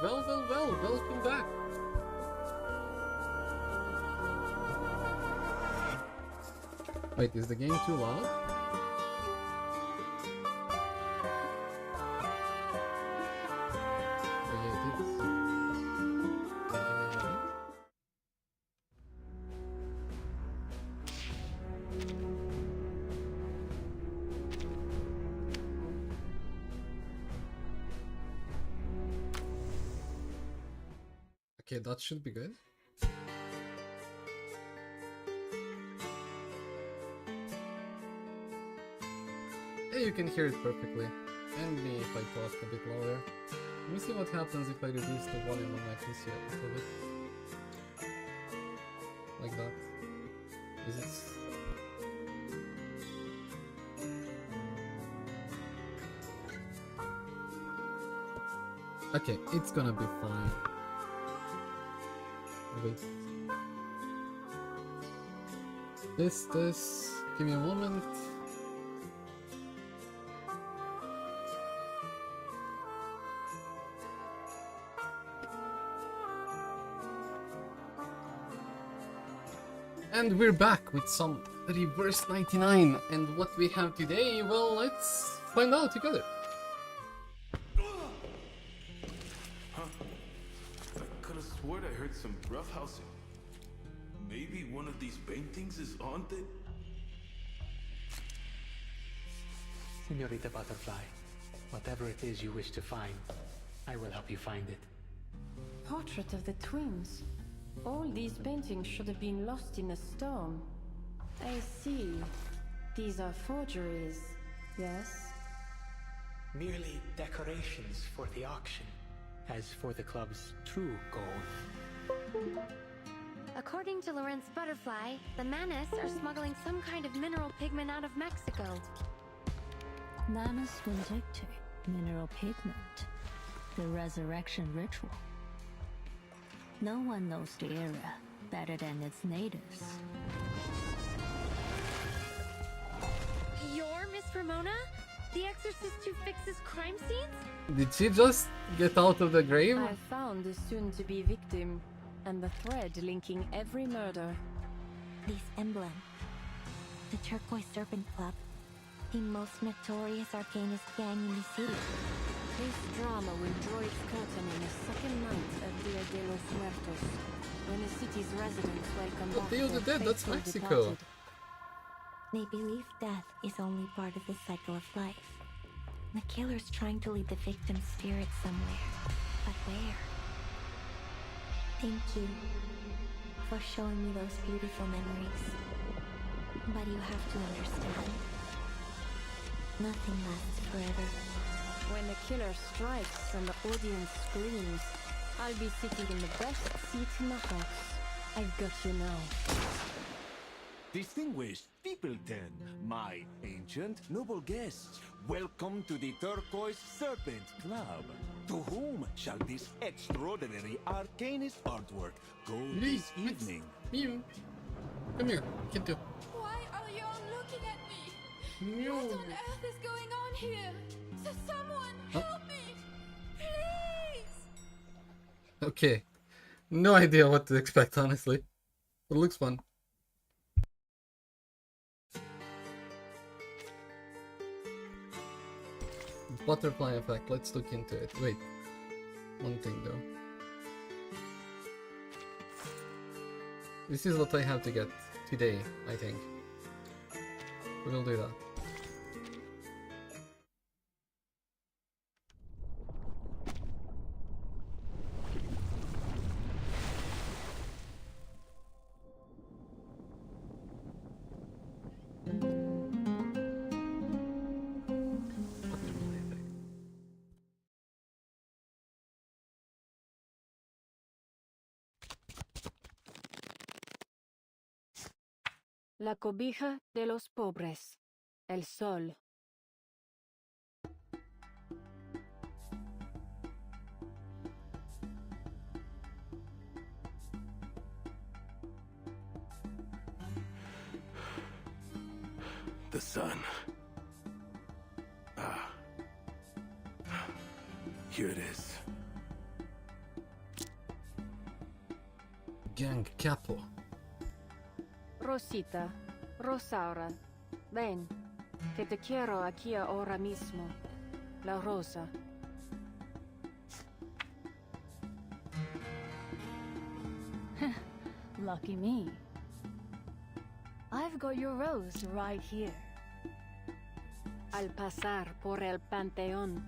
welcome back. Wait, is the game too loud? Oh, yeah, it is. Okay, that should be good. Yeah, you can hear it perfectly. And me if I talk a bit louder. Let me see what happens if I reduce the volume on my PC a little bit. Like that. Is it... Okay, it's gonna be fine. Wait. This, give me a moment. And we're back with some Reverse1999, and what we have today, well, let's find out together. I heard some roughhousing. Maybe one of these paintings is haunted? Señorita Butterfly, whatever it is you wish to find, I will help you find it. Portrait of the twins. All these paintings should have been lost in a storm. I see. These are forgeries, yes? Merely decorations for the auction. As for the club's true goal. According to Lawrence Butterfly, the Manus are smuggling some kind of mineral pigment out of Mexico. Manus Vindicti, mineral pigment. The resurrection ritual. No one knows the area better than its natives. You're Miss Ramona? The exorcist who fixes crime scenes? Did she just get out of the grave? I found the soon-to-be victim, and the thread linking every murder. This emblem. The Turquoise Serpent Club. The most notorious arcanist gang in the city. This drama will draw its curtain on the second night of Dia de los Muertos, when the city's residents welcome back Day of the their Dead, that's faithful Mexico. departed. They believe death is only part of the cycle of life. The killer's trying to lead the victim's spirit somewhere. But where? Thank you for showing me those beautiful memories. But you have to understand, nothing lasts forever. When the killer strikes and the audience screams, I'll be sitting in the best seat in the house. I've got you now. Distinguished Peopleton, my ancient noble guests, welcome to the Turquoise Serpent Club. To whom shall this extraordinary arcanist artwork go this evening? Mew. Come here, Kinto. Why are you all looking at me? Mew. What on earth is going on here? So someone help me! Please! Okay. No idea what to expect, honestly. But it looks fun. Butterfly effect, let's look into it. Wait. One thing though. This is what I have to get today, I think. We'll do that. La cobija de los pobres. El sol. The sun. Here it is. gang capo. Rosita, Rosaura, ven, que te quiero aquí ahora mismo. La rosa. Lucky me. I've got your rose right here. Al pasar por el panteón,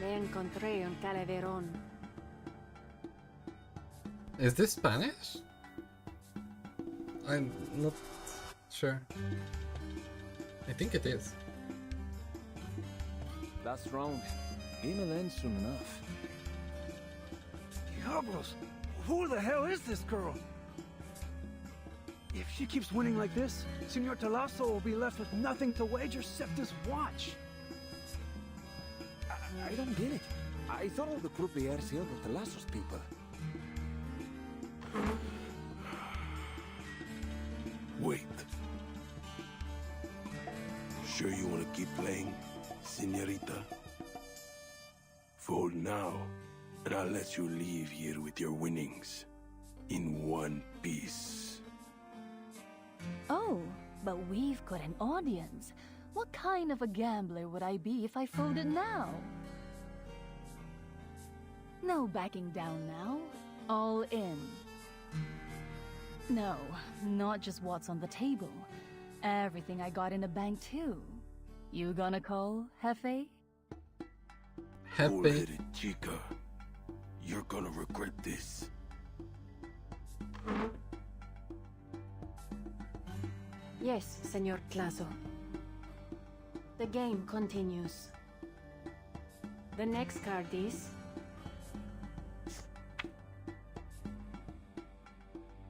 me encontré un calaverón. Is this Spanish? I'm not sure. I think it is. Last round. Game will end soon enough. Diablos! Who the hell is this girl? If she keeps winning like this, Senor Talasso will be left with nothing to wager except his watch. I don't get it. I thought all the croupiers here were Talasso's people. Wait. Sure you want to keep playing, señorita? Fold now, and I'll let you leave here with your winnings in one piece. Oh, but we've got an audience. What kind of a gambler would I be if I folded now? No backing down now. All in. No, not just what's on the table. Everything I got in the bank too. You gonna call, Jefe? Bull-headed chica. You're gonna regret this. Yes, Senor Claso. The game continues. The next card is...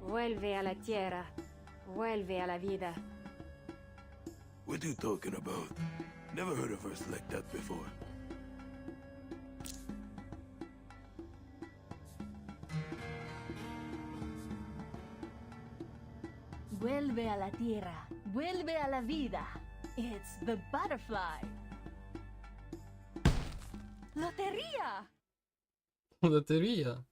Vuelve a la tierra. Vuelve a la vida. What are you talking about? Never heard a verse like that before. Vuelve a la tierra. Vuelve a la vida. It's the butterfly. Lotería! Lotería.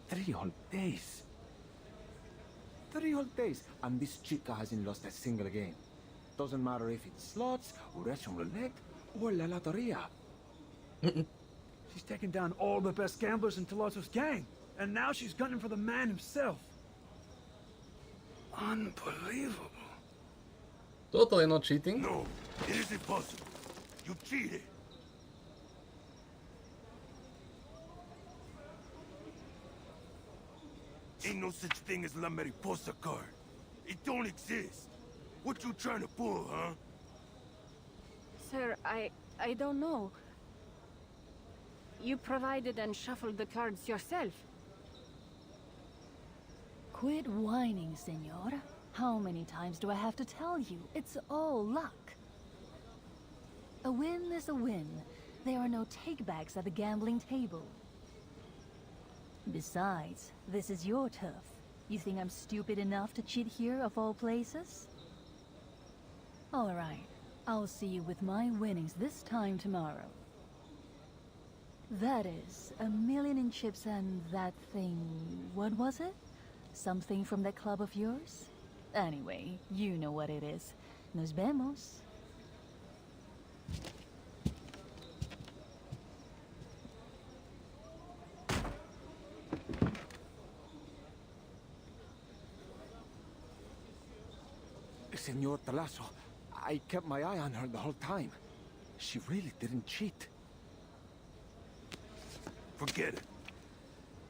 Three whole days. 3 whole days, and this chica hasn't lost a single game. Doesn't matter if it's slots, Russian roulette, or la loteria. She's taken down all the best gamblers in Talasso's gang, and now she's gunning for the man himself. Unbelievable. Totally not cheating. No, it isn't possible. You cheated. Ain't no such thing as La Mariposa card. It don't exist. What you trying to pull, huh? Sir, I don't know. You provided and shuffled the cards yourself. Quit whining, senor. How many times do I have to tell you? It's all luck. A win is a win. There are no takebacks at the gambling table. Besides, this is your turf. You think I'm stupid enough to cheat here of all places? All right, I'll see you with my winnings this time tomorrow. That is, 1,000,000 in chips and that thing... what was it? Something from that club of yours? Anyway, you know what it is. Nos vemos. Senor Talasso, I kept my eye on her the whole time. She really didn't cheat. Forget it.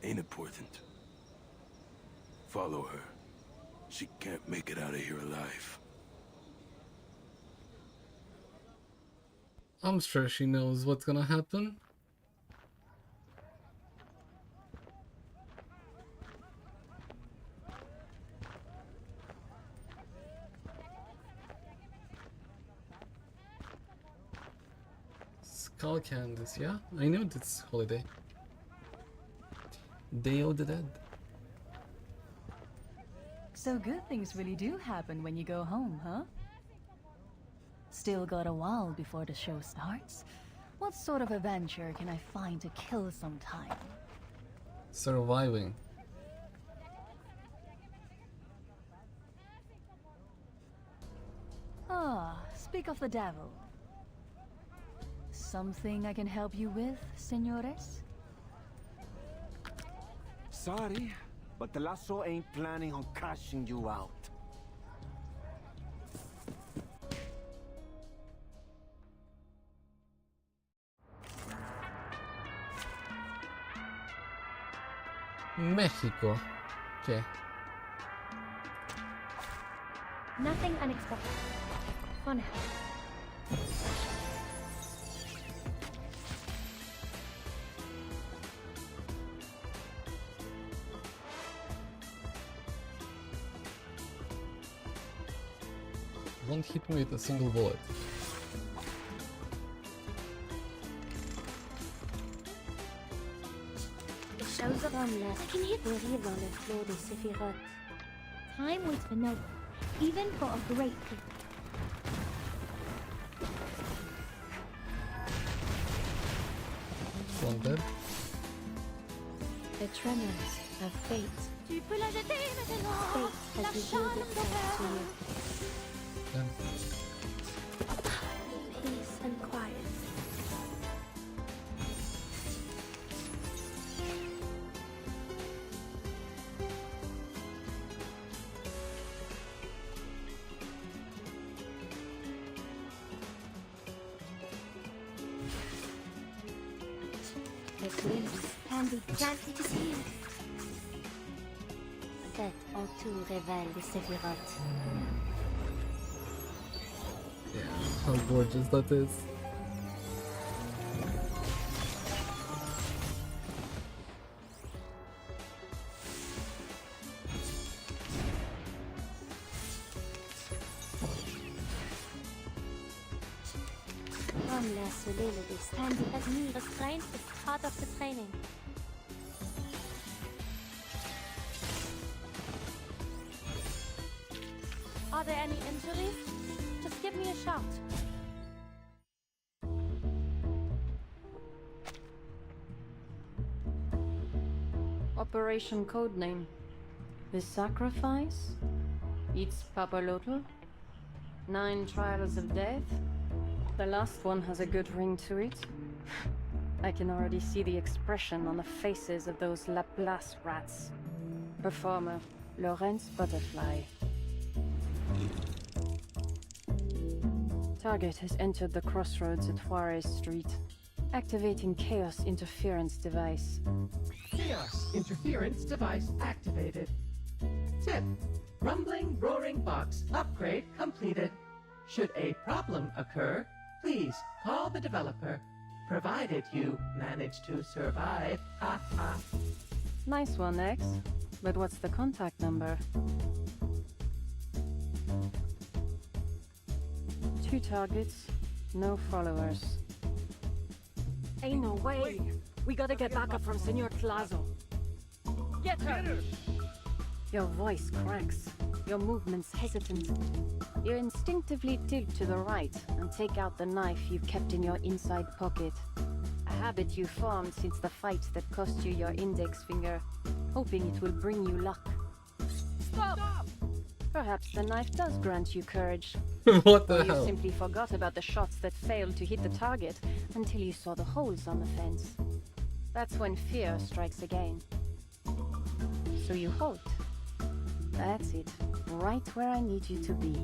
Ain't important. Follow her. She can't make it out of here alive. I'm sure she knows what's gonna happen. Skull candies, yeah? I know it's holiday. Day of the Dead. So good things really do happen when you go home, huh? Still got a while before the show starts. What sort of adventure can I find to kill some time? Surviving. Ah, speak of the devil. Something I can help you with, senores? Sorry, but the lasso ain't planning on cashing you out. Mexico. Okay. Nothing unexpected. For now. Won't hit me with a single bullet. Shows up on left. I can hit Marie dans le flot des Sephiroth. Time waits for no one, even for a great people. One dead. The tremors of fate. Tu peux la jeter maintenant. Fate has revealed itself to you. Dead. Peace and quiet. Eclipse. Candy, glad to see you. Cet entour révèle les Sephiroth. Yeah, how gorgeous that is. Comme la soleil le destin du avenir, restraint is part of the training. Are there any injuries? Just give me a shout. Operation Codename. The Sacrifice? It's Papalotl? 9 Trials of Death? The last one has a good ring to it. I can already see the expression on the faces of those Laplace rats. Performer, Lawrence Butterfly. Target has entered the crossroads at Juarez Street. Activating Chaos Interference Device. Chaos interference device activated. Tip: rumbling, roaring box upgrade completed. Should a problem occur, please call the developer, provided you manage to survive. Ha ha. Nice one, X. But what's the contact number? 2 targets, no followers. Ain't no way! We gotta get backup from Senor Tlazo. Get her! Your voice cracks. Your movements hesitant. You instinctively tilt to the right and take out the knife you kept in your inside pocket. A habit you formed since the fight that cost you your index finger, hoping it will bring you luck. Stop! Perhaps the knife does grant you courage. What the Or you hell? simply forgot about the shots that failed to hit the target until you saw the holes on the fence. That's when fear strikes again. So you halt. That's it. Right where I need you to be.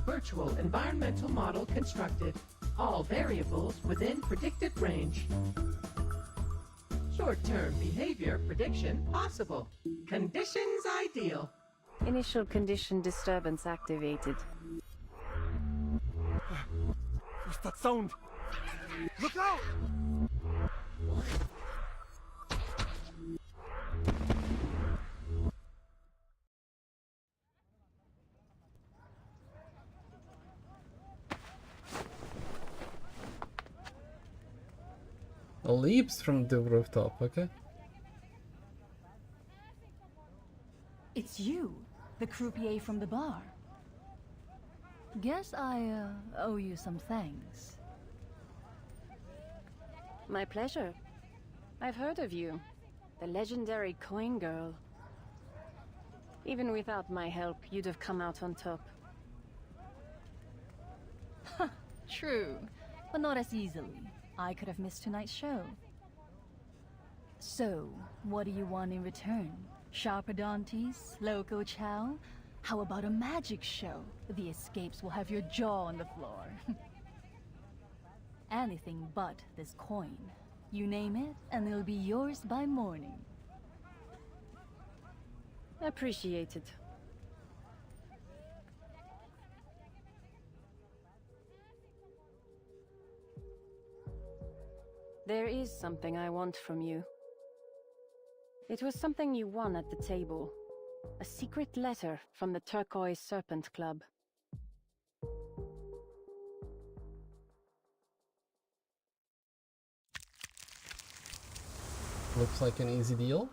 Virtual environmental model constructed. All variables within predicted range. Short-term behavior prediction possible. Conditions ideal. Initial condition disturbance activated. What's that sound? Look out! Leaps from the rooftop, okay? It's you, the croupier from the bar. Guess I owe you some thanks. My pleasure. I've heard of you. The legendary coin girl. Even without my help, you'd have come out on top. True, but not as easily. I could have missed tonight's show. So, what do you want in return? Sharpodontes? Loco chow? How about a magic show? The escapes will have your jaw on the floor. Anything but this coin. You name it, and it'll be yours by morning. Appreciated. There is something I want from you. It was something you won at the table. A secret letter from the Turquoise Serpent Club. Looks like an easy deal.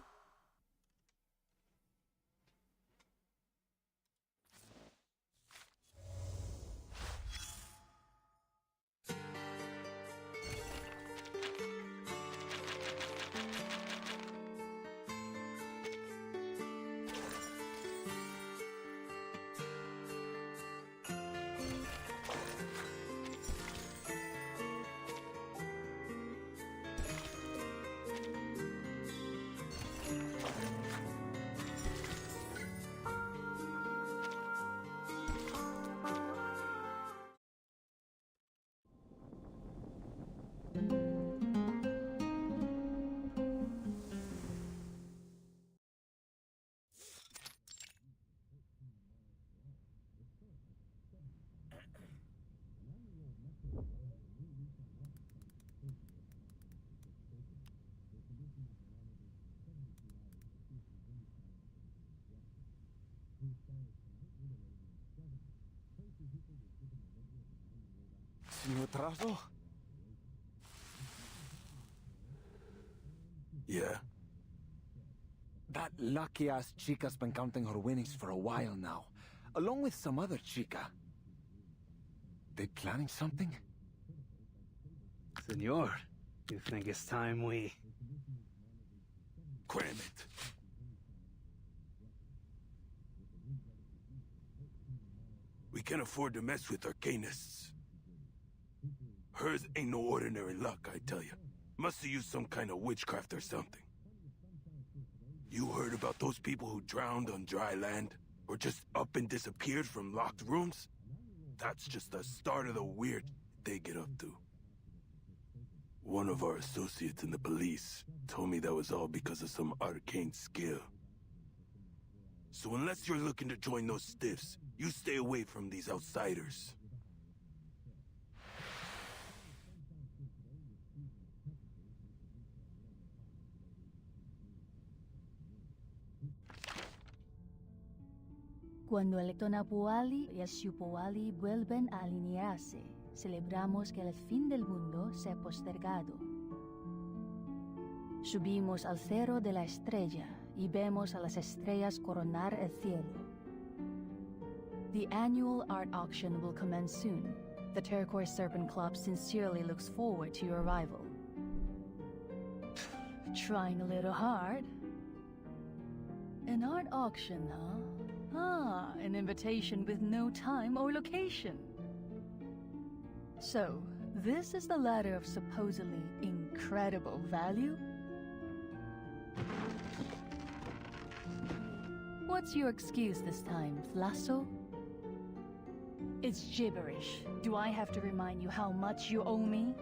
Señor Trazo? Yeah? That lucky-ass chica's been counting her winnings for a while now, along with some other chica. They planning something? Senor, you think it's time we... Cram it. We can't afford to mess with arcanists. Hers ain't no ordinary luck, I tell you. Must have used some kind of witchcraft or something. You heard about those people who drowned on dry land? Or just up and disappeared from locked rooms? That's just the start of the weird they get up to. One of our associates in the police told me that was all because of some arcane skill. So unless you're looking to join those stiffs, you stay away from these outsiders. Cuando el Tonapuali y el Xupuali vuelven a alinearse, celebramos que el fin del mundo se ha postergado. Subimos al cerro de la estrella y vemos a las estrellas coronar el cielo. The annual art auction will commence soon. The Turquoise Serpent Club sincerely looks forward to your arrival. Trying a little hard? An art auction, huh? Ah, an invitation with no time or location. So, this is the ladder of supposedly incredible value? What's your excuse this time, Flasso? It's gibberish. Do I have to remind you how much you owe me?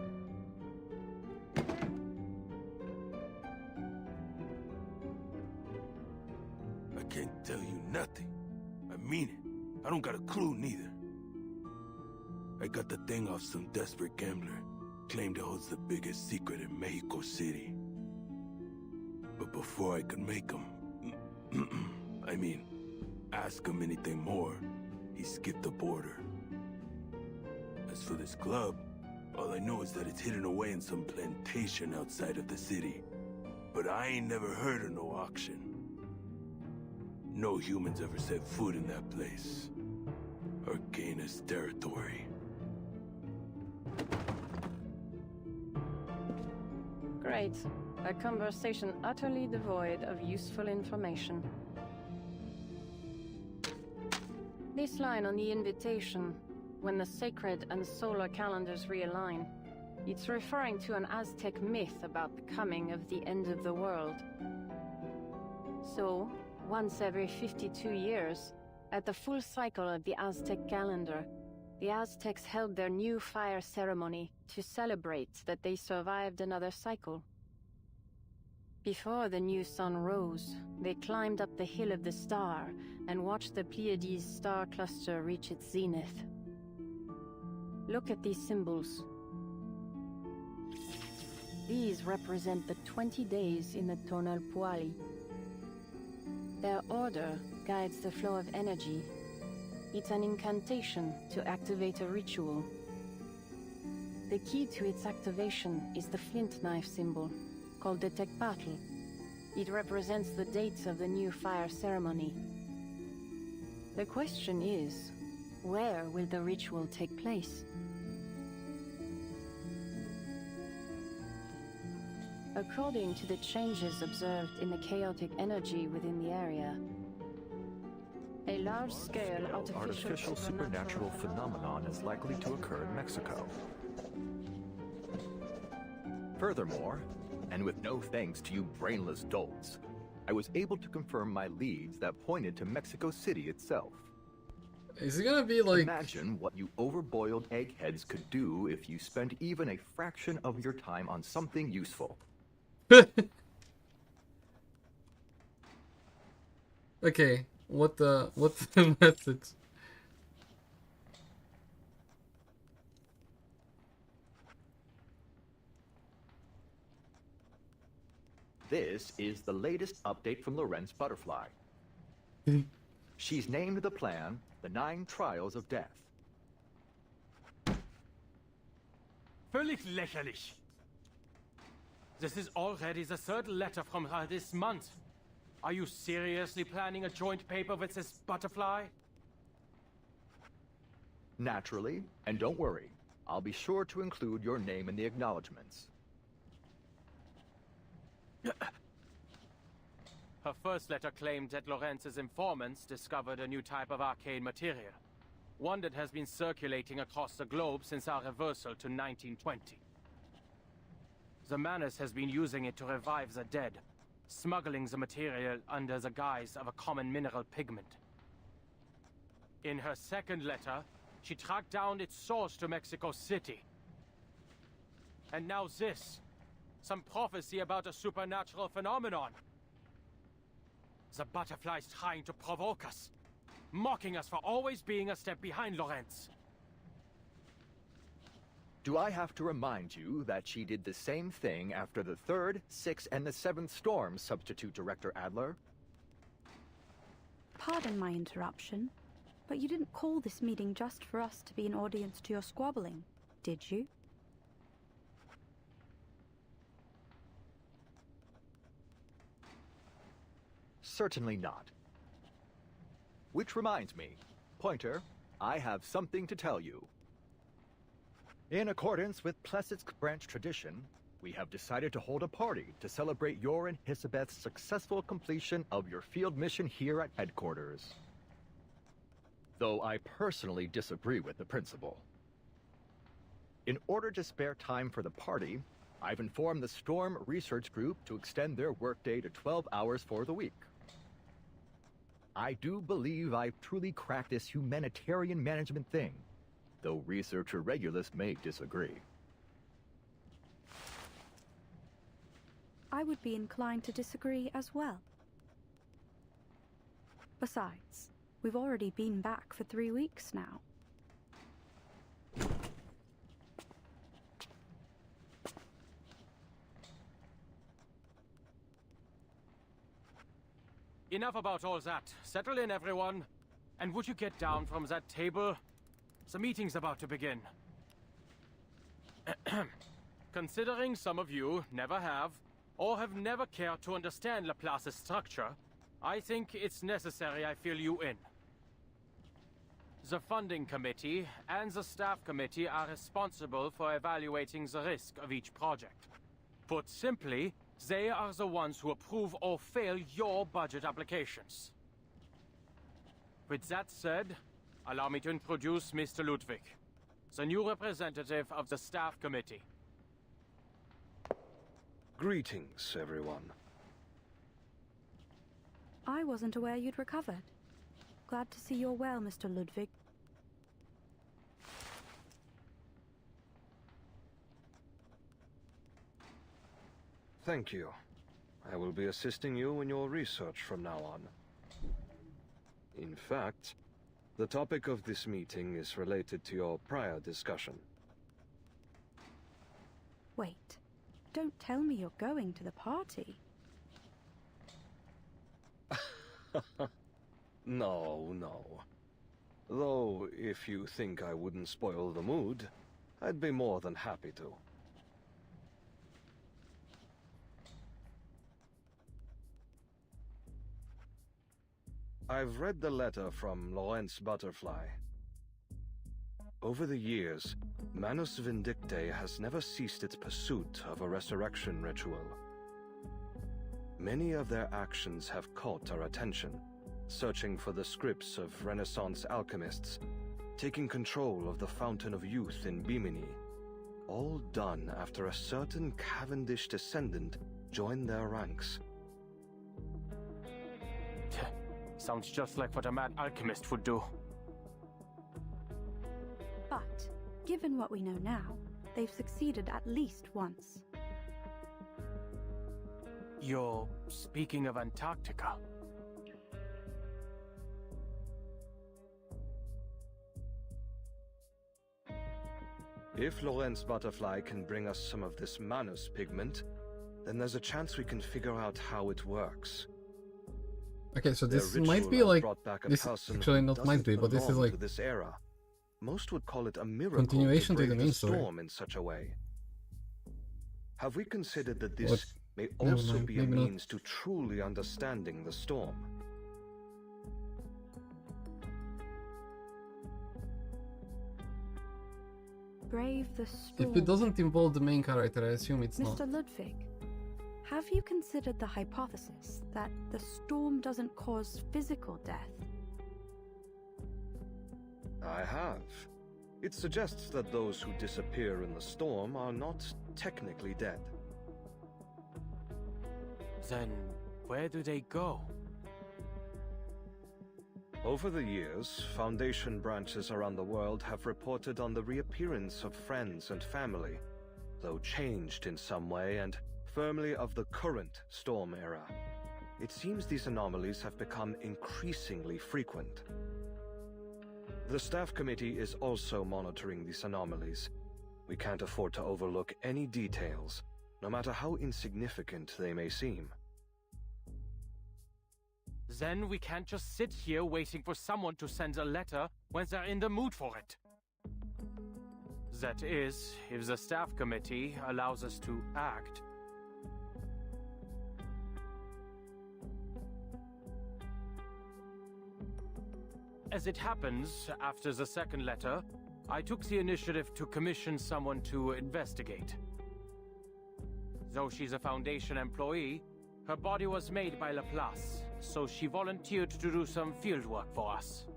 I can't tell you nothing. I mean it. I don't got a clue neither. I got the thing off some desperate gambler. Claimed it holds the biggest secret in Mexico City. But before I could make him... I mean, ask him anything more, he skipped the border. As for this club, All I know is that it's hidden away in some plantation outside of the city. But I ain't never heard of no auction. No humans ever set foot in that place. Arcanus territory. Great. A conversation utterly devoid of useful information. This line on the invitation, when the sacred and solar calendars realign, it's referring to an Aztec myth about the coming of the end of the world. So, once every 52 years, at the full cycle of the Aztec calendar, the Aztecs held their new fire ceremony to celebrate that they survived another cycle. Before the new sun rose, they climbed up the hill of the star and watched the Pleiades star cluster reach its zenith. Look at these symbols. These represent the 20 days in the tonal puali. Their order guides the flow of energy. It's an incantation to activate a ritual. The key to its activation is the flint knife symbol, called the Tecpatl. It represents the dates of the new fire ceremony. The question is, where will the ritual take place? According to the changes observed in the chaotic energy within the area, a large-scale artificial supernatural phenomenon is likely to occur in Mexico. Furthermore, and with no thanks to you brainless dolts, I was able to confirm my leads that pointed to Mexico City itself. Is it gonna be like... Imagine what you overboiled eggheads could do if you spent even a fraction of your time on something useful. Okay, what's the message? This is the latest update from Lorenz Butterfly. She's named the plan the 9 Trials of Death. Völlig lächerlich. This is already the 3rd letter from her this month. Are you seriously planning a joint paper with this butterfly? Naturally, and don't worry, I'll be sure to include your name in the acknowledgements. Her first letter claimed that Lorenz's informants discovered a new type of arcane material. One that has been circulating across the globe since our reversal to 1920. The Manus has been using it to revive the dead, smuggling the material under the guise of a common mineral pigment. In her second letter, she tracked down its source to Mexico City. And now this. Some prophecy about a supernatural phenomenon. The butterfly's trying to provoke us, mocking us for always being a step behind Lorenz. Do I have to remind you that she did the same thing after the 3rd, 6th, and the 7th storms, Substitute Director Adler? Pardon my interruption, but you didn't call this meeting just for us to be an audience to your squabbling, did you? Certainly not. Which reminds me, Pointer, I have something to tell you. In accordance with Plessetsk branch tradition, we have decided to hold a party to celebrate your and Hisabeth's successful completion of your field mission here at headquarters. Though I personally disagree with the principle. In order to spare time for the party, I've informed the Storm Research Group to extend their workday to 12 hours for the week. I do believe I've truly cracked this humanitarian management thing, though researcher Regulus may disagree. I would be inclined to disagree as well. Besides, we've already been back for 3 weeks now. Enough about all that. Settle in, everyone. And would you get down from that table? The meeting's about to begin. Considering some of you never have, or have never cared to understand Laplace's structure, I think it's necessary I fill you in. The funding committee and the staff committee are responsible for evaluating the risk of each project. Put simply, they are the ones who approve or fail your budget applications. With that said, allow me to introduce Mr. Ludwig, the new representative of the staff committee. Greetings, everyone. I wasn't aware you'd recovered. Glad to see you're well, Mr. Ludwig. Thank you. I will be assisting you in your research from now on. In fact, the topic of this meeting is related to your prior discussion. Wait, don't tell me you're going to the party. No, no. Though, if you think I wouldn't spoil the mood, I'd be more than happy to. I've read the letter from Lawrence Butterfly. Over the years, Manus Vindictae has never ceased its pursuit of a resurrection ritual. Many of their actions have caught our attention, searching for the scripts of Renaissance alchemists, taking control of the Fountain of Youth in Bimini, all done after a certain Cavendish descendant joined their ranks. Sounds just like what a mad alchemist would do. But, given what we know now, they've succeeded at least once. You're speaking of Antarctica. If Lawrence Butterfly can bring us some of this Manus pigment, then there's a chance we can figure out how it works. Okay, so this might be like this. Actually, not might be, but this is like this era. Most would call it a miracle continuation to the main storm story in such a way. Have we considered that this may also be a means to truly understanding the storm? Brave the storm. If it doesn't involve the main character, I assume it's not. Mr. Ludwig, have you considered the hypothesis that the storm doesn't cause physical death? I have. It suggests that those who disappear in the storm are not technically dead. Then, where do they go? Over the years, Foundation branches around the world have reported on the reappearance of friends and family, though changed in some way and firmly of the current storm era. It seems these anomalies have become increasingly frequent. The staff committee is also monitoring these anomalies. We can't afford to overlook any details, no matter how insignificant they may seem. Then we can't just sit here waiting for someone to send a letter when they're in the mood for it. That is, if the staff committee allows us to act. As it happens, after the second letter, I took the initiative to commission someone to investigate. Though she's a Foundation employee, her body was made by Laplace, so she volunteered to do some fieldwork for us.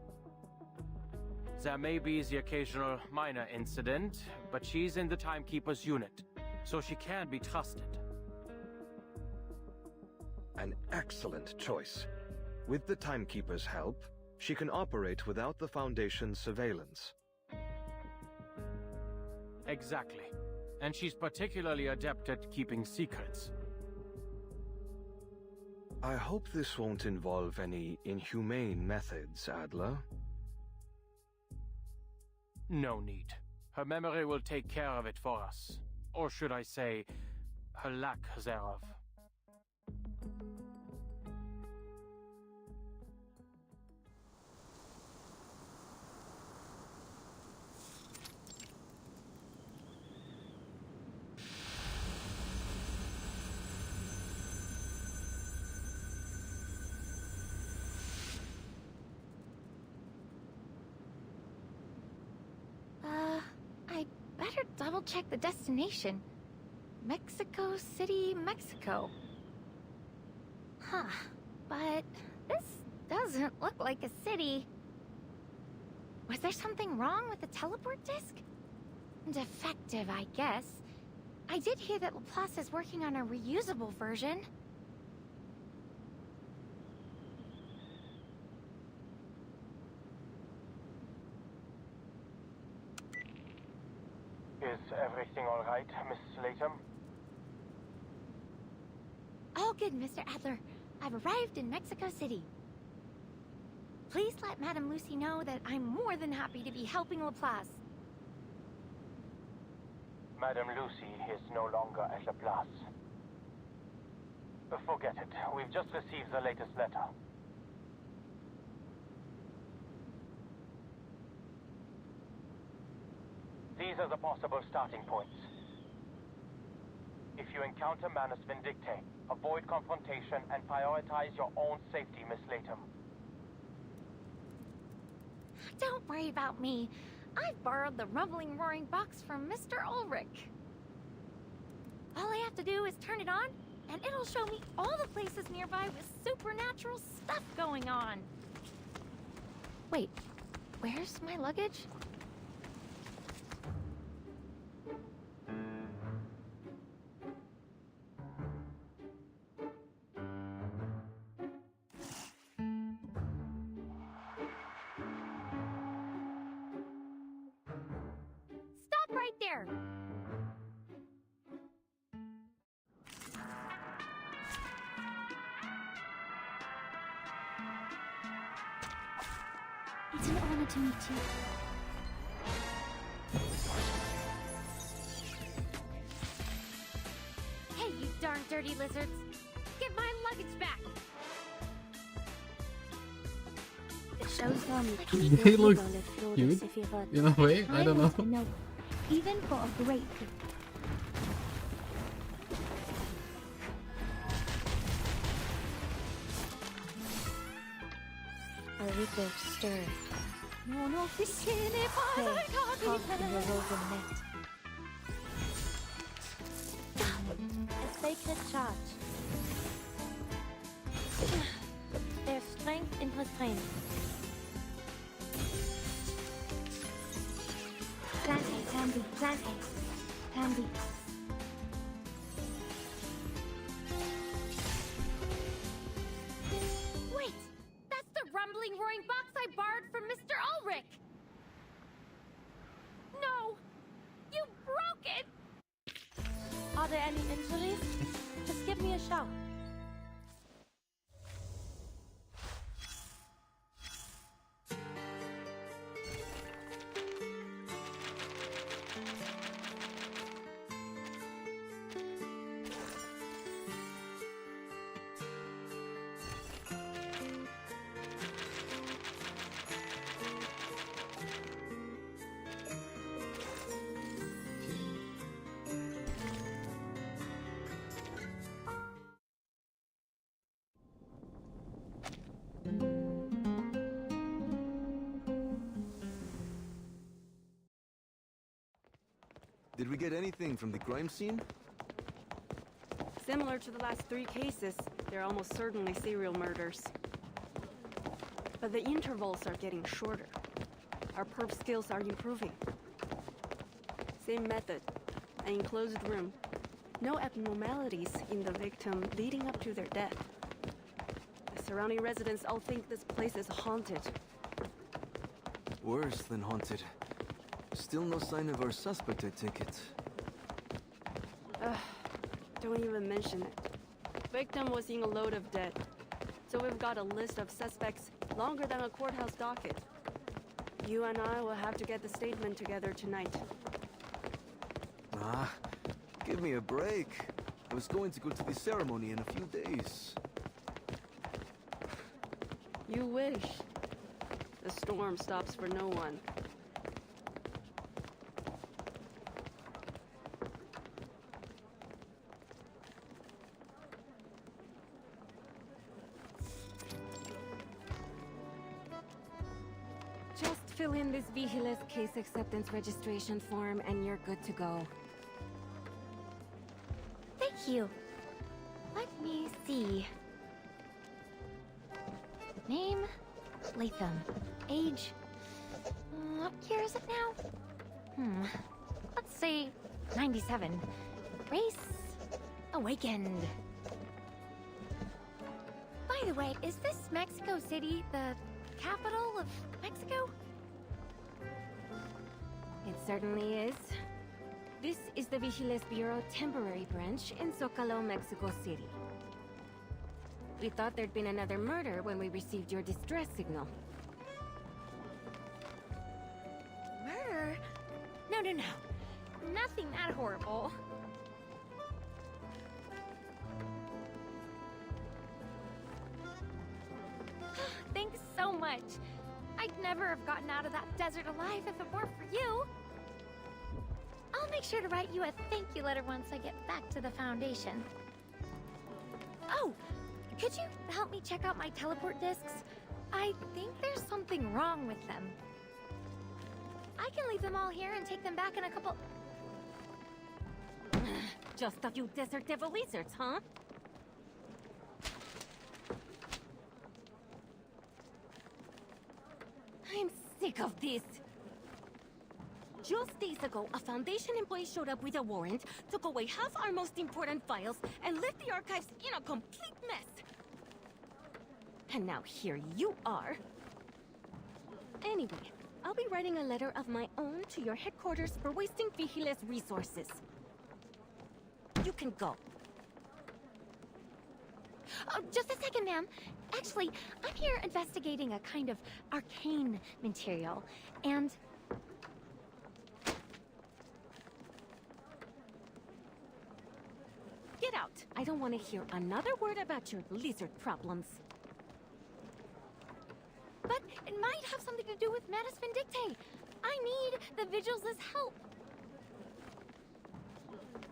There may be the occasional minor incident, but she's in the Timekeeper's unit, so she can be trusted. An excellent choice. With the Timekeeper's help, she can operate without the Foundation's surveillance. Exactly. And she's particularly adept at keeping secrets. I hope this won't involve any inhumane methods, Adler. No need. Her memory will take care of it for us. Or should I say, her lack thereof. double-check the destination. Mexico City, Mexico. Huh. But this doesn't look like a city. Was there something wrong with the teleport disc? Defective, I guess. I did hear that Laplace is working on a reusable version. Is everything all right, Miss Latham? All good, Mr. Adler. I've arrived in Mexico City. Please let Madame Lucy know that I'm more than happy to be helping Laplace. Madame Lucy is no longer at Laplace. Forget it. We've just received the latest letter. These are the possible starting points. If you encounter Manus Vindictae, avoid confrontation and prioritize your own safety, Miss Latham. Don't worry about me. I've borrowed the rumbling roaring box from Mr. Ulrich. All I have to do is turn it on, and it'll show me all the places nearby with supernatural stuff going on. Wait, where's my luggage? Stop right there! It's an honor to meet you. Hey, you darn dirty lizards! Get my luggage back! It shows them They look cute in a way. I don't know. No, even for a great people. A little stir. Non officine Hey, caught in the woven net. A sacred charge. Their strength in restraint. Planting, Tandy, planting. Tandy. Wait! That's the rumbling, roaring box I borrowed from Mr. Ulrich! No! You broke it! Are there any injuries? Just give me a shout. Did we get anything from the crime scene? Similar to the last 3 cases, they're almost certainly serial murders. But the intervals are getting shorter. Our perp skills are improving. Same method, an enclosed room. No abnormalities in the victim leading up to their death. The surrounding residents all think this place is haunted. Worse than haunted. Still no sign of our suspect, I take it. Don't even mention it. Victim was in a load of dead. So we've got a list of suspects longer than a courthouse docket. You and I will have to get the statement together tonight. Ah, give me a break. I was going to go to the ceremony in a few days. You wish. The storm stops for no one. Just fill in this Vigiles case acceptance registration form and you're good to go. Thank you. Let me see. Name? Latham. Age? What year is it now? Let's say 97. Race? Awakened. By the way, is this Mexico City the capital of Mexico? It certainly is. This is the Vigiles Bureau temporary branch in Zocalo, Mexico City. We thought there'd been another murder when we received your distress signal. Murder? No. Nothing that horrible. Thanks so much. I'd never have gotten out of that desert alive if it weren't for you. I'll make sure to write you a thank you letter once I get back to the Foundation. Oh, could you help me check out my teleport discs? I think there's something wrong with them. I can leave them all here and take them back in a couple... Just a few desert devil lizards, huh? I'm sick of this. Just days ago, a Foundation employee showed up with a warrant, took away half our most important files, and left the archives in a complete mess. And now here you are. Anyway, I'll be writing a letter of my own to your headquarters for wasting Vigiles resources. You can go. Oh, just a second, ma'am. Actually, I'm here investigating a kind of arcane material, and... Get out! I don't want to hear another word about your lizard problems. But it might have something to do with Manus Vindicte. I need the Vigils' help.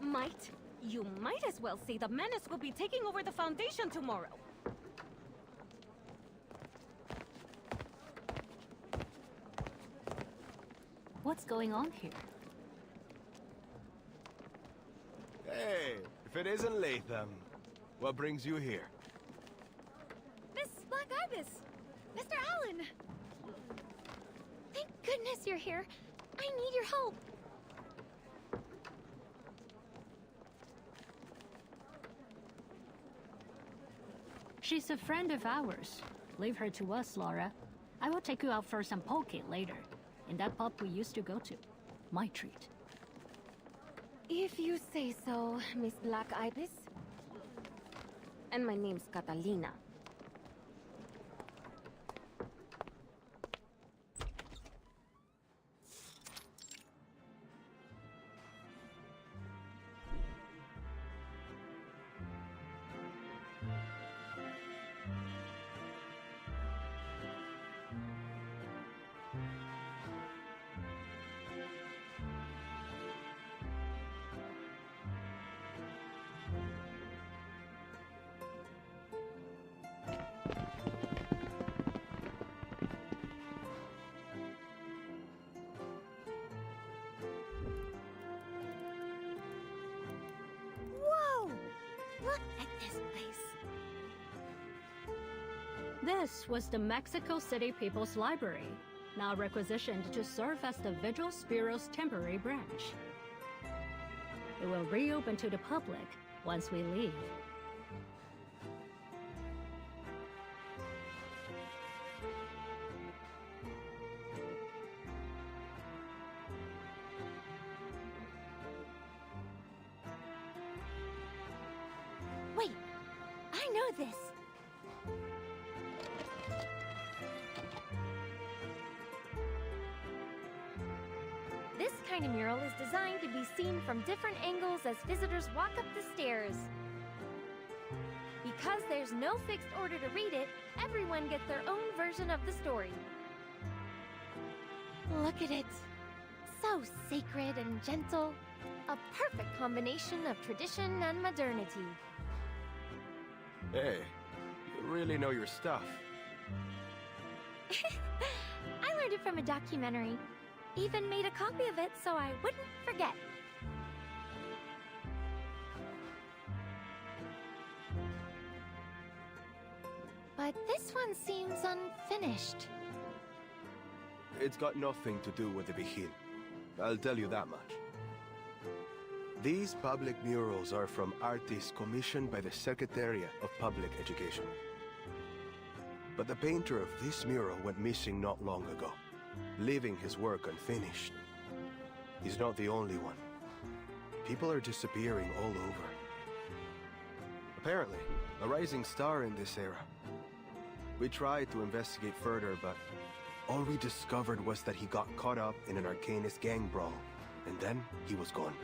Might? You might as well say the Menace will be taking over the Foundation tomorrow. What's going on here? Hey, if it isn't Latham, what brings you here? Miss Black Ibis! Mr. Allen! Thank goodness you're here. I need your help. She's a friend of ours. Leave her to us, Laura. I will take you out for some poke later. In that pub we used to go to. My treat. If you say so, Miss Black Ibis. And my name's Catalina. Look at this place. This was the Mexico City People's Library, now requisitioned to serve as the Vigils Bureau's temporary branch. It will reopen to the public once we leave. Wait, I know this. This kind of mural is designed to be seen from different angles as visitors walk up the stairs. Because there's no fixed order to read it, everyone gets their own version of the story. Look at it. So sacred and gentle. A perfect combination of tradition and modernity. Hey, you really know your stuff. I learned it from a documentary. Even made a copy of it so I wouldn't forget. But this one seems unfinished. It's got nothing to do with the Vigil. I'll tell you that much. These public murals are from artists commissioned by the Secretariat of Public Education. But the painter of this mural went missing not long ago, leaving his work unfinished. He's not the only one. People are disappearing all over. Apparently, a rising star in this era. We tried to investigate further, but all we discovered was that he got caught up in an Arcanist gang brawl, and then he was gone.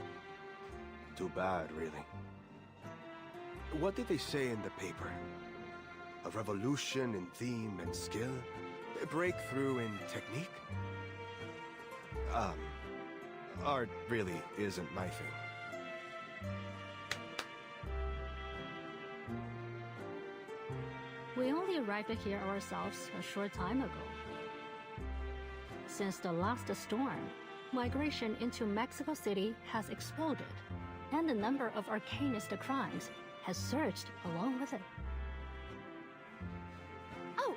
Too bad, really. What did they say in the paper? A revolution in theme and skill? A breakthrough in technique? Art really isn't my thing. We only arrived here ourselves a short time ago. Since the last storm, migration into Mexico City has exploded, and the number of Arcanist crimes has surged along with it.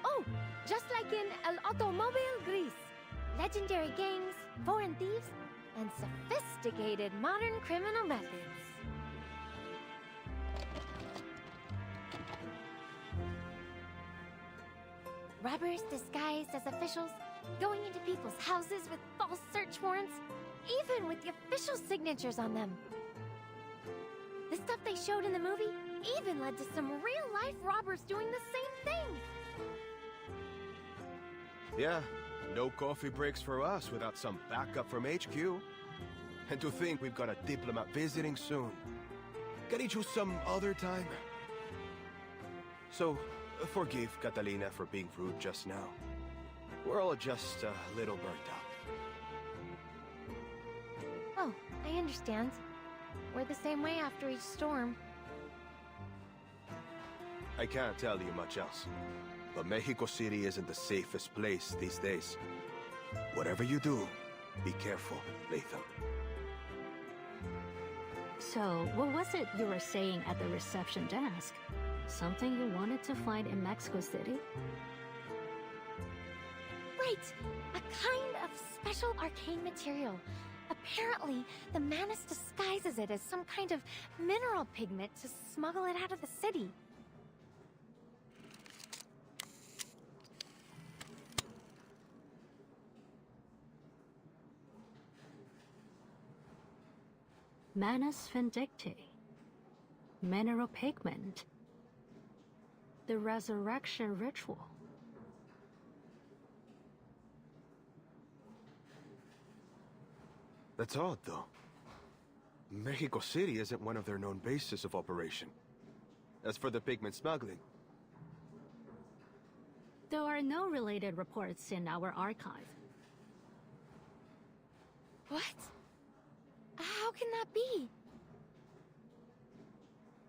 Oh, just like in El Automobile Gris. Legendary gangs, foreign thieves, and sophisticated modern criminal methods. Robbers disguised as officials, going into people's houses with false search warrants, even with the official signatures on them. The stuff they showed in the movie even led to some real-life robbers doing the same thing. Yeah, no coffee breaks for us without some backup from HQ. And to think we've got a diplomat visiting soon. Can he choose some other time? So, forgive Catalina for being rude just now. We're all just a little burnt out. Oh, I understand. We're the same way after each storm. I can't tell you much else. But Mexico City isn't the safest place these days. Whatever you do, be careful, Latham. So, what was it you were saying at the reception desk? Something you wanted to find in Mexico City? Right! A kind of special arcane material. Apparently, the Manus disguises it as some kind of mineral pigment to smuggle it out of the city. Manus Vindicti. Mineral pigment. The resurrection ritual. That's odd, though. Mexico City isn't one of their known bases of operation. As for the pigment smuggling... There are no related reports in our archive. What? How can that be?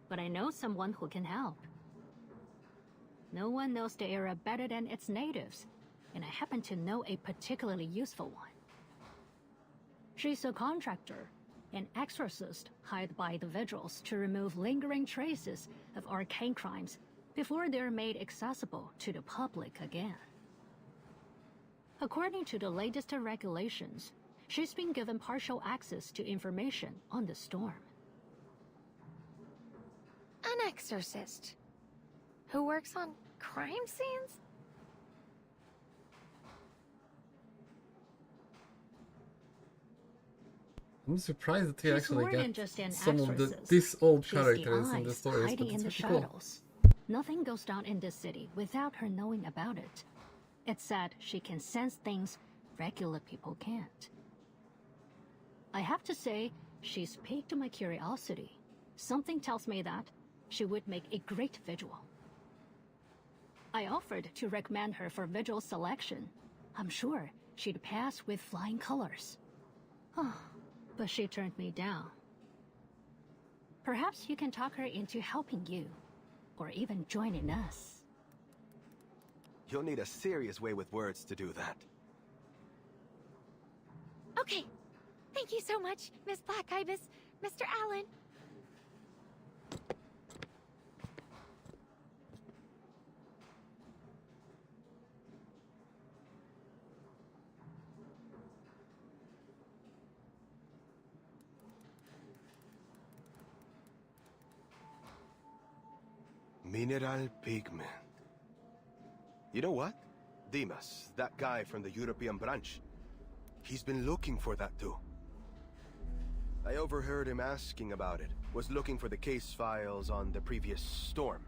But I know someone who can help. No one knows the area better than its natives, and I happen to know a particularly useful one. She's a contractor, an exorcist hired by the Vigils to remove lingering traces of arcane crimes before they're made accessible to the public again. According to the latest regulations, she's been given partial access to information on the storm. An exorcist? Who works on crime scenes? I'm surprised that he She's actually more than got just an some of exorcist. this old She's the characters in the eyes stories, but hiding in it's the pretty cool. shadows. Nothing goes down in this city without her knowing about it. It's said she can sense things regular people can't. I have to say, she's piqued my curiosity. Something tells me that she would make a great Vigil. I offered to recommend her for Vigil selection. I'm sure she'd pass with flying colors. But she turned me down. Perhaps you can talk her into helping you, or even joining us. You'll need a serious way with words to do that. Okay. Thank you so much, Miss Black Ibis, Mr. Allen. Mineral pigment. You know what? Dimas, that guy from the European branch, he's been looking for that too. I overheard him asking about it. Was looking for the case files on the previous storm.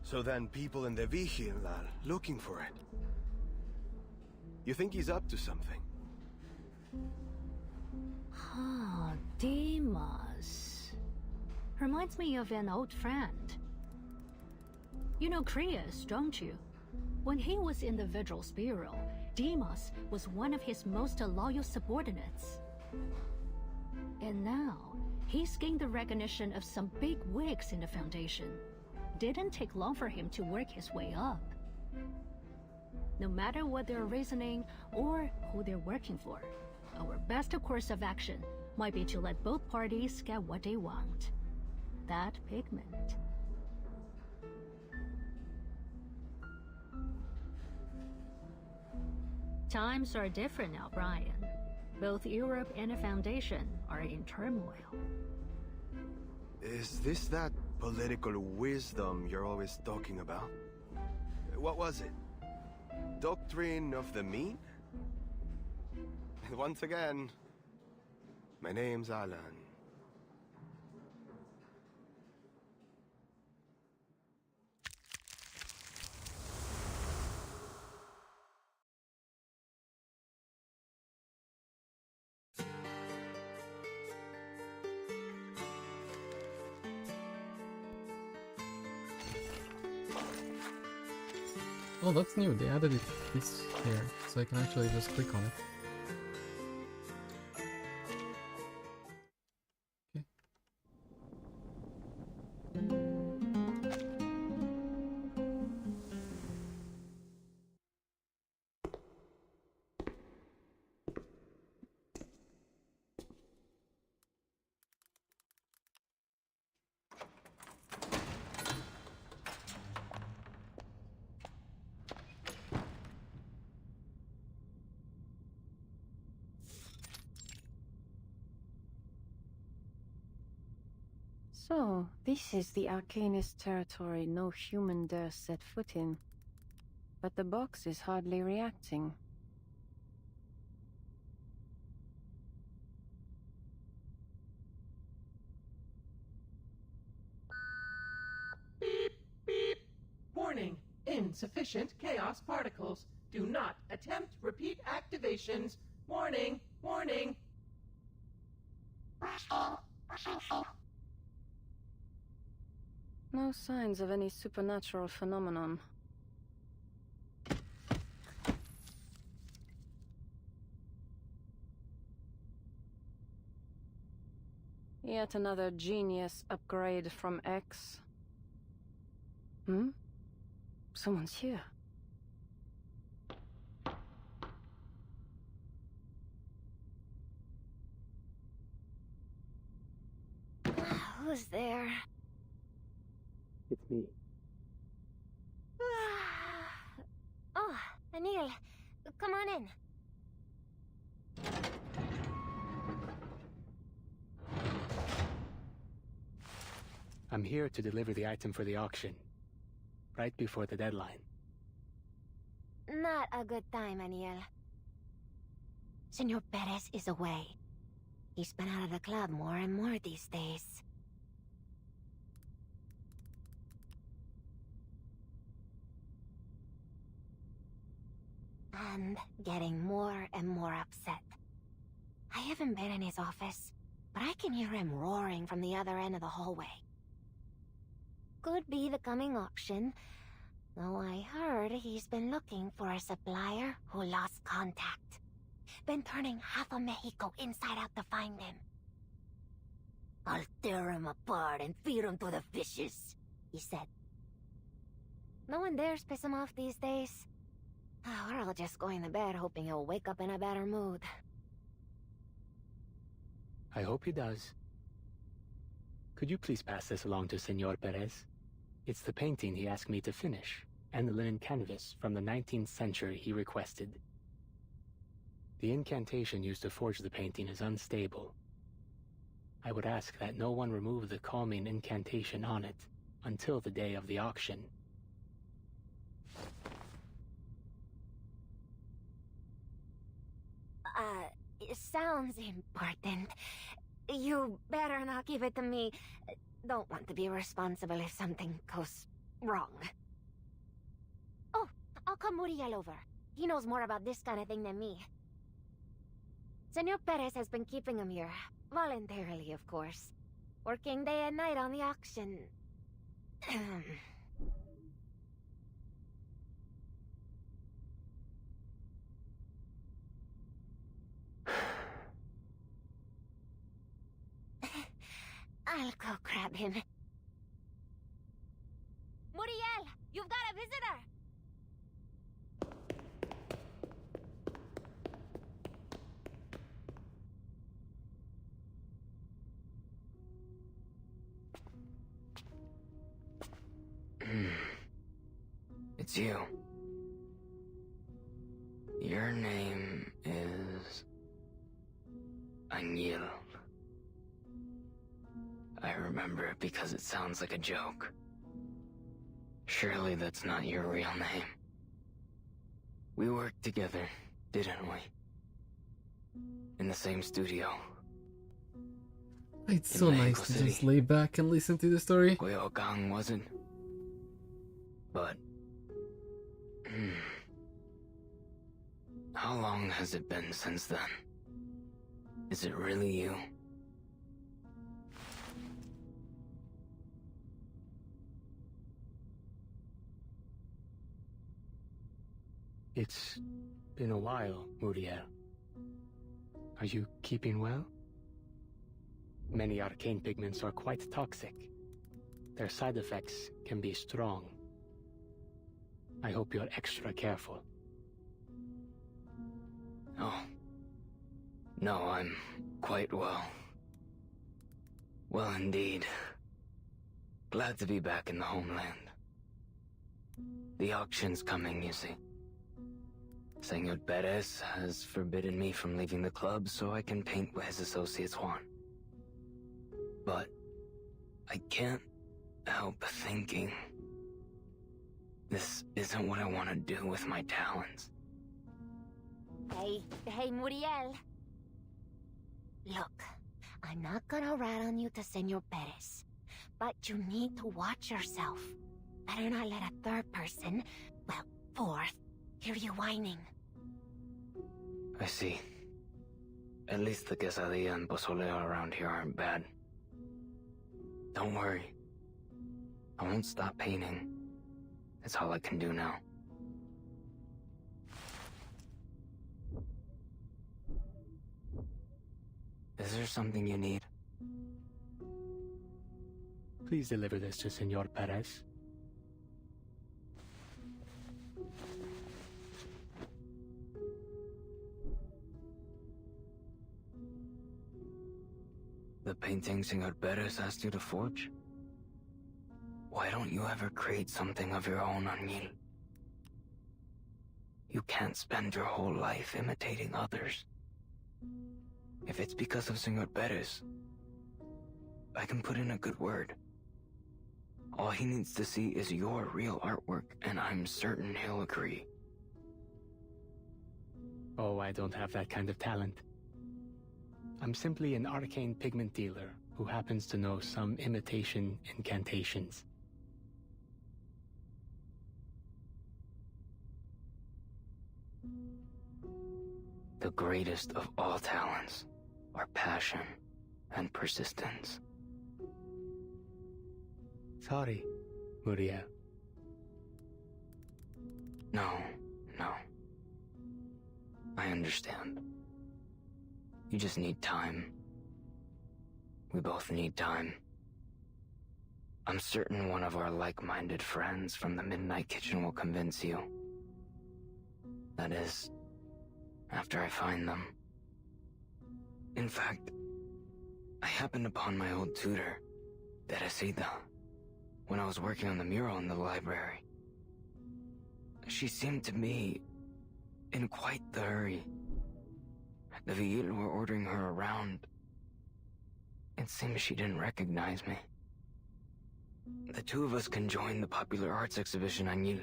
So then people in the Vigil are looking for it. You think he's up to something? Ah, Dimas. Reminds me of an old friend. You know Krios, don't you? When he was in the Vigil's Bureau, Dimas was one of his most loyal subordinates. And now, he's gained the recognition of some big wigs in the Foundation. Didn't take long for him to work his way up. No matter what their reasoning or who they're working for, our best course of action might be to let both parties get what they want. That pigment. Times are different now, Brian. Both Europe and the Foundation are in turmoil. Is this that political wisdom you're always talking about? What was it? Doctrine of the mean? Once again, my name's Alan. Oh, that's new. They added this here, so I can actually just click on it. Okay. So, this is the Arcanist territory no human dares set foot in. But the box is hardly reacting. Beep, beep. Warning, insufficient chaos particles. Do not attempt repeat activations. Warning, warning. No signs of any supernatural phenomenon. Yet another genius upgrade from X. Hmm? Someone's here. Who's there? It's me. Oh, Anil, come on in. I'm here to deliver the item for the auction. Right before the deadline. Not a good time, Anil. Senor Perez is away. He's been out of the club more and more these days. And getting more and more upset. I haven't been in his office, but I can hear him roaring from the other end of the hallway. Could be the coming auction, though I heard he's been looking for a supplier who lost contact. Been turning half of Mexico inside out to find him. I'll tear him apart and feed him to the fishes, he said. No one dares piss him off these days. We're all just going to bed hoping he'll wake up in a better mood. I hope he does. Could you please pass this along to Senor Perez? It's the painting he asked me to finish, and the linen canvas from the 19th century he requested. The incantation used to forge the painting is unstable. I would ask that no one remove the calming incantation on it until the day of the auction. It sounds important. You better not give it to me. Don't want to be responsible if something goes wrong. Oh, I'll call Muriel over. He knows more about this kind of thing than me. Senor Perez has been keeping him here. Voluntarily, of course. Working day and night on the auction. I'll go grab him. Muriel, you've got a visitor! It's you. Your name is... Añil. I remember it because it sounds like a joke. Surely that's not your real name. We worked together, didn't we? In the same studio. It's so nice to just lay back and listen to the story. Gang wasn't. But... how long has it been since then? Is it really you? It's been a while, Muriel. Are you keeping well? Many arcane pigments are quite toxic. Their side effects can be strong. I hope you're extra careful. Oh. No, I'm quite well. Well, indeed. Glad to be back in the homeland. The auction's coming, you see. Senor Perez has forbidden me from leaving the club so I can paint what his associates want. But I can't help thinking this isn't what I want to do with my talents. Hey, Muriel. Look, I'm not gonna rat on you to Senor Perez, but you need to watch yourself. Better not let a third person, well, fourth, hear you whining. I see. At least the quesadilla and pozole around here aren't bad. Don't worry. I won't stop painting. It's all I can do now. Is there something you need? Please deliver this to Senor Perez. The painting Senor Perez asked you to forge? Why don't you ever create something of your own, Añil? You can't spend your whole life imitating others. If it's because of Senor Perez, I can put in a good word. All he needs to see is your real artwork, and I'm certain he'll agree. Oh, I don't have that kind of talent. I'm simply an arcane pigment dealer who happens to know some imitation incantations. The greatest of all talents are passion and persistence. Sorry, Muriel. No. I understand. You just need time. We both need time. I'm certain one of our like-minded friends from the Midnight Kitchen will convince you. That is, after I find them. In fact, I happened upon my old tutor, Teresita, when I was working on the mural in the library. She seemed to be in quite the hurry. The Vigil were ordering her around. It seems she didn't recognize me. The two of us can join the popular arts exhibition, Agnil.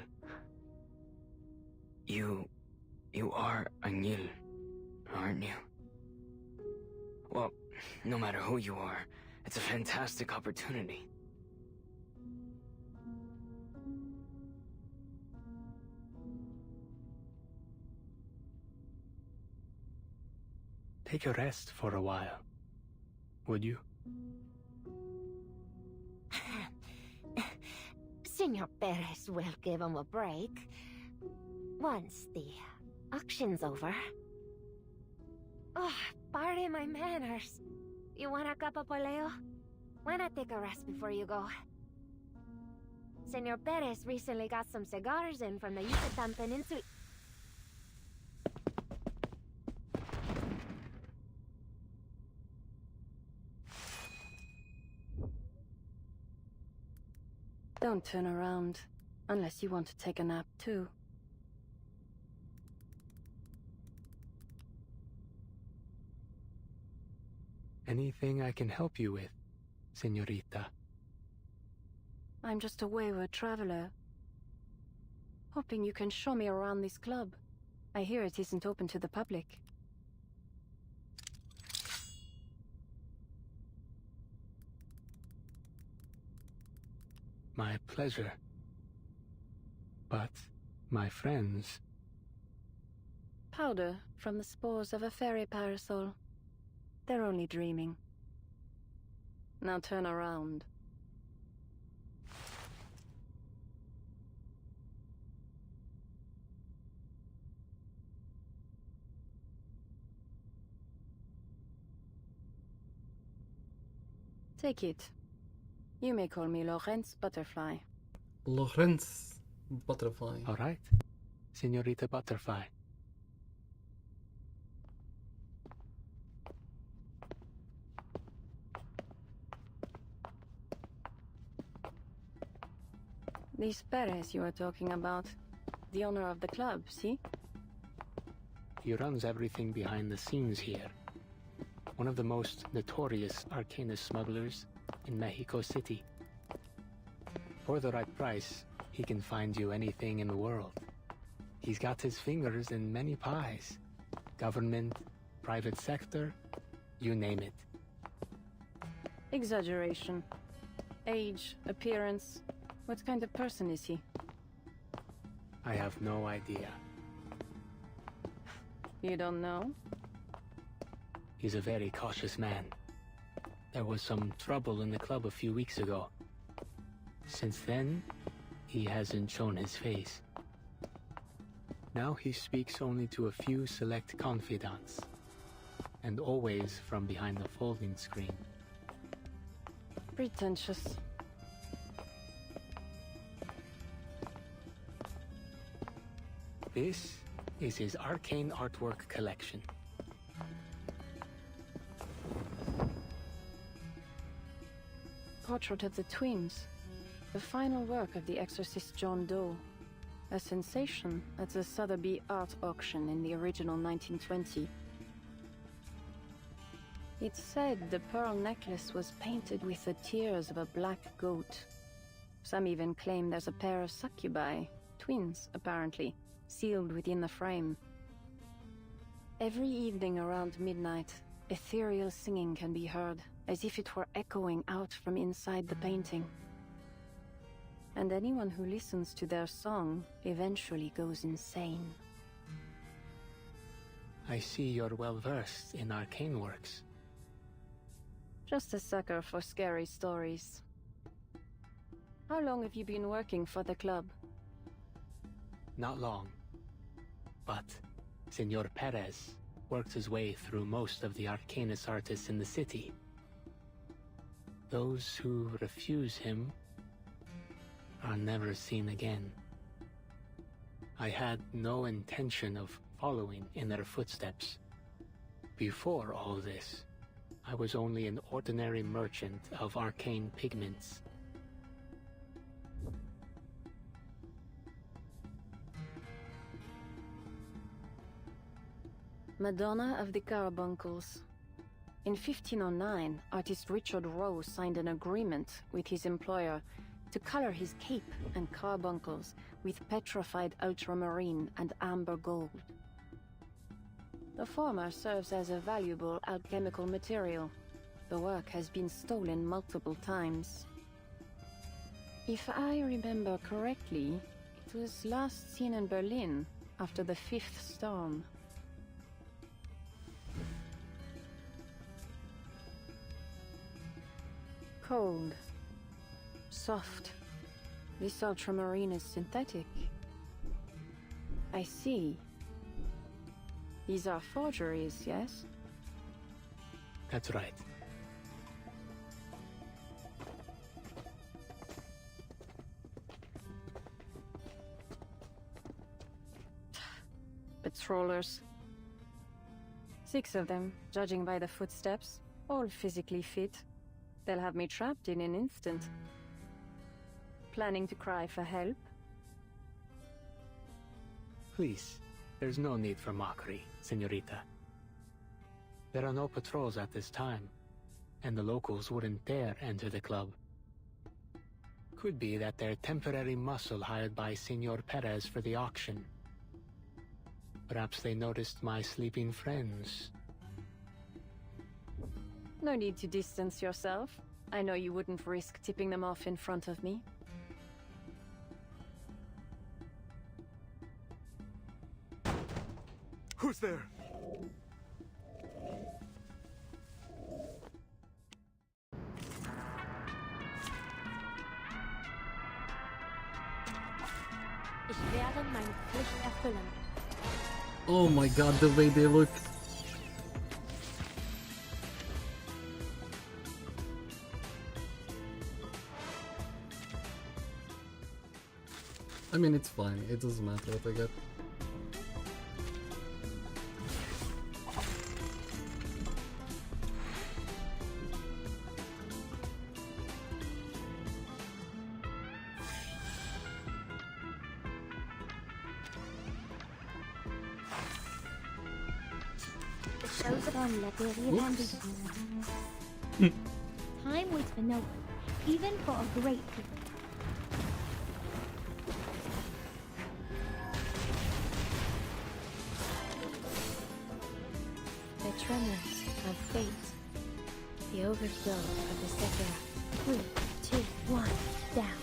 You are Agnil, aren't you? Well, no matter who you are, it's a fantastic opportunity. Take a rest for a while, would you? Senor Perez will give him a break. Once the auction's over. Oh, pardon my manners. You want a cup of poleo? Why not take a rest before you go? Senor Perez recently got some cigars in from the Yucatan Peninsula. Don't turn around, unless you want to take a nap too. Anything I can help you with, señorita? I'm just a wayward traveler. Hoping you can show me around this club. I hear it isn't open to the public. My pleasure. But my friends... Powder from the spores of a fairy parasol. They're only dreaming. Now turn around. Take it. You may call me Lorenz Butterfly. Lorenz Butterfly. All right, Señorita Butterfly. This Perez you are talking about, the owner of the club, see? He runs everything behind the scenes here. One of the most notorious Arcanist smugglers in Mexico City. For the right price, he can find you anything in the world. He's got his fingers in many pies. Government, private sector, you name it. Exaggeration. Age, appearance. What kind of person is he? I have no idea. You don't know? He's a very cautious man. There was some trouble in the club a few weeks ago. Since then, he hasn't shown his face. Now he speaks only to a few select confidants, and always from behind the folding screen. Pretentious. This is his arcane artwork collection. Portrait of the twins. The final work of the exorcist John Doe. A sensation at the Sotheby art auction in the original 1920. It's said the pearl necklace was painted with the tears of a black goat. Some even claim there's a pair of succubi, twins apparently, sealed within the frame. Every evening around midnight, ethereal singing can be heard, as if it were echoing out from inside the painting. And anyone who listens to their song eventually goes insane. I see you're well versed in arcane works. Just a sucker for scary stories. How long have you been working for the club? Not long. But Senor Perez worked his way through most of the Arcanist artists in the city. Those who refuse him are never seen again. I had no intention of following in their footsteps. Before all this, I was only an ordinary merchant of arcane pigments. Madonna of the Carbuncles. In 1509, artist Richard Rowe signed an agreement with his employer to color his cape and carbuncles with petrified ultramarine and amber gold. The former serves as a valuable alchemical material. The work has been stolen multiple times. If I remember correctly, it was last seen in Berlin after the 5th storm. Cold. Soft. This ultramarine is synthetic. I see. These are forgeries, yes? That's right. Patrollers. 6 of them, judging by the footsteps, all physically fit. They'll have me trapped in an instant. Planning to cry for help? Please, there's no need for mockery, señorita. There are no patrols at this time, and the locals wouldn't dare enter the club. Could be that they're temporary muscle hired by Senor Perez for the auction. Perhaps they noticed my sleeping friends. No need to distance yourself. I know you wouldn't risk tipping them off in front of me. Who's there? Ich werde meine Pflicht erfüllen. Oh my god, the way they look. I mean, it's fine. It doesn't matter what I get. The show's on, let there be a bandit. Time waits for no one, even for a great people. The tremors of fate. The overflow of the Sephira. 3, 2, 1, down.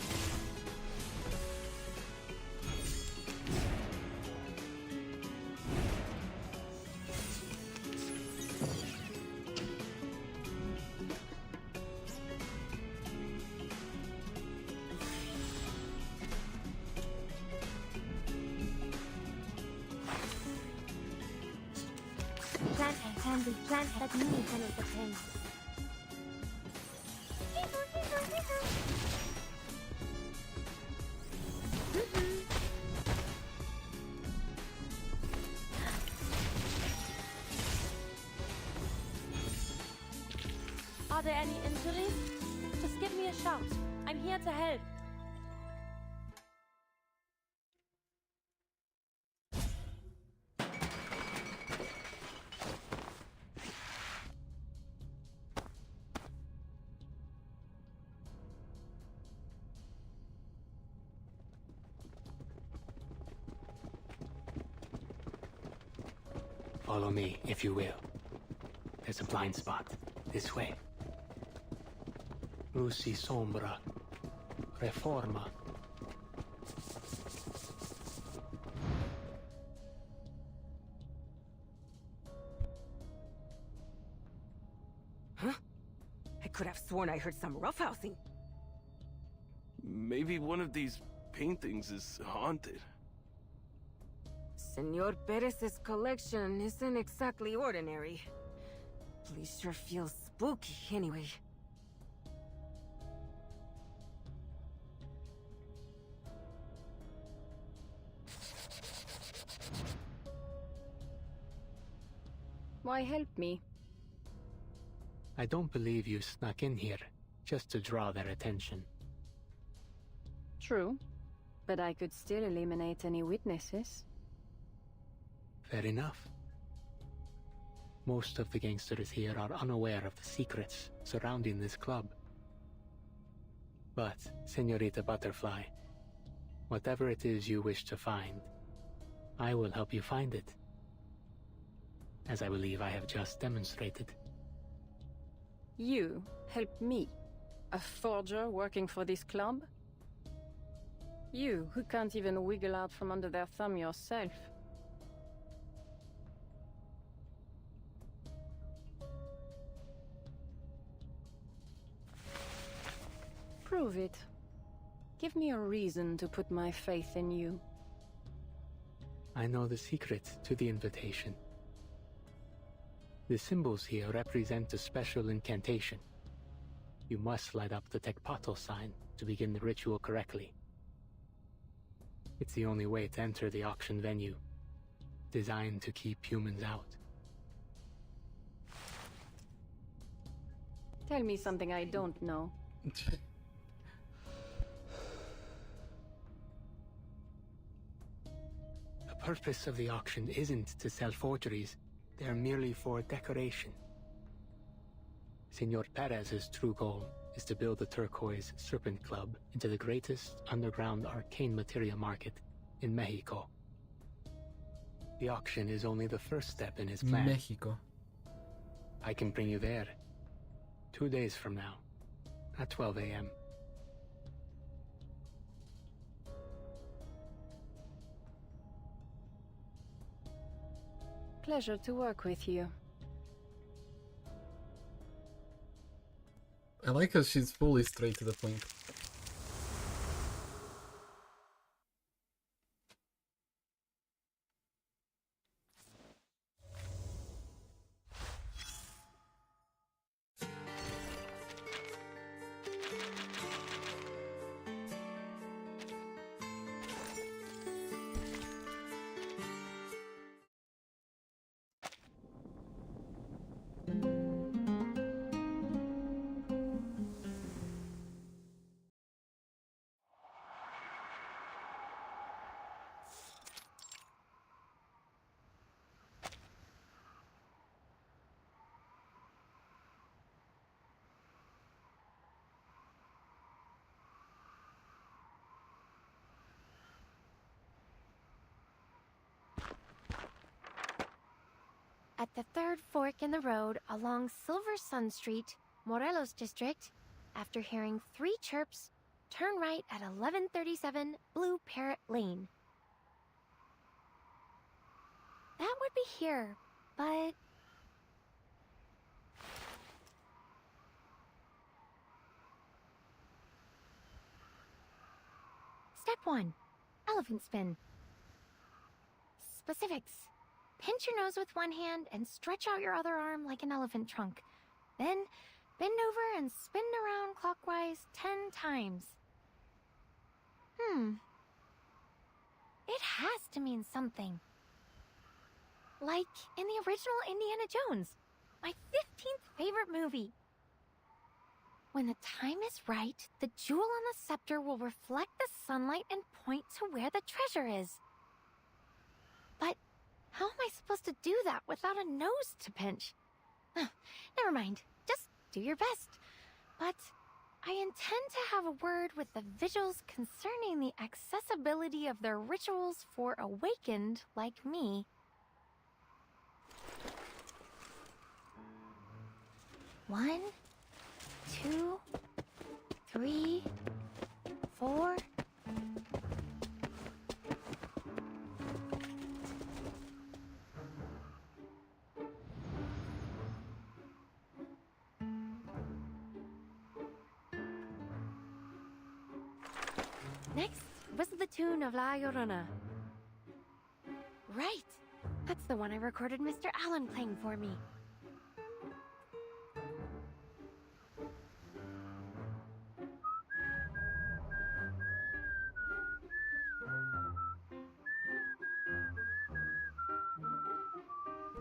Plant that many handle the pain. Are there any injuries? Just give me a shout. I'm here to help. Follow me, if you will. There's a blind spot. This way. Luci Sombra. Reforma. Huh? I could have sworn I heard some roughhousing. Maybe one of these paintings is haunted. Senor Perez's collection isn't exactly ordinary. Place sure feels spooky anyway. Why help me? I don't believe you snuck in here just to draw their attention. True, but I could still eliminate any witnesses. Fair enough. Most of the gangsters here are unaware of the secrets surrounding this club. But, Senorita Butterfly, whatever it is you wish to find, I will help you find it. As I believe I have just demonstrated. You help me? A forger working for this club? You, who can't even wiggle out from under their thumb yourself. Prove it. Give me a reason to put my faith in you. I know the secret to the invitation. The symbols here represent a special incantation. You must light up the Tecpato sign to begin the ritual correctly. It's the only way to enter the auction venue, designed to keep humans out. Tell me something I don't know. The purpose of the auction isn't to sell forgeries. They're merely for decoration. Senor Perez's true goal is to build the Turquoise Serpent Club into the greatest underground arcane materia market in Mexico. The auction is only the first step in his plan. Mexico. I can bring you there 2 days from now, at 12 a.m. Pleasure to work with you. I like how she's fully straight to the point. At the third fork in the road along Silver Sun Street, Morelos District, after hearing 3 chirps, turn right at 1137 Blue Parrot Lane. That would be here, but... Step 1. Elephant spin. Specifics. Pinch your nose with one hand and stretch out your other arm like an elephant trunk. Then, bend over and spin around clockwise 10 times. It has to mean something. Like in the original Indiana Jones, my 15th favorite movie. When the time is right, the jewel on the scepter will reflect the sunlight and point to where the treasure is. But how am I supposed to do that without a nose to pinch? Never mind, just do your best. But I intend to have a word with the Vigils concerning the accessibility of their rituals for awakened like me. One, 2, 3, 4. Next, whistle the tune of La Llorona. Right! That's the one I recorded Mr. Allen playing for me.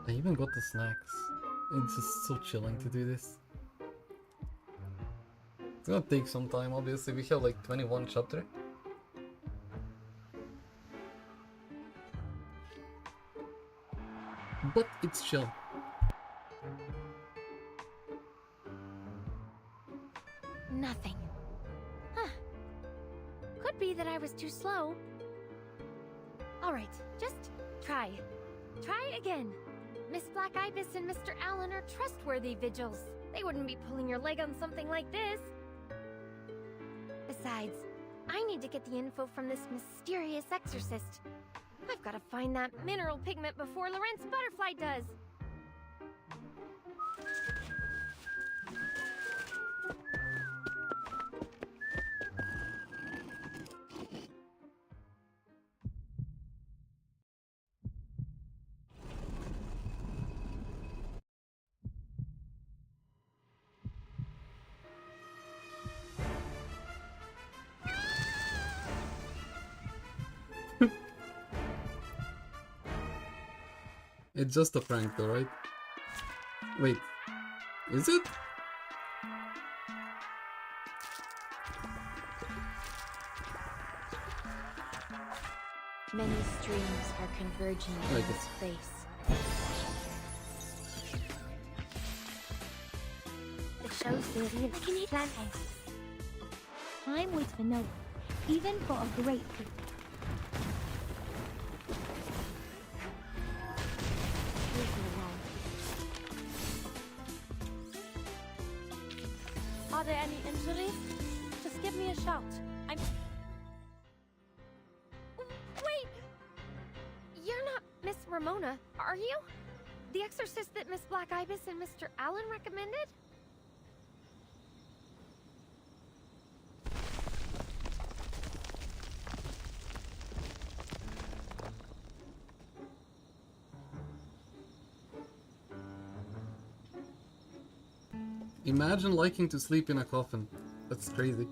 I even got the snacks. It's just so chilling to do this. It's gonna take some time, obviously. We have like 21 chapter. But it's chill. Nothing. Huh. Could be that I was too slow. Alright, just try. Try again. Miss Black Ibis and Mr. Allen are trustworthy vigils. They wouldn't be pulling your leg on something like this. Besides, I need to get the info from this mysterious exorcist. I've got to find that mineral pigment before Lorenz Butterfly does. It's just a prank though, right? Wait, is it? Many streams are converging in this place. It shows the real plan. Time waits for no one, even for a great gift. Are there any injuries? Just give me a shout. I'm... Wait! You're not Miss Ramona, are you? The exorcist that Miss Black Ibis and Mr. Allen recommended? Imagine liking to sleep in a coffin. That's crazy.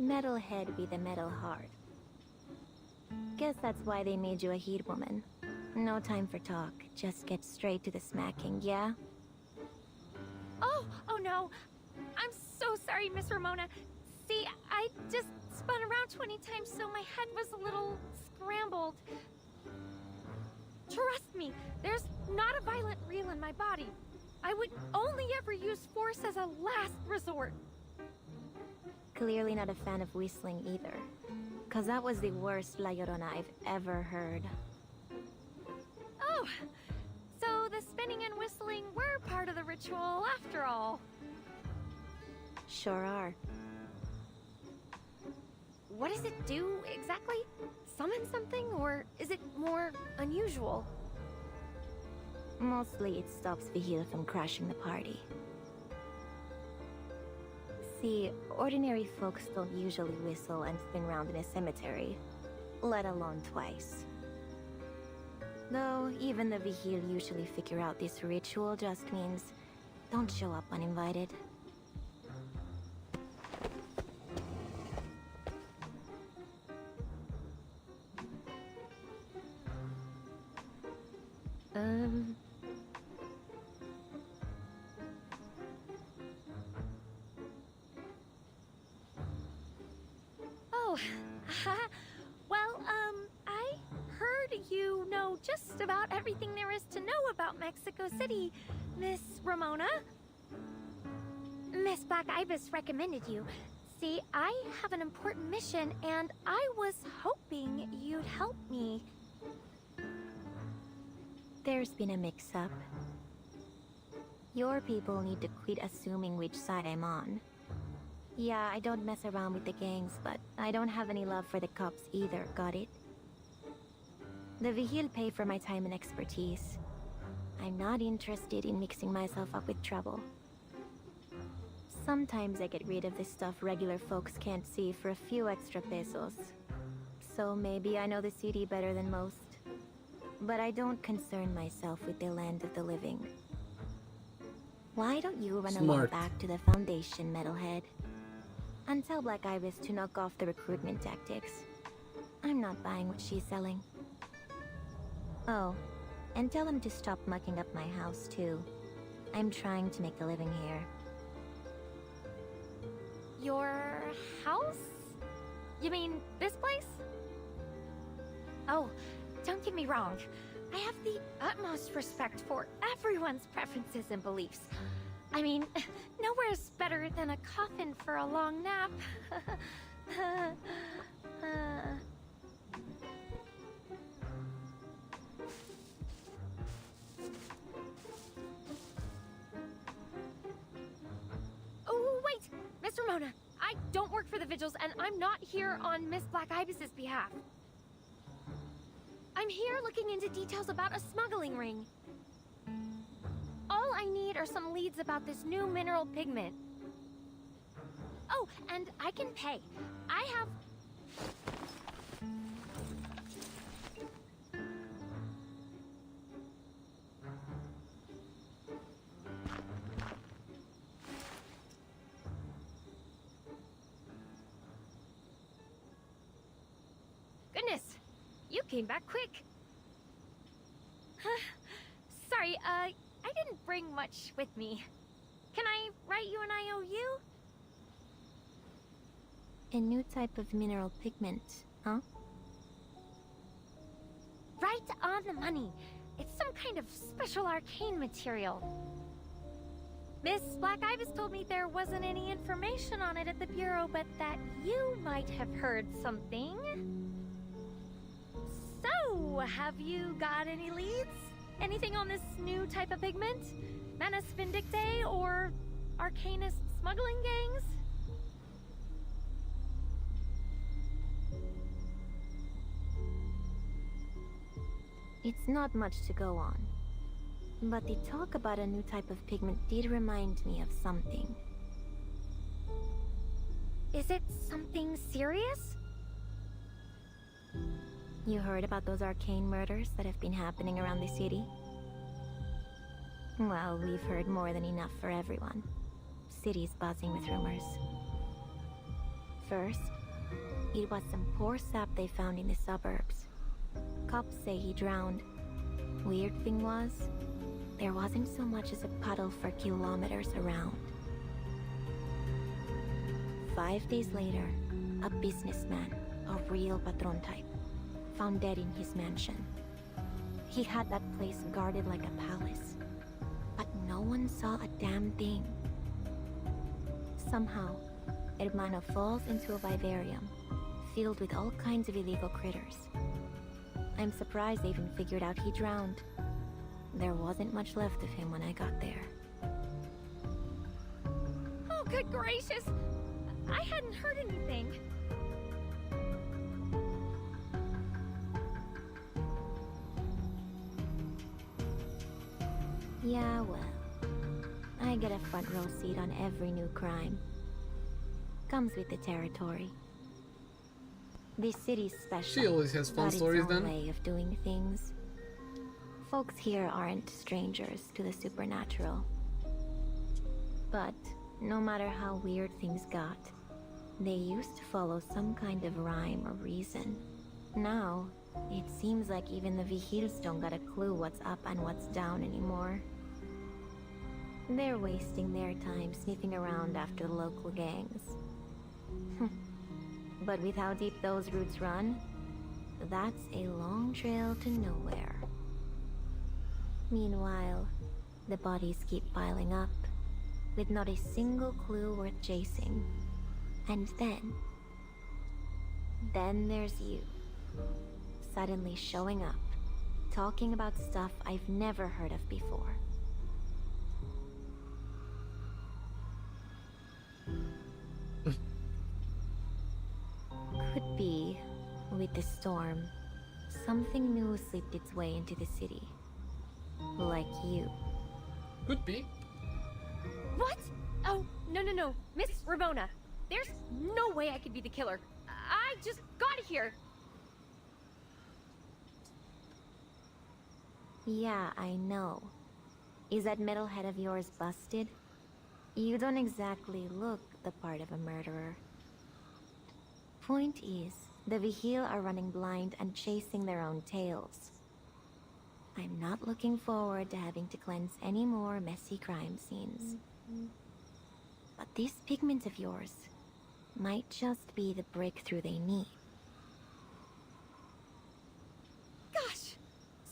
Metalhead be the metal heart. Guess that's why they made you a heat woman. No time for talk, just get straight to the smacking, yeah? Oh no! I'm so sorry, Miss Ramona. See, I just spun around 20 times so my head was a little scrambled. Trust me, there's not a violent reel in my body. I would only ever use force as a last resort. Clearly not a fan of whistling either. Cause that was the worst La Llorona I've ever heard. Oh, so the spinning and whistling were part of the ritual after all. Sure are. What does it do exactly? Summon something, or is it more unusual? Mostly it stops Vigil from crashing the party. See, ordinary folks don't usually whistle and spin round in a cemetery, let alone twice. Though, even the Vigil usually figure out this ritual just means don't show up uninvited. Oh, well, I heard you know just about everything there is to know about Mexico City, Miss Ramona. Miss Black Ibis recommended you. See, I have an important mission, and I was hoping you'd help me. There's been a mix-up. Your people need to quit assuming which side I'm on. Yeah, I don't mess around with the gangs, but I don't have any love for the cops either, got it? The Vigil pay for my time and expertise. I'm not interested in mixing myself up with trouble. Sometimes I get rid of the stuff regular folks can't see for a few extra pesos. So maybe I know the city better than most. But I don't concern myself with the land of the living. Why don't you run along back to the Foundation, Metalhead? And tell Black Ibis to knock off the recruitment tactics. I'm not buying what she's selling. Oh, and tell him to stop mucking up my house, too. I'm trying to make a living here. Your house? You mean this place? Oh, don't get me wrong. I have the utmost respect for everyone's preferences and beliefs. I mean, nowhere's better than a coffin for a long nap. Oh, wait! Miss Ramona, I don't work for the Vigils, and I'm not here on Miss Black Ibis's behalf. I'm here looking into details about a smuggling ring. All I need are some leads about this new mineral pigment. Oh, and I can pay. I have... Goodness, you came back quick. Sorry, I didn't bring much with me. Can I write you an IOU? A new type of mineral pigment, huh? Right on the money. It's some kind of special arcane material. Miss Black Ibis told me there wasn't any information on it at the Bureau, but that you might have heard something. So, have you got any leads? Anything on this new type of pigment? Manus Vindictae or Arcanist smuggling gangs? It's not much to go on. But the talk about a new type of pigment did remind me of something. Is it something serious? You heard about those arcane murders that have been happening around the city? Well, we've heard more than enough for everyone. City's buzzing with rumors. First, it was some poor sap they found in the suburbs. Cops say he drowned. Weird thing was, there wasn't so much as a puddle for kilometers around. 5 days later, a businessman, a real patron type, found dead in his mansion. He had that place guarded like a palace, but no one saw a damn thing. Somehow, Hermano falls into a vivarium, filled with all kinds of illegal critters. I'm surprised they even figured out he drowned. There wasn't much left of him when I got there. Oh, good gracious! I hadn't heard anything. Yeah, well, I get a front row seat on every new crime. Comes with the territory. This city's special. She always has fun got stories its own then. way of doing things. Folks here aren't strangers to the supernatural. But no matter how weird things got, they used to follow some kind of rhyme or reason. Now, it seems like even the Vigils don't got a clue what's up and what's down anymore. They're wasting their time sniffing around after the local gangs. But with how deep those roots run, that's a long trail to nowhere. Meanwhile, the bodies keep piling up, with not a single clue worth chasing. And then there's you, suddenly showing up, talking about stuff I've never heard of before. Could be, with the storm, something new slipped its way into the city. Like you. Could be. What? Oh, no. Miss Ramona. There's no way I could be the killer. I just got here. Yeah, I know. Is that metalhead of yours busted? You don't exactly look the part of a murderer. Point is, the Vigil are running blind and chasing their own tails. I'm not looking forward to having to cleanse any more messy crime scenes. But these pigments of yours might just be the breakthrough they need. Gosh!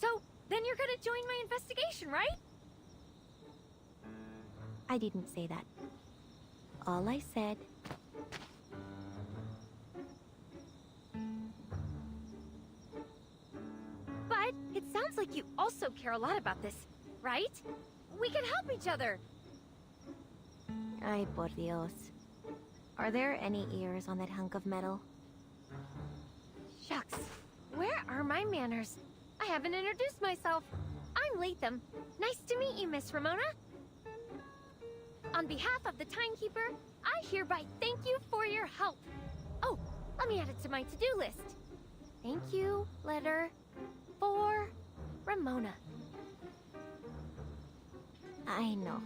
So, then you're gonna join my investigation, right? I didn't say that. All I said... But it sounds like you also care a lot about this, right? We can help each other. Ay, por Dios. Are there any ears on that hunk of metal? Shucks. Where are my manners? I haven't introduced myself. I'm Latham. Nice to meet you, Miss Ramona. On behalf of the Timekeeper, I hereby thank you for your help. Oh, let me add it to my to-do list. Thank you, letter, for Ramona. I know.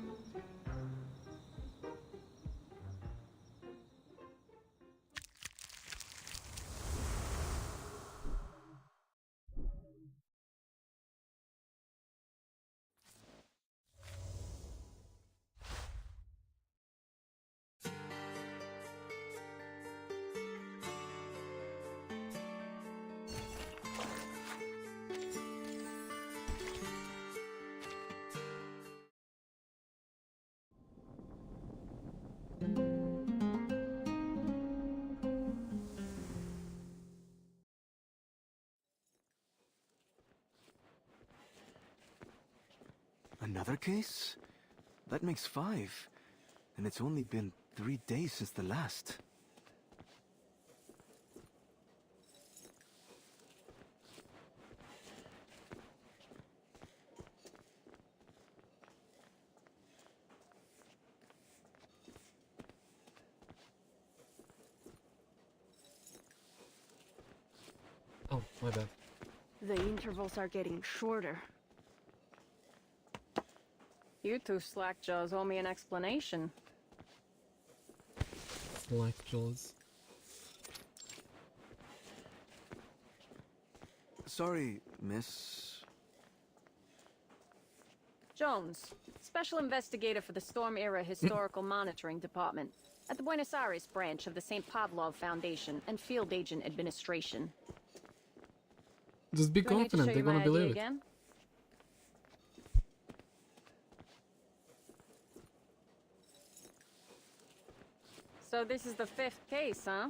Another case? That makes 5. And it's only been 3 days since the last. Oh, my bad. The intervals are getting shorter. You two slackjaws owe me an explanation. Slackjaws. Sorry, miss... Jones, Special Investigator for the Storm-Era Historical Monitoring Department at the Buenos Aires branch of the St. Pavlov Foundation and Field Agent Administration. Just be confident, they're gonna believe it. Again? So this is the 5th case, huh?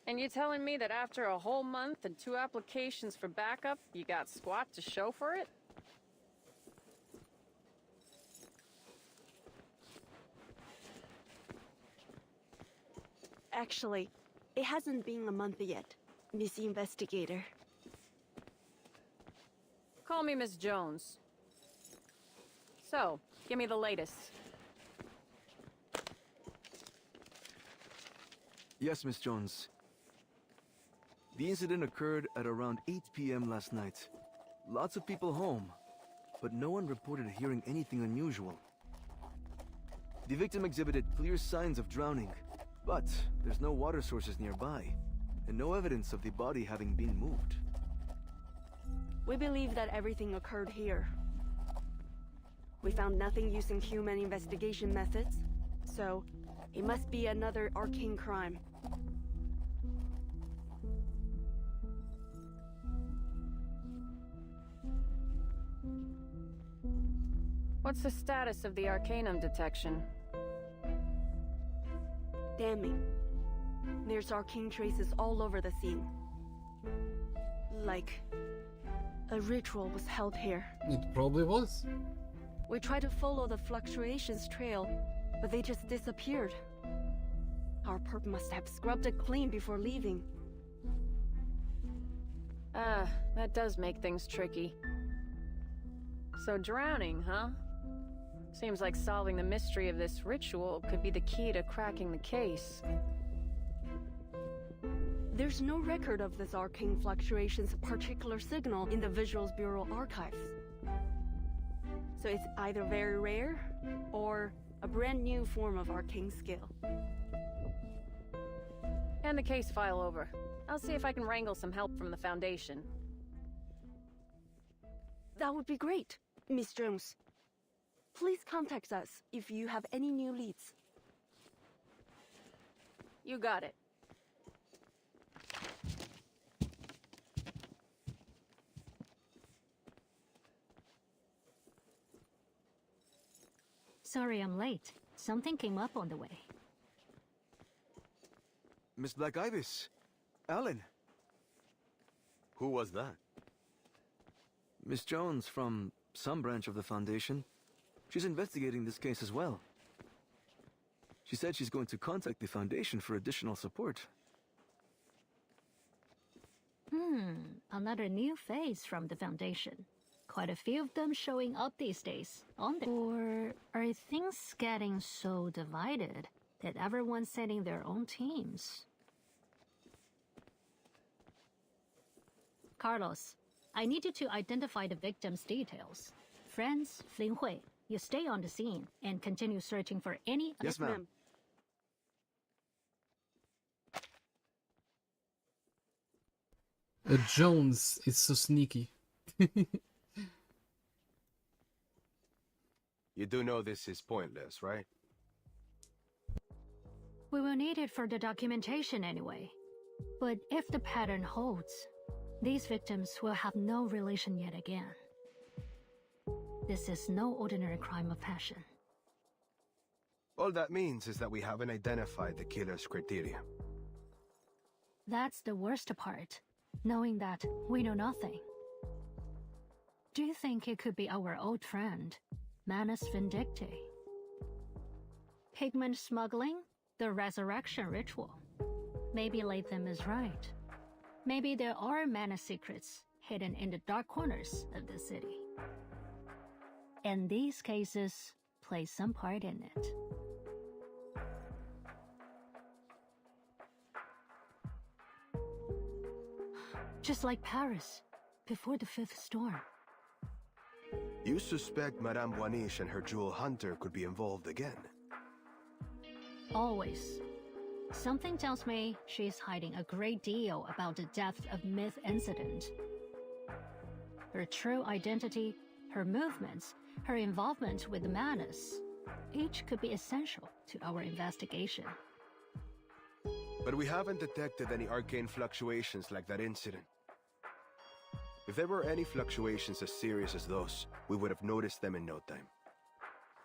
And you're telling me that after a whole month and 2 applications for backup, you got squat to show for it? Actually, it hasn't been a month yet, Miss Investigator. Call me Miss Jones. So, give me the latest. Yes, Miss Jones. The incident occurred at around 8 p.m. last night. Lots of people home, but no one reported hearing anything unusual. The victim exhibited clear signs of drowning, but there's no water sources nearby, and no evidence of the body having been moved. We believe that everything occurred here. We found nothing using human investigation methods, so it must be another arcane crime. What's the status of the Arcanum detection? Damning. There's arcane traces all over the scene. Like a ritual was held here. It probably was. We tried to follow the fluctuations trail, but they just disappeared. Our perp must have scrubbed it clean before leaving. Ah, that does make things tricky. So drowning, huh? Seems like solving the mystery of this ritual could be the key to cracking the case. There's no record of this arcane fluctuation's particular signal in the Visuals Bureau archives. So it's either very rare, or a brand new form of arcane skill. Hand the case file over. I'll see if I can wrangle some help from the Foundation. That would be great, Miss Jones. Please contact us if you have any new leads. You got it. Sorry I'm late. Something came up on the way. Miss Black Ibis. Alan. Who was that? Miss Jones from some branch of the Foundation. She's investigating this case as well. She said she's going to contact the Foundation for additional support. Another new face from the Foundation. Quite a few of them showing up these days, aren't there? Or are things getting so divided that everyone's setting their own teams? Carlos, I need you to identify the victim's details. Friends, Flin Hui, you stay on the scene and continue searching for any... Yes, ma'am. Jones is so sneaky. You do know this is pointless, right? We will need it for the documentation anyway. But if the pattern holds, these victims will have no relation yet again. This is no ordinary crime of passion. All that means is that we haven't identified the killer's criteria. That's the worst part, knowing that we know nothing. Do you think it could be our old friend, Manus Vindicti? Pigment smuggling? The resurrection ritual? Maybe Latham is right. Maybe there are mana secrets hidden in the dark corners of the city. And these cases play some part in it. Just like Paris, before the fifth storm. You suspect Madame Boaniche and her jewel hunter could be involved again? Always. Something tells me she's hiding a great deal about the depth of Myth incident. Her true identity, her movements, her involvement with the Manus, each could be essential to our investigation. But we haven't detected any arcane fluctuations like that incident. If there were any fluctuations as serious as those, we would have noticed them in no time.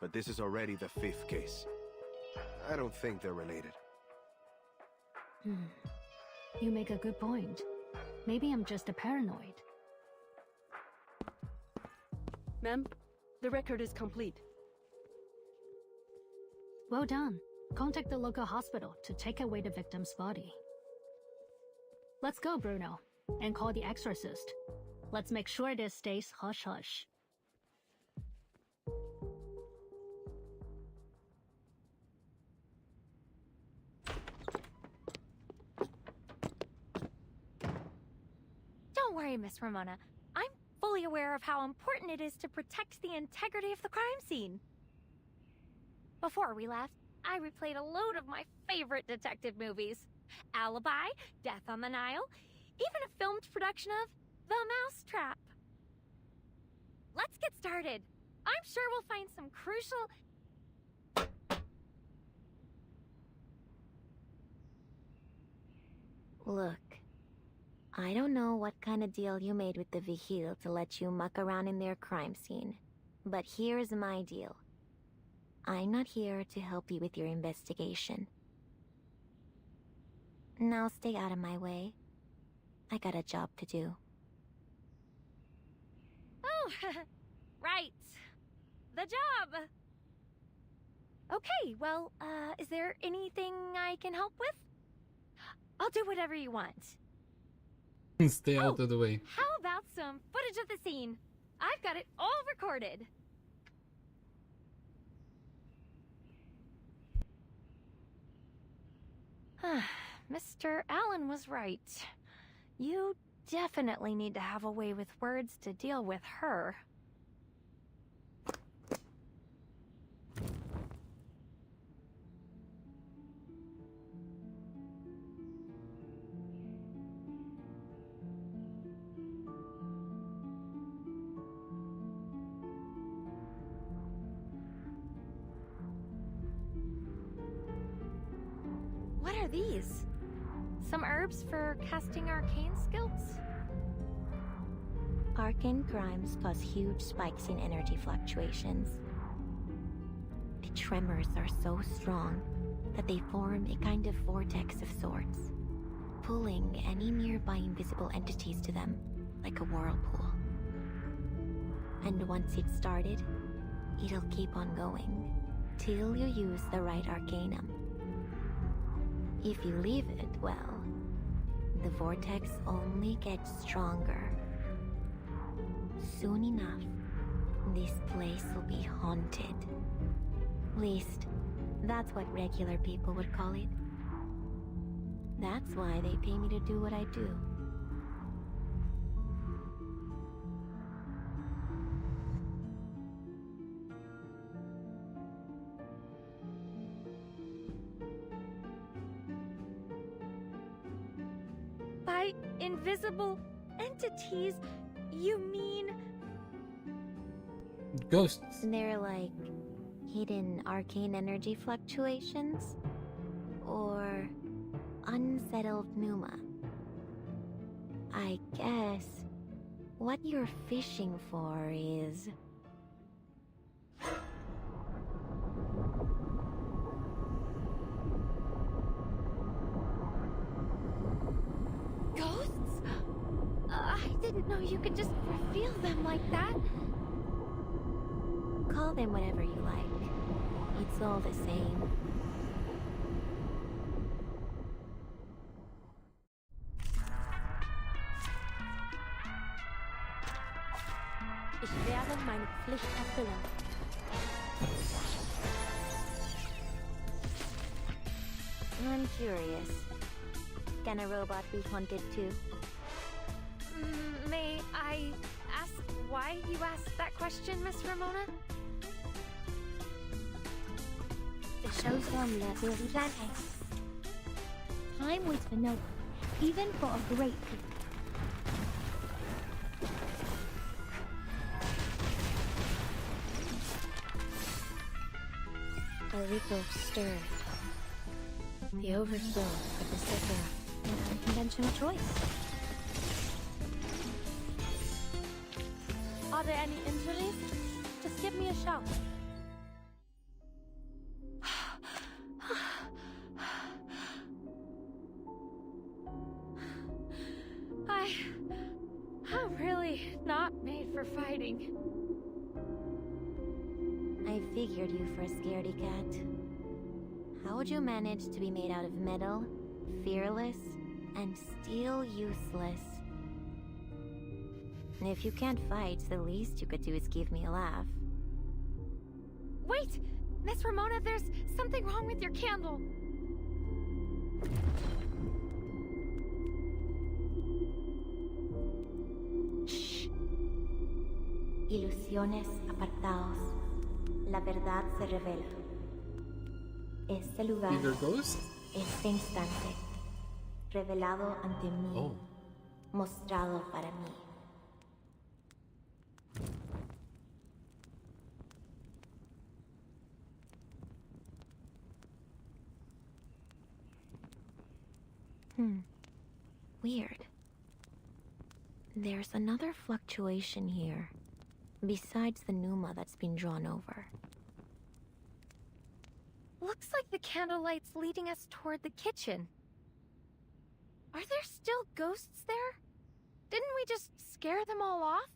But this is already the 5th case. I don't think they're related. You make a good point. Maybe I'm just a paranoid. Ma'am, the record is complete. Well done. Contact the local hospital to take away the victim's body. Let's go, Bruno, and call the exorcist. Let's make sure this stays hush-hush. Don't worry, Miss Ramona. I'm fully aware of how important it is to protect the integrity of the crime scene. Before we left, I replayed a load of my favorite detective movies. Alibi, Death on the Nile, even a filmed production of The Mousetrap. Let's get started. I'm sure we'll find some crucial... Look, I don't know what kind of deal you made with the Vigil to let you muck around in their crime scene, but here's my deal. I'm not here to help you with your investigation. Now stay out of my way. I got a job to do. Oh, right. The job. Okay, well, is there anything I can help with? I'll do whatever you want. Stay out of the way. How about some footage of the scene? I've got it all recorded. Mr. Allen was right. You definitely need to have a way with words to deal with her. these? Some herbs for casting arcane skills? Arcane crimes cause huge spikes in energy fluctuations. The tremors are so strong that they form a kind of vortex of sorts, pulling any nearby invisible entities to them like a whirlpool. And once it's started, it'll keep on going till you use the right arcanum. If you leave it, well, the vortex only gets stronger. Soon enough, this place will be haunted. Least, that's what regular people would call it. That's why they pay me to do what I do. By invisible entities, you mean... Ghosts. They're like hidden arcane energy fluctuations, or unsettled pneuma. I guess what you're fishing for is... ghosts? I didn't know you could just reveal them like that. Call them whatever you like. It's all the same. Ich werde meine Pflicht erfüllen. I'm curious. Can a robot be haunted too? May I ask why you asked that question, Miss Ramona? The show's on level planning. Time waits for no one, even for a great people. A ripple stirred. The overflow of the second. An unconventional choice. Are there any injuries? Just give me a shout. I'm really not made for fighting. I figured you for a scaredy cat. How would you manage to be made out of metal, fearless, and still useless? If you can't fight, the least you could do is give me a laugh. Wait! Miss Ramona, there's something wrong with your candle. Shh. Ilusiones apartaos. La verdad se revela. Este lugar, Either ghost? este instante, revelado ante mí, mostrado para mí. Weird. There's another fluctuation here, besides the pneuma that's been drawn over. Looks like the candlelight's leading us toward the kitchen. Are there still ghosts there? Didn't we just scare them all off?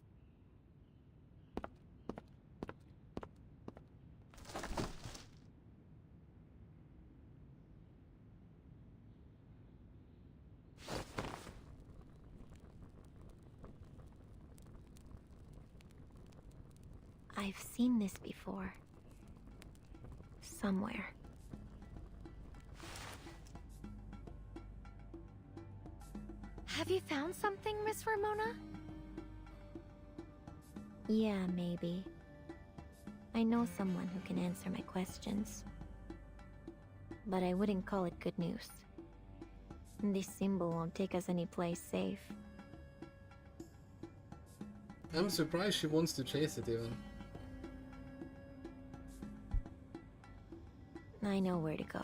I've seen this before. Somewhere. Have you found something, Miss Ramona? Yeah, maybe. I know someone who can answer my questions. But I wouldn't call it good news. This symbol won't take us anyplace safe. I'm surprised she wants to chase it even. I know where to go.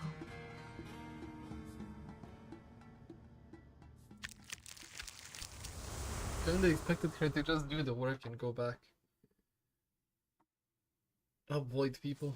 Kinda expected her to just do the work and go back. Avoid people.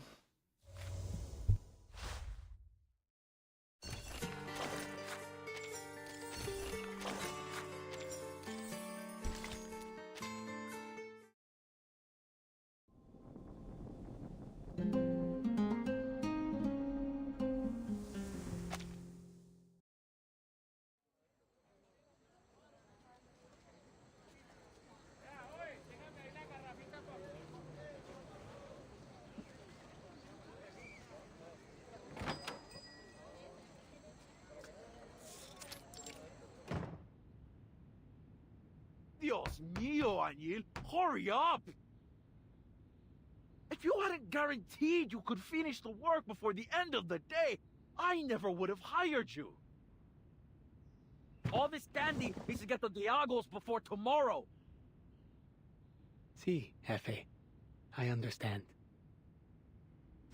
Dios mío, Añil, hurry up! If you hadn't guaranteed you could finish the work before the end of the day, I never would have hired you. All this candy needs to get to Diago's before tomorrow. Sí, Jefe. I understand.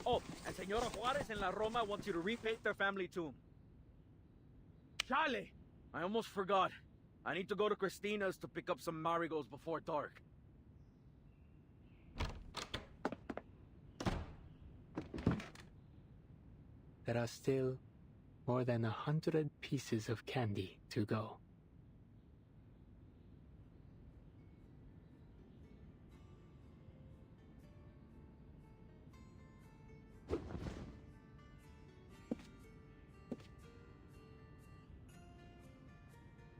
Oh, and Senora Juarez and La Roma wants you to repaint their family tomb. Chale! I almost forgot. I need to go to Christina's to pick up some marigolds before dark. There are still more than 100 pieces of candy to go.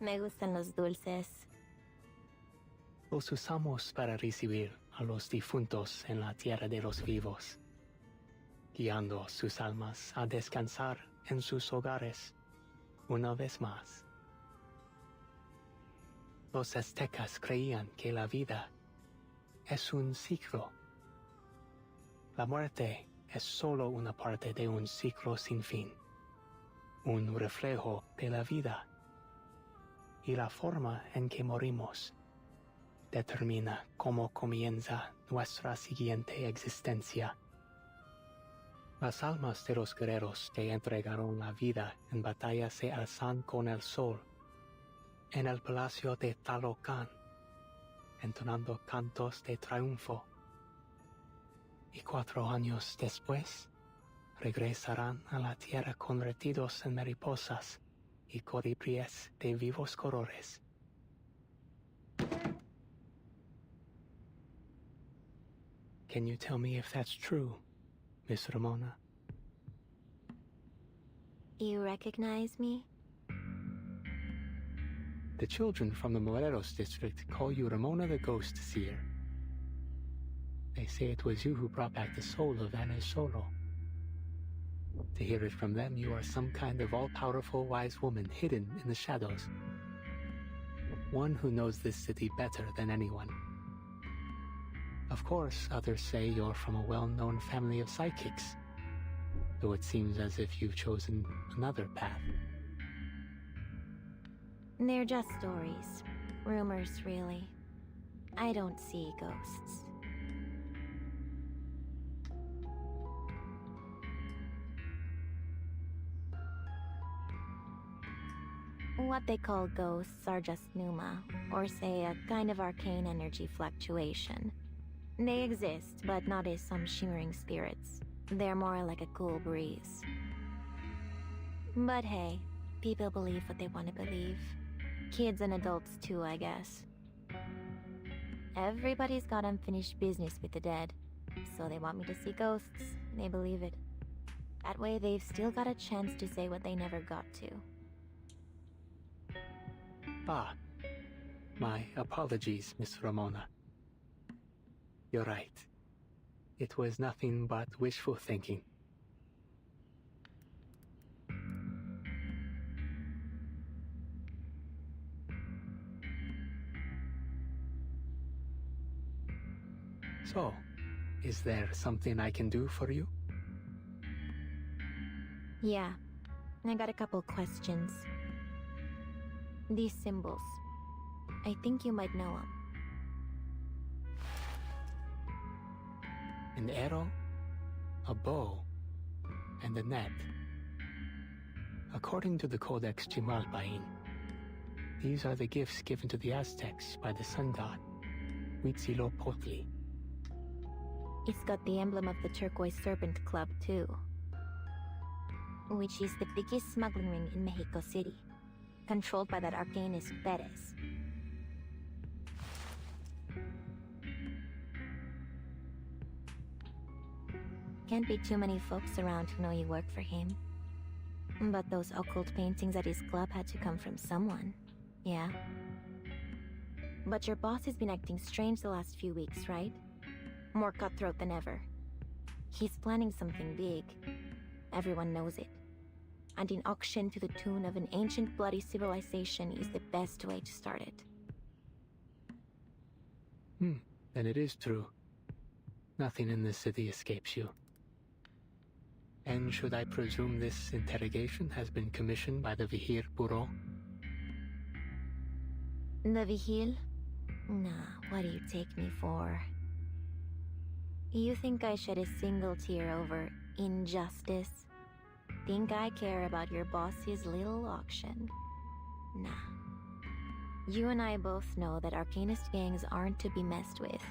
Me gustan los dulces. Los usamos para recibir a los difuntos en la tierra de los vivos, guiando sus almas a descansar en sus hogares una vez más. Los aztecas creían que la vida es un ciclo. La muerte es solo una parte de un ciclo sin fin, un reflejo de la vida. Y la forma en que morimos determina cómo comienza nuestra siguiente existencia. Las almas de los guerreros que entregaron la vida en batalla se alzan con el sol en el palacio de Talocan, entonando cantos de triunfo. Y 4 años después, regresarán a la tierra convertidos en mariposas y colibríes de vivos colores. Can you tell me if that's true, Miss Ramona? You recognize me? The children from the Morelos district call you Ramona the Ghost Seer. They say it was you who brought back the soul of Anna Solo. To hear it from them, you are some kind of all-powerful wise woman hidden in the shadows. One who knows this city better than anyone. Of course, others say you're from a well-known family of psychics, though it seems as if you've chosen another path. They're just stories. Rumors, really. I don't see ghosts. What they call ghosts are just pneuma, or say a kind of arcane energy fluctuation. They exist, but not as some shimmering spirits. They're more like a cool breeze. But hey, people believe what they want to believe. Kids and adults too, I guess. Everybody's got unfinished business with the dead, so they want me to see ghosts, they believe it. That way they've still got a chance to say what they never got to. Ah, my apologies, Miss Ramona. You're right. It was nothing but wishful thinking. So, is there something I can do for you? Yeah, I got a couple questions. These symbols, I think you might know them. An arrow, a bow, and a net. According to the Codex Chimalpain, These are the gifts given to the Aztecs by the sun god, Huitzilopochtli. It's got the emblem of the Turquoise Serpent Club, too. Which is the biggest smuggling ring in Mexico City, controlled by that arcanist Perez. Can't be too many folks around who know you work for him. But those occult paintings at his club had to come from someone, yeah? But your boss has been acting strange the last few weeks, right? More cutthroat than ever. He's planning something big. Everyone knows it. And an auction to the tune of an ancient bloody civilization is the best way to start it. Then it is true. Nothing in this city escapes you. And should I presume this interrogation has been commissioned by the Vihir Bureau? The Vigil? Nah, what do you take me for? You think I shed a single tear over injustice? Think I care about your boss's little auction? Nah. You and I both know that Arcanist gangs aren't to be messed with.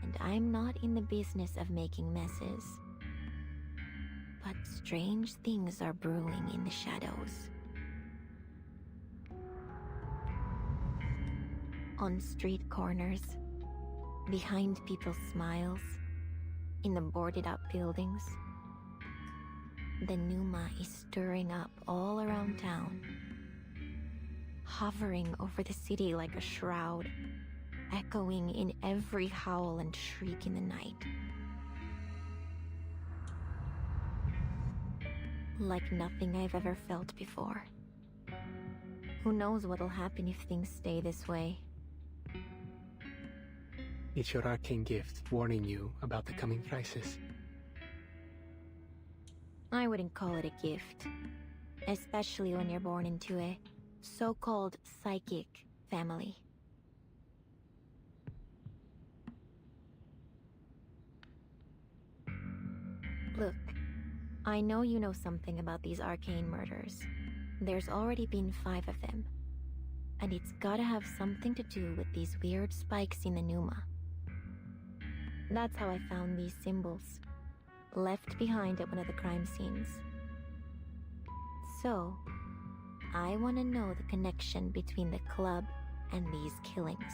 And I'm not in the business of making messes. But strange things are brewing in the shadows. On street corners, behind people's smiles, in the boarded-up buildings. The Numa is stirring up all around town, hovering over the city like a shroud, echoing in every howl and shriek in the night. Like nothing I've ever felt before. Who knows what'll happen if things stay this way? It's your arcane gift warning you about the coming crisis. I wouldn't call it a gift. Especially when you're born into a so-called psychic family. Look, I know you know something about these arcane murders. There's already been 5 of them. And it's gotta have something to do with these weird spikes in the Numa. That's how I found these symbols, left behind at one of the crime scenes. So, I want to know the connection between the club and these killings.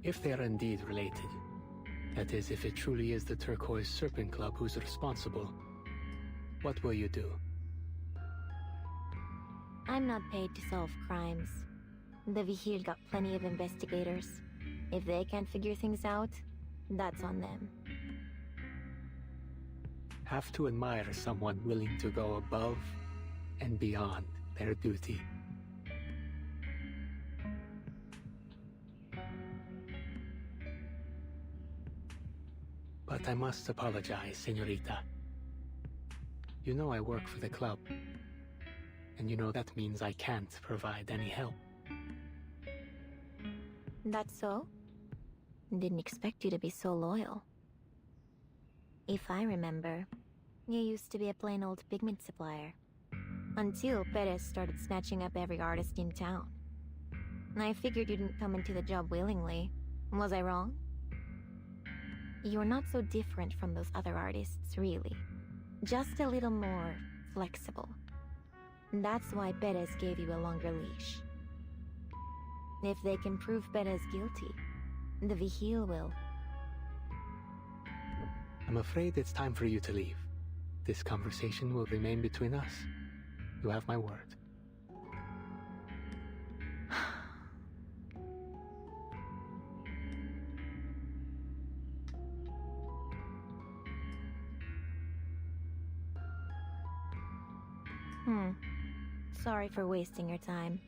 If they are indeed related, that is, if it truly is the Turquoise Serpent Club who's responsible, what will you do? I'm not paid to solve crimes. The Vigil got plenty of investigators. If they can't figure things out, that's on them. Have to admire someone willing to go above and beyond their duty. But I must apologize, señorita. You know I work for the club. And you know that means I can't provide any help. That's so? Didn't expect you to be so loyal. If I remember, you used to be a plain old pigment supplier. Until Perez started snatching up every artist in town. I figured you didn't come into the job willingly. Was I wrong? You're not so different from those other artists, really. Just a little more flexible. That's why Perez gave you a longer leash. If they can prove Perez guilty, the Vigil will. I'm afraid it's time for you to leave. This conversation will remain between us. You have my word. Sorry for wasting your time.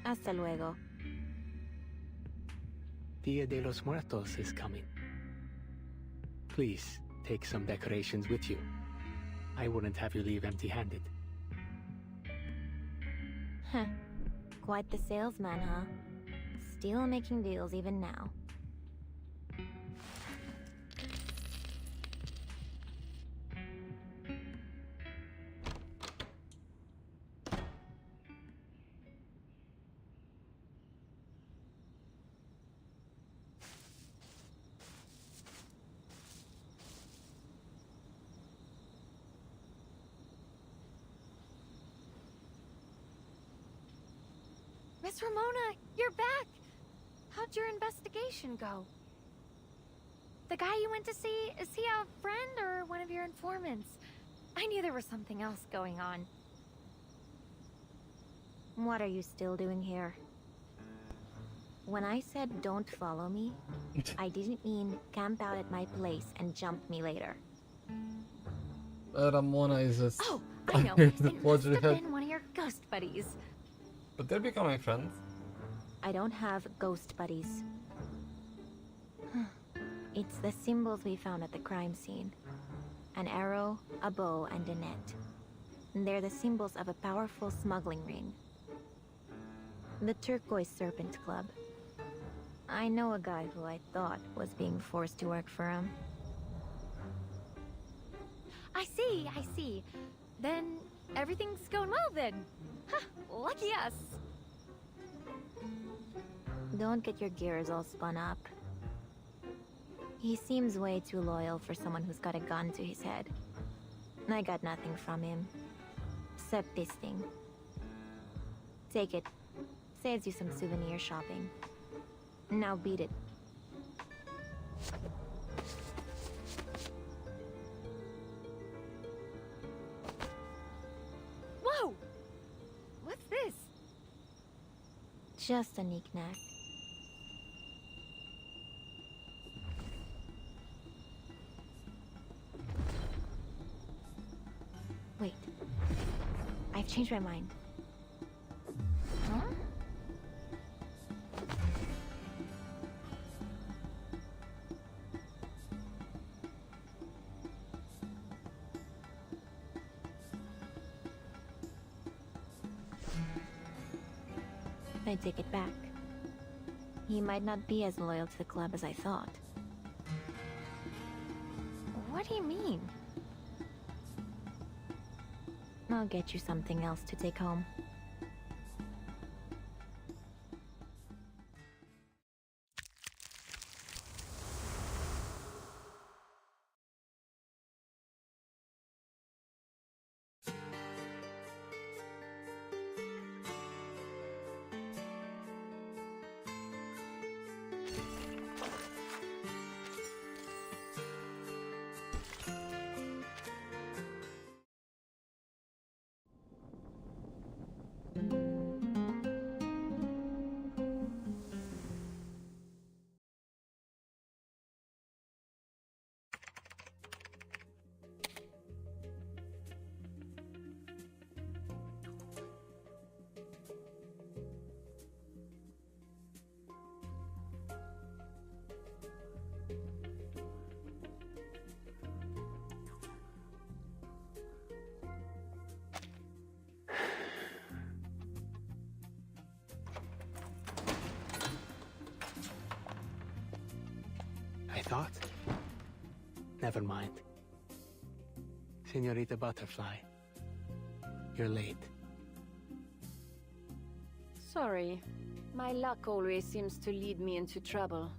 Hasta luego. Dia de los Muertos is coming. Please, take some decorations with you. I wouldn't have you leave empty-handed. Heh. Quite the salesman, huh? Still making deals even now. Miss Ramona, you're back! How'd your investigation go? The guy you went to see, is he a friend or one of your informants? I knew there was something else going on. What are you still doing here? When I said don't follow me, I didn't mean camp out at my place and jump me later. Ramona is just Oh, I know. the It must forgery have head. been one of your ghost buddies. But they're becoming friends. I don't have ghost buddies. It's the symbols we found at the crime scene. An arrow, a bow, and a net. They're the symbols of a powerful smuggling ring. The Turquoise Serpent Club. I know a guy who I thought was being forced to work for him. I see. Then everything's going well then. Huh, lucky us. Don't get your gears all spun up. He seems way too loyal for someone who's got a gun to his head. I got nothing from him. Except this thing. Take it. Saves you some souvenir shopping. Now beat it. Whoa! What's this? Just a knick-knack. Wait. I've changed my mind. Huh? I take it back. He might not be as loyal to the club as I thought. What do you mean? I'll get you something else to take home. I thought? Never mind. Senorita Butterfly, you're late. Sorry. My luck always seems to lead me into trouble.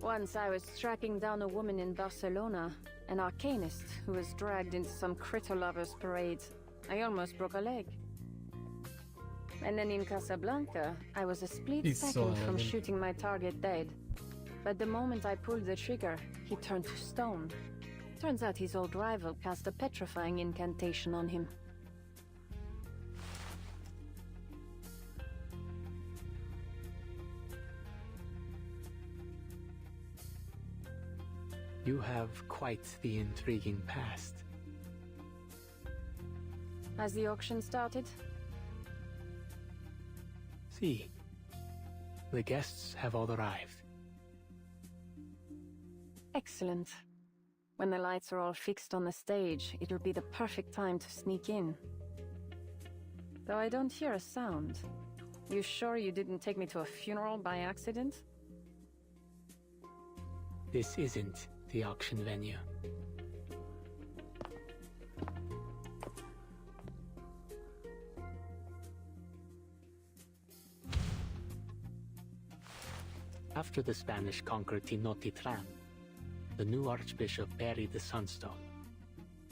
Once I was tracking down a woman in Barcelona, an arcanist who was dragged into some critter lovers parade. I almost broke a leg. And then in Casablanca, I was a split second from shooting my target dead. But the moment I pulled the trigger, he turned to stone. Turns out his old rival cast a petrifying incantation on him. You have quite the intriguing past. Has the auction started? See, the guests have all arrived. Excellent. When the lights are all fixed on the stage, it'll be the perfect time to sneak in. Though I don't hear a sound. You sure you didn't take me to a funeral by accident? This isn't the auction venue. After the Spanish conquered Tenochtitlan, the new archbishop buried the sunstone,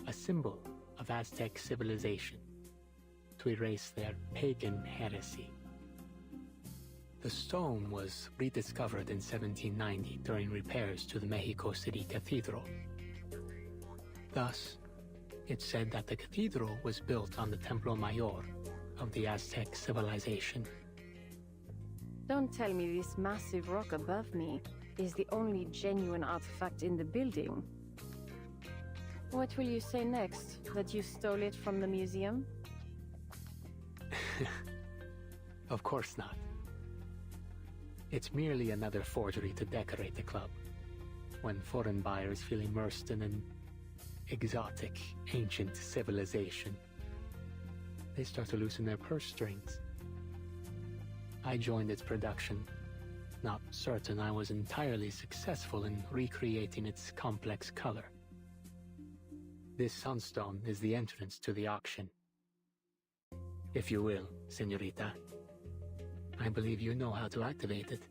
a symbol of Aztec civilization, to erase their pagan heresy. The stone was rediscovered in 1790 during repairs to the Mexico City Cathedral. Thus, it's said that the cathedral was built on the Templo Mayor of the Aztec civilization. Don't tell me this massive rock above me is the only genuine artifact in the building. What will you say next? That you stole it from the museum? Of course not. It's merely another forgery to decorate the club, when foreign buyers feel immersed in an exotic, ancient civilization. They start to loosen their purse strings. I joined its production, not certain I was entirely successful in recreating its complex color. This sunstone is the entrance to the auction. If you will, señorita. I believe you know how to activate it.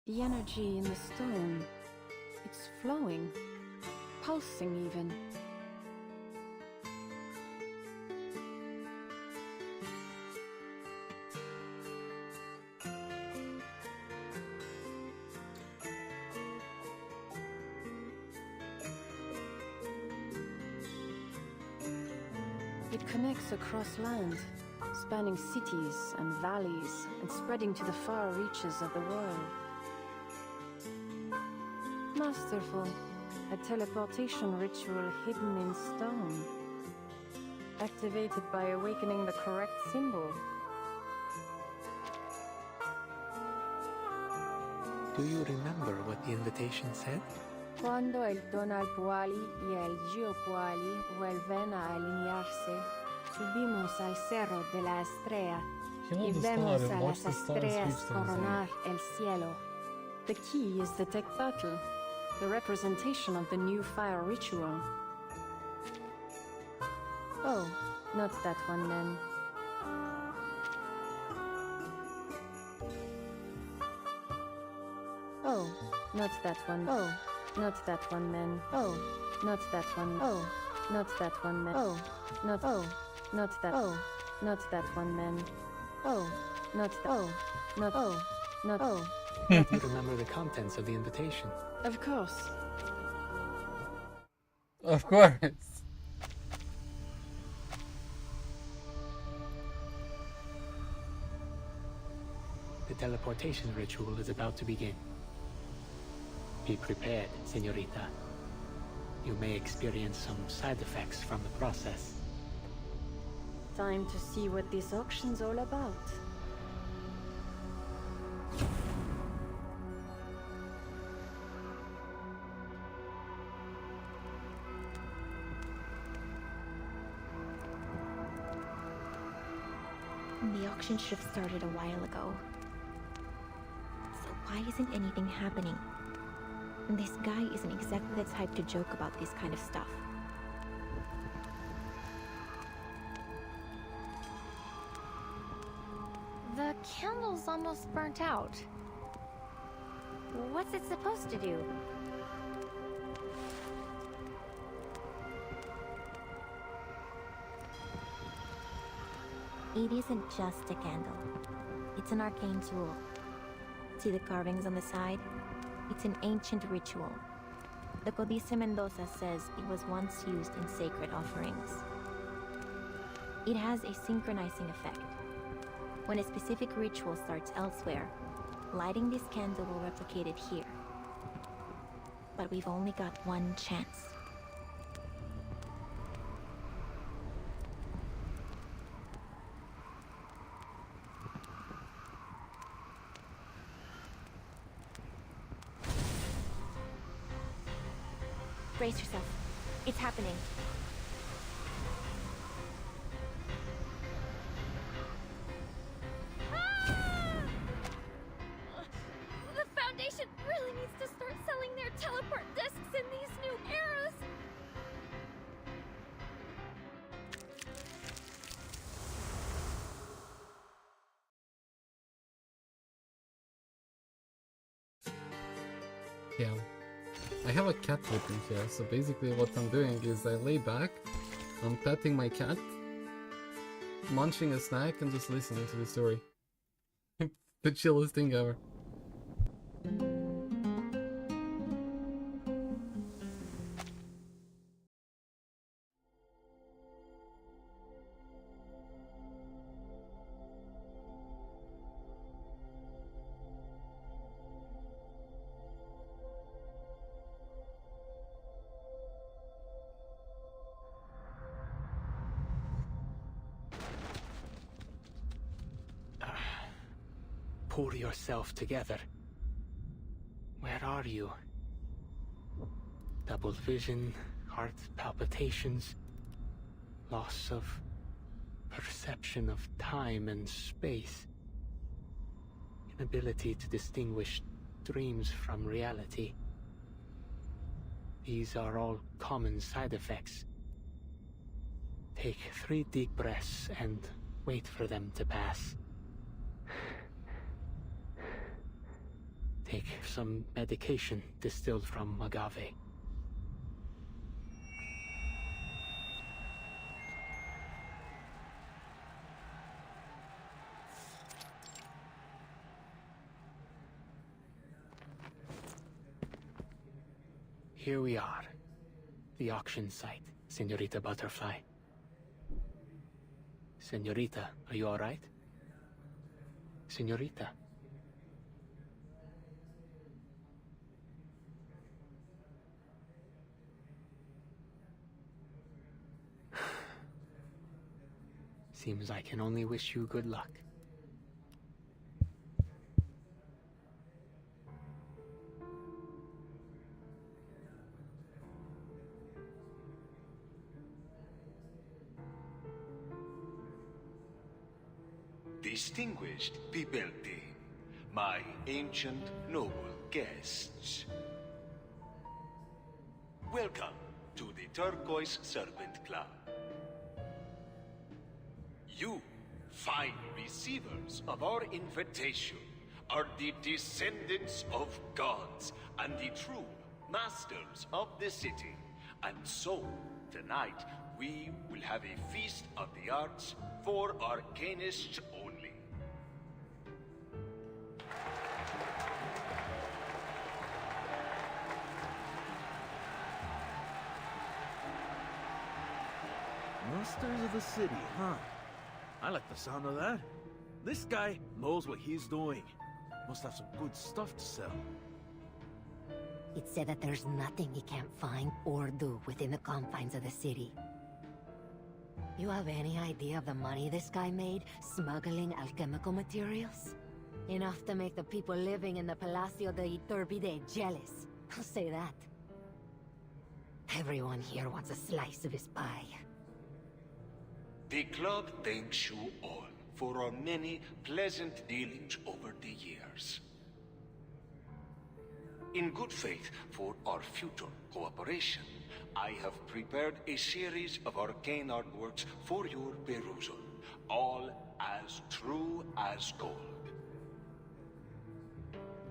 The energy in the stone, it's flowing, pulsing even. It connects across land, spanning cities and valleys and spreading to the far reaches of the world. Masterful. A teleportation ritual hidden in stone. Activated by awakening the correct symbol. Do you remember what the invitation said? Cuando el tonal puali y el geopuali vuelven a alinearse, subimos al cerro de la estrella y vemos a las estrellas coronar el cielo. The key is the tech battle, the representation of the new fire ritual. Oh, not that one then. Oh, not that one. Oh, not that one then. Oh, not that one. Oh, not that one then. Oh, not that. Oh, not that one then. Oh, not. Oh, not. Oh, not. Oh. You remember the contents of the invitation? Of course. Of course. The teleportation ritual is about to begin. Be prepared, señorita. You may experience some side effects from the process. Time to see what this auction's all about. The auction should have started a while ago. So why isn't anything happening? And this guy isn't exactly the type to joke about this kind of stuff. The candle's almost burnt out. What's it supposed to do? It isn't just a candle. It's an arcane tool. See the carvings on the side? It's an ancient ritual. The Codice Mendoza says it was once used in sacred offerings. It has a synchronizing effect. When a specific ritual starts elsewhere, lighting this candle will replicate it here. But we've only got one chance. Brace yourself. It's happening. The Foundation really needs to start selling their teleport discs in these new eras. Yeah. I have a cat sleeping here, so basically what I'm doing is I lay back, I'm petting my cat, munching a snack, and just listening to the story. The chillest thing ever. Pull yourself together. Where are you? Double vision, heart palpitations, loss of perception of time and space, inability to distinguish dreams from reality. These are all common side effects. Take 3 deep breaths and wait for them to pass. Take some medication distilled from agave. Here we are. The auction site, Senorita Butterfly. Senorita, are you all right? Senorita. Seems I can only wish you good luck. Distinguished Pibelti, my ancient noble guests. Welcome to the Turquoise Serpent Club. You, fine receivers of our invitation, are the descendants of gods and the true masters of the city. And so, tonight, we will have a feast of the arts for arcanists only. Masters of the city, huh? I like the sound of that. This guy knows what he's doing. Must have some good stuff to sell. It said that there's nothing he can't find or do within the confines of the city. You have any idea of the money this guy made smuggling alchemical materials? Enough to make the people living in the Palacio de Iturbide jealous. I'll say that. Everyone here wants a slice of his pie. The club thanks you all for our many pleasant dealings over the years. In good faith for our future cooperation, I have prepared a series of arcane artworks for your perusal, all as true as gold.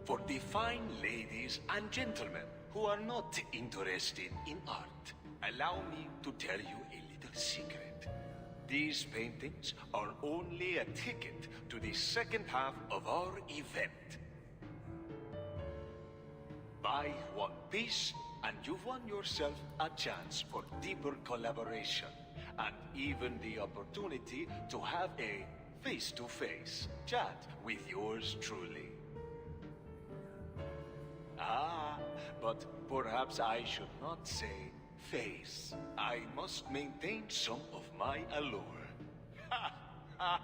For the fine ladies and gentlemen who are not interested in art, allow me to tell you a little secret. These paintings are only a ticket to the second half of our event. Buy one piece, and you've won yourself a chance for deeper collaboration, and even the opportunity to have a face-to-face chat with yours truly. Ah, but perhaps I should not say face. I must maintain some of my allure. Ha! Ha!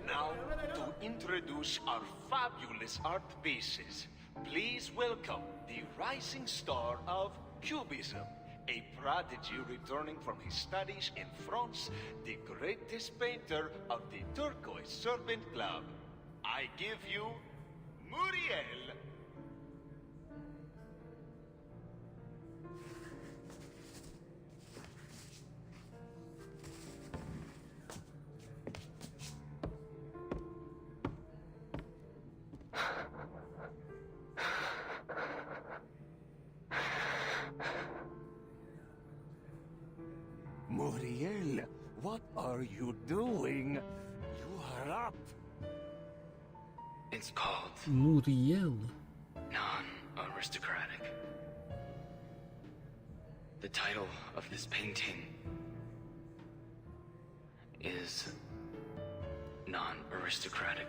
Now, to introduce our fabulous art pieces, please welcome the rising star of Cubism, a prodigy returning from his studies in France, the greatest painter of the Turquoise Serpent Club. I give you Muriel. Muriel, what are you doing? You are up. It's called Muriel. Non-aristocratic. The title of this painting is non-aristocratic.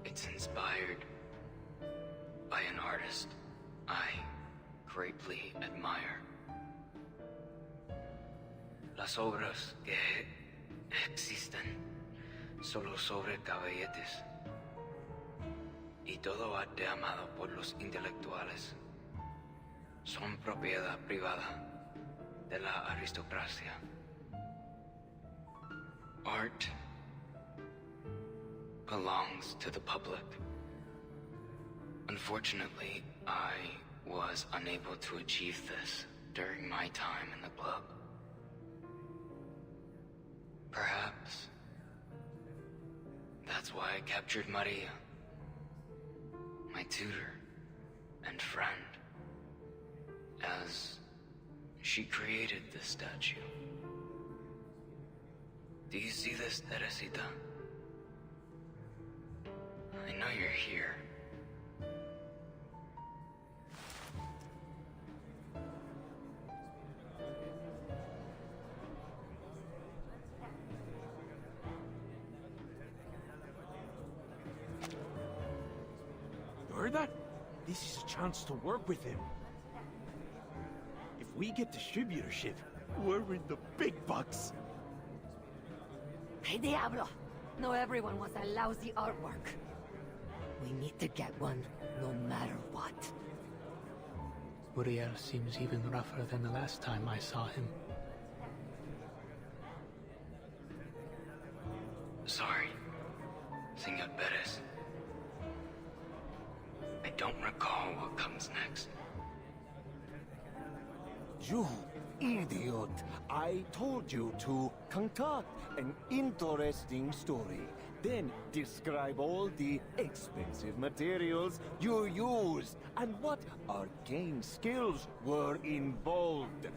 It's inspired by an artist I greatly admire. Las obras que existen solo sobre caballetes y todo arte amado por los intelectuales son propiedad privada de la aristocracia. Art belongs to the public. Unfortunately, I was unable to achieve this during my time in the club. Perhaps that's why I captured Maria, my tutor and friend, as she created this statue. Do you see this, Teresita? I know you're here. You heard that? This is a chance to work with him. If we get distributorship, we're in the big bucks. Hey, Diablo! No everyone wants that lousy artwork. We need to get one, no matter what. Uriel seems even rougher than the last time I saw him. Sorry, Senor Perez. I don't recall what comes next. You idiot! I told you to concoct an interesting story. Then describe all the expensive materials you used and what arcane skills were involved.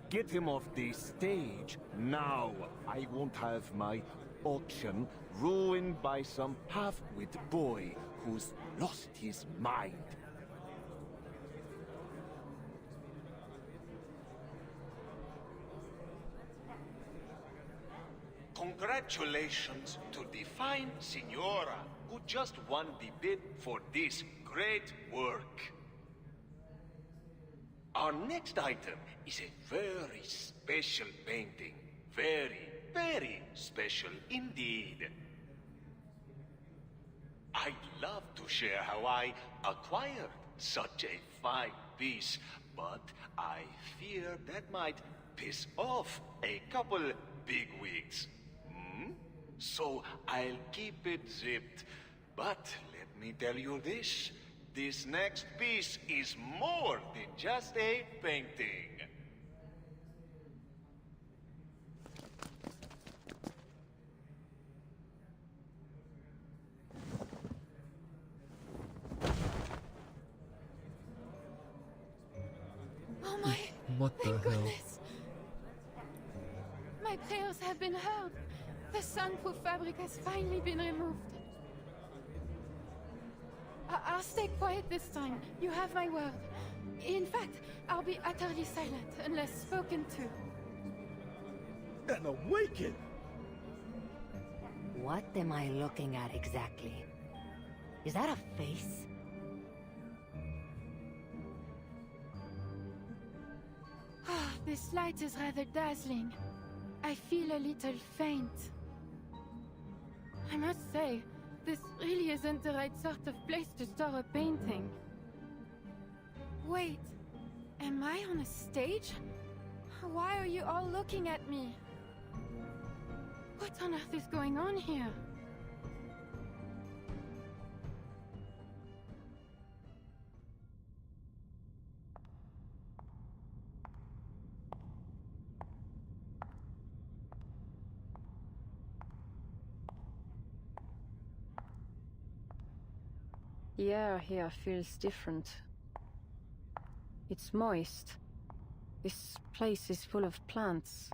Get him off the stage now. I won't have my auction ruined by some half-wit boy who's lost his mind. Congratulations to the fine Signora who just won the bid for this great work. Our next item is a very special painting. Very, very special indeed. I'd love to share how I acquired such a fine piece, but I fear that might piss off a couple bigwigs. So I'll keep it zipped. But let me tell you this. This next piece is more than just a painting. Oh my... What the hell? goodness. My prayers have been heard. The soundproof fabric has finally been removed. I'll stay quiet this time. You have my word. In fact, I'll be utterly silent unless spoken to. And awaken! What am I looking at exactly? Is that a face? Ah, this light is rather dazzling. I feel a little faint. I must say, this really isn't the right sort of place to store a painting. Wait, am I on a stage? Why are you all looking at me? What on earth is going on here? The air here feels different. It's moist. This place is full of plants.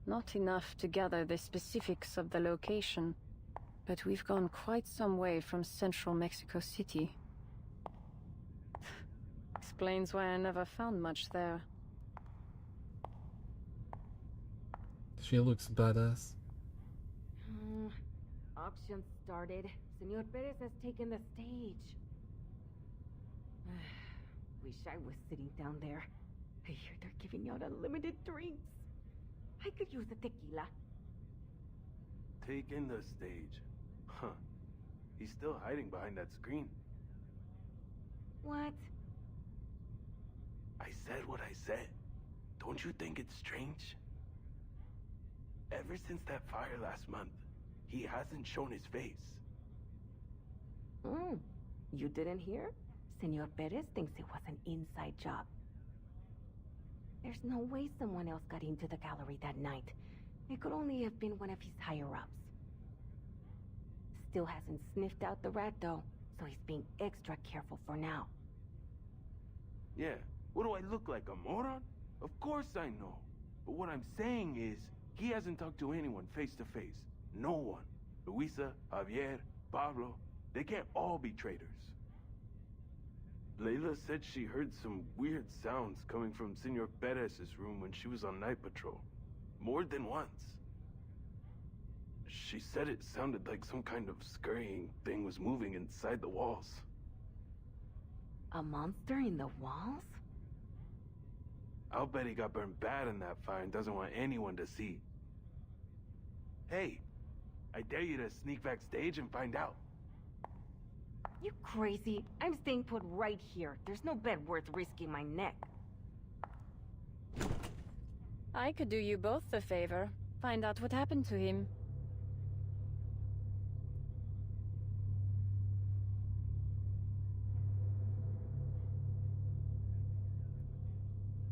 Not enough to gather the specifics of the location, but we've gone quite some way from central Mexico City. Explains why I never found much there. She looks badass. Auction started. Senor Perez has taken the stage. Wish I was sitting down there. I hear they're giving out unlimited drinks. I could use a tequila. Taking the stage. Huh. He's still hiding behind that screen. What? I said what I said. Don't you think it's strange? Ever since that fire last month, he hasn't shown his face. You didn't hear? Senor Perez thinks it was an inside job. There's no way someone else got into the gallery that night. It could only have been one of his higher-ups. Still hasn't sniffed out the rat, though, so he's being extra careful for now. Yeah, what do I look like, a moron? Of course I know. But what I'm saying is, he hasn't talked to anyone face to face. No one. Luisa, Javier, Pablo, they can't all be traitors. Layla said she heard some weird sounds coming from Senor Perez's room when she was on night patrol. More than once. She said it sounded like some kind of scurrying thing was moving inside the walls. A monster in the walls? I'll bet he got burned bad in that fire and doesn't want anyone to see. Hey, I dare you to sneak backstage and find out. You crazy? I'm staying put right here. There's no bet worth risking my neck. I could do you both a favor. Find out what happened to him.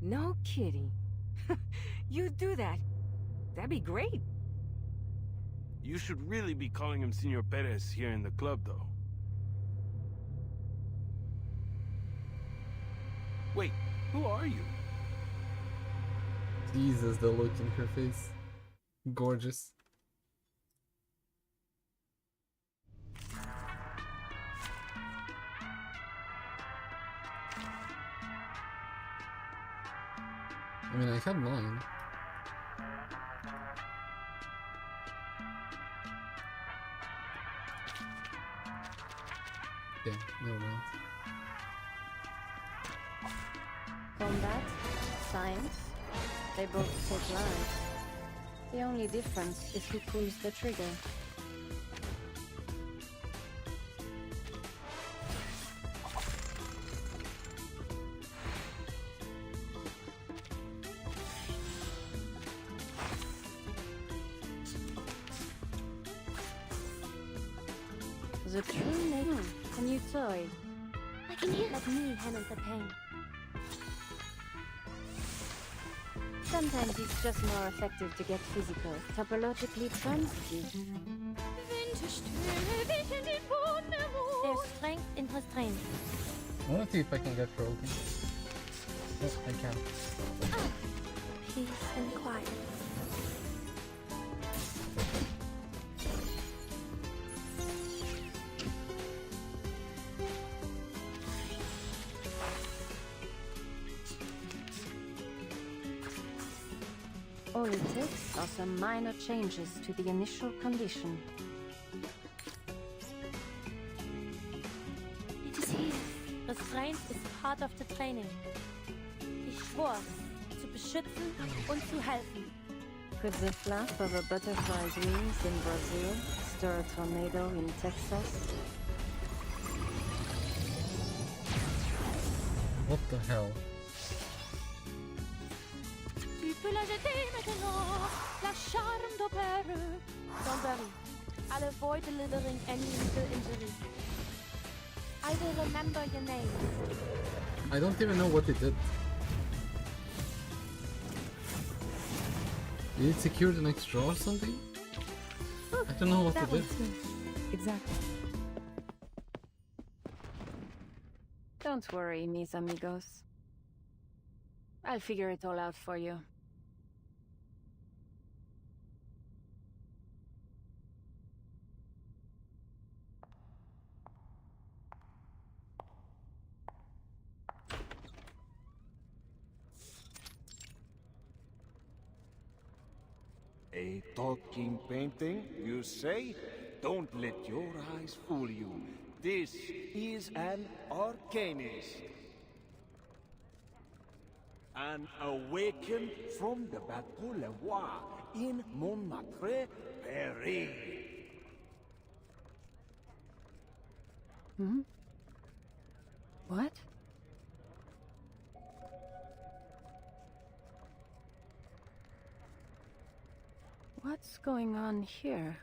No kidding. You do that. That'd be great. You should really be calling him Senor Perez here in the club, though. Wait, who are you? Jesus, the look in her face. Gorgeous. I mean, I have mine. Yeah, never mind. Combat, science, they both take lives. The only difference is who pulls the trigger. The true name, a new toy. I can hear. Let me handle the pain. Sometimes it's just more effective to get physical, topologically transitive. There's strength in restraint. I want to see if I can get broken. Oh, I can. Peace and quiet. All it takes are some minor changes to the initial condition. It is here. Restraint ist part of the training. Ich schwor, zu beschützen und zu helfen. Could the flap of a butterfly's wings in Brazil stir a tornado in Texas? What the hell? Tu peux la jeter maintenant, la charme d'opéra. Don't worry, I'll avoid delivering any legal injury. I will remember your name. I don't even know what it did. Did it secure the next draw or something? I don't know what it did. Exactly. Don't worry, mis amigos. I'll figure it all out for you. A talking painting, you say? Don't let your eyes fool you. This is an arcanist. An awakened from the Bateau Le Roi in Montmartre, Paris. Hmm? What? What's going on here?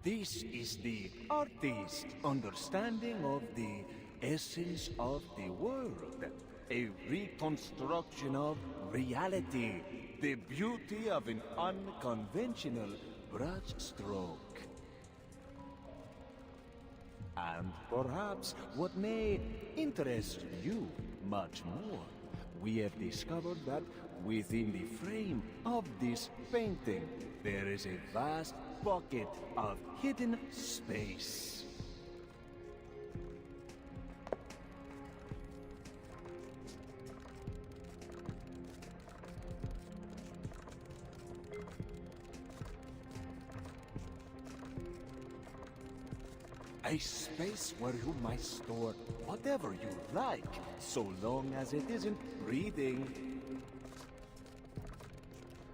This is the artist's understanding of the essence of the world. A reconstruction of reality. The beauty of an unconventional brushstroke. And perhaps what may interest you much more, we have discovered that within the frame of this painting, there is a vast pocket of hidden space. A space where you might store whatever you like, so long as it isn't breathing.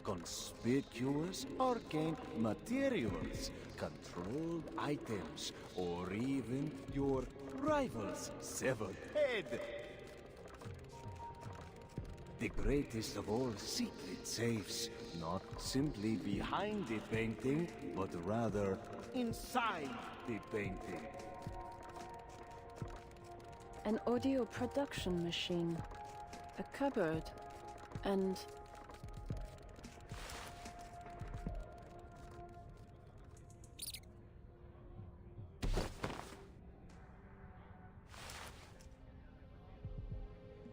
Conspicuous arcane materials, controlled items, or even your rival's severed head. The greatest of all secret safes, not simply behind the painting, but rather inside the painting. An audio production machine, a cupboard, and...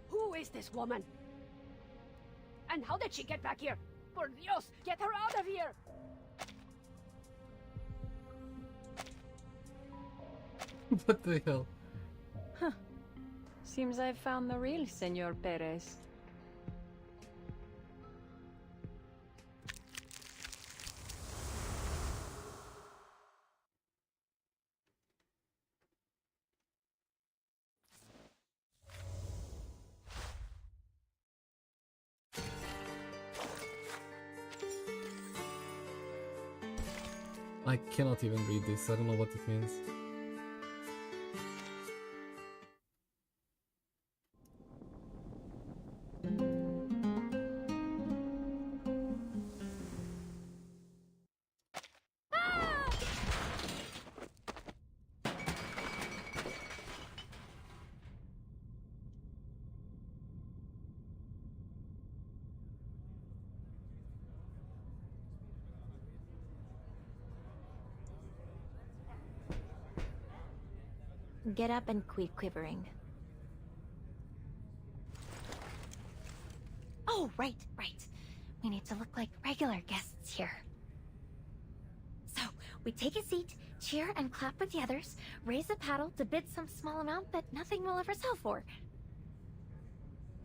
Who is this woman? And how did she get back here? Por Dios, get her out of here! What the hell? Huh. Seems I've found the real Senor Perez. I cannot even read this, I don't know what it means. Get up and quit quivering. Oh, right. We need to look like regular guests here. So, we take a seat, cheer and clap with the others, raise a paddle to bid some small amount that nothing will ever sell for.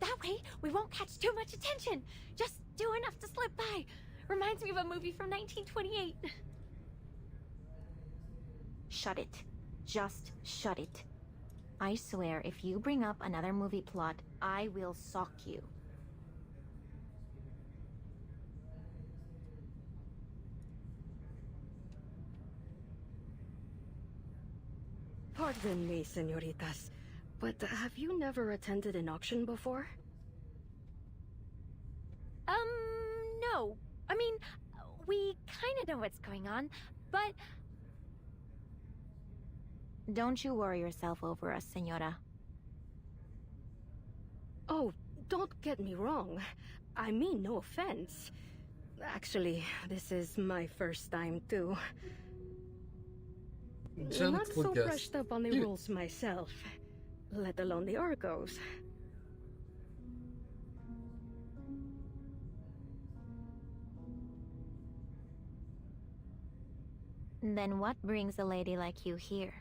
That way, we won't catch too much attention. Just do enough to slip by. Reminds me of a movie from 1928. Shut it. Just shut it. I swear, if you bring up another movie plot, I will sock you. Pardon me, senoritas, but have you never attended an auction before? No. I mean, we kinda know what's going on, but... Don't you worry yourself over us, senora. Oh, don't get me wrong. I mean no offense. Actually, this is my first time too. Gentle Not so guest. brushed up on the rules myself, let alone the Argos. Then what brings a lady like you here?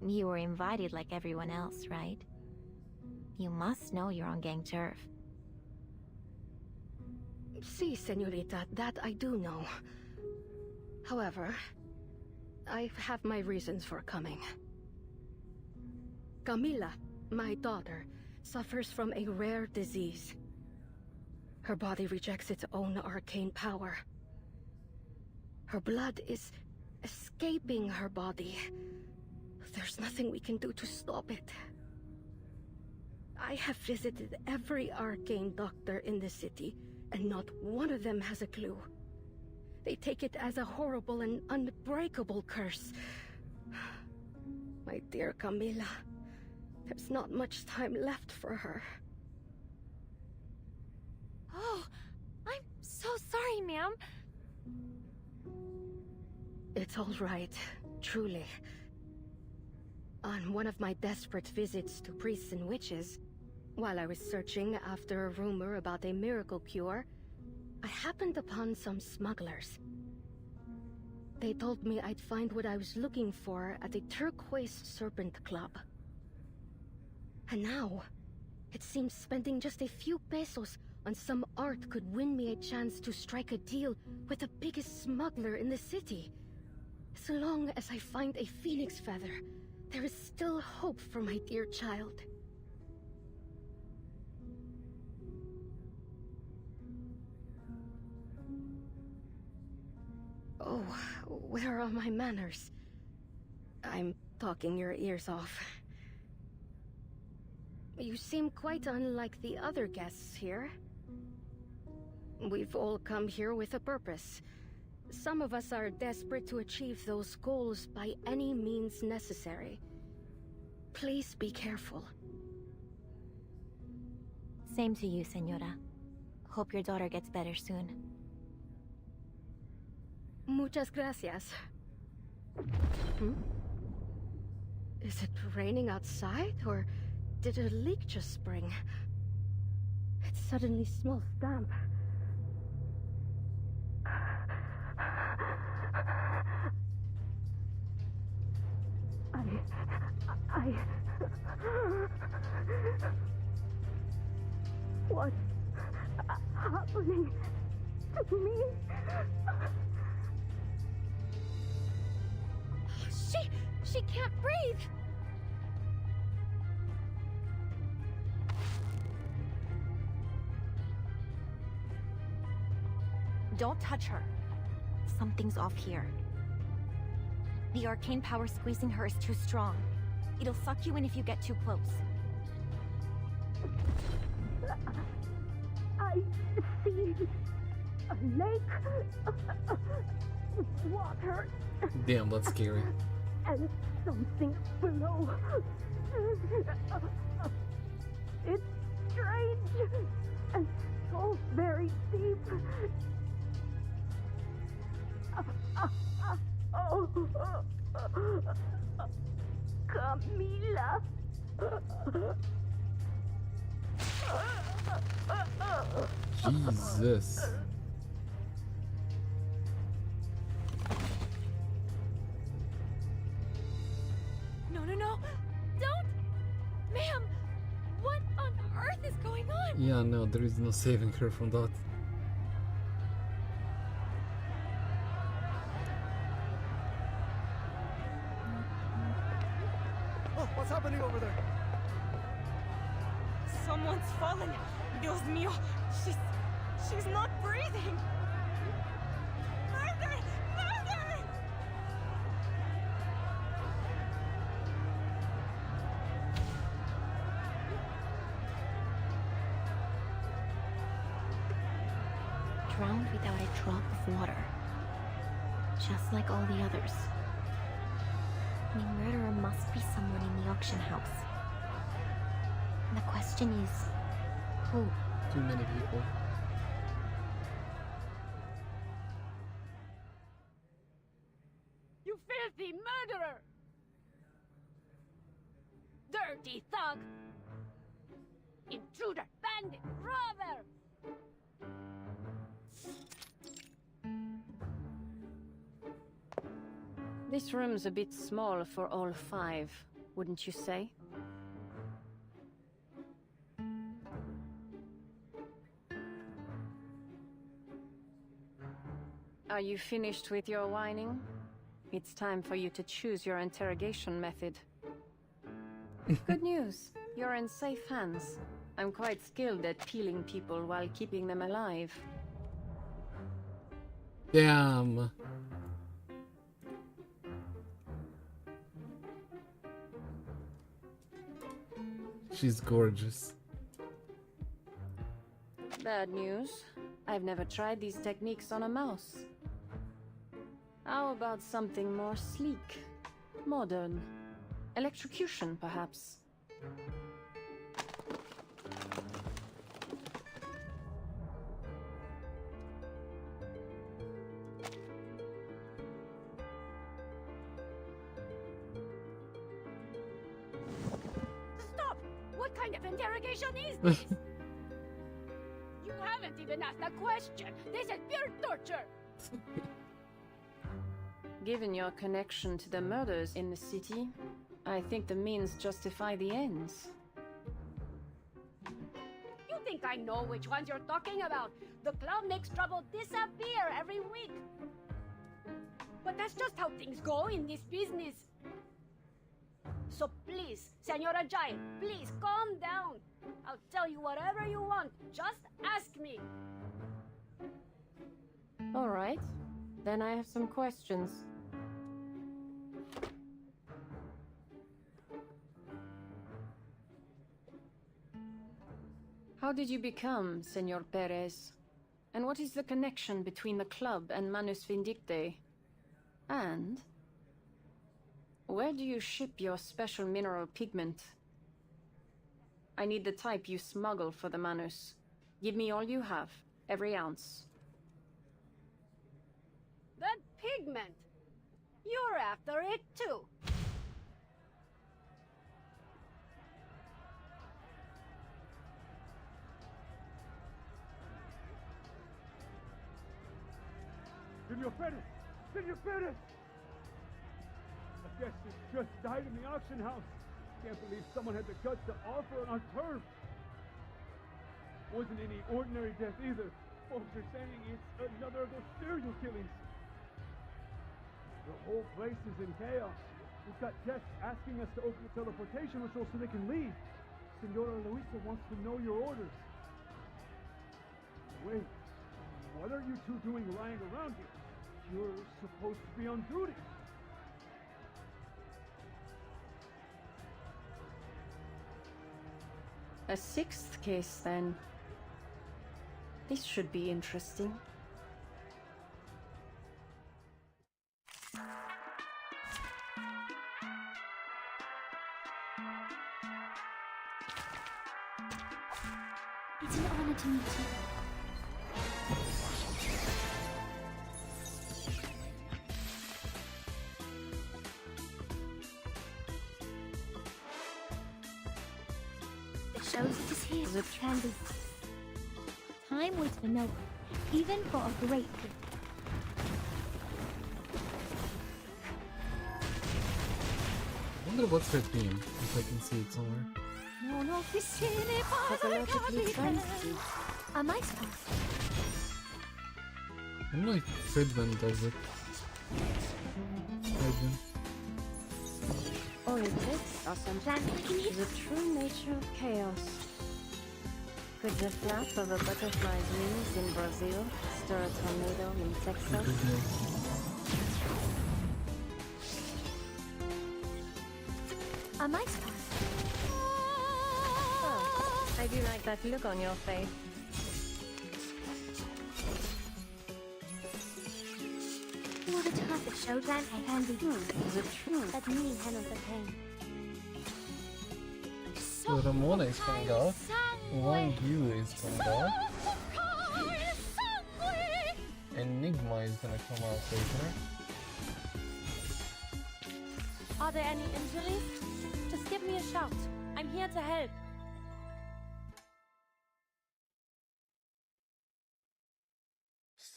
You were invited like everyone else, right? You must know you're on gang turf. Si, señorita, that I do know. However, I have my reasons for coming. Camila, my daughter, suffers from a rare disease. Her body rejects its own arcane power. Her blood is escaping her body. There's nothing we can do to stop it. I have visited every arcane doctor in the city, and not one of them has a clue. They take it as a horrible and unbreakable curse. My dear Camila, there's not much time left for her. Oh, I'm so sorry, ma'am. It's all right, truly. On one of my desperate visits to priests and witches, while I was searching after a rumor about a miracle cure, I happened upon some smugglers. They told me I'd find what I was looking for at the Turquoise Serpent Club. And now, it seems spending just a few pesos on some art could win me a chance to strike a deal with the biggest smuggler in the city. As long as I find a phoenix feather, there is still hope for my dear child. Oh, where are my manners? I'm talking your ears off. You seem quite unlike the other guests here. We've all come here with a purpose. Some of us are desperate to achieve those goals by any means necessary. Please be careful. Same to you, Senora. Hope your daughter gets better soon. Muchas gracias. Is it raining outside, or did a leak just spring? It suddenly smells damp. What's happening to me? She can't breathe. Don't touch her. Something's off here. The arcane power squeezing her is too strong. It'll suck you in if you get too close. I see a lake, water, Damn, that's scary. and something below. It's strange and so very deep. Camila. Jesus. No, don't! Ma'am, what on earth is going on? Yeah, no, there is no saving her from that. Oh, what's happening over there? Someone's fallen. Dios mío. She's not breathing. Murder! Murder! Drowned without a drop of water. Just like all the others. The murderer must be someone in the auction house. The question is, who? Too many people. intruder, bandit, robber! This room's a bit small for all 5, wouldn't you say? Are you finished with your whining? It's time for you to choose your interrogation method. Good news, you're in safe hands. I'm quite skilled at killing people while keeping them alive. Damn. She's gorgeous. Bad news. I've never tried these techniques on a mouse. How about something more sleek? Modern? Electrocution, perhaps? Stop! What kind of interrogation is this? You haven't even asked a question. This is pure torture. Given your connection to the murders in the city, I think the means justify the ends. You think I know which ones you're talking about? The club makes trouble disappear every week. But that's just how things go in this business. So please, Senora Giant, please calm down. I'll tell you whatever you want. Just ask me. All right. Then I have some questions. How did you become Senor Perez? And what is the connection between the club and Manus Vindicte? And where do you ship your special mineral pigment? I need the type you smuggle for the Manus. Give me all you have, every ounce. That pigment. You're after it too. Senor Perez! Senor Perez! I guess it just died in the auction house. Can't believe someone had the guts to offer on our turf. Wasn't any ordinary death either. Folks are saying it's another of those serial killings. The whole place is in chaos. We've got guests asking us to open the teleportation ritual so they can leave. Senora Luisa wants to know your orders. Wait, what are you two doing lying around here? You're supposed to be on duty. A 6th case, then. This should be interesting. It's an honor to meet you. The shows is here. The trend is... Time waits for no one, even for a great gift. I wonder what's her theme, if I can see it somewhere. Psychologically sensitive. A mice pass. I don't know if Fridman does it. Fridman. Or is this awesome? The true nature of chaos. Could the flap of a butterfly's wings in Brazil stir a tornado in Texas? A mice pass. Oh, I do like that look on your face. In order to have the show grant, I can be the truth. Let me handle the pain. So Ramona is coming off. Wang Yu is coming off. Enigma is gonna come out later. Are there any injuries? Just give me a shout. I'm here to help.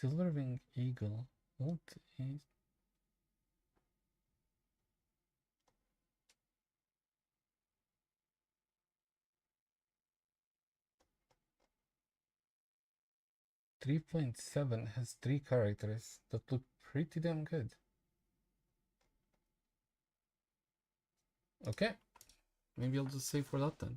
Silver-winged eagle. What is... .7 has 3 characters that look pretty damn good. Okay, maybe I'll just save for that then.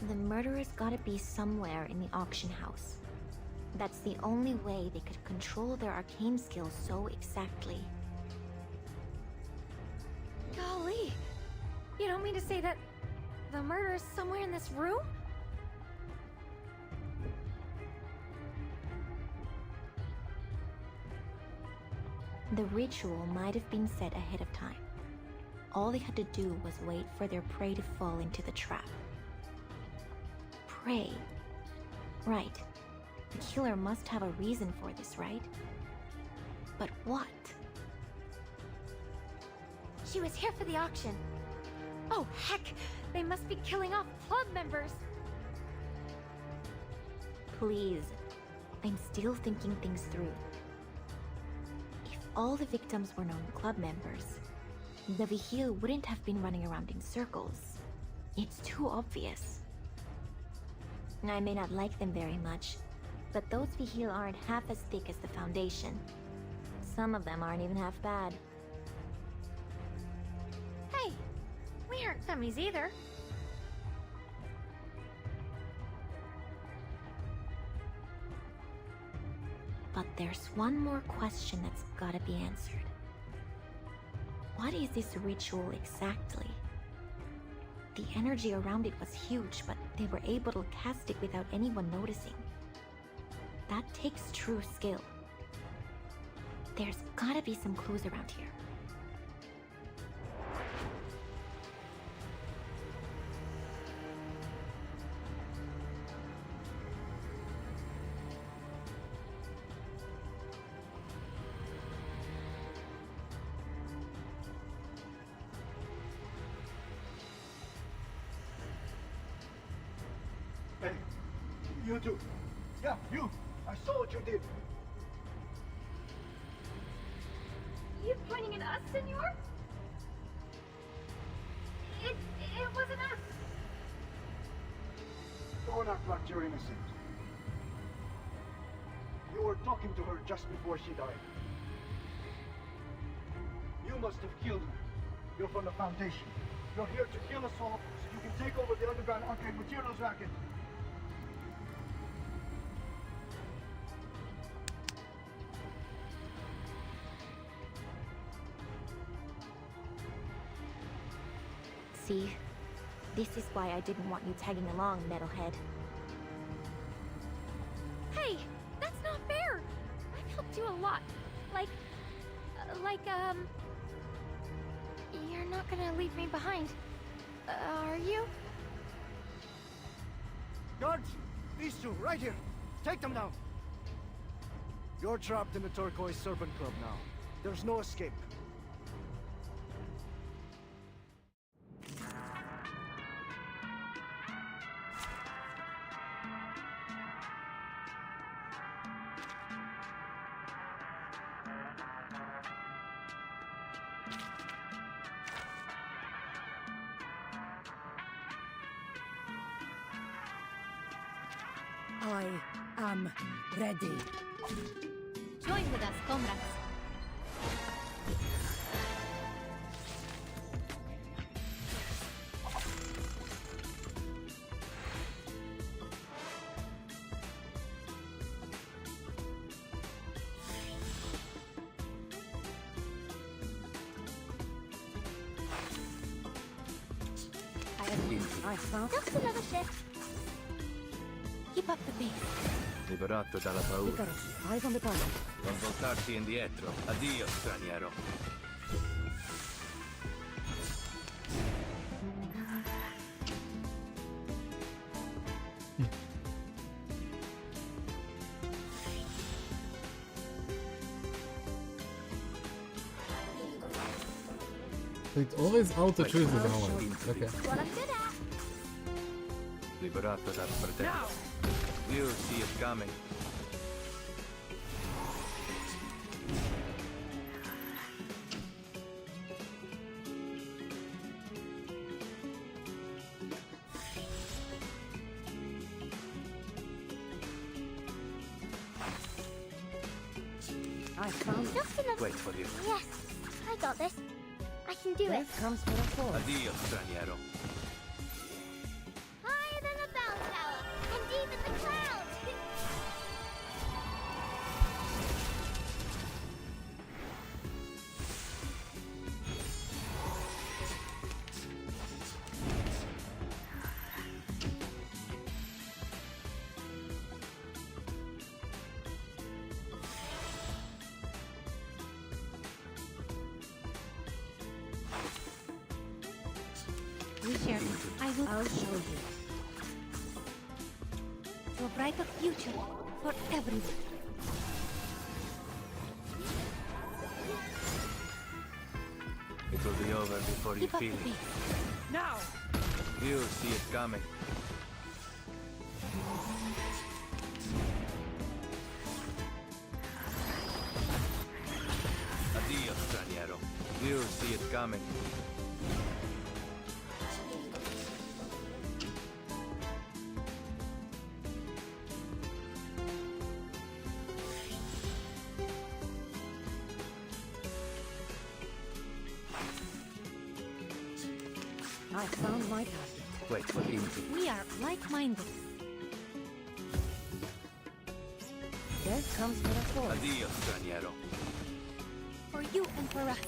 The murderer's gotta be somewhere in the auction house. That's the only way they could control their arcane skills so exactly. Golly! You don't mean to say that the murderer's somewhere in this room? The ritual might have been set ahead of time. All they had to do was wait for their prey to fall into the trap. Prey. Right. The killer must have a reason for this, right? But what? She was here for the auction. Oh, heck! They must be killing off club members! Please. I'm still thinking things through. If all the victims were known club members, the Vigil wouldn't have been running around in circles. It's too obvious. I may not like them very much, but those Vigil aren't half as thick as the Foundation. Some of them aren't even half bad. Hey! We aren't dummies either. But there's one more question that's gotta be answered. What is this ritual exactly? The energy around it was huge, but they were able to cast it without anyone noticing. That takes true skill. There's gotta be some clues around here. Hey, you two. Yeah, you. I saw what you did. You pointing at us, senor? It wasn't us. Don't act like you're innocent. You were talking to her just before she died. You must have killed her. You're from the Foundation. You're here to kill us all so you can take over the underground arcade materials racket. See? This is why I didn't want you tagging along, metalhead. Hey! That's not fair! I've helped you a lot. You're not gonna leave me behind. Are you? Guards! These two, right here! Take them down! You're trapped in the Turquoise Serpent Club now. There's no escape. I am ready. Join with us, comrades. I found Just another shift. Keep up the pace. They Liberato dalla paura. Icarus, eyes on the target. Non voltarti indietro. Addio, straniero. It always auto-chooses the moment. Okay. What I'm good at. Liberato dal fratello. You see it coming. I found Just enough. Wait for you. Yes, I got this. I can do it. Death comes for a fall. Addio, straniero. Higher than a bell tower, and deep in the clouds. I'll show you. To a brighter future for everyone. It will be over before you Keep up feel the it. pace. Now! You see it coming. Addio, straniero. You see it coming. I found my target. Wait for him to... We are like-minded. Death comes for a fall. Addio, straniero. For you and for us.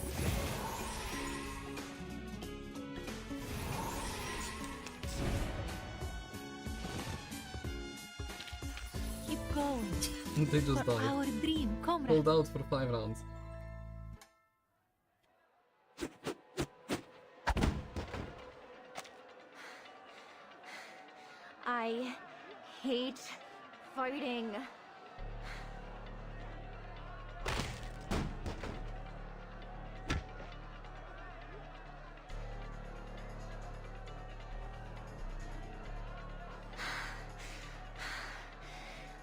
Keep going. They just For died. our dream, comrade. Hold out for 5 rounds. I hate fighting.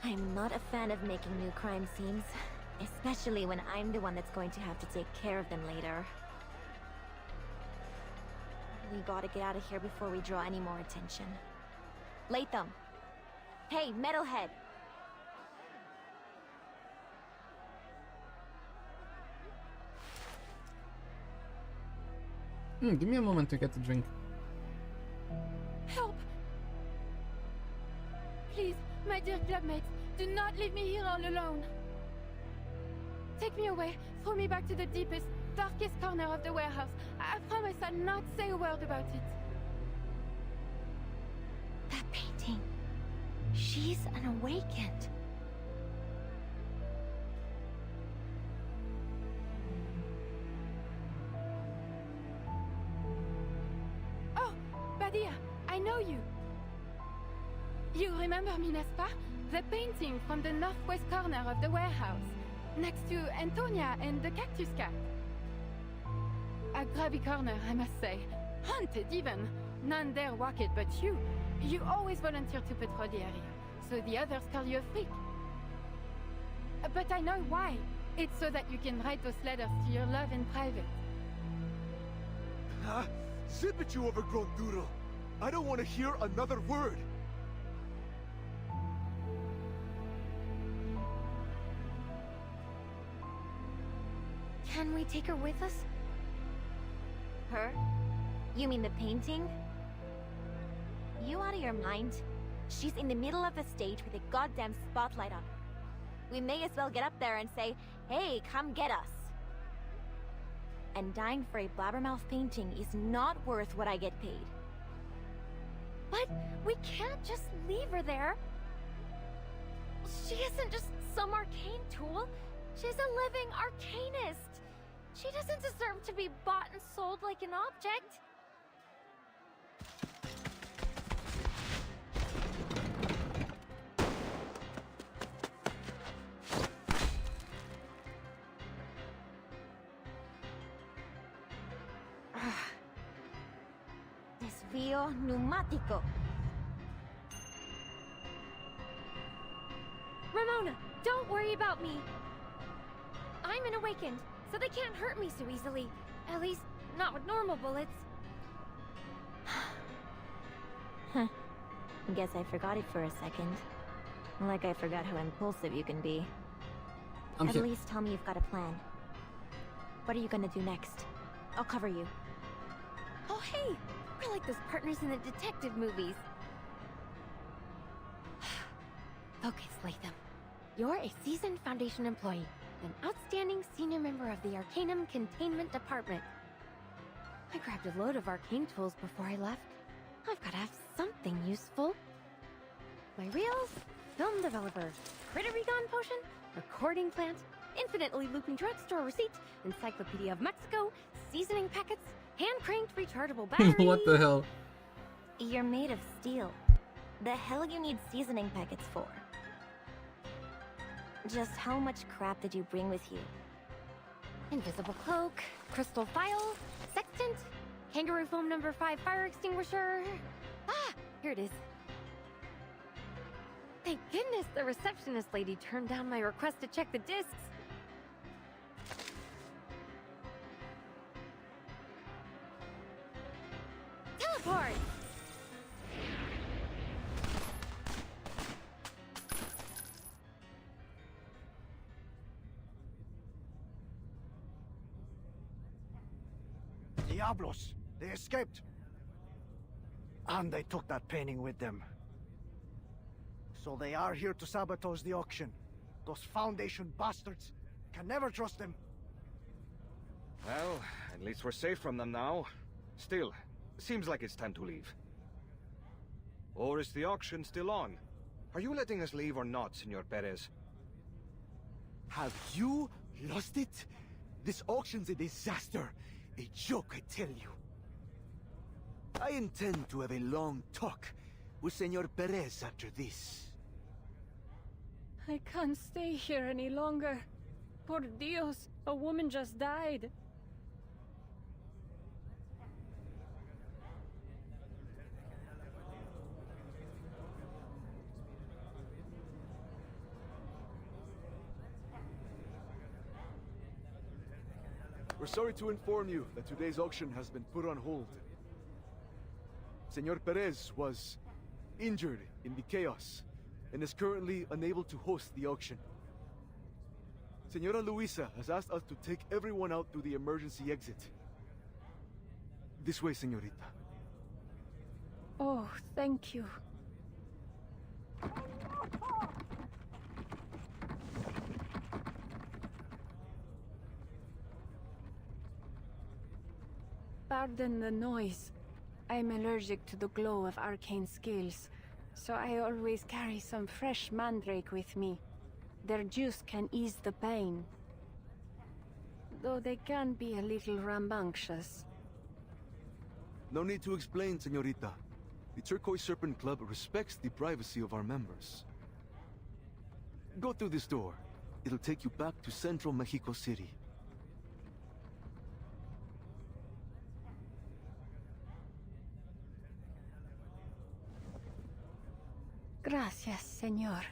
I'm not a fan of making new crime scenes, especially when I'm the one that's going to have to take care of them later. We gotta get out of here before we draw any more attention. Latham! Hey, Metalhead! Give me a moment to get a drink. Help! Please, my dear clubmates, do not leave me here all alone. Take me away, throw me back to the deepest, darkest corner of the warehouse. I promise I'll not say a word about it. That painting. She's an awakened. Oh, Badia, I know you. You remember me, n'est-ce pas? The painting from the northwest corner of the warehouse, next to Antonia and the cactus cat. A grubby corner, I must say. Haunted, even. None dare walk it but you. You always volunteer to patrol the area, so the others call you a freak. But I know why. It's so that you can write those letters to your love in private. Ah, zip it, you overgrown doodle. I don't want to hear another word. Can we take her with us? Her? You mean the painting? You out of your mind? She's in the middle of a stage with a goddamn spotlight on her. We may as well get up there and say, hey, come get us. And dying for a blabbermouth painting is not worth what I get paid. But we can't just leave her there. She isn't just some arcane tool. She's a living arcanist. She doesn't deserve to be bought and sold like an object. Desvío pneumático. Ramona, don't worry about me. I'm an awakened, so they can't hurt me so easily. At least, not with normal bullets. Huh. Guess I forgot it for a second. Like I forgot how impulsive you can be. At least tell me you've got a plan. What are you gonna do next? I'll cover you. Oh hey, we're like those partners in the detective movies. Focus, Latham. You're a seasoned Foundation employee, an outstanding senior member of the Arcanum Containment Department. I grabbed a load of arcane tools before I left. I've got to have something useful. My reels, film developer, critter recon potion, recording plant, infinitely looping drugstore receipt, Encyclopedia of Mexico, seasoning packets, hand-cranked rechargeable battery. What the hell? You're made of steel. The hell you need seasoning packets for? Just how much crap did you bring with you? Invisible cloak, crystal file, sextant, kangaroo foam number 5 fire extinguisher. Ah, here it is. Thank goodness the receptionist lady turned down my request to check the discs. Teleport! Diablos! They escaped! And they took that painting with them. So they are here to sabotage the auction. Those Foundation bastards. Can never trust them. Well, at least we're safe from them now. Still, seems like it's time to leave. Or is the auction still on? Are you letting us leave or not, Senor Perez? Have you lost it? This auction's a disaster. A joke, I tell you. I intend to have a long talk with Senor Perez after this. I can't stay here any longer. Por Dios, a woman just died. We're sorry to inform you that today's auction has been put on hold. Senor Perez was injured in the chaos and is currently unable to host the auction. Senora Luisa has asked us to take everyone out through the emergency exit. This way, señorita. Oh, thank you. Pardon the noise. I'm allergic to the glow of arcane skills, so I always carry some fresh mandrake with me. Their juice can ease the pain, though they can be a little rambunctious. No need to explain, señorita. The Turquoise Serpent Club respects the privacy of our members. Go through this door. It'll take you back to Central Mexico City. Gracias, señor.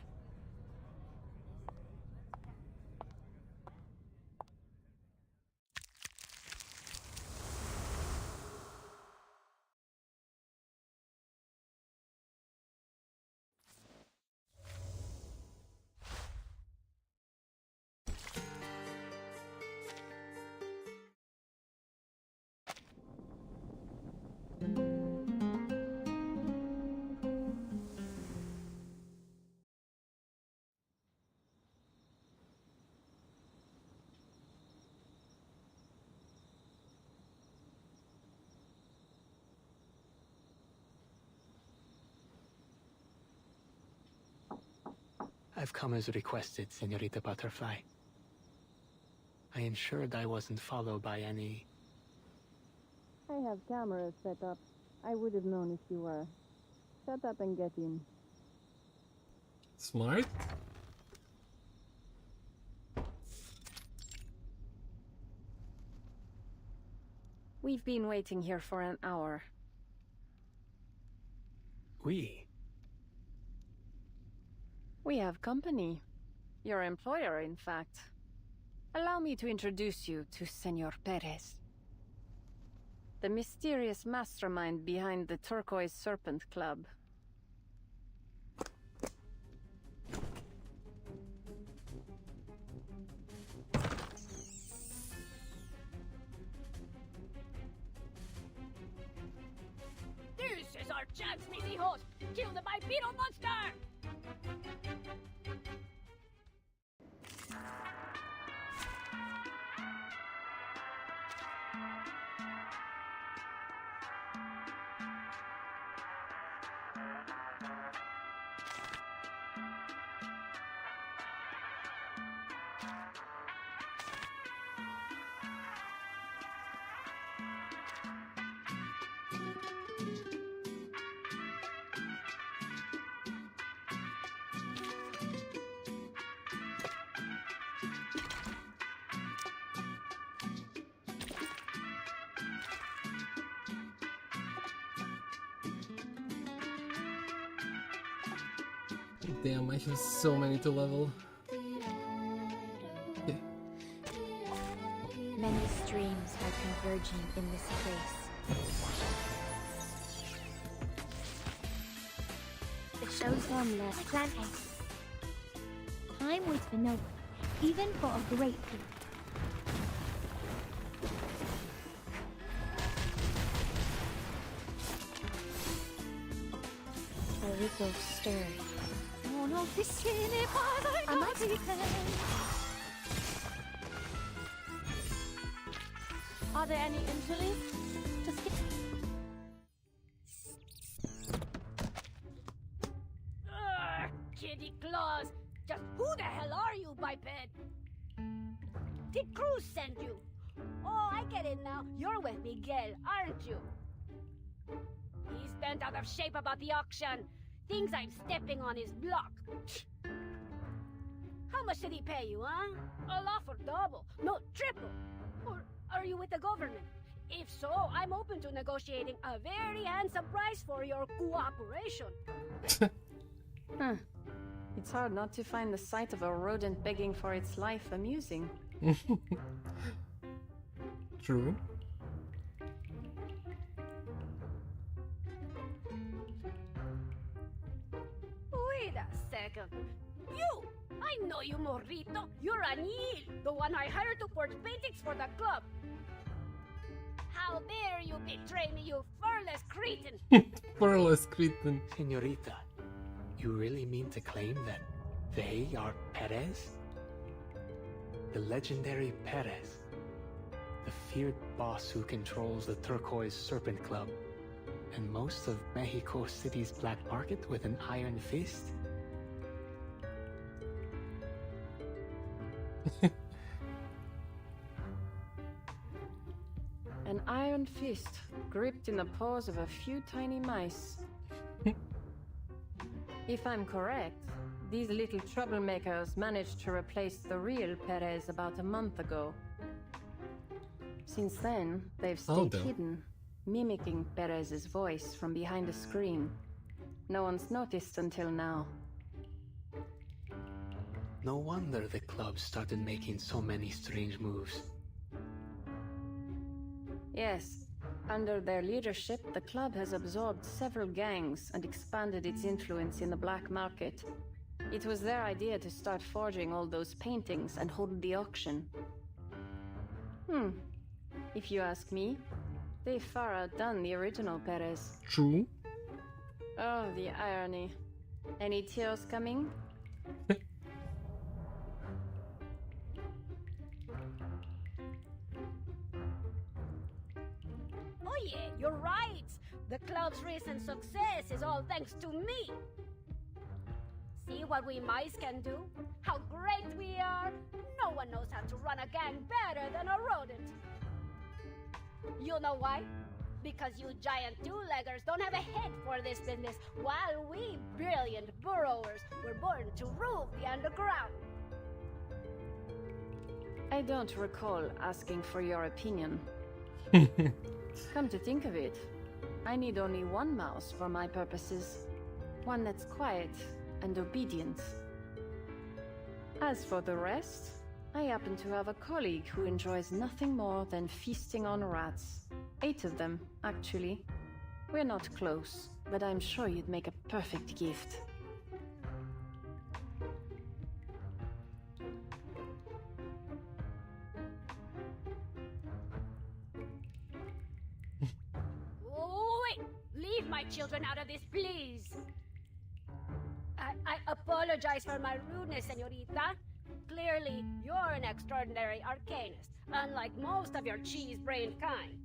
I've come as requested, Senorita Butterfly. I ensured I wasn't followed by any... I have cameras set up. I would have known if you were. Shut up and get in. Smart? We've been waiting here for an hour. We? We have company. Your employer, in fact. Allow me to introduce you to Senor Perez. The mysterious mastermind behind the Turquoise Serpent Club. This is our chance, mis hijos! Kill the bipedal monster! Damn, I have so many to level. Many streams are converging in this place. The show's on left planet. Time waits for no one, even for a great feat. A little stirred. Oh no, this n'est pas un capitaine. Are there any injuries? Just get... Kitty Claus! Just who the hell are you, biped? Did Cruz send you? Oh, I get it now. You're with Miguel, aren't you? He's bent out of shape about the auction. Thinks I'm stepping on his block. How much did he pay you, huh? I'll offer double. No, triple. Or are you with the government? If so, I'm open to negotiating a very handsome price for your cooperation. It's hard not to find the sight of a rodent begging for its life amusing. True. Wait a second. You! I know you, Morrito. You're Anil, the one I hired to forge paintings for the club. How dare you betray me, you furless cretin! Furless cretin. Senorita, you really mean to claim that they are Perez? The legendary Perez. The feared boss who controls the Turquoise Serpent Club. And most of Mexico City's black market with an iron fist? An iron fist, gripped in the paws of a few tiny mice. If I'm correct, these little troublemakers managed to replace the real Perez about a month ago. Since then, they've stayed hidden, mimicking Perez's voice from behind a screen. No one's noticed until now. No wonder the club started making so many strange moves. Yes, under their leadership, the club has absorbed several gangs and expanded its influence in the black market. It was their idea to start forging all those paintings and hold the auction. If you ask me, they've far outdone the original Perez. True. Oh, the irony. Any tears coming? Oh yeah, you're right. The club's recent success is all thanks to me. See what we mice can do? How great we are? No one knows how to run a gang better than a rodent. You know why? Because you giant two-leggers don't have a head for this business, while we brilliant burrowers were born to rule the underground. I don't recall asking for your opinion. Come to think of it, I need only one mouse for my purposes. One that's quiet and obedient. As for the rest, I happen to have a colleague who enjoys nothing more than feasting on rats. 8 of them, actually. We're not close, but I'm sure you'd make a perfect gift. Wait! Leave my children out of this, please! I apologize for my rudeness, señorita. Clearly, you're an extraordinary arcanist, unlike most of your cheese-brained kind.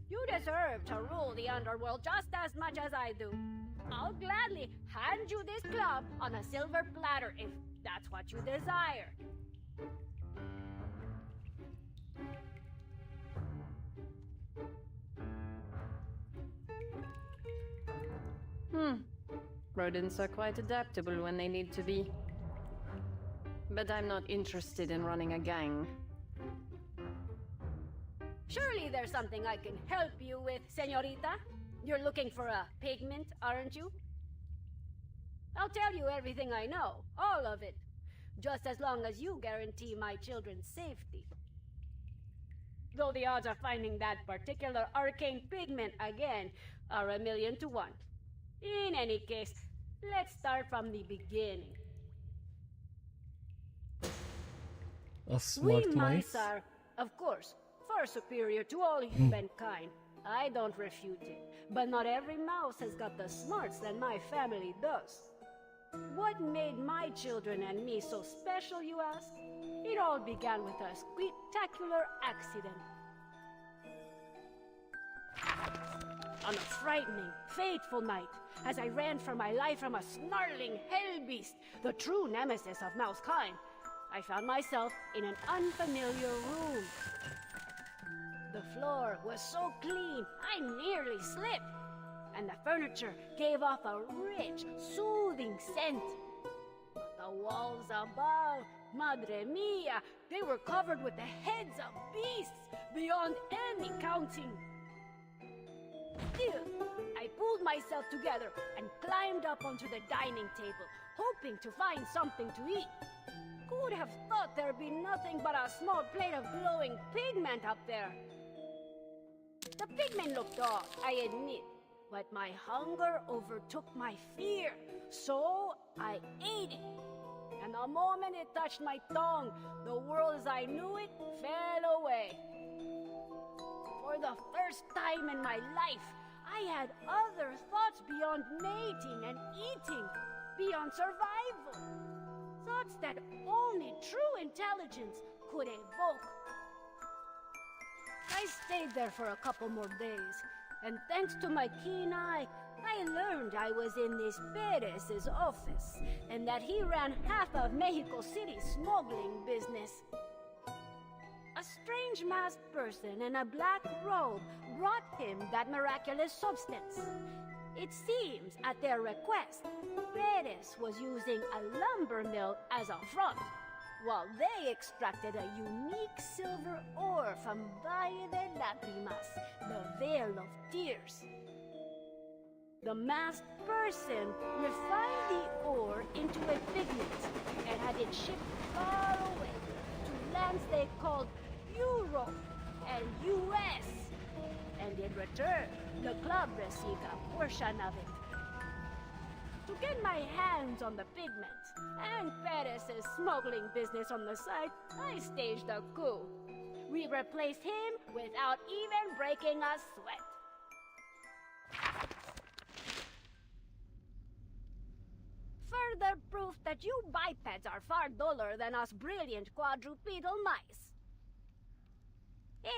You deserve to rule the underworld just as much as I do. I'll gladly hand you this club on a silver platter if that's what you desire. Rodents are quite adaptable when they need to be. But I'm not interested in running a gang. Surely there's something I can help you with, señorita. You're looking for a pigment, aren't you? I'll tell you everything I know, all of it. Just as long as you guarantee my children's safety. Though the odds of finding that particular arcane pigment again are 1,000,000 to 1. In any case, let's start from the beginning. A smart We mice? mice are, of course, far superior to all humankind. I don't refute it. But not every mouse has got the smarts that my family does. What made my children and me so special, you ask? It all began with a spectacular accident. On a frightening, fateful night, as I ran for my life from a snarling hellbeast, the true nemesis of mousekind, I found myself in an unfamiliar room. The floor was so clean, I nearly slipped, and the furniture gave off a rich, soothing scent. But the walls above, madre mia, they were covered with the heads of beasts beyond any counting. Still, I pulled myself together and climbed up onto the dining table, hoping to find something to eat. Who would have thought there'd be nothing but a small plate of glowing pigment up there? The pigment looked odd, I admit, but my hunger overtook my fear, so I ate it. And the moment it touched my tongue, the world as I knew it fell away. For the first time in my life, I had other thoughts beyond mating and eating, beyond survival. Thoughts that only true intelligence could evoke. I stayed there for a couple more days, and thanks to my keen eye, I learned I was in this Perez's office, and that he ran half of Mexico City's smuggling business. A strange masked person in a black robe brought him that miraculous substance. It seems, at their request, Perez was using a lumber mill as a front, while they extracted a unique silver ore from Valle de Lágrimas, the Veil of Tears. The masked person refined the ore into a pigment and had it shipped far away to lands they called Europe and US. And in return, the club received a portion of it. To get my hands on the pigment and Perez's smuggling business on the side, I staged a coup. We replaced him without even breaking a sweat. Further proof that you bipeds are far duller than us brilliant quadrupedal mice.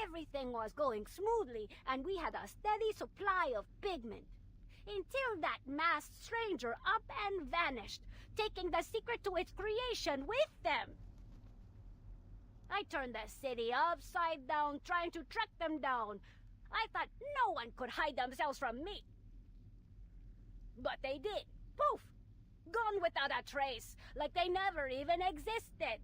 Everything was going smoothly, and we had a steady supply of pigment. until that masked stranger up and vanished, taking the secret to its creation with them. I turned the city upside down trying to track them down. I thought no one could hide themselves from me. But they did. Poof! Gone without a trace, like they never even existed.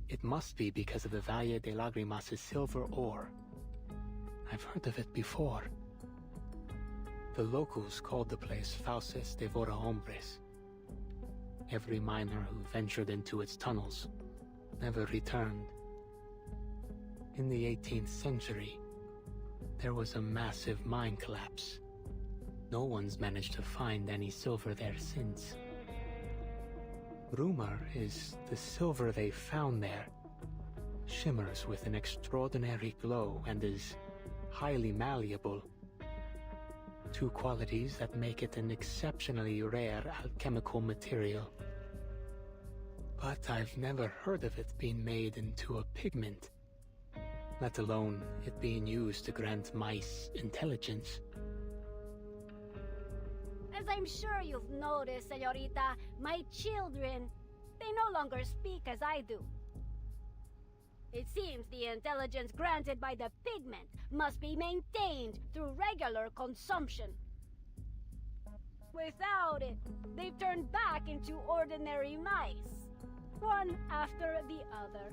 It must be because of the Valle de Lagrimas' silver ore. I've heard of it before. The locals called the place Fauces de Vora Hombres. Every miner who ventured into its tunnels never returned. In the 18th century, there was a massive mine collapse. No one's managed to find any silver there since. Rumor is the silver they found there shimmers with an extraordinary glow and is highly malleable. Two qualities that make it an exceptionally rare alchemical material. But I've never heard of it being made into a pigment, let alone it being used to grant mice intelligence. As I'm sure you've noticed, señorita, my children, they no longer speak as I do. It seems the intelligence granted by the pigment must be maintained through regular consumption. Without it, they've turned back into ordinary mice, one after the other.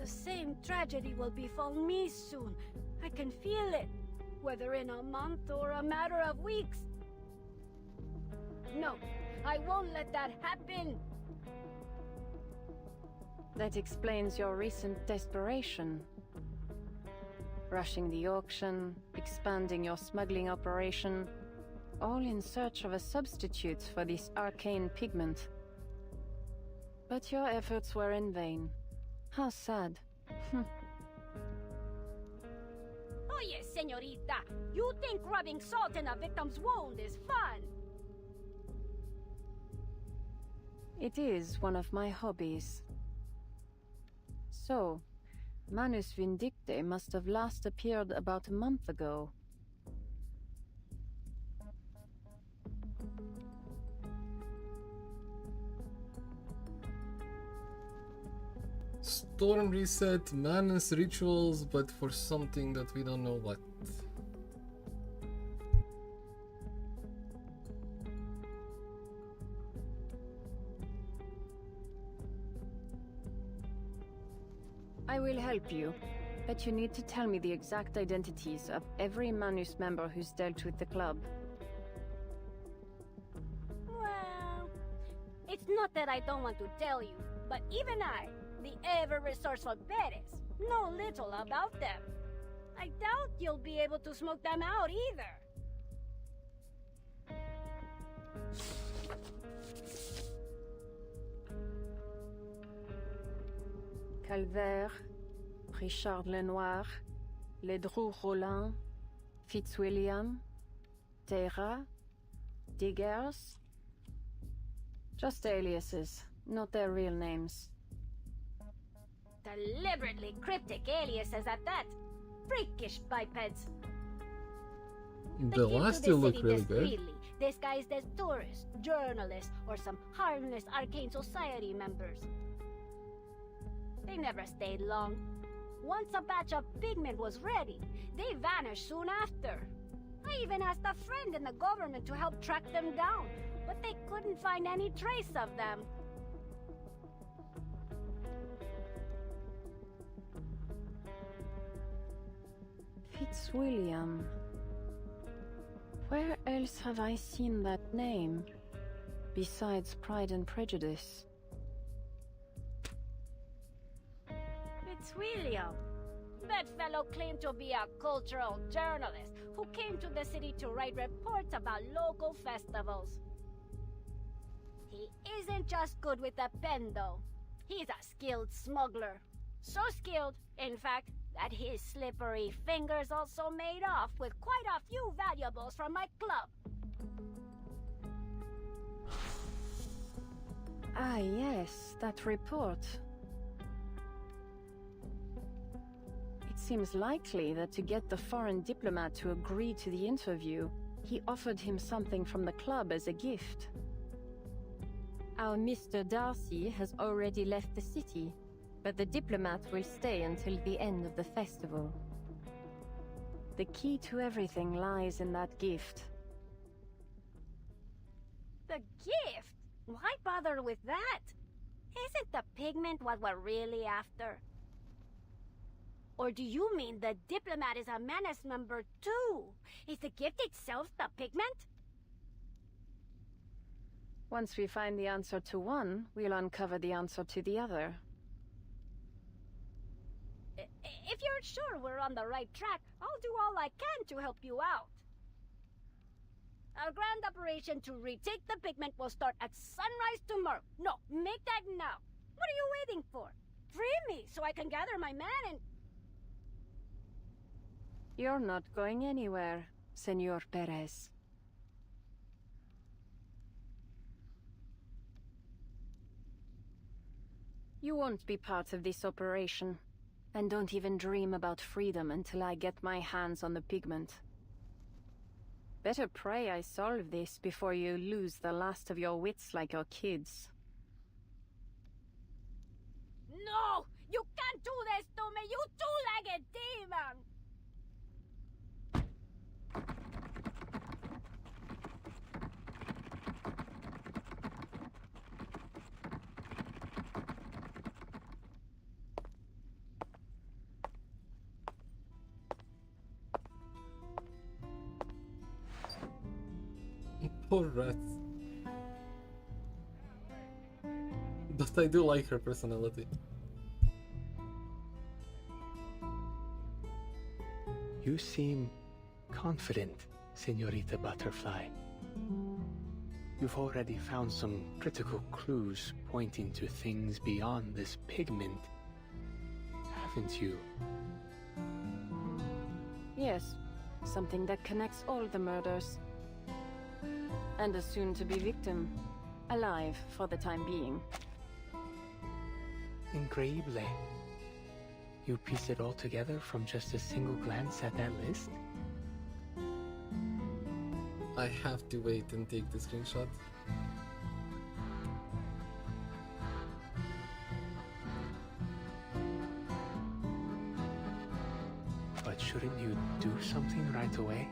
The same tragedy will befall me soon. I can feel it, whether in a month or a matter of weeks. No, I won't let that happen. That explains your recent desperation. Rushing the auction, expanding your smuggling operation, all in search of a substitute for this arcane pigment. But your efforts were in vain. How sad. Oh yes, señorita. You think rubbing salt in a victim's wound is fun? It is one of my hobbies. So, Manus Vindicte must have last appeared about a month ago. Storm reset, madness rituals, but for something that we don't know what. I will help you, but you need to tell me the exact identities of every Manus member who's dealt with the club. Well, it's not that I don't want to tell you, but even I, the ever-resourceful Perez, know little about them. I doubt you'll be able to smoke them out either. Calvaire, Richard Lenoir, Ledru Rollin, Fitzwilliam, Terra, Diggers. Just aliases, not their real names. Deliberately cryptic aliases at that. Freakish bipeds. The last two look really good. Disguised as tourists, journalists, or some harmless arcane society members. They never stayed long. Once a batch of pigment was ready, they vanished soon after. I even asked a friend in the government to help track them down, but they couldn't find any trace of them. Fitzwilliam. Where else have I seen that name, besides Pride and Prejudice? Fitzwilliam. That fellow claimed to be a cultural journalist who came to the city to write reports about local festivals. He isn't just good with a pen, though. He's a skilled smuggler. So skilled, in fact, that his slippery fingers also made off with quite a few valuables from my club. Ah, yes, that report. It seems likely that to get the foreign diplomat to agree to the interview, he offered him something from the club as a gift. Our Mr. Darcy has already left the city, but the diplomat will stay until the end of the festival. The key to everything lies in that gift. The gift? Why bother with that? Isn't the pigment what we're really after? Or do you mean the diplomat is a menace number 2? Is the gift itself the pigment? Once we find the answer to one, we'll uncover the answer to the other. If you're sure we're on the right track, I'll do all I can to help you out. Our grand operation to retake the pigment will start at sunrise tomorrow. No, make that now. What are you waiting for? Free me so I can gather my men and... You're not going anywhere, Senor Perez. You won't be part of this operation. And don't even dream about freedom until I get my hands on the pigment. Better pray I solve this before you lose the last of your wits like your kids. No! You can't do this to me, you two-legged demon! Poor rats. But I do like her personality. You seem confident, Senorita Butterfly. You've already found some critical clues pointing to things beyond this pigment, haven't you? Yes, something that connects all the murders. And a soon-to-be victim, alive for the time being. Increíble. You piece it all together from just a single glance at that list? I have to wait and take the screenshot. But shouldn't you do something right away?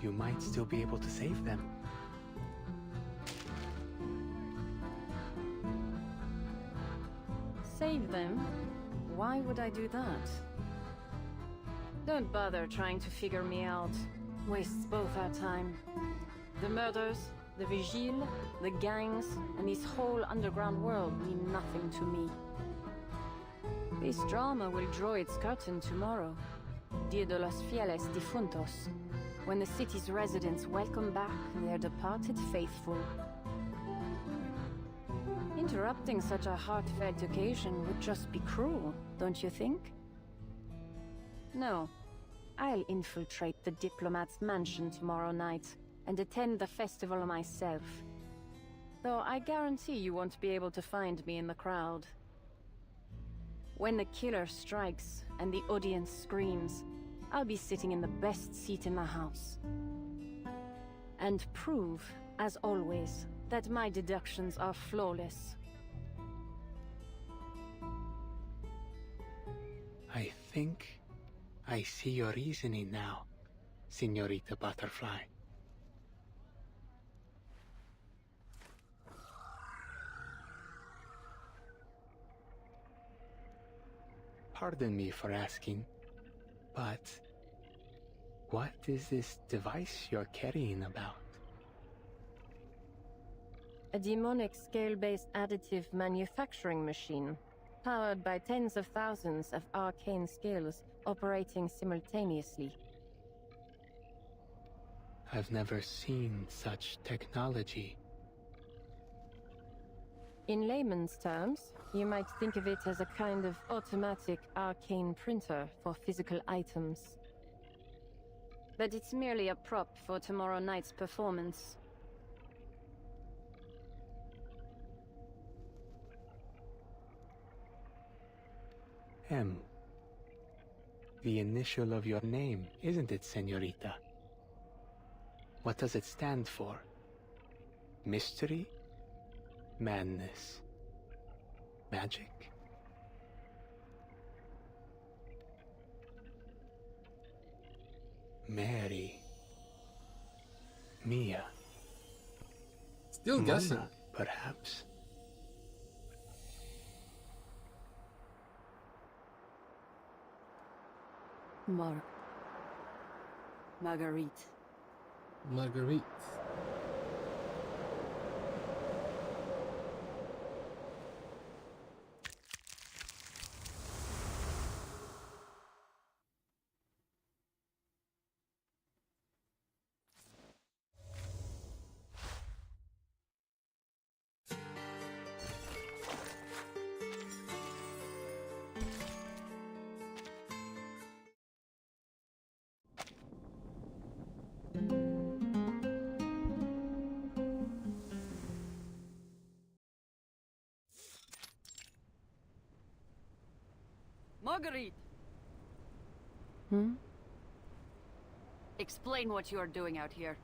You might still be able to save them. Save them? Why would I do that? Don't bother trying to figure me out. Wastes both our time. The murders, the vigile, the gangs, and this whole underground world mean nothing to me. This drama will draw its curtain tomorrow. Dia de los Fieles Difuntos. When the city's residents welcome back their departed faithful. Interrupting such a heartfelt occasion would just be cruel, don't you think? No. I'll infiltrate the diplomat's mansion tomorrow night and attend the festival myself. Though I guarantee you won't be able to find me in the crowd. When the killer strikes and the audience screams, I'll be sitting in the best seat in the house. And prove, as always, that my deductions are flawless. I think I see your reasoning now, Senorita Butterfly. Pardon me for asking, but what is this device you're carrying about? A demonic scale-based additive manufacturing machine, powered by tens of thousands of arcane scales operating simultaneously. I've never seen such technology. In layman's terms, you might think of it as a kind of automatic arcane printer for physical items. But it's merely a prop for tomorrow night's performance. M. The initial of your name, isn't it, señorita? What does it stand for? Mystery? Madness? Magic? Mary. Mia. Still guessing. Mona, perhaps? Marguerite. Marguerite. Marguerite! Hmm? Explain what you are doing out here.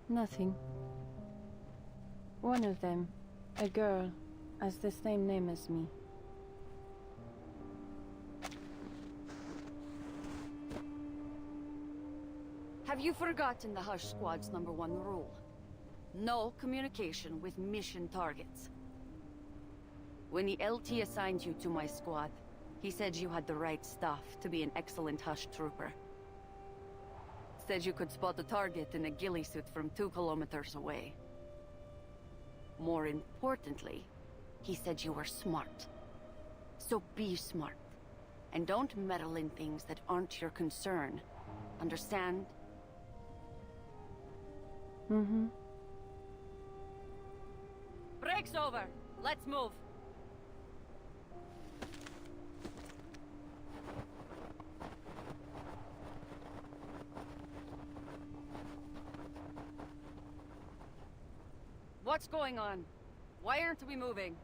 Nothing. One of them, a girl, has the same name as me. Have you forgotten the Hush Squad's #1 rule? No communication with mission targets. When the LT assigned you to my squad, he said you had the right stuff to be an excellent Hush trooper. Said you could spot a target in a ghillie suit from 2 kilometers away. More importantly, he said you were smart. So be smart. And don't meddle in things that aren't your concern. Understand? Mm-hmm. Break's over. Let's move. What's going on? Why aren't we moving?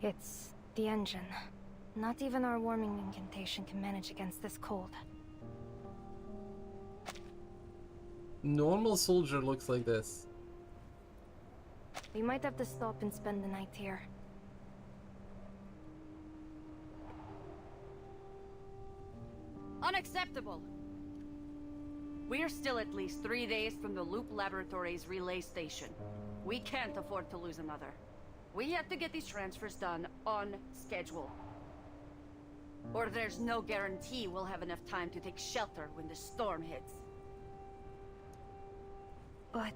It's the engine. Not even our warming incantation can manage against this cold. Normal soldier looks like this. We might have to stop and spend the night here. Unacceptable! We're still at least 3 days from the Loop Laboratories relay station. We can't afford to lose another. We have to get these transfers done on schedule. Or there's no guarantee we'll have enough time to take shelter when the storm hits. But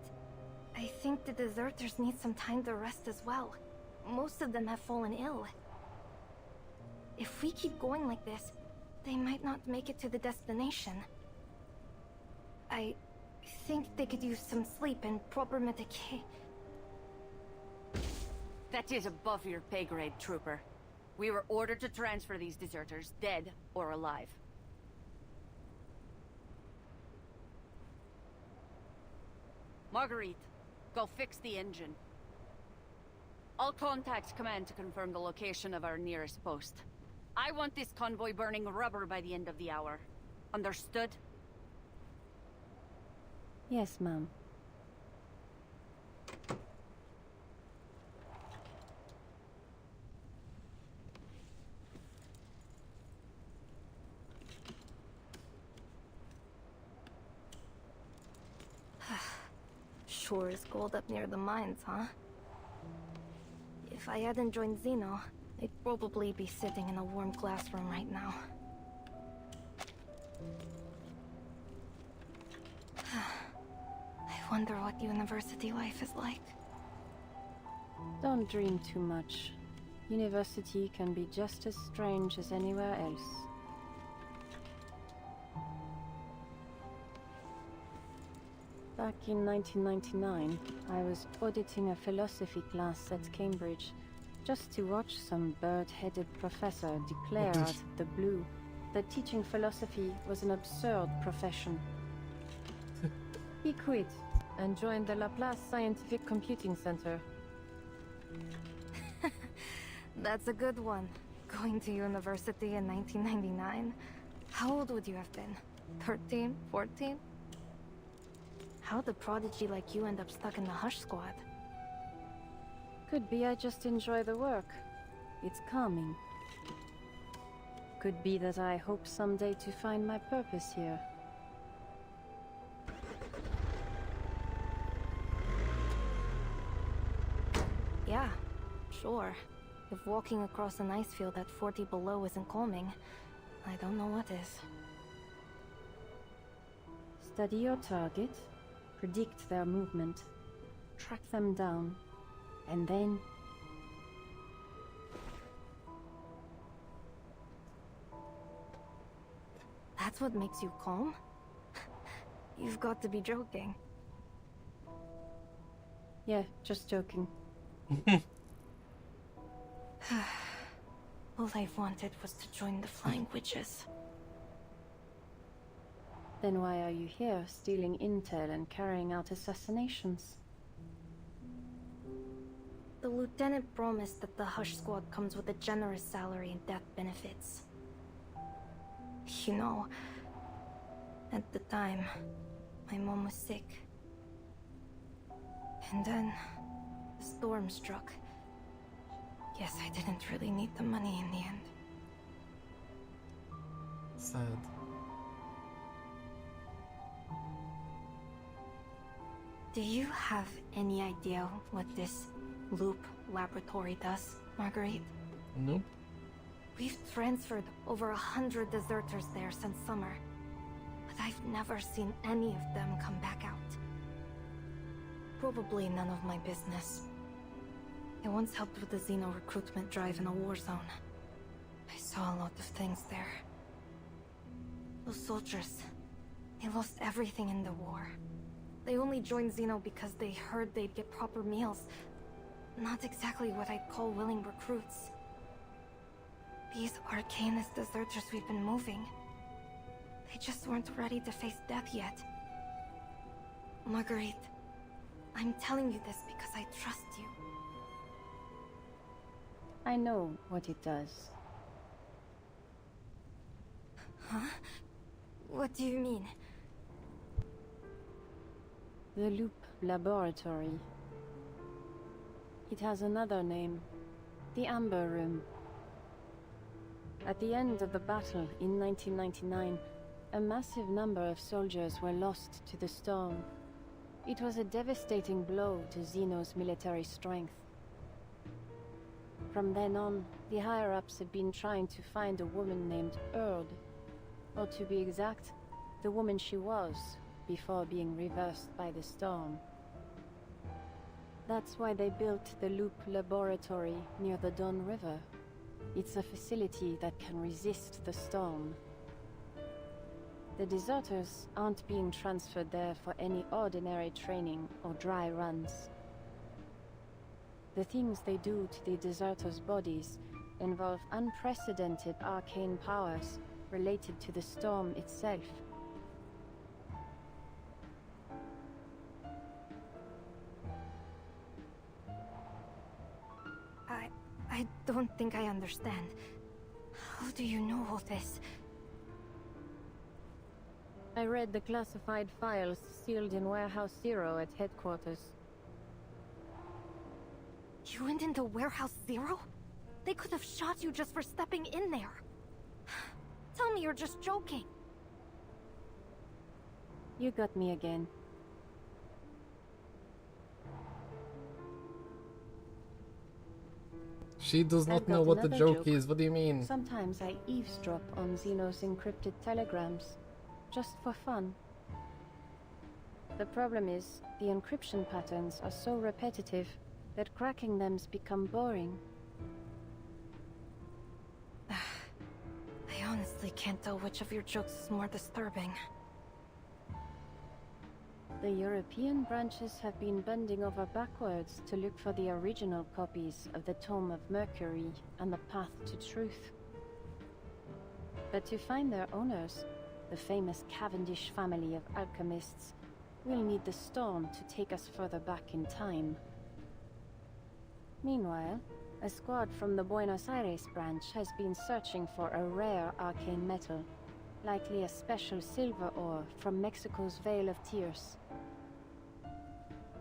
I think the deserters need some time to rest as well. Most of them have fallen ill. If we keep going like this, they might not make it to the destination. I think they could use some sleep and proper medication. That is above your pay grade, Trooper. We were ordered to transfer these deserters, dead or alive. Marguerite, go fix the engine. I'll contact command to confirm the location of our nearest post. I want this convoy burning rubber by the end of the hour. Understood? Yes, ma'am. Sure is cold up near the mines, huh? If I hadn't joined Xeno, I'd probably be sitting in a warm classroom right now. I wonder what university life is like. Don't dream too much. University can be just as strange as anywhere else. Back in 1999, I was auditing a philosophy class at Cambridge, just to watch some bird-headed professor declare out of the blue that teaching philosophy was an absurd profession. He quit and joined the Laplace Scientific Computing Center. That's a good one. Going to university in 1999? How old would you have been? 13? 14? How'd a prodigy like you end up stuck in the Hush Squad? Could be I just enjoy the work. It's calming. Could be that I hope someday to find my purpose here. Yeah, sure. If walking across an ice field at 40 below isn't calming, I don't know what is. Study your target, predict their movement, track them down, and then... That's what makes you calm? You've got to be joking. Yeah, just joking. All I've wanted was to join the Flying Witches. Then why are you here, stealing intel and carrying out assassinations? The lieutenant promised that the Hush Squad comes with a generous salary and death benefits. You know, at the time, my mom was sick. And then, the storm struck. Guess I didn't really need the money in the end. Sad. Do you have any idea what this loop laboratory does, Marguerite? Nope. We've transferred over 100 deserters there since summer, but I've never seen any of them come back out. Probably none of my business. I once helped with the Xeno recruitment drive in a war zone. I saw a lot of things there. Those soldiers, they lost everything in the war. They only joined Xeno because they heard they'd get proper meals. Not exactly what I'd call willing recruits. These Arcanist deserters we've been moving, they just weren't ready to face death yet. Marguerite, I'm telling you this because I trust you. I know what it does. Huh? What do you mean? The Loop Laboratory. It has another name. The Amber Room. At the end of the battle in 1999, a massive number of soldiers were lost to the storm. It was a devastating blow to Xeno's military strength. From then on, the higher-ups have been trying to find a woman named Erd, or to be exact, the woman she was before being reversed by the storm. That's why they built the Loop Laboratory near the Don River. It's a facility that can resist the storm. The deserters aren't being transferred there for any ordinary training or dry runs. The things they do to the deserters' bodies involve unprecedented arcane powers related to the storm itself. I don't think I understand. How do you know all this? I read the classified files sealed in Warehouse Zero at headquarters. You went into Warehouse Zero? They could have shot you just for stepping in there. Tell me you're just joking. You got me again. She does not know what the joke is. What do you mean? Sometimes I eavesdrop on Xeno's encrypted telegrams, just for fun. The problem is, the encryption patterns are so repetitive that cracking them's become boring. I honestly can't tell which of your jokes is more disturbing. The European branches have been bending over backwards to look for the original copies of the Tome of Mercury and the Path to Truth. But to find their owners, the famous Cavendish family of alchemists, we'll need the storm to take us further back in time. Meanwhile, a squad from the Buenos Aires branch has been searching for a rare arcane metal, likely a special silver ore from Mexico's Vale of Tears.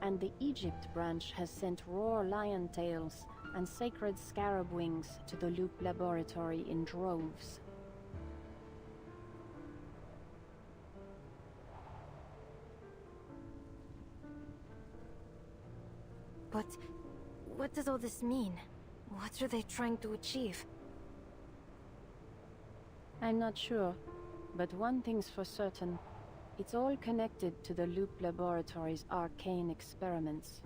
And the Egypt branch has sent raw lion tails and sacred scarab wings to the Loop laboratory in droves. But what does all this mean? What are they trying to achieve? I'm not sure, but one thing's for certain. It's all connected to the Loop Laboratory's arcane experiments.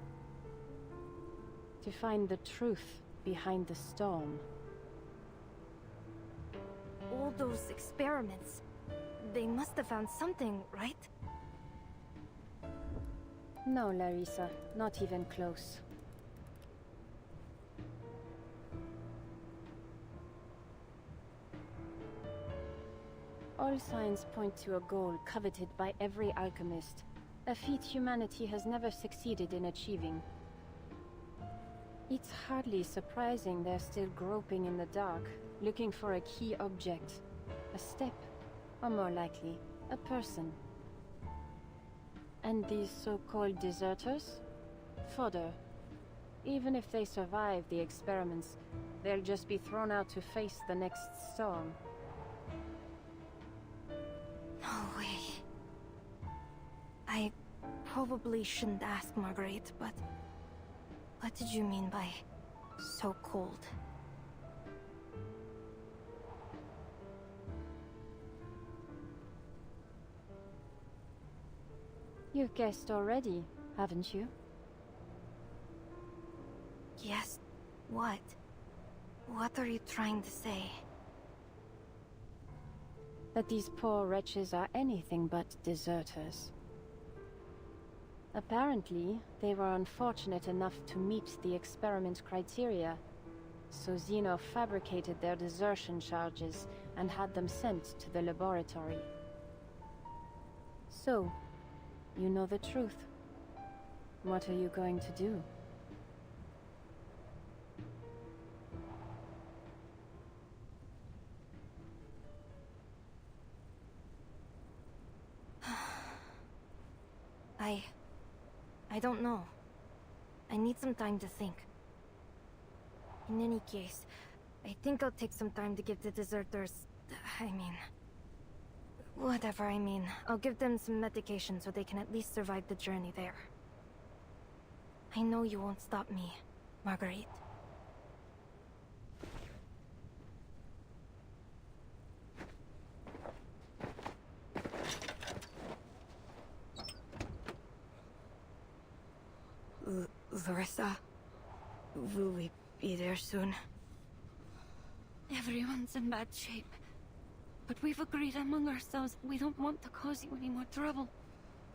To find the truth behind the storm. All those experiments, they must have found something, right? No, Larissa, not even close. All signs point to a goal coveted by every alchemist, a feat humanity has never succeeded in achieving. It's hardly surprising they're still groping in the dark, looking for a key object, a step, or more likely, a person. And these so-called deserters? Fodder. Even if they survive the experiments, they'll just be thrown out to face the next storm. No way. I probably shouldn't ask, Marguerite, but what did you mean by so cold? You've guessed already, haven't you? Yes. What? What are you trying to say? That these poor wretches are anything but deserters. Apparently, they were unfortunate enough to meet the experiment criteria, so Zeno fabricated their desertion charges and had them sent to the laboratory. So, you know the truth. What are you going to do? I don't know. I need some time to think. In any case, I think I'll take some time to give the deserters... whatever I mean. I'll give them some medication so they can at least survive the journey there. I know you won't stop me, Marguerite. Larissa, will we be there soon? Everyone's in bad shape. But we've agreed among ourselves we don't want to cause you any more trouble.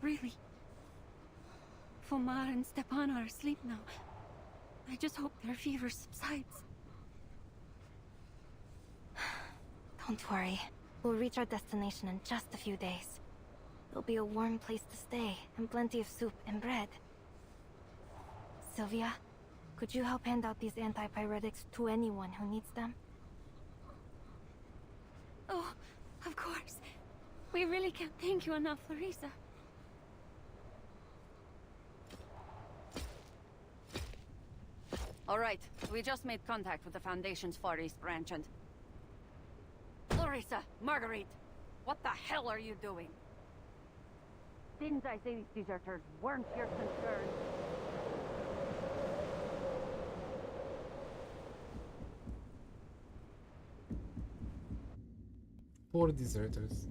Really. Fomar and Stepan are asleep now. I just hope their fever subsides. Don't worry. We'll reach our destination in just a few days. There'll be a warm place to stay, and plenty of soup and bread. Sylvia, could you help hand out these antipyretics to anyone who needs them? Oh, of course. We really can't thank you enough, Larissa. All right, we just made contact with the Foundation's Far East branch and... Larissa, Marguerite, what the hell are you doing? Didn't I say these deserters weren't your concern? Poor deserters.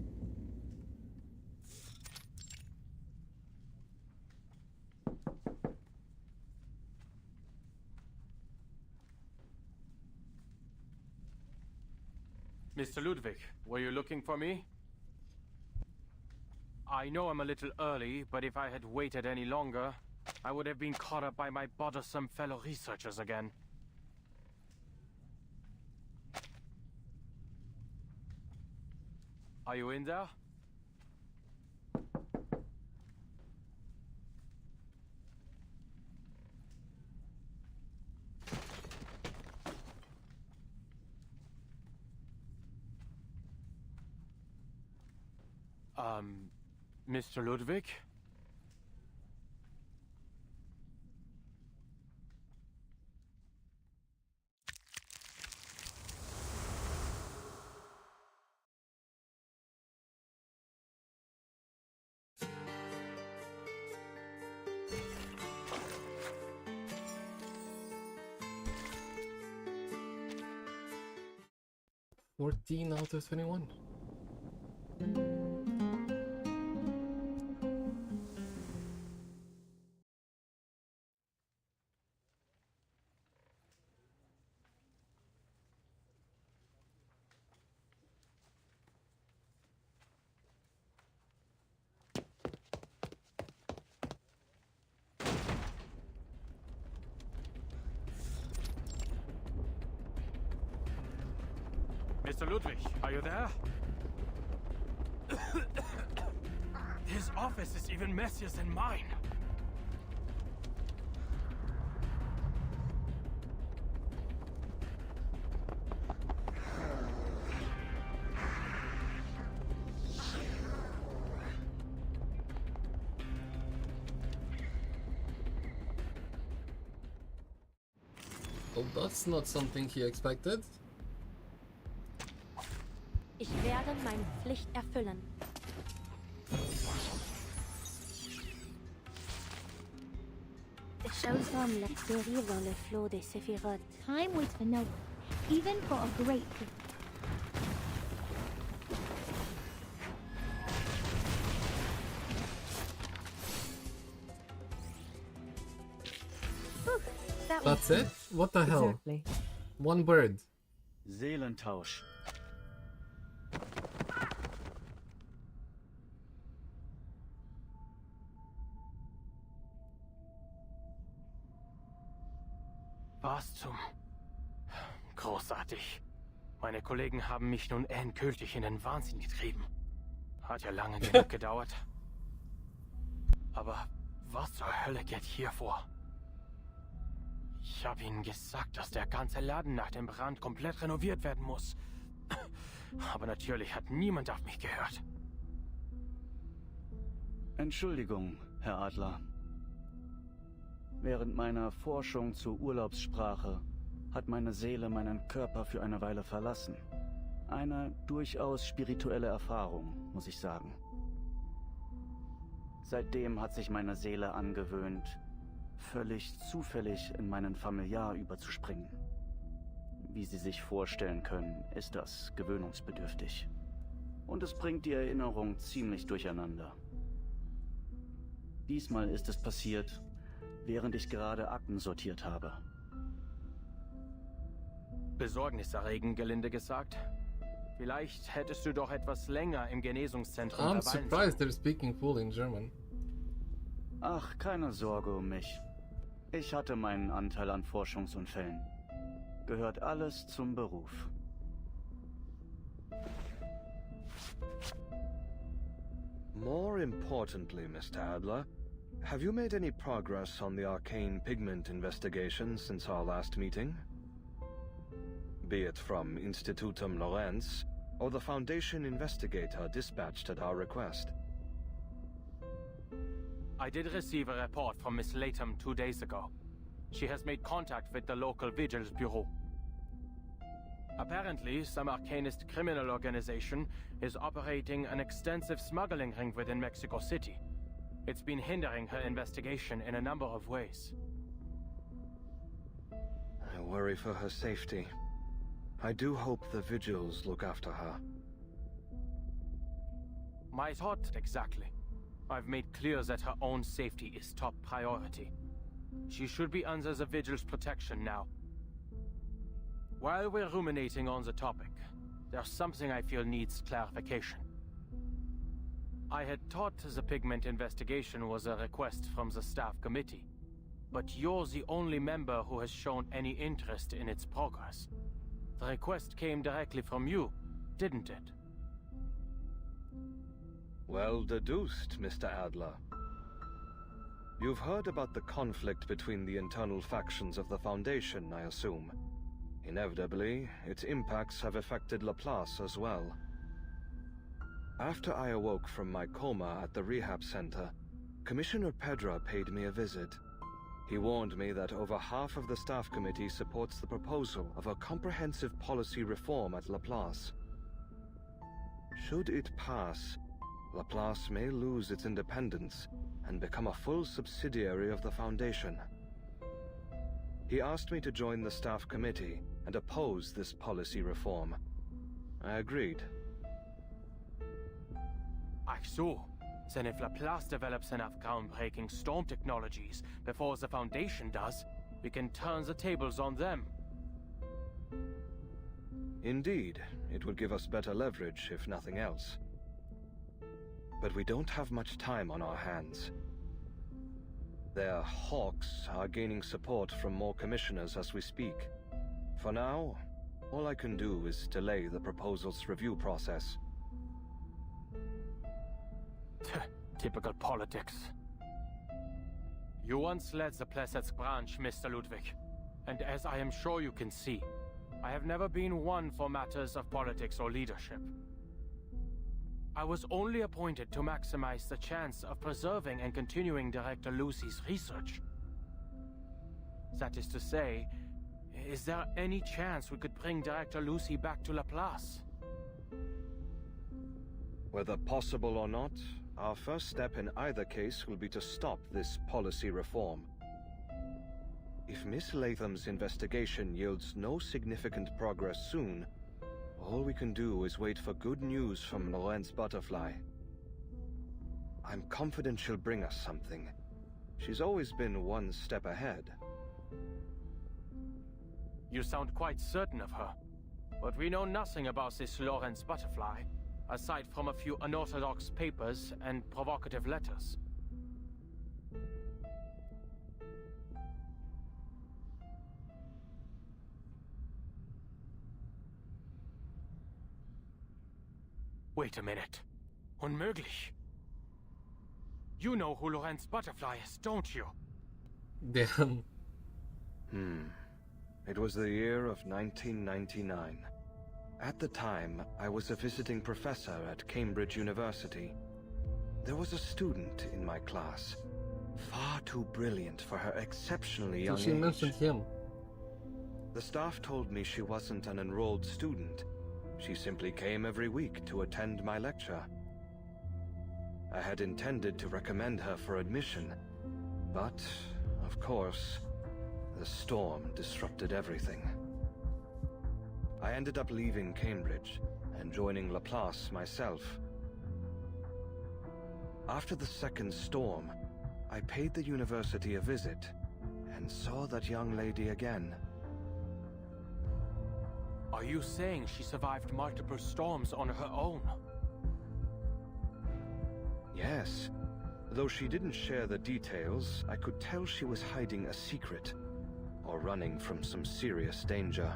Mr. Ludwig, were you looking for me? I know I'm a little early, but if I had waited any longer, I would have been caught up by my bothersome fellow researchers again. Are you in there? Mr. Ludwig? $14 out of 21. Mr. Ludwig, are you there? His office is even messier than mine. Well, that's not something he expected. Ich werde meine Pflicht erfüllen. Showtime lets dérive le flot des Sephiroth. Time waits for no one, even for a great people. That's it? What the hell? Exactly. One bird. Seelentausch. Was zum... Großartig. Meine Kollegen haben mich nun endgültig in den Wahnsinn getrieben. Hat ja lange genug gedauert. Aber was zur Hölle geht hier vor? Ich habe ihnen gesagt, dass der ganze Laden nach dem Brand komplett renoviert werden muss. Aber natürlich hat niemand auf mich gehört. Entschuldigung, Herr Adler. Während meiner Forschung zur Urlaubssprache hat meine Seele meinen Körper für eine Weile verlassen. Eine durchaus spirituelle Erfahrung, muss ich sagen. Seitdem hat sich meine Seele angewöhnt, völlig zufällig in meinen Familiar überzuspringen. Wie Sie sich vorstellen können, ist das gewöhnungsbedürftig. Und es bringt die Erinnerung ziemlich durcheinander. Diesmal ist es passiert, während ich gerade Akten sortiert habe. Besorgniserregend, gelinde gesagt. Vielleicht hättest du doch etwas länger im Genesungszentrum I'm verweilen surprised they're speaking full in German. Ach, keine Sorge um mich. Ich hatte meinen Anteil an Forschungsunfällen. Gehört alles zum Beruf. More importantly, Mr. Adler, have you made any progress on the arcane pigment investigation since our last meeting? Be it from Institutum Lorenz or the Foundation investigator dispatched at our request. I did receive a report from Miss Latham 2 days ago. She has made contact with the local vigilance bureau. Apparently, some arcanist criminal organization is operating an extensive smuggling ring within Mexico City. It's been hindering her investigation in a number of ways. I worry for her safety. I do hope the vigils look after her. My thought exactly. I've made clear that her own safety is top priority. She should be under the vigil's protection now. While we're ruminating on the topic, there's something I feel needs clarification. I had thought the pigment investigation was a request from the staff committee, but you're the only member who has shown any interest in its progress. The request came directly from you, didn't it? Well deduced, Mr. Adler. You've heard about the conflict between the internal factions of the Foundation, I assume. Inevitably, its impacts have affected Laplace as well. After I awoke from my coma at the rehab center, Commissioner Pedra paid me a visit. He warned me that over half of the staff committee supports the proposal of a comprehensive policy reform at Laplace. Should it pass, Laplace may lose its independence and become a full subsidiary of the Foundation. He asked me to join the staff committee and oppose this policy reform. I agreed. Ach so. Then if Laplace develops enough groundbreaking storm technologies before the Foundation does, we can turn the tables on them. Indeed, it would give us better leverage, if nothing else. But we don't have much time on our hands. Their hawks are gaining support from more commissioners as we speak. For now, all I can do is delay the proposal's review process. Typical politics. You once led the Plesetsk branch, Mr. Ludwig, and as I am sure you can see, I have never been one for matters of politics or leadership. I was only appointed to maximize the chance of preserving and continuing Director Lucy's research. That is to say, is there any chance we could bring Director Lucy back to Laplace? Whether possible or not, our first step in either case will be to stop this policy reform. If Miss Latham's investigation yields no significant progress soon, all we can do is wait for good news from Lorenz Butterfly. I'm confident she'll bring us something. She's always been one step ahead. You sound quite certain of her, but we know nothing about this Lorenz Butterfly, aside from a few unorthodox papers and provocative letters. Wait a minute. Unmöglich. You know who Lorenz Butterfly is, don't you? Damn. It was the year of 1999. At the time, I was a visiting professor at Cambridge University. There was a student in my class, far too brilliant for her exceptionally young age. She mentioned him. The staff told me she wasn't an enrolled student. She simply came every week to attend my lecture. I had intended to recommend her for admission, but, of course, the storm disrupted everything. I ended up leaving Cambridge and joining Laplace myself. After the second storm, I paid the university a visit and saw that young lady again. Are you saying she survived multiple storms on her own? Yes. Though she didn't share the details, I could tell she was hiding a secret, or running from some serious danger.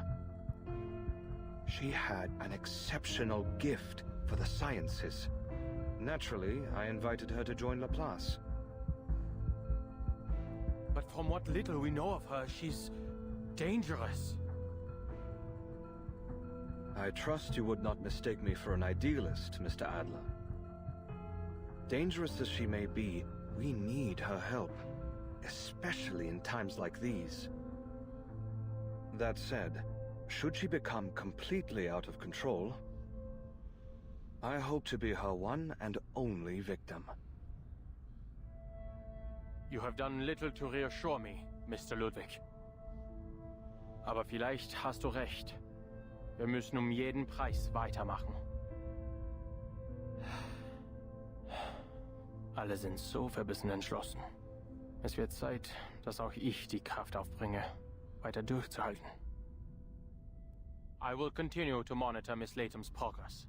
She had an exceptional gift for the sciences. Naturally, I invited her to join Laplace. But from what little we know of her, she's dangerous. I trust you would not mistake me for an idealist, Mr. Adler. Dangerous as she may be, we need her help, especially in times like these. That said, should she become completely out of control, I hope to be her one and only victim. You have done little to reassure me, Mr. Ludwig. Aber vielleicht hast du recht. Wir müssen jeden Preis weitermachen. Alle sind so verbissen entschlossen. Es wird Zeit, dass auch ich die Kraft aufbringe, weiter durchzuhalten. I will continue to monitor Miss Latham's progress.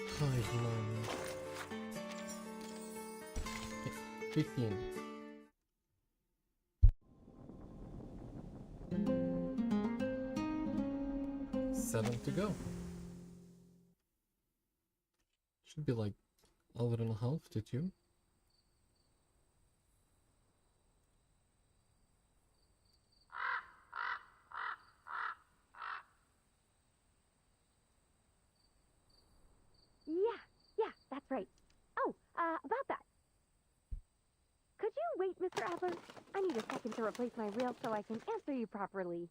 Five, 15. Seven to go. Should be like hour and a half to 2. Yeah, that's right. Oh, about that. Could you wait, Mr. Adler? I need a second to replace my reel so I can answer you properly.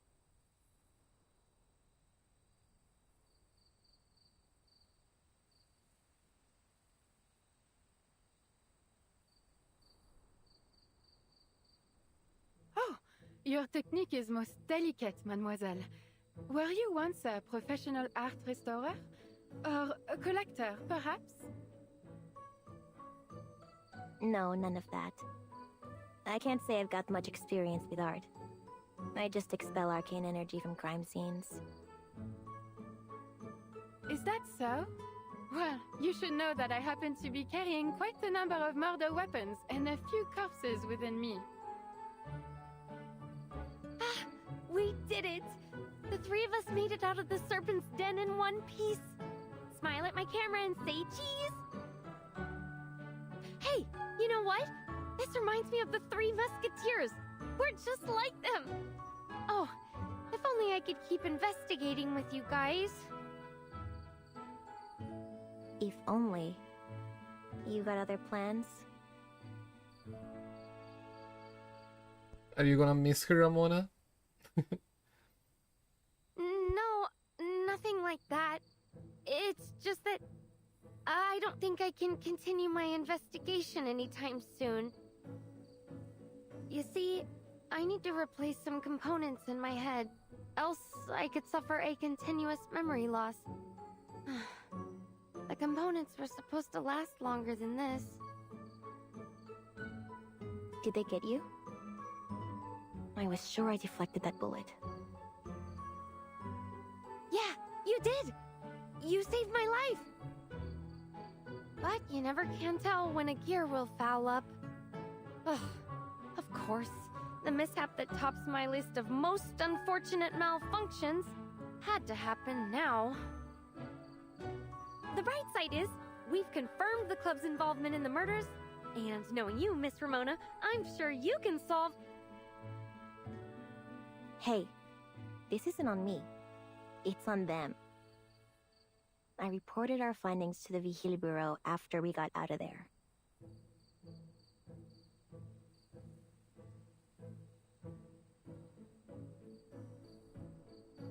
Oh, your technique is most delicate, mademoiselle. Were you once a professional art restorer? Or a collector, perhaps? No, none of that. I can't say I've got much experience with art. I just expel arcane energy from crime scenes. Is that so? Well, you should know that I happen to be carrying quite a number of murder weapons and a few corpses within me. Ah, we did it! The three of us made it out of the serpent's den in one piece. Smile at my camera and say cheese! Hey, you know what? This reminds me of the Three Musketeers. We're just like them. Oh, if only I could keep investigating with you guys. If only. You got other plans? Are you gonna miss her, Ramona? No, nothing like that. It's just that I don't think I can continue my investigation anytime soon. You see, I need to replace some components in my head, else I could suffer a continuous memory loss. The components were supposed to last longer than this. Did they get you? I was sure I deflected that bullet. Yeah, you did! You saved my life! But you never can tell when a gear will foul up. Ugh. Of course, the mishap that tops my list of most unfortunate malfunctions had to happen now. The bright side is, we've confirmed the club's involvement in the murders, and knowing you, Miss Ramona, I'm sure you can solve... Hey, this isn't on me. It's on them. I reported our findings to the Vigil Bureau after we got out of there.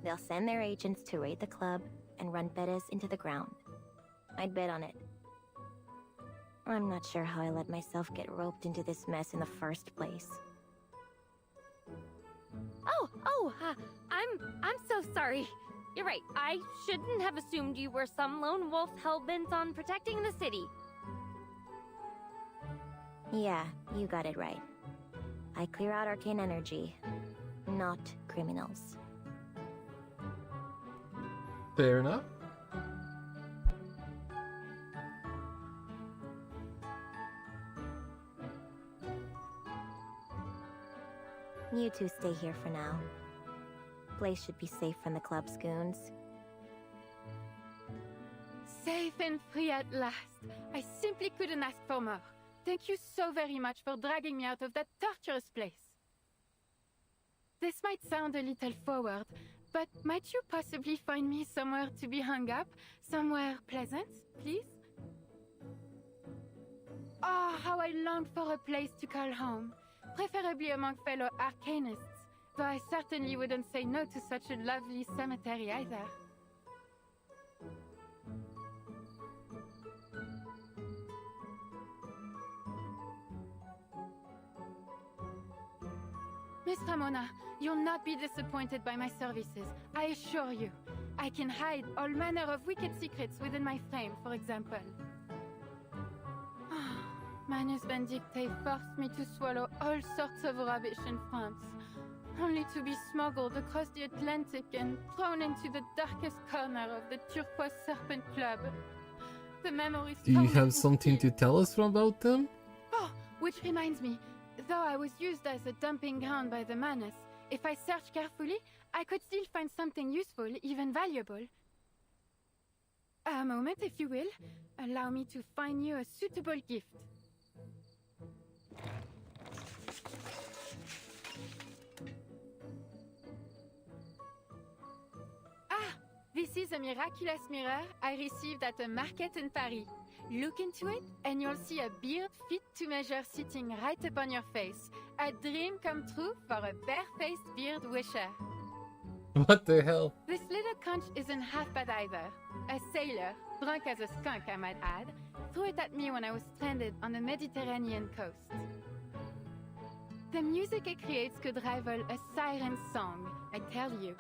They'll send their agents to raid the club and run Perez into the ground. I'd bet on it. I'm not sure how I let myself get roped into this mess in the first place. I'm so sorry. You're right, I shouldn't have assumed you were some lone wolf hell-bent on protecting the city. Yeah, you got it right. I clear out arcane energy, not criminals. Fair enough. You two stay here for now. Place should be safe from the club's goons. Safe and free at last. I simply couldn't ask for more. Thank you so very much for dragging me out of that torturous place. This might sound a little forward, but might you possibly find me somewhere to be hung up? Somewhere pleasant, please? Oh, how I long for a place to call home. Preferably among fellow arcanists. Though I certainly wouldn't say no to such a lovely cemetery either. Miss Ramona, you'll not be disappointed by my services, I assure you. I can hide all manner of wicked secrets within my frame, for example. Manus Vindictae forced me to swallow all sorts of rubbish in France, only to be smuggled across the Atlantic and thrown into the darkest corner of the Turquoise Serpent Club. The memories. Do you have something to tell us about them? Oh, which reminds me, though I was used as a dumping ground by the Manus, if I search carefully, I could still find something useful, even valuable. A moment, if you will. Allow me to find you a suitable gift. This is a miraculous mirror I received at a market in Paris. Look into it, and you'll see a beard fit to measure sitting right upon your face. A dream come true for a bare-faced beard wisher. What the hell? This little conch isn't half bad either. A sailor, drunk as a skunk I might add, threw it at me when I was stranded on the Mediterranean coast. The music it creates could rival a siren's song, I tell you.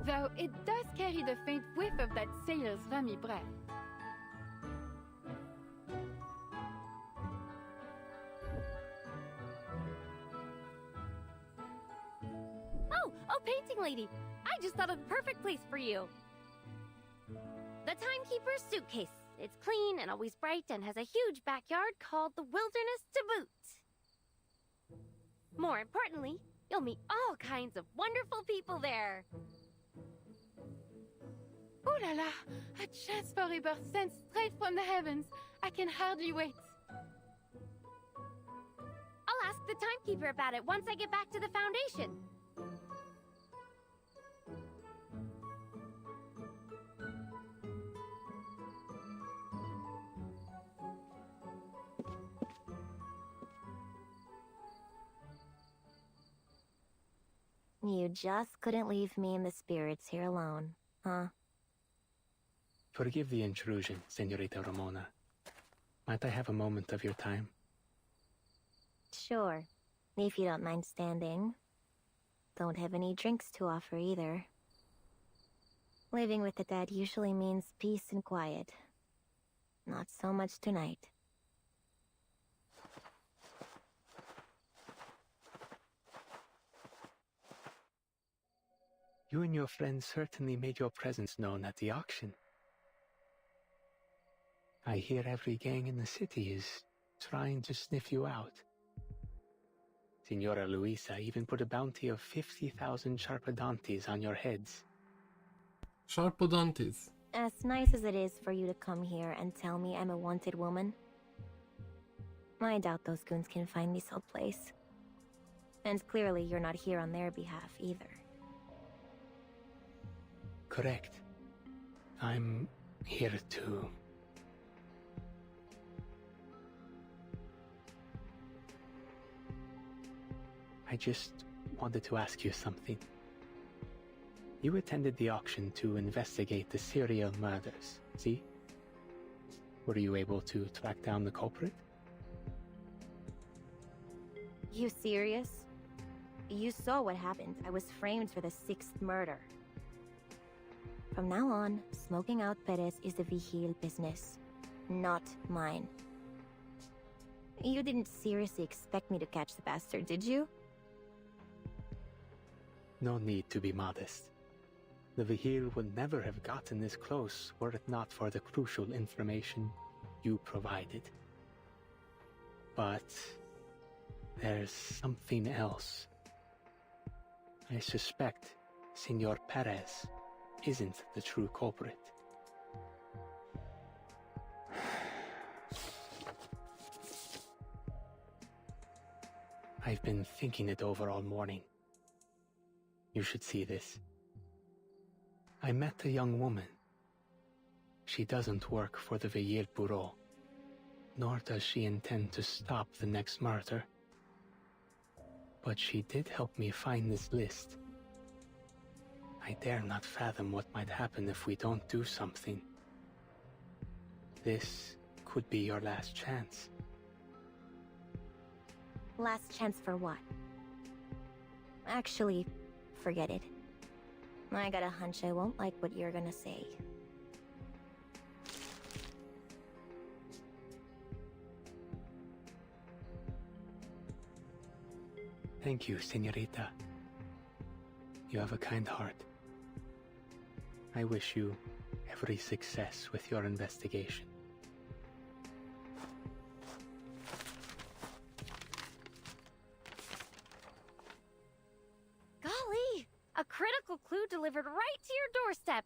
Though it does carry the faint whiff of that sailor's rummy breath. Oh, painting lady! I just thought of the perfect place for you! The Timekeeper's suitcase. It's clean and always bright and has a huge backyard called the Wilderness to boot. More importantly, you'll meet all kinds of wonderful people there. Ooh la la! A chance for rebirth sent straight from the heavens. I can hardly wait. I'll ask the Timekeeper about it once I get back to the Foundation. You just couldn't leave me and the spirits here alone, huh? Forgive the intrusion, Senorita Ramona. Might I have a moment of your time? Sure, if you don't mind standing. Don't have any drinks to offer either. Living with the dead usually means peace and quiet. Not so much tonight. You and your friends certainly made your presence known at the auction. I hear every gang in the city is trying to sniff you out. Signora Luisa even put a bounty of 50,000 Sharpodontes on your heads. Sharpodontes? As nice as it is for you to come here and tell me I'm a wanted woman, I doubt those goons can find me someplace. And clearly you're not here on their behalf either. Correct. I'm here to... I just wanted to ask you something. You attended the auction to investigate the serial murders, see? Were you able to track down the culprit? You serious? You saw what happened. I was framed for the 6th murder. From now on, smoking out Perez is the Vigil business, not mine. You didn't seriously expect me to catch the bastard, did you? No need to be modest. The Vigil would never have gotten this close were it not for the crucial information you provided. But there's something else. I suspect Senor Perez isn't the true culprit. I've been thinking it over all morning. You should see this. I met a young woman. She doesn't work for the Vigil Bureau, nor does she intend to stop the next murder. But she did help me find this list. I dare not fathom what might happen if we don't do something. This could be your last chance. Last chance for what? Actually, forget it. I got a hunch I won't like what you're gonna say. Thank you, señorita. You have a kind heart. I wish you every success with your investigation. Golly! A critical clue delivered right to your doorstep!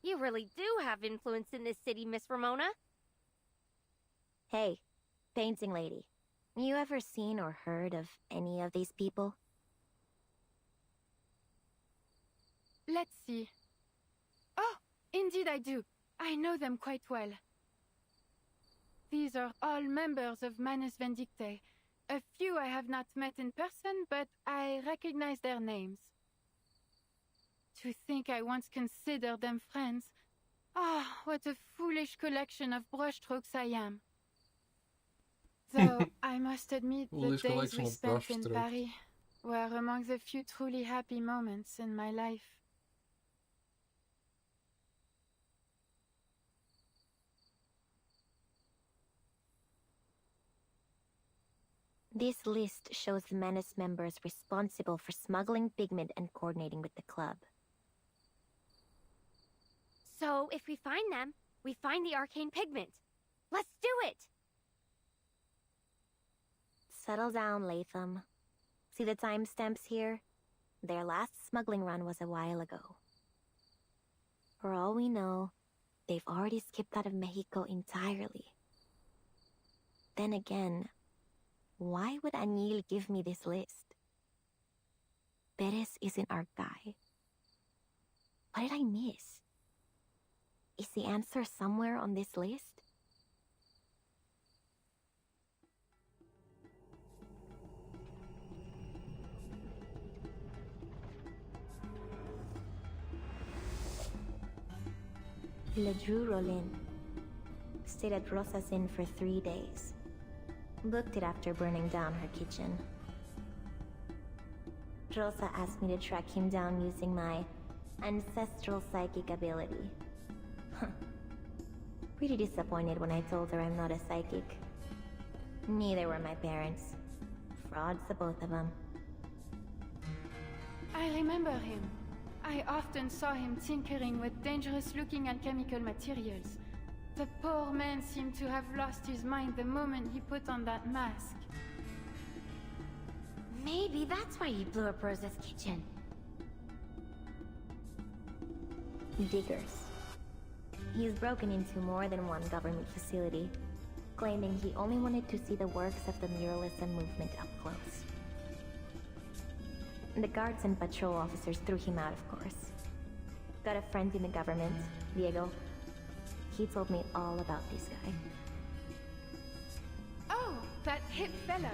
You really do have influence in this city, Miss Ramona. Hey, painting lady. You ever seen or heard of any of these people? Let's see. Oh, indeed I do. I know them quite well. These are all members of Manus Vindictae. A few I have not met in person, but I recognize their names. To think I once considered them friends. Ah, what a foolish collection of brushstrokes I am. Though I must admit the days we spent in Paris were among the few truly happy moments in my life. This list shows the Manus members responsible for smuggling pigment and coordinating with the club. So, if we find them, we find the arcane pigment. Let's do it! Settle down, Latham. See the timestamps here? Their last smuggling run was a while ago. For all we know, they've already skipped out of Mexico entirely. Then again, why would Añil give me this list? Perez isn't our guy. What did I miss? Is the answer somewhere on this list? Ledru Rollin stayed at Rosa's Inn for 3 days. Booked it after burning down her kitchen. Rosa asked me to track him down using my ancestral psychic ability. Pretty disappointed when I told her I'm not a psychic. Neither were my parents. Frauds, the both of them. I remember him. I often saw him tinkering with dangerous-looking alchemical materials. The poor man seemed to have lost his mind the moment he put on that mask. Maybe that's why he blew up Rosa's kitchen. Diggers. He's broken into more than one government facility, claiming he only wanted to see the works of the muralism movement up close. The guards and patrol officers threw him out, of course. Got a friend in the government, Diego. He told me all about this guy. Oh, that hip fellow.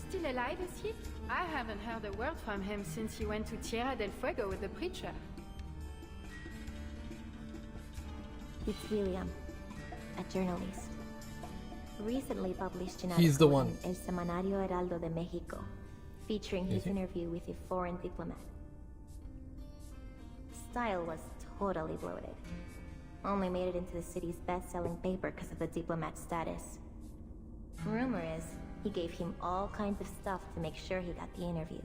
Still alive, is he? I haven't heard a word from him since he went to Tierra del Fuego with the preacher. It's William, a journalist. Recently published an He's the article one. in El Semanario Heraldo de México, featuring his interview with a foreign diplomat. Style was totally bloated. Only made it into the city's best-selling paper because of the diplomat's status. Rumor is, he gave him all kinds of stuff to make sure he got the interview.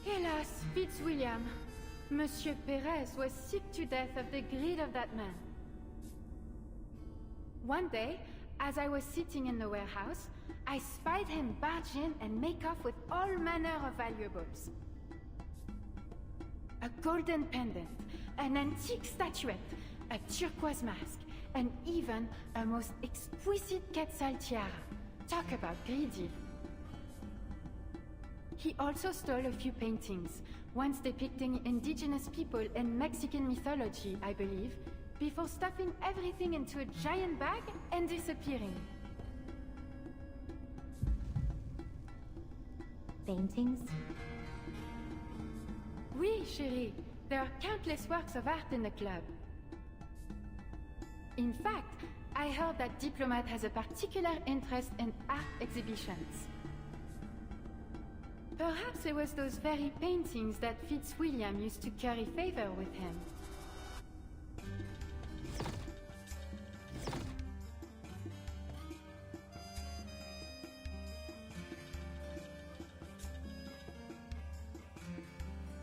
Hélas, Fitzwilliam. Monsieur Perez was sick to death of the greed of that man. One day, as I was sitting in the warehouse, I spied him barge in and make off with all manner of valuables. A golden pendant, an antique statuette, a turquoise mask, and even a most exquisite quetzal tiara. Talk about greedy. He also stole a few paintings, once depicting indigenous people in Mexican mythology, I believe, before stuffing everything into a giant bag and disappearing. Paintings? Oui, chérie. There are countless works of art in the club. In fact, I heard that Diplomat has a particular interest in art exhibitions. Perhaps it was those very paintings that Fitzwilliam used to curry favor with him.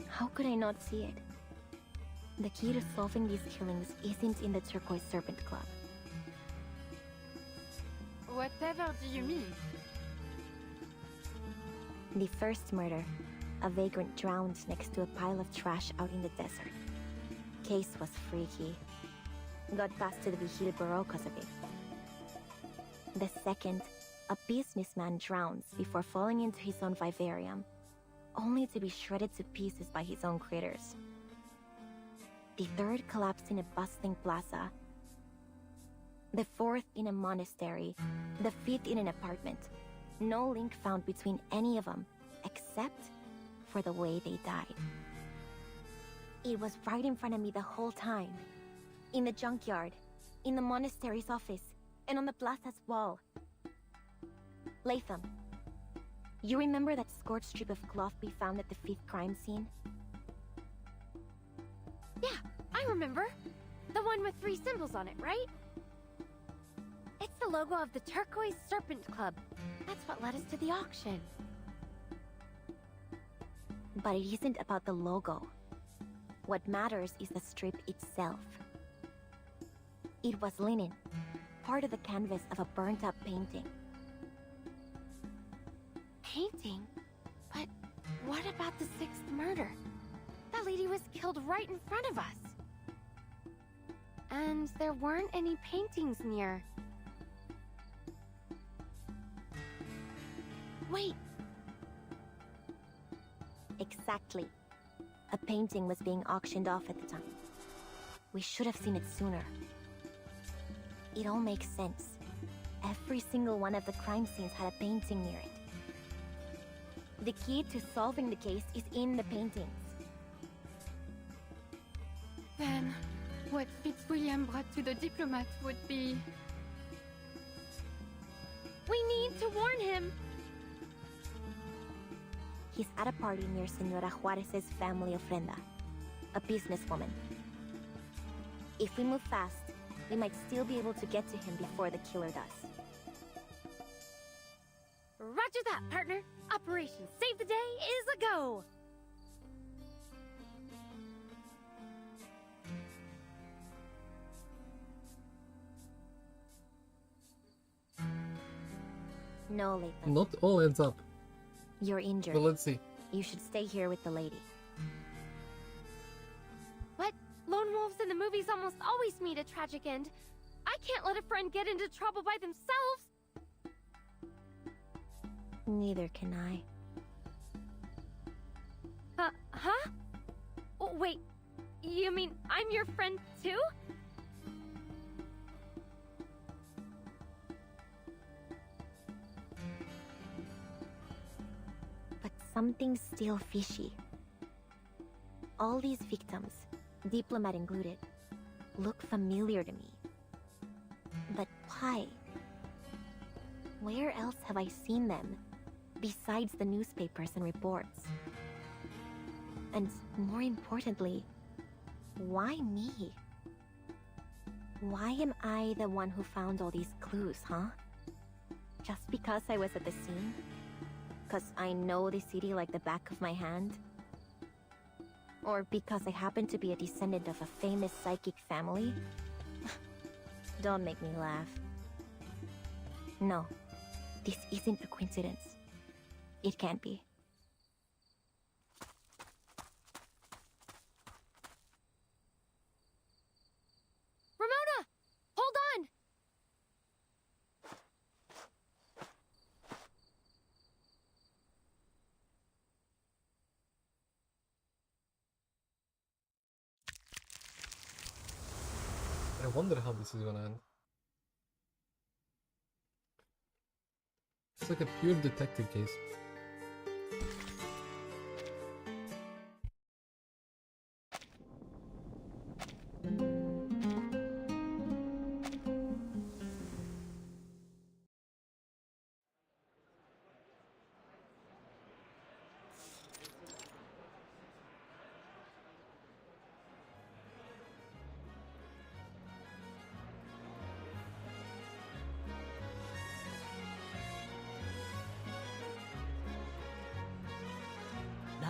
How could I not see it? The key to solving these killings isn't in the Turquoise Serpent Club. Whatever do you mean? The first murder, a vagrant drowned next to a pile of trash out in the desert. Case was freaky. Got passed to the Vigil Bureau because of it. The second, a businessman drowns before falling into his own vivarium, only to be shredded to pieces by his own critters. The third collapsed in a bustling plaza. The fourth in a monastery. The fifth in an apartment. No link found between any of them, except for the way they died. It was right in front of me the whole time. In the junkyard, in the monastery's office, and on the plaza's wall. Latham, you remember that scorched strip of cloth we found at the fifth crime scene? Yeah, I remember. The one with 3 symbols on it, right? It's the logo of the Turquoise Serpent Club. That's what led us to the auction. But it isn't about the logo. What matters is the strip itself. It was linen, part of the canvas of a burnt-up painting. Painting? But what about the 6th murder? That lady was killed right in front of us. And there weren't any paintings near. Wait. Exactly. A painting was being auctioned off at the time. We should have seen it sooner. It all makes sense. Every single one of the crime scenes had a painting near it. The key to solving the case is in the paintings. Then, what Fitzwilliam brought to the diplomat would be... We need to warn him! He's at a party near Senora Juarez's family ofrenda, a businesswoman. If we move fast, we might still be able to get to him before the killer does. Roger that, partner! Operation Save the Day is a go! No, Lathan. Not all ends up. You're injured. Well, let's see. You should stay here with the lady. But lone wolves in the movies almost always meet a tragic end. I can't let a friend get into trouble by themselves! Neither can I. Huh? Oh, wait, you mean I'm your friend too? But something's still fishy. All these victims, diplomat included, look familiar to me. But why? Where else have I seen them, besides the newspapers and reports? And more importantly, why me? Why am I the one who found all these clues, huh? Just because I was at the scene? Because I know the city like the back of my hand? Or because I happen to be a descendant of a famous psychic family? Don't make me laugh. No, this isn't a coincidence. It can't be. Ramona! Hold on! I wonder how this is gonna end. It's like a pure detective case.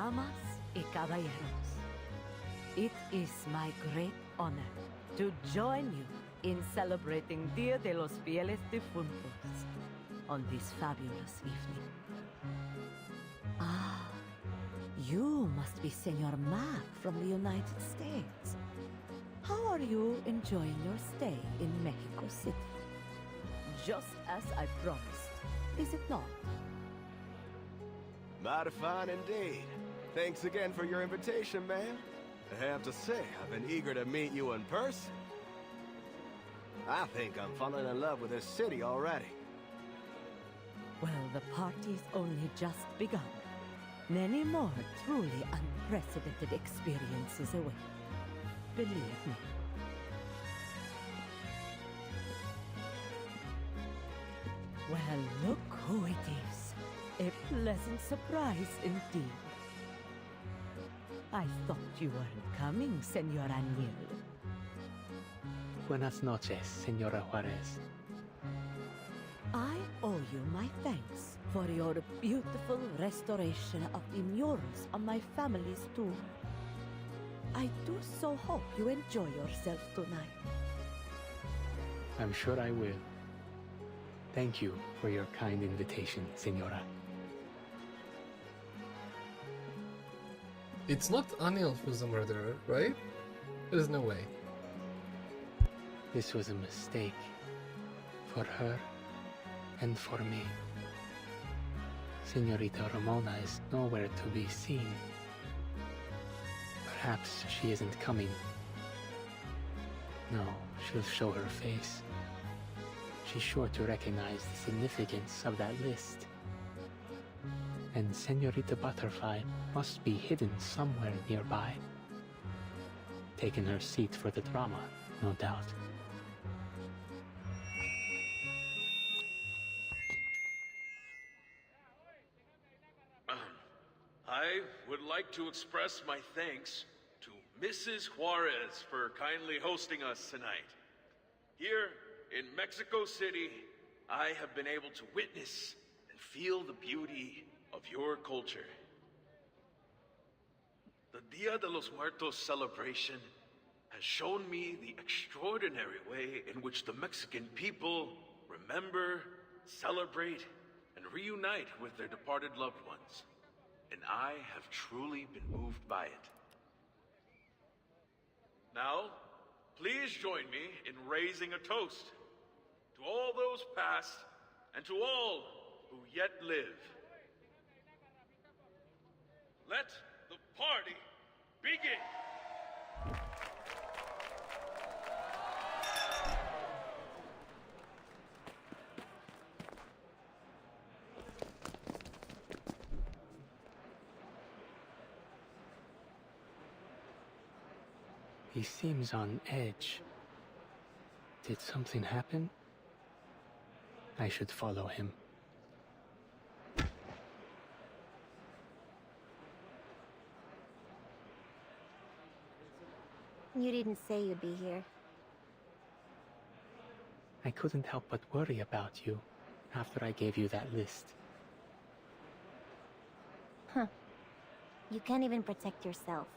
Damas y caballeros, it is my great honor to join you in celebrating Dia de los Fieles Difuntos on this fabulous evening. Ah, you must be Senor Mac from the United States. How are you enjoying your stay in Mexico City? Just as I promised, is it not? Mighty fine indeed. Thanks again for your invitation, ma'am. I have to say, I've been eager to meet you in person. I think I'm falling in love with this city already. Well, the party's only just begun. Many more truly unprecedented experiences await. Believe me. Well, look who it is. A pleasant surprise indeed. I thought you weren't coming, Senor Aniel. Buenas noches, Señora Juarez. I owe you my thanks for your beautiful restoration of the murals on my family's tomb. I do so hope you enjoy yourself tonight. I'm sure I will. Thank you for your kind invitation, Señora. It's not Anil who's the murderer, right? There's no way. This was a mistake. For her and for me. Señorita Ramona is nowhere to be seen. Perhaps she isn't coming. No, she'll show her face. She's sure to recognize the significance of that list. And Señorita Butterfly must be hidden somewhere nearby. Taking her seat for the drama, no doubt. I would like to express my thanks to Mrs. Juarez for kindly hosting us tonight. Here in Mexico City, I have been able to witness and feel the beauty of your culture. The Dia de los Muertos celebration has shown me the extraordinary way in which the Mexican people remember, celebrate, and reunite with their departed loved ones. And I have truly been moved by it. Now, please join me in raising a toast to all those past and to all who yet live. Let the party begin! He seems on edge. Did something happen? I should follow him. You didn't say you'd be here. I couldn't help but worry about you after I gave you that list. Huh. You can't even protect yourself.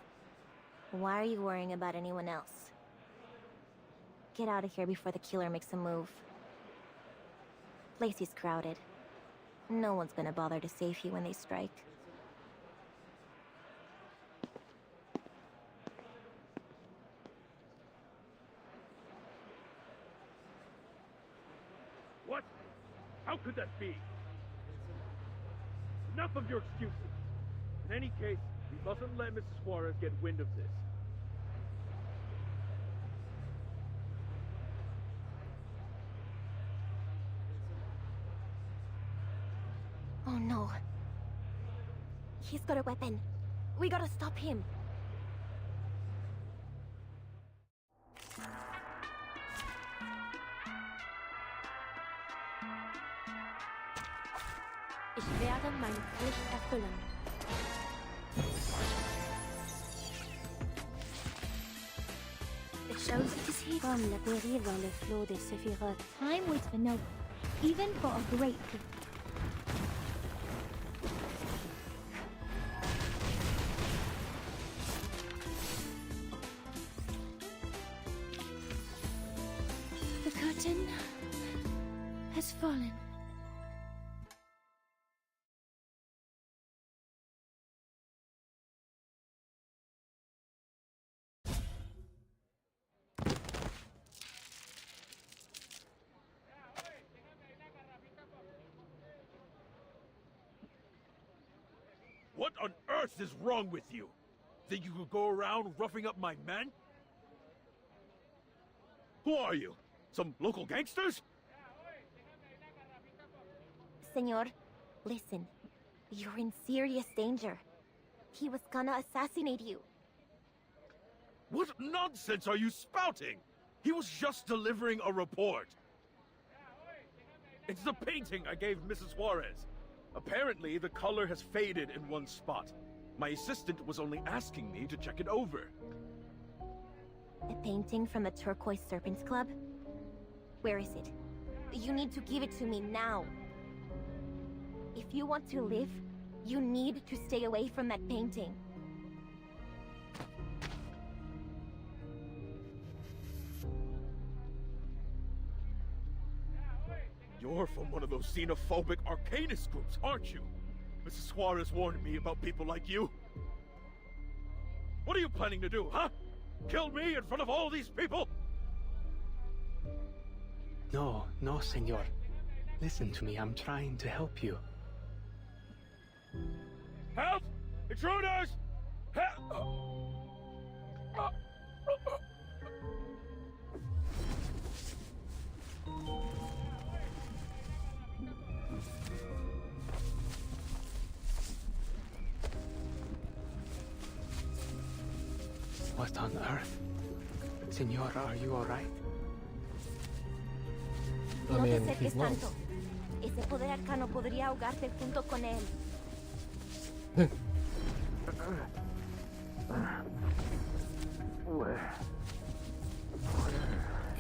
Why are you worrying about anyone else? Get out of here before the killer makes a move. Place is crowded. No one's gonna bother to save you when they strike. What? How could that be? Enough of your excuses. In any case, we mustn't let Mrs. Juarez get wind of this. Oh no. He's got a weapon. We gotta stop him. Ich werde meine Pflicht erfüllen. It shows it is here. Comme la périr dans le flot des Sephiroth. Time waits for no one, even for a great people. curtain has fallen. What on earth is wrong with you? Think you could go around roughing up my men? Who are you? Some local gangsters? Senor, listen. You're in serious danger. He was gonna assassinate you. What nonsense are you spouting? He was just delivering a report. It's the painting I gave Mrs. Juarez. Apparently, the color has faded in one spot. My assistant was only asking me to check it over. A painting from the Turquoise Serpent Club? Where is it? You need to give it to me now. If you want to live, you need to stay away from that painting. You're from one of those xenophobic Arcanist groups, aren't you? Mrs. Juarez warned me about people like you. What are you planning to do, huh? Kill me in front of all these people? No, no, senor. Listen to me, I'm trying to help you. Help! Intruders! Help! What on earth? Senor, are you alright? I No te mean, acerques he's not. tanto. Ese poder arcano podría ahogarte junto con él.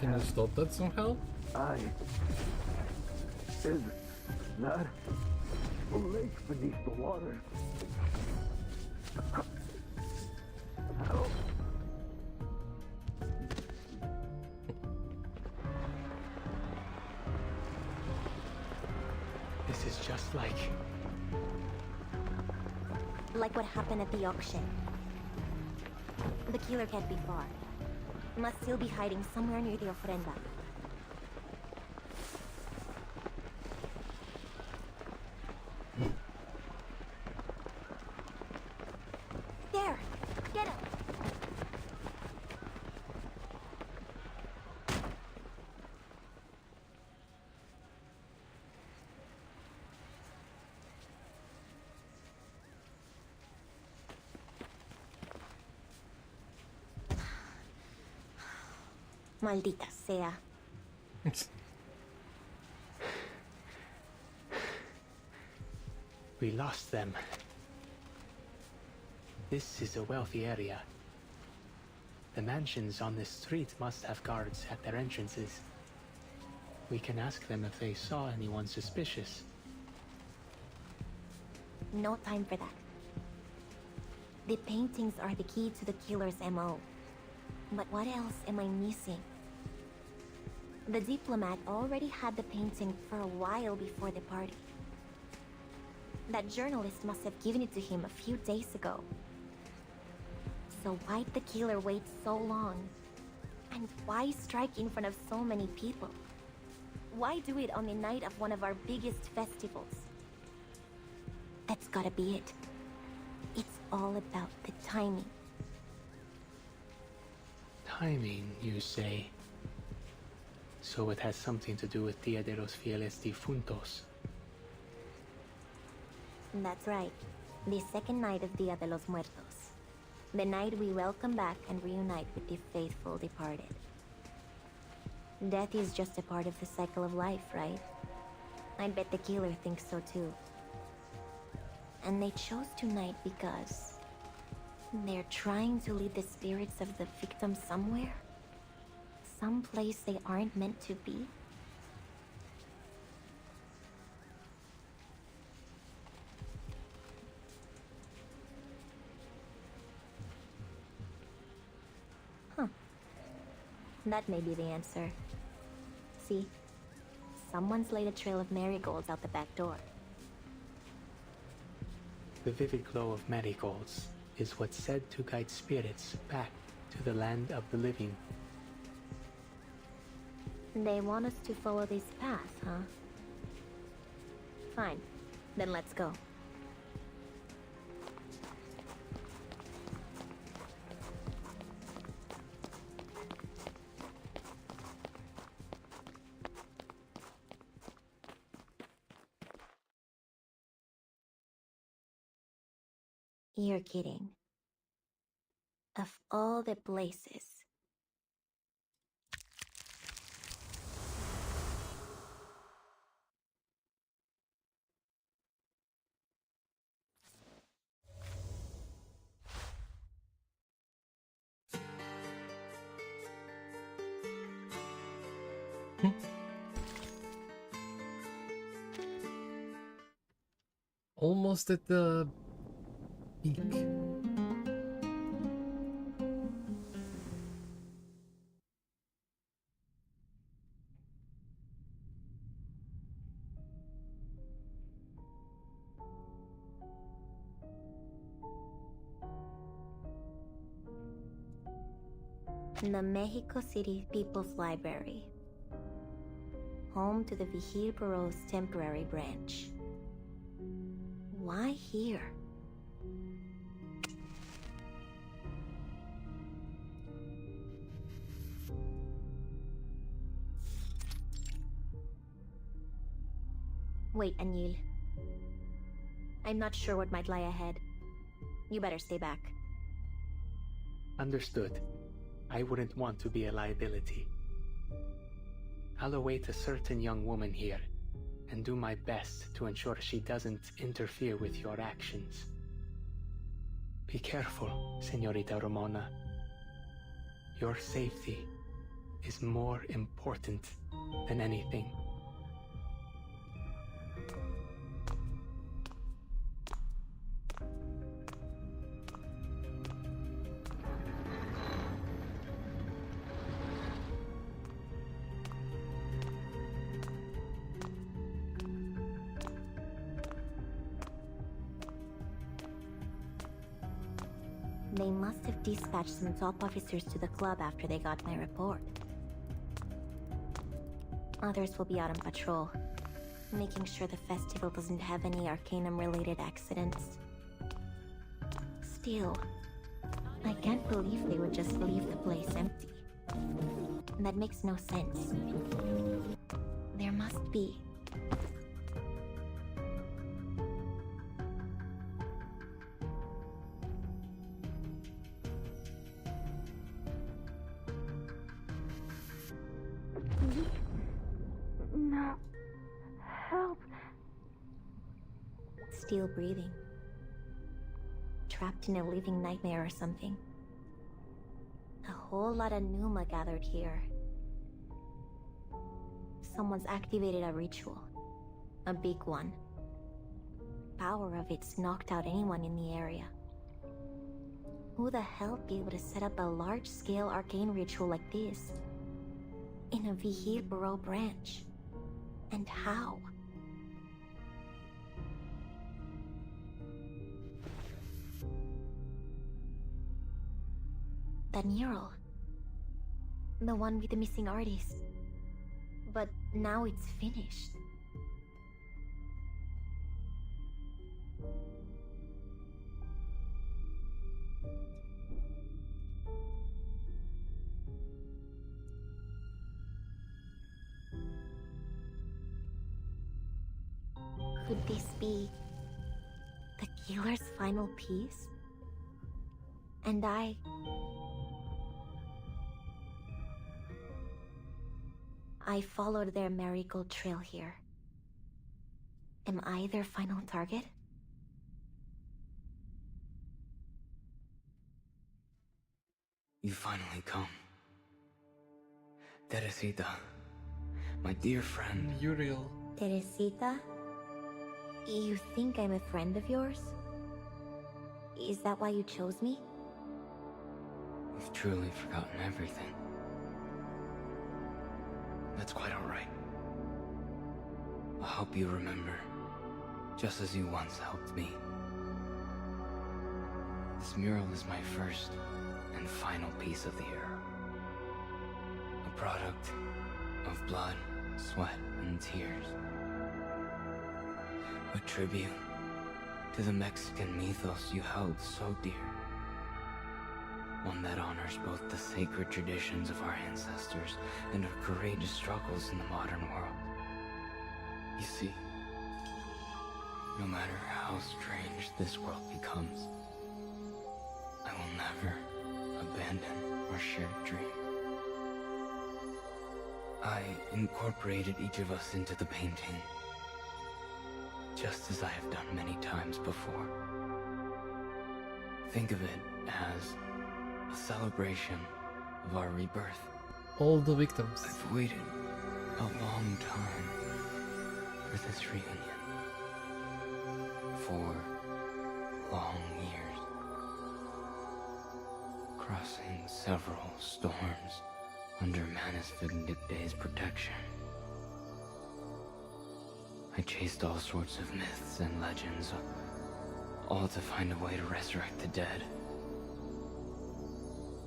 Can you stop that somehow? Is that a lake beneath the water? Help. This is just like what happened at the auction. The killer can't be far. Must still be hiding somewhere near the ofrenda. There! Get him! Maldita sea. we lost them. This is a wealthy area. The mansions on this street must have guards at their entrances. We can ask them if they saw anyone suspicious. No time for that. The paintings are the key to the killer's MO. But what else am I missing? The diplomat already had the painting for a while before the party. That journalist must have given it to him a few days ago. So why'd the killer wait so long? And why strike in front of so many people? Why do it on the night of one of our biggest festivals? That's gotta be it. It's all about the timing. Timing, you say? So it has something to do with Dia de los Fieles Difuntos. That's right. The second night of Dia de los Muertos. The night we welcome back and reunite with the faithful departed. Death is just a part of the cycle of life, right? I bet the killer thinks so too. And they chose tonight because they're trying to lead the spirits of the victims somewhere? Someplace they aren't meant to be? Huh. That may be the answer. See, someone's laid a trail of marigolds out the back door. The vivid glow of marigolds is what's said to guide spirits back to the land of the living. They want us to follow this path, huh? Fine. Then let's go. You're kidding. Of all the places. Almost at the peak. The Mexico City People's Library, home to the Vigil Bureau's temporary branch. Why here? Wait, Anil. I'm not sure what might lie ahead. You better stay back. Understood. I wouldn't want to be a liability. I'll await a certain young woman here, and do my best to ensure she doesn't interfere with your actions. Be careful, Señorita Ramona. Your safety is more important than anything. They must have dispatched some top officers to the club after they got my report. Others will be out on patrol, making sure the festival doesn't have any Arcanum-related accidents. Still, I can't believe they would just leave the place empty. That makes no sense. There must be. No. Help. Still breathing. Trapped in a living nightmare or something. A whole lot of Numa gathered here. Someone's activated a ritual. A big one. Power of it's knocked out anyone in the area. Who the hell be able to set up a large-scale arcane ritual like this? In a Vigil Bureau branch? And how? That mural. The one with the missing artist. But now it's finished. Could this be the killer's final piece? And I followed their marigold trail here. Am I their final target? You finally come. Teresita, my dear friend. Muriel. Teresita? You think I'm a friend of yours? Is that why you chose me? You've truly forgotten everything. That's quite alright. I'll help you remember, just as you once helped me. This mural is my first and final piece of the era. A product of blood, sweat, and tears. A tribute to the Mexican mythos you held so dear. One that honors both the sacred traditions of our ancestors and our courageous struggles in the modern world. You see, no matter how strange this world becomes, I will never abandon our shared dream. I incorporated each of us into the painting, just as I have done many times before. Think of it as a celebration of our rebirth. All the victims. I've waited a long time for this reunion. 4 long years. Crossing several storms under Manus Vindicte's protection. I chased all sorts of myths and legends, all to find a way to resurrect the dead.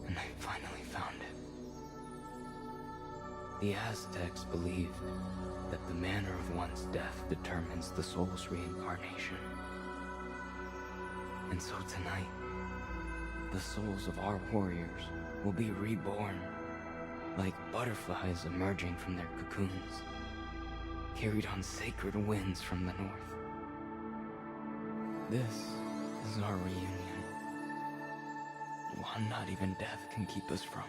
And I finally found it. The Aztecs believed that the manner of one's death determines the soul's reincarnation. And so tonight, the souls of our warriors will be reborn, like butterflies emerging from their cocoons, carried on sacred winds from the north. This is our reunion, one not even death can keep us from.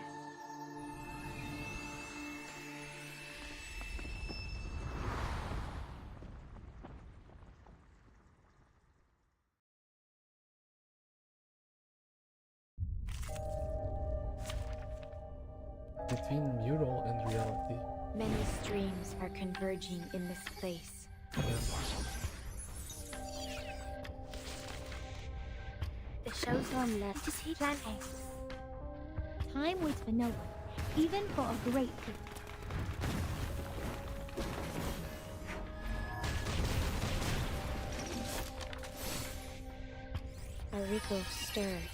Between mural and reality. Many streams are converging in this place. The show's one left to see planting. Time waits for no one, even for a great good. A ripple stirred.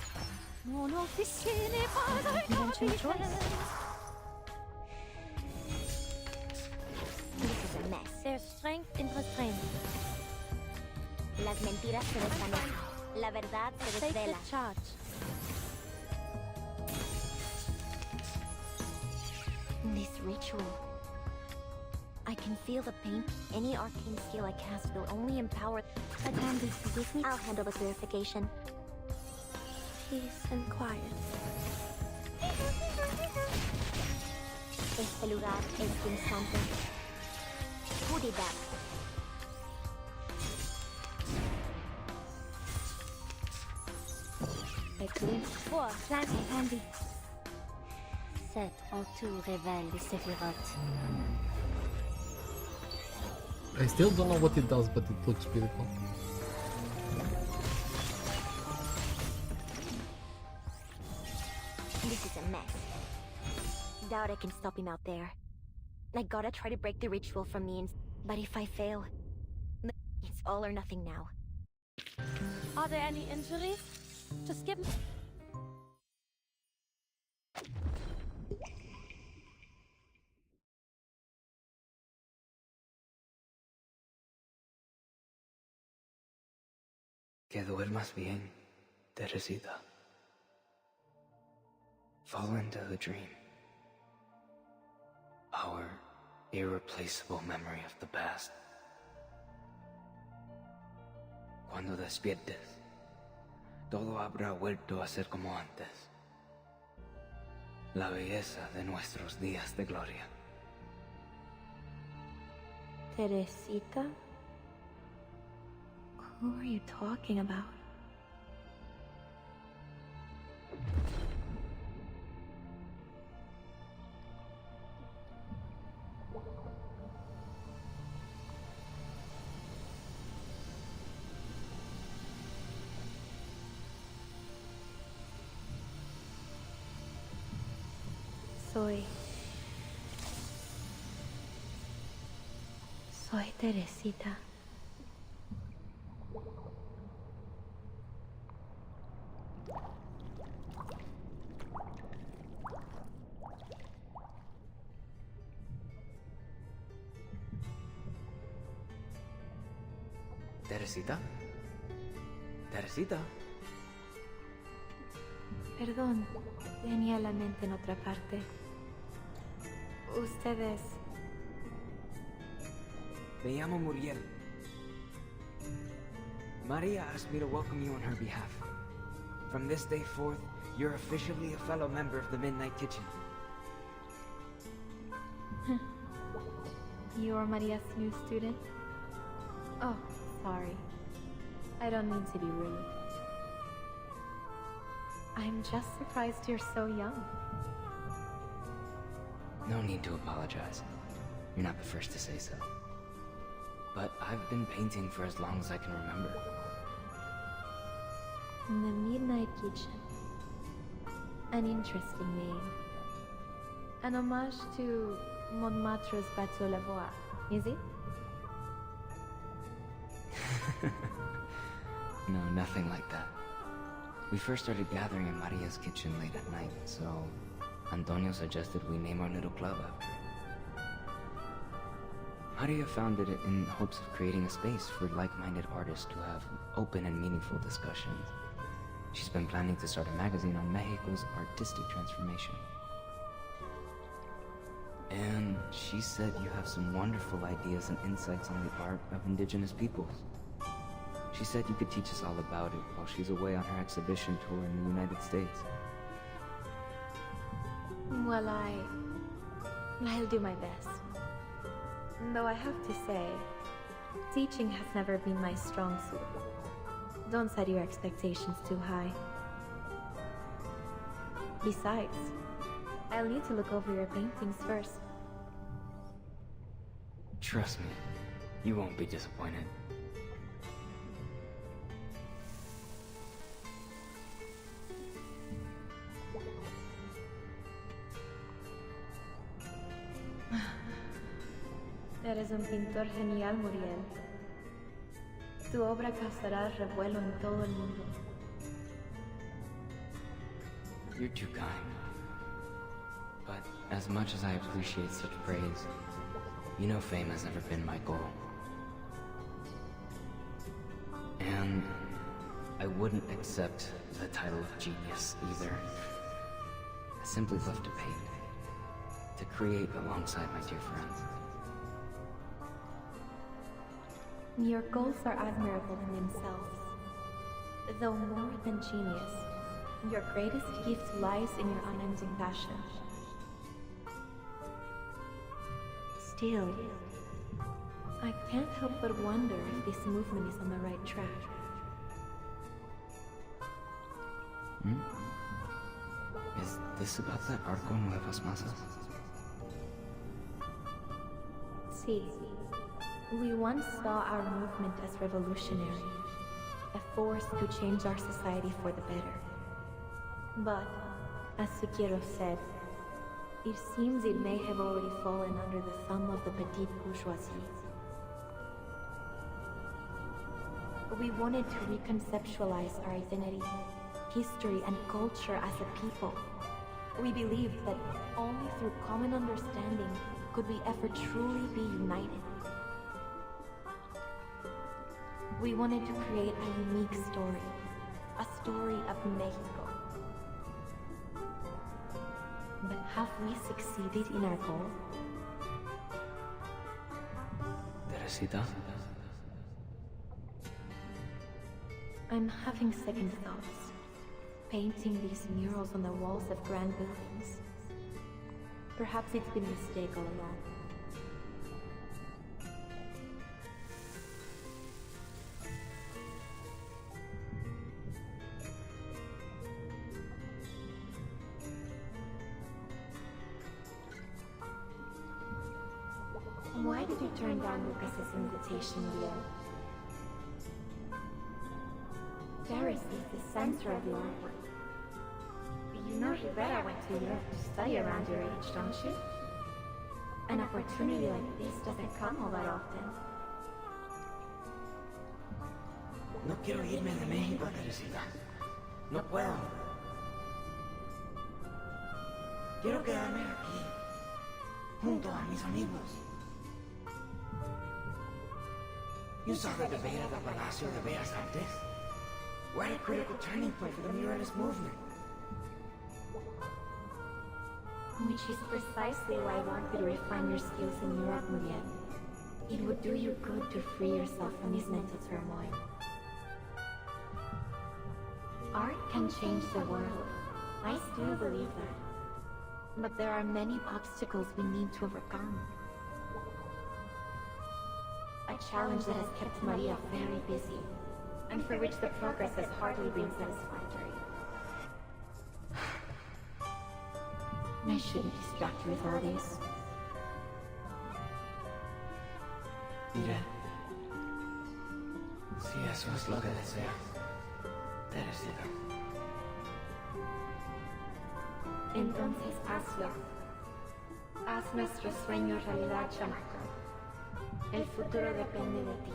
This is a mess. There's strength in restraint. Las mentiras se desvanecen. La verdad se desvela. Charge. This ritual. I can feel the pain. Any arcane skill I cast will only empower. Attendee, forgive me. I'll handle the purification. Peace and quiet. Este lugar es un santo. Who did that? Pour, plant handy. Cet entour révèle les séphirotes. I still don't know what it does, but it looks beautiful. This is a mess. Doubt I can stop him out there. I gotta try to break the ritual from me, but if I fail, it's all or nothing now. Are there any injuries? Just give me... Que duermas bien, Teresita. Fall into the dream. Our irreplaceable memory of the past. Cuando despiertes, todo habrá vuelto a ser como antes. La belleza de nuestros días de gloria. Teresita? Who are you talking about? Soy Teresita. ¿Teresita? ¿Teresita? Perdón, tenía la mente en otra parte. Ustedes... Me llamo Muriel. Maria asked me to welcome you on her behalf. From this day forth, you're officially a fellow member of the Midnight Kitchen. You're Maria's new student? Oh, sorry. I don't mean to be rude. I'm just surprised you're so young. No need to apologize. You're not the first to say so. But I've been painting for as long as I can remember. The Midnight Kitchen. An interesting name. An homage to Montmartre's Bateau Lavoie, is it? No, nothing like that. We first started gathering in Maria's kitchen late at night, so Antonio suggested we name our little club after it. Maria founded it in hopes of creating a space for like-minded artists to have open and meaningful discussions. She's been planning to start a magazine on Mexico's artistic transformation. And she said you have some wonderful ideas and insights on the art of indigenous peoples. She said you could teach us all about it while she's away on her exhibition tour in the United States. Well, I'll do my best. Though I have to say, teaching has never been my strong suit. Don't set your expectations too high. Besides, I'll need to look over your paintings first. Trust me, you won't be disappointed. Eres un pintor genial, Muriel. Tu obra causará revuelo en todo el mundo. You're too kind. But as much as I appreciate such praise, you know fame has never been my goal. And I wouldn't accept the title of genius either. I simply love to paint, to create alongside my dear friends. Your goals are admirable in themselves. Though more than genius, your greatest gift lies in your unending passion. Still, I can't help but wonder if this movement is on the right track. Is this about that Arco Nuevas Masas? See, we once saw our movement as revolutionary, a force to change our society for the better. But, as Sukiero said, it seems it may have already fallen under the thumb of the petite bourgeoisie. We wanted to reconceptualize our identity, history, and culture as a people. We believed that only through common understanding could we ever truly be united. We wanted to create a unique story, a story of Mexico. But have we succeeded in our goal? Teresita? I'm having second thoughts, painting these murals on the walls of grand buildings. Perhaps it's been a mistake all along. Why did you turn down Lucas's invitation, Leo? Paris is the center of the artwork. You know Rivera went to Europe to study around your age, don't you? An opportunity like this doesn't come all that often. No quiero irme de México, Teresita. No puedo. Quiero quedarme aquí, junto a mis amigos. You saw the debate at the Palacio de Bellas Artes? We're at a critical turning point for the muralist movement. Which is precisely why I want you to refine your skills in Europe, Muriel. It would do you good to free yourself from this mental turmoil. Art can change the world. I still believe that. But there are many obstacles we need to overcome. A challenge that has kept Maria very busy, and for which the progress has hardly been satisfactory. I shouldn't distract you with all this. Mira, si eso es lo que deseas, Teresita. Entonces hazlo. Haz nuestro sueño realidad, chamaco. El futuro depende de ti.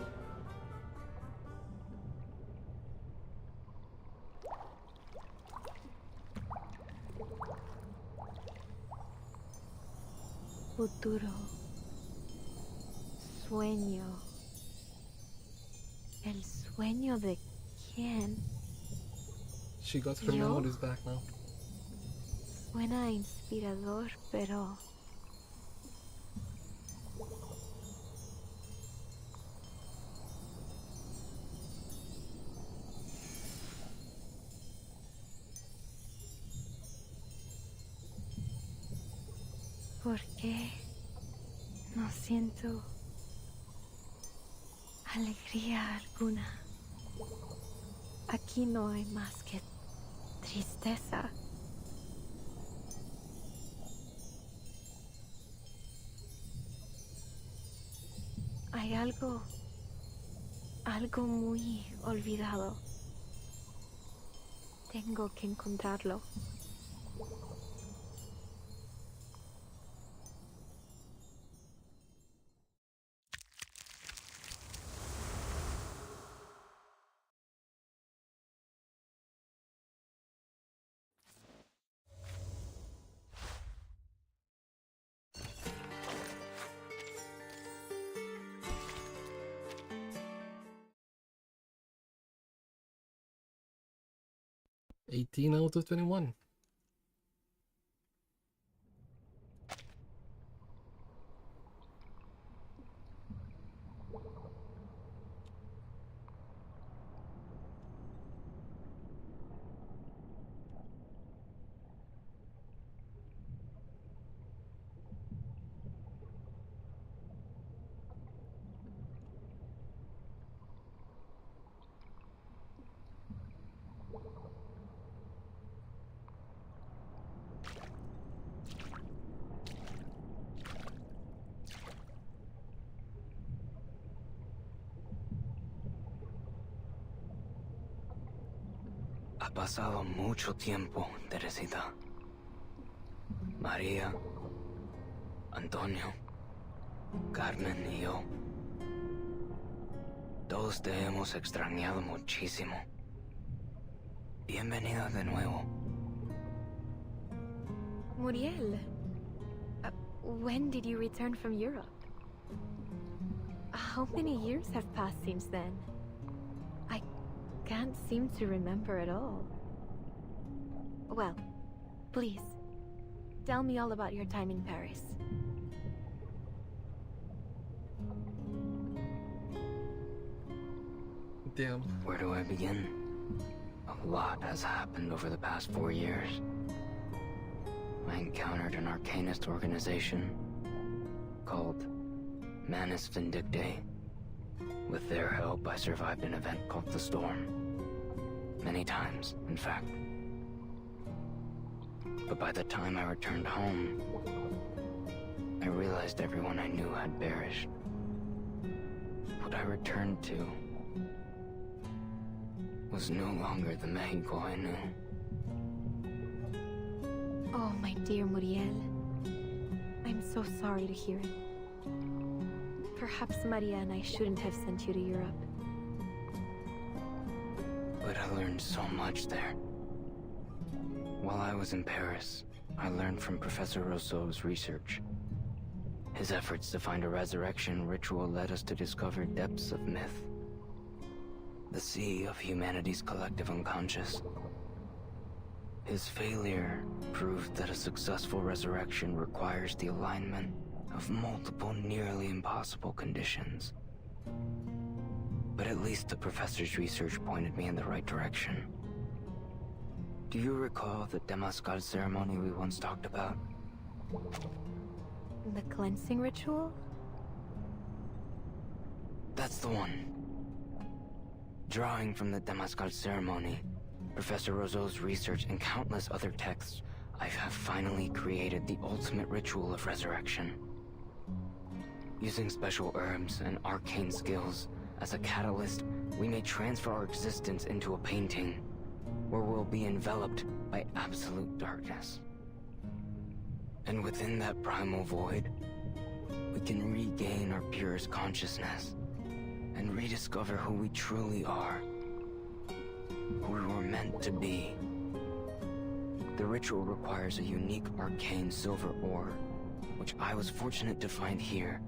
Futuro. Sueño. ¿El sueño de quién? She got her ¿Yo? memories back now. Suena inspirador, pero... ¿Por qué no siento alegría alguna? Aquí no hay más que tristeza. Hay algo muy olvidado. Tengo que encontrarlo. $18 out of 21. Ha pasado mucho tiempo, Teresita. María, Antonio, Carmen y yo. Todos te hemos extrañado muchísimo. Bienvenida de nuevo. Muriel, when did you return from Europe? How many years have passed since then? I can't seem to remember at all. Well, please, tell me all about your time in Paris. Damn. Where do I begin? A lot has happened over the past 4 years. I encountered an arcanist organization called Manus Vindictae. With their help, I survived an event called the Storm. Many times, in fact. But by the time I returned home, I realized everyone I knew had perished. What I returned to was no longer the Mexico I knew. Oh, my dear Muriel. I'm so sorry to hear it. Perhaps Maria and I shouldn't have sent you to Europe. But I learned so much there. While I was in Paris, I learned from Professor Rousseau's research. His efforts to find a resurrection ritual led us to discover depths of myth. The sea of humanity's collective unconscious. His failure proved that a successful resurrection requires the alignment of multiple nearly impossible conditions. But at least the professor's research pointed me in the right direction. Do you recall the Temazcal ceremony we once talked about? The cleansing ritual? That's the one. Drawing from the Temazcal ceremony, Professor Rousseau's research, and countless other texts, I have finally created the ultimate ritual of resurrection. Using special herbs and arcane skills as a catalyst, we may transfer our existence into a painting, where we'll be enveloped by absolute darkness. And within that primal void, we can regain our purest consciousness and rediscover who we truly are, who we were meant to be. The ritual requires a unique arcane silver ore, which I was fortunate to find here,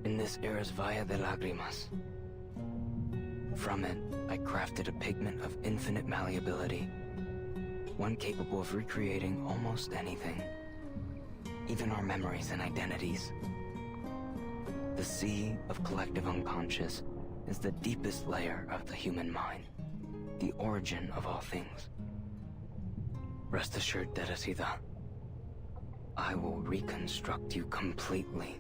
in this era's Valle de Lágrimas. From it, I crafted a pigment of infinite malleability, one capable of recreating almost anything, even our memories and identities. The sea of collective unconscious is the deepest layer of the human mind, the origin of all things. Rest assured, Teresita, I will reconstruct you completely,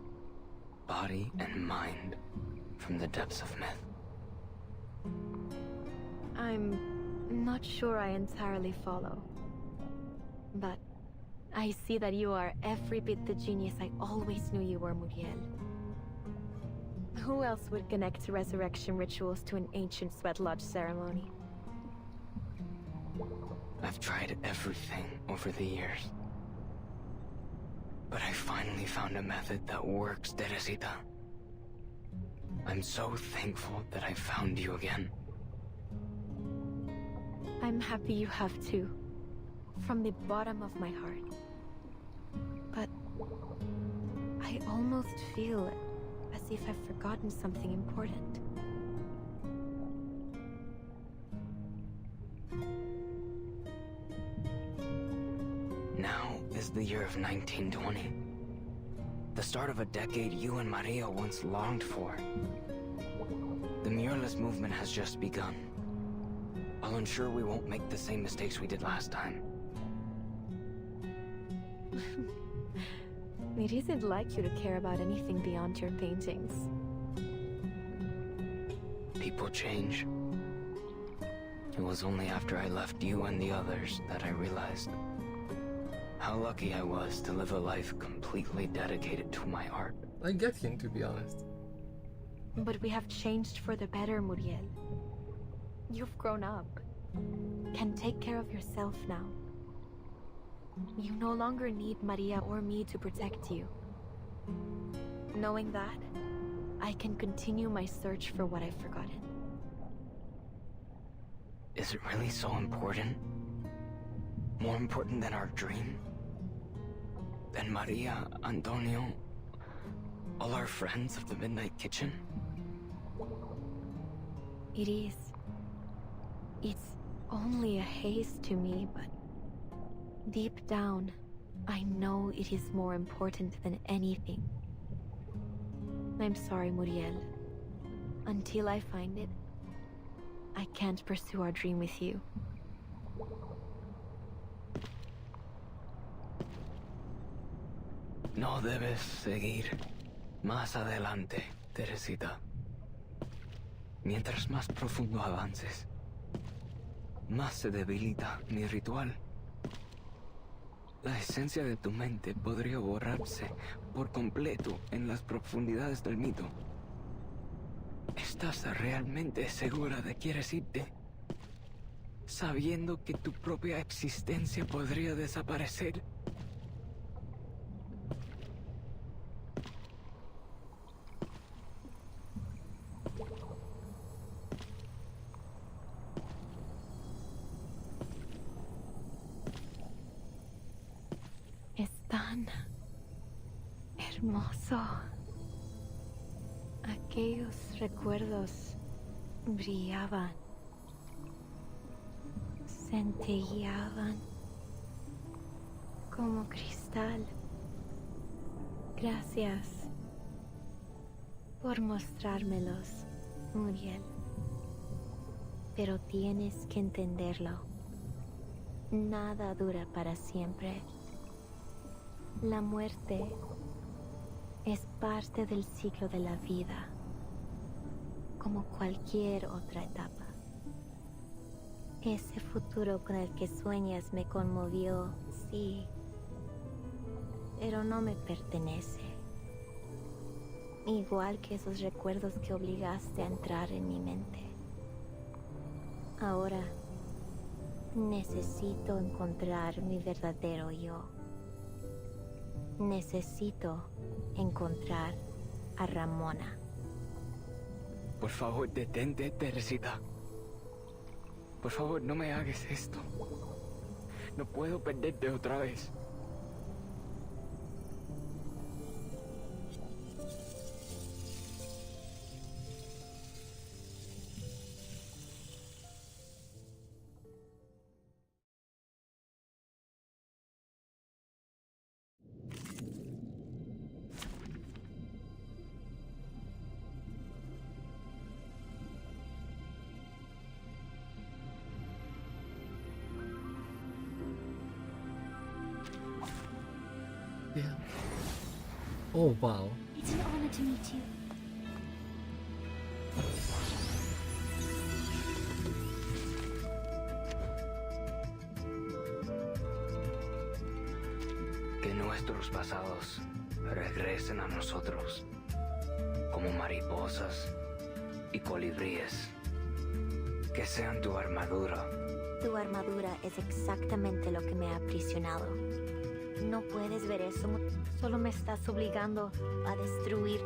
body and mind, from the depths of myth. I'm not sure I entirely follow. But I see that you are every bit the genius I always knew you were, Muriel. Who else would connect resurrection rituals to an ancient sweat lodge ceremony? I've tried everything over the years. But I finally found a method that works, Teresita. I'm so thankful that I found you again. I'm happy you have too. From the bottom of my heart. But I almost feel as if I've forgotten something important. Now is the year of 1920. The start of a decade you and Maria once longed for. The muralist movement has just begun. I'll ensure we won't make the same mistakes we did last time. It isn't like you to care about anything beyond your paintings. People change. It was only after I left you and the others that I realized how lucky I was to live a life completely dedicated to my art. I get him, to be honest. But we have changed for the better, Muriel. You've grown up. Can take care of yourself now. You no longer need Maria or me to protect you. Knowing that, I can continue my search for what I've forgotten. Is it really so important? More important than our dream? Than Maria, Antonio, all our friends of the Midnight Kitchen? It is. It's only a haze to me, but deep down, I know it is more important than anything. I'm sorry, Muriel. Until I find it, I can't pursue our dream with you. No debes seguir más adelante, Teresita. Mientras más profundo avances, más se debilita mi ritual. La esencia de tu mente podría borrarse por completo en las profundidades del mito. ¿Estás realmente segura de que quieres irte? Sabiendo que tu propia existencia podría desaparecer. tan hermoso. Aquellos recuerdos brillaban, centelleaban como cristal. Gracias por mostrármelos, Muriel. Pero tienes que entenderlo. Nada dura para siempre. La muerte es parte del ciclo de la vida, como cualquier otra etapa. Ese futuro con el que sueñas me conmovió, sí, pero no me pertenece. Igual que esos recuerdos que obligaste a entrar en mi mente. Ahora necesito encontrar mi verdadero yo. Necesito encontrar a Ramona. Por favor, detente, Teresita. Por favor, no me hagas esto. No puedo perderte otra vez. Yeah. Oh wow. It's an honor to meet you. Que nuestros pasados regresen a nosotros como mariposas y colibríes. Que sean tu armadura. Tu armadura es exactamente lo que me ha aprisionado. No puedes ver eso, solo me estás obligando a destruir.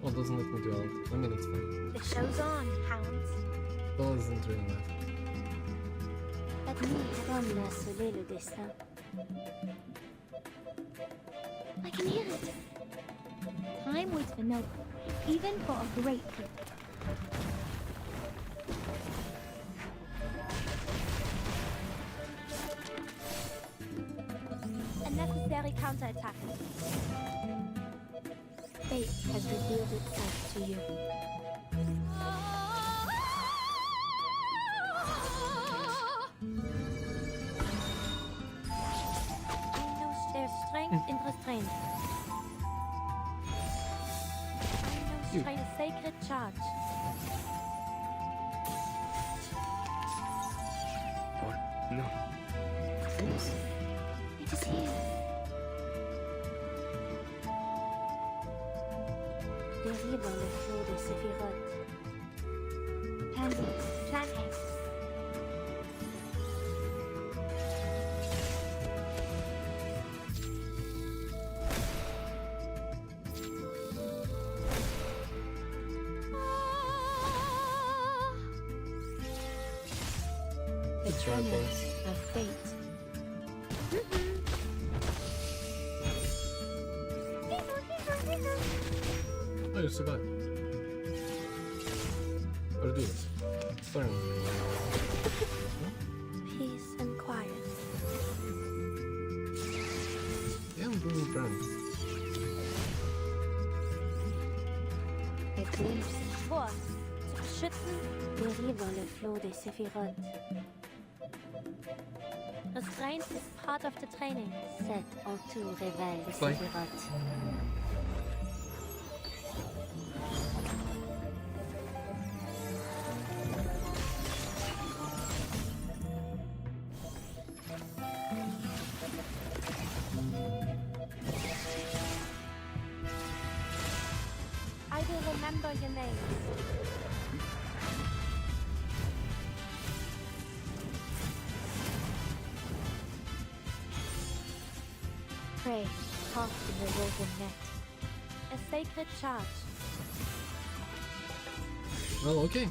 Oh, doesn't let me do all. I mean, it's fine. The show's on, hounds. Doesn't really matter. Admis comme la soleil le destin. I can hear it. Time waits for no one, even for a great people. A necessary counterattack. Fate has revealed itself to you. There's strength in restraint. I know strength, sacred charge. No. It is here. Dérive dans le flot de Sephiroth. Pansy, flathead. The tremors of fate. Oh, you survived. Gotta do this. Burn. Peace and quiet. Yeah, I'm doing burn. Eclipse. Vor, zu beschützen. Dérive dans le flot de Sephiroth. Restraint is part of the training. Cet entour révèle de Bye. Sephiroth. I will remember your names. Pray, caught in the woven net. A sacred charge. Well, okay.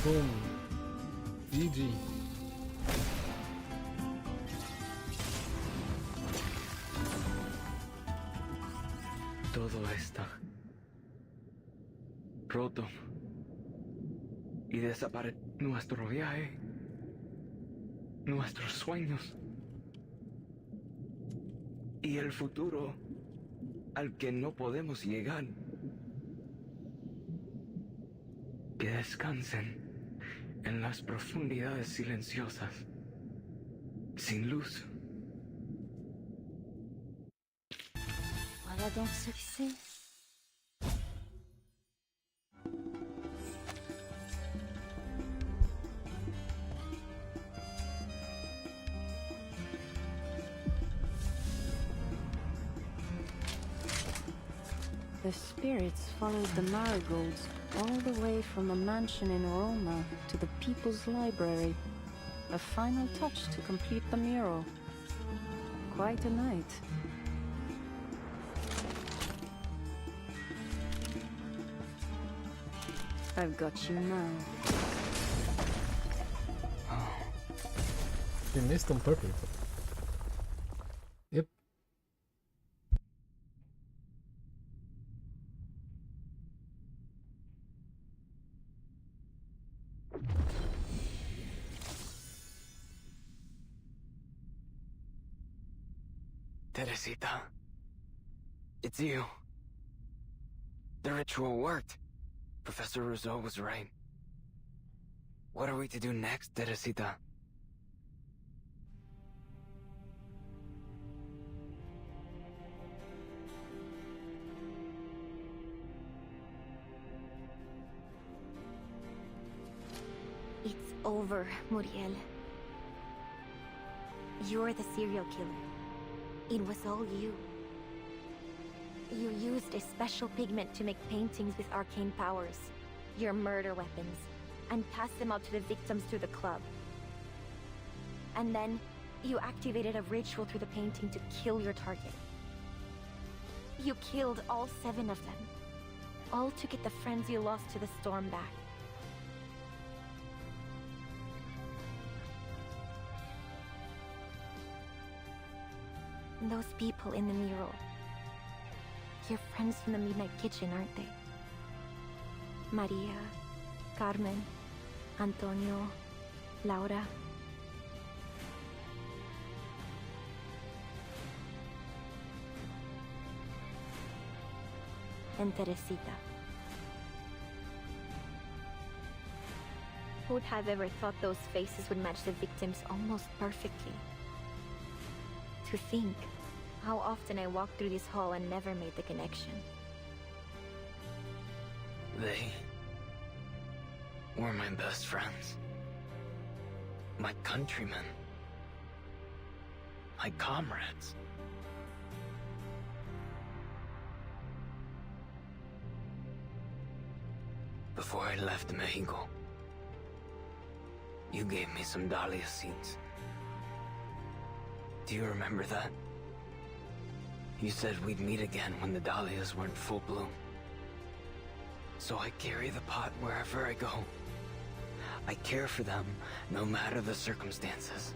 Boom. GG. Todo está roto y desaparece nuestro viaje, nuestros sueños y el futuro al que no podemos llegar. Que descansen en las profundidades silenciosas, sin luz. Voilà donc ce que c'est. The spirits followed the marigolds all the way from a mansion in Roma to the People's Library. A final touch to complete the mural. Quite a night. I've got you now. You missed on purpose. Yep. Teresita, it's you. The ritual worked. Professor Rousseau was right. What are we to do next, Teresita? It's over, Muriel. You're the serial killer. It was all you. You used a special pigment to make paintings with arcane powers, your murder weapons, and passed them out to the victims through the club. And then, you activated a ritual through the painting to kill your target. You killed all 7 of them, all to get the friends you lost to the storm back. Those people in the mural. Your friends from the Midnight Kitchen, aren't they? Maria, Carmen, Antonio, Laura. And Teresita. Who would have ever thought those faces would match the victims almost perfectly? To think how often I walked through this hall and never made the connection. They were my best friends. My countrymen. My comrades. Before I left Mexico, you gave me some dahlia seeds. Do you remember that? You said we'd meet again when the dahlias were in full bloom. So I carry the pot wherever I go. I care for them, no matter the circumstances.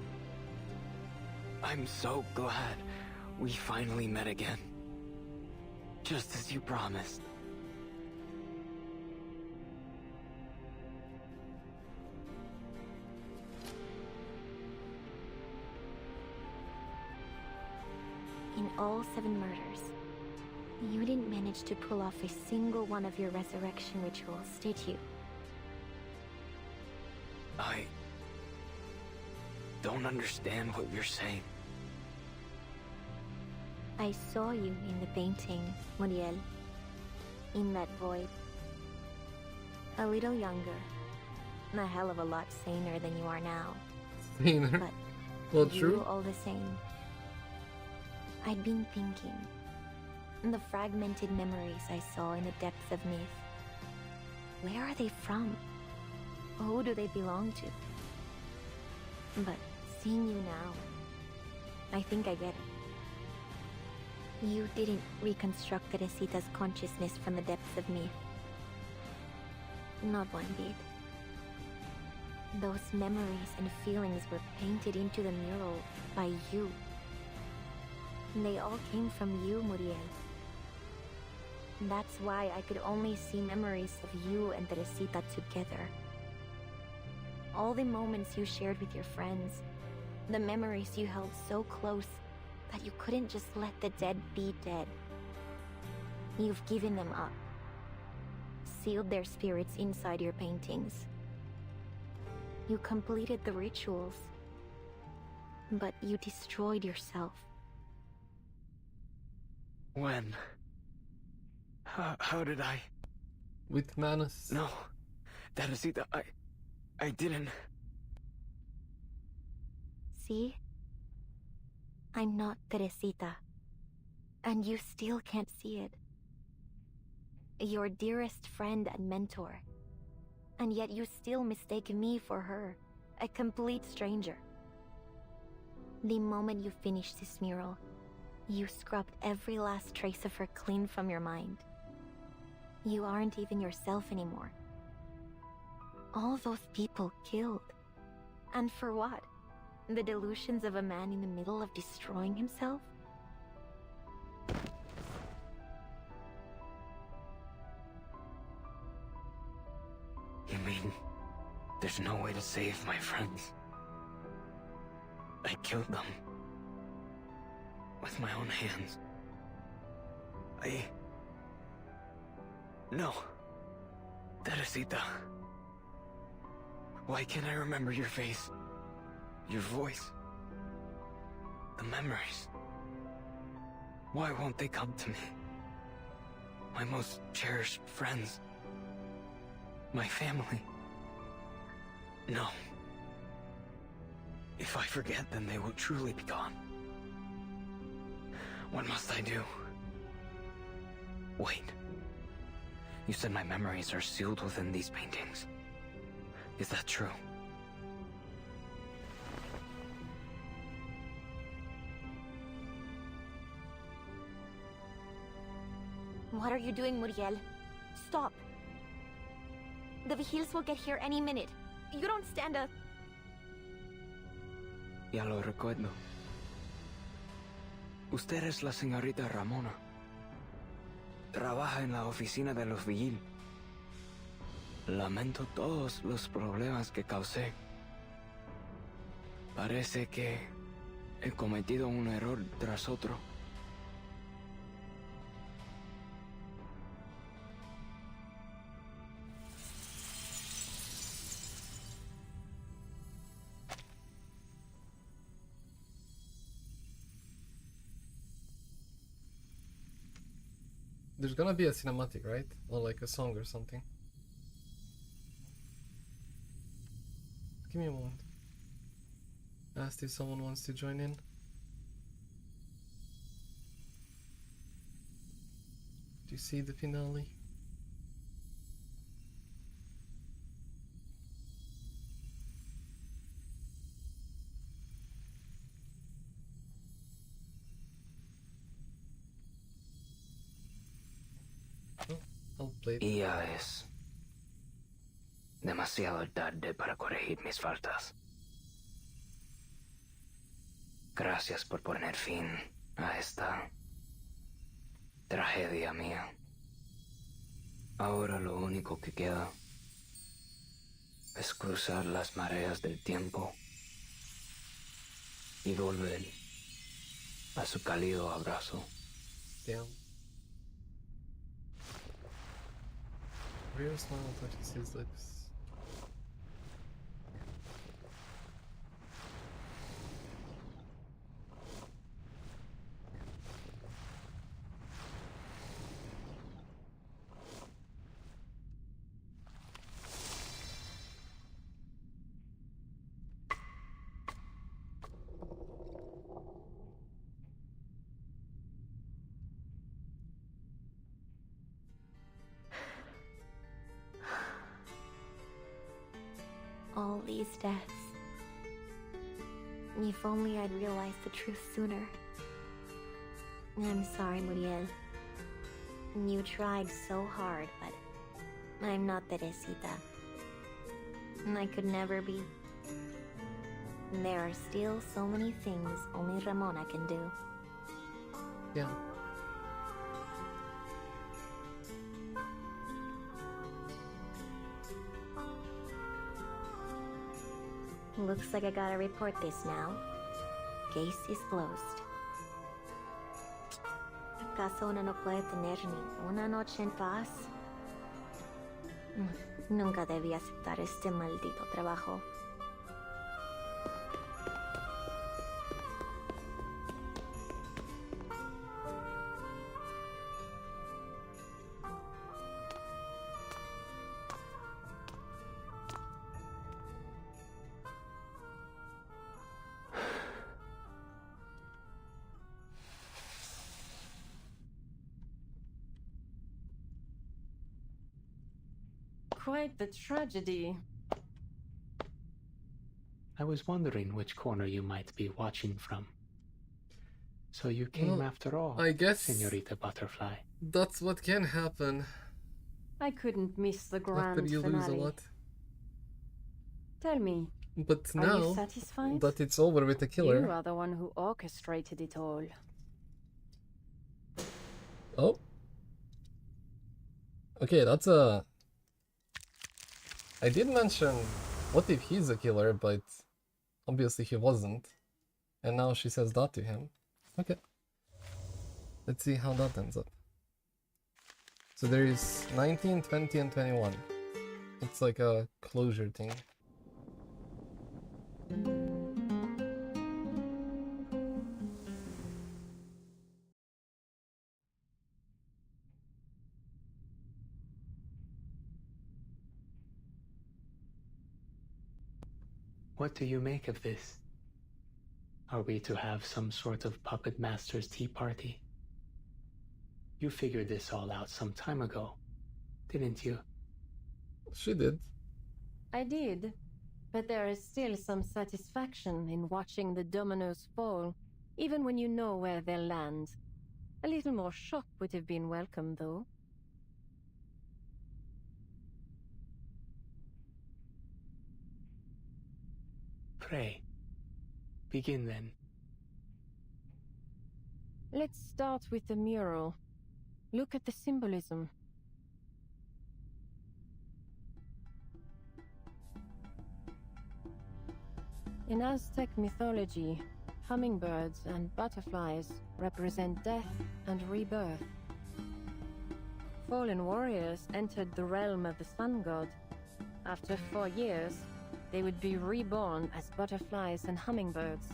I'm so glad we finally met again. Just as you promised. In all 7 murders, you didn't manage to pull off a single one of your resurrection rituals, did you? I don't understand what you're saying. I saw you in the painting, Muriel. In that void. A little younger. A hell of a lot saner than you are now. Saner? But well, you true. all the same. I'd been thinking. The fragmented memories I saw in the depths of myth. Where are they from? Who do they belong to? But seeing you now, I think I get it. You didn't reconstruct Teresita's consciousness from the depths of myth. Not one bit. Those memories and feelings were painted into the mural by you. And they all came from you, Muriel. That's why I could only see memories of you and Teresita together. All the moments you shared with your friends, the memories you held so close that you couldn't just let the dead be dead. You've given them up, sealed their spirits inside your paintings. You completed the rituals, but you destroyed yourself. When? How did I? With Manus. No, Teresita, I didn't. See? I'm not Teresita. And you still can't see it. Your dearest friend and mentor. And yet you still mistake me for her, a complete stranger. The moment you finished this mural, you scrubbed every last trace of her clean from your mind. You aren't even yourself anymore. All those people killed. And for what? The delusions of a man in the middle of destroying himself? You mean there's no way to save my friends? I killed them. With my own hands. No. Teresita. Why can't I remember your face? Your voice? The memories? Why won't they come to me? My most cherished friends. My family. No. If I forget, then they will truly be gone. What must I do? Wait. You said my memories are sealed within these paintings. Is that true? What are you doing, Muriel? Stop. The Vigils will get here any minute. You don't stand a... Ya lo recuerdo. Usted es la señorita Ramona. Trabaja en la oficina de los Vigil. Lamento todos los problemas que causé. Parece que he cometido un error tras otro. There's gonna be a cinematic, right? Or like a song or something. Give me a moment. Ask if someone wants to join in. Do you see the finale? Y ya es demasiado tarde para corregir mis faltas. Gracias por poner fin a esta tragedia mía. Ahora lo único que queda es cruzar las mareas del tiempo y volver a su cálido abrazo. Damn. Real smile touches his lips. All these deaths. If only I'd realized the truth sooner. I'm sorry, Muriel. You tried so hard, but I'm not Teresita. And I could never be. And there are still so many things only Ramona can do. Yeah. Looks like I gotta report this now. Case is closed. ¿Acaso uno no puede tener ni una noche en paz? Nunca debí aceptar este maldito trabajo. Quite the tragedy. I was wondering which corner you might be watching from. So you came after all, I guess Senorita Butterfly. That's what can happen. I couldn't miss the After grand you finale. lose a lot. Tell me, But are now you satisfied? that it's over with the killer. You are the one who orchestrated it all. Oh. Okay, that's a... I did mention, what if he's a killer, but obviously he wasn't. And now she says that to him. Okay. Let's see how that ends up. So there is 19, 20, and 21. It's like a closure thing. What do you make of this? Are we to have some sort of puppet master's tea party? You figured this all out some time ago, didn't you? She did. I did, but there is still some satisfaction in watching the dominoes fall, even when you know where they'll land. A little more shock would have been welcome, though. Pray. Begin then. Let's start with the mural. Look at the symbolism. In Aztec mythology, hummingbirds and butterflies represent death and rebirth. Fallen warriors entered the realm of the sun god. After 4 years, they would be reborn as butterflies and hummingbirds,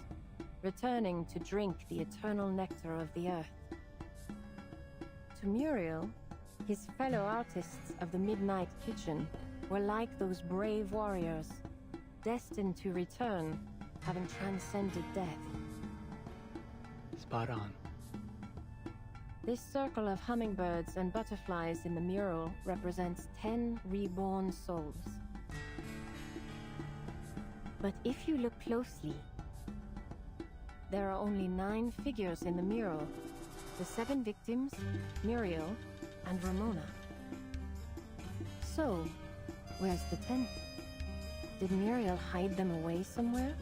returning to drink the eternal nectar of the earth. To Muriel, his fellow artists of the Midnight Kitchen were like those brave warriors, destined to return, having transcended death. Spot on. This circle of hummingbirds and butterflies in the mural represents 10 reborn souls. But if you look closely, there are only 9 figures in the mural. The 7 victims, Muriel, and Ramona. So, where's the 10th? Did Muriel hide them away somewhere?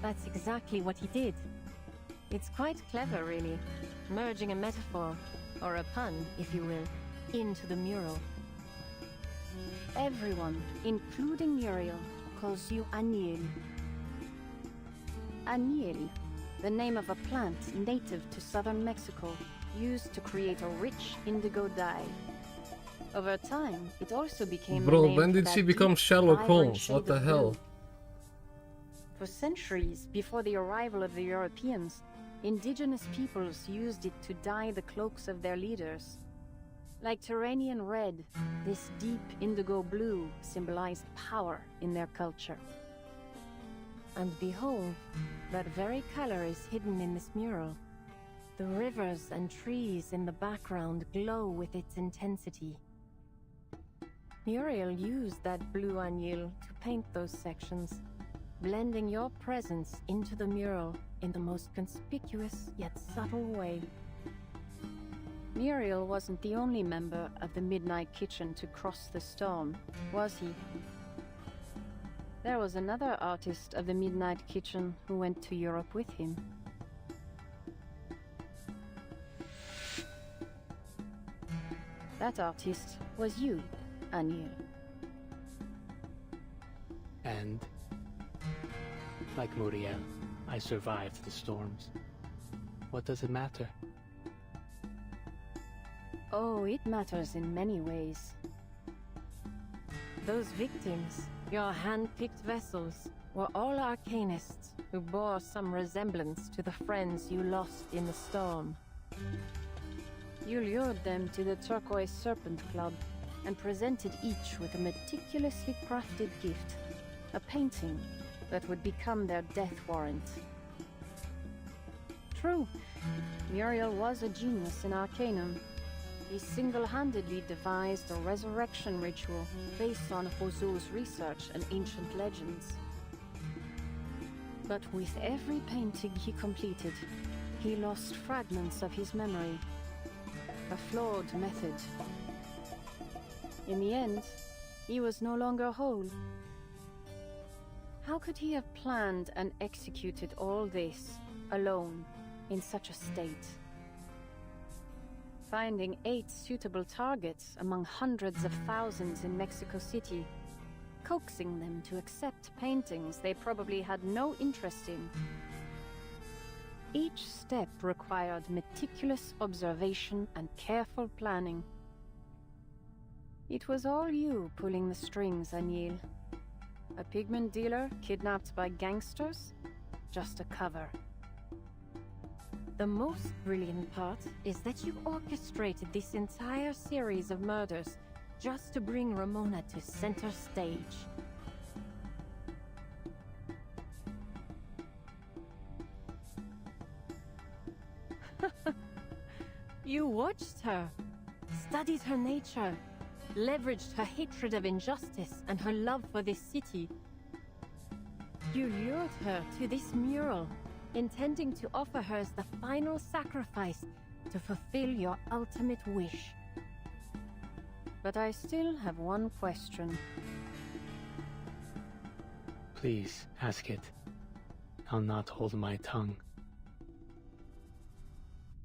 That's exactly what he did. It's quite clever, really, merging a metaphor, or a pun, if you will, into the mural. Everyone, including Muriel, calls you Aniel. Aniel, the name of a plant native to southern Mexico, used to create a rich indigo dye. Over time, it also became the Bro, name when for did that she become deep, Sherlock vibrant Holmes? shade What the of hell? blue. For centuries before the arrival of the Europeans, indigenous peoples used it to dye the cloaks of their leaders. Like Turanian red, this deep indigo blue symbolized power in their culture. And behold, that very color is hidden in this mural. The rivers and trees in the background glow with its intensity. Muriel used that blue anil to paint those sections, blending your presence into the mural in the most conspicuous yet subtle way. Muriel wasn't the only member of the Midnight Kitchen to cross the storm, was he? There was another artist of the Midnight Kitchen who went to Europe with him. That artist was you, Aniel. And, like Muriel, I survived the storms. What does it matter? Oh, it matters in many ways. Those victims, your hand-picked vessels, were all arcanists who bore some resemblance to the friends you lost in the storm. You lured them to the Turquoise Serpent Club and presented each with a meticulously crafted gift, a painting that would become their death warrant. True, Muriel was a genius in Arcanum. He single-handedly devised a resurrection ritual based on Josue's research and ancient legends. But with every painting he completed, he lost fragments of his memory. A flawed method. In the end, he was no longer whole. How could he have planned and executed all this, alone, in such a state? Finding 8 suitable targets among hundreds of thousands in Mexico City, coaxing them to accept paintings they probably had no interest in. Each step required meticulous observation and careful planning. It was all you pulling the strings, Aniel. A pigment dealer kidnapped by gangsters? Just a cover. The most brilliant part is that you orchestrated this entire series of murders just to bring Ramona to center stage. You watched her, studied her nature, leveraged her hatred of injustice and her love for this city. You lured her to this mural, intending to offer her as the final sacrifice to fulfill your ultimate wish. But I still have one question. Please, ask it. I'll not hold my tongue.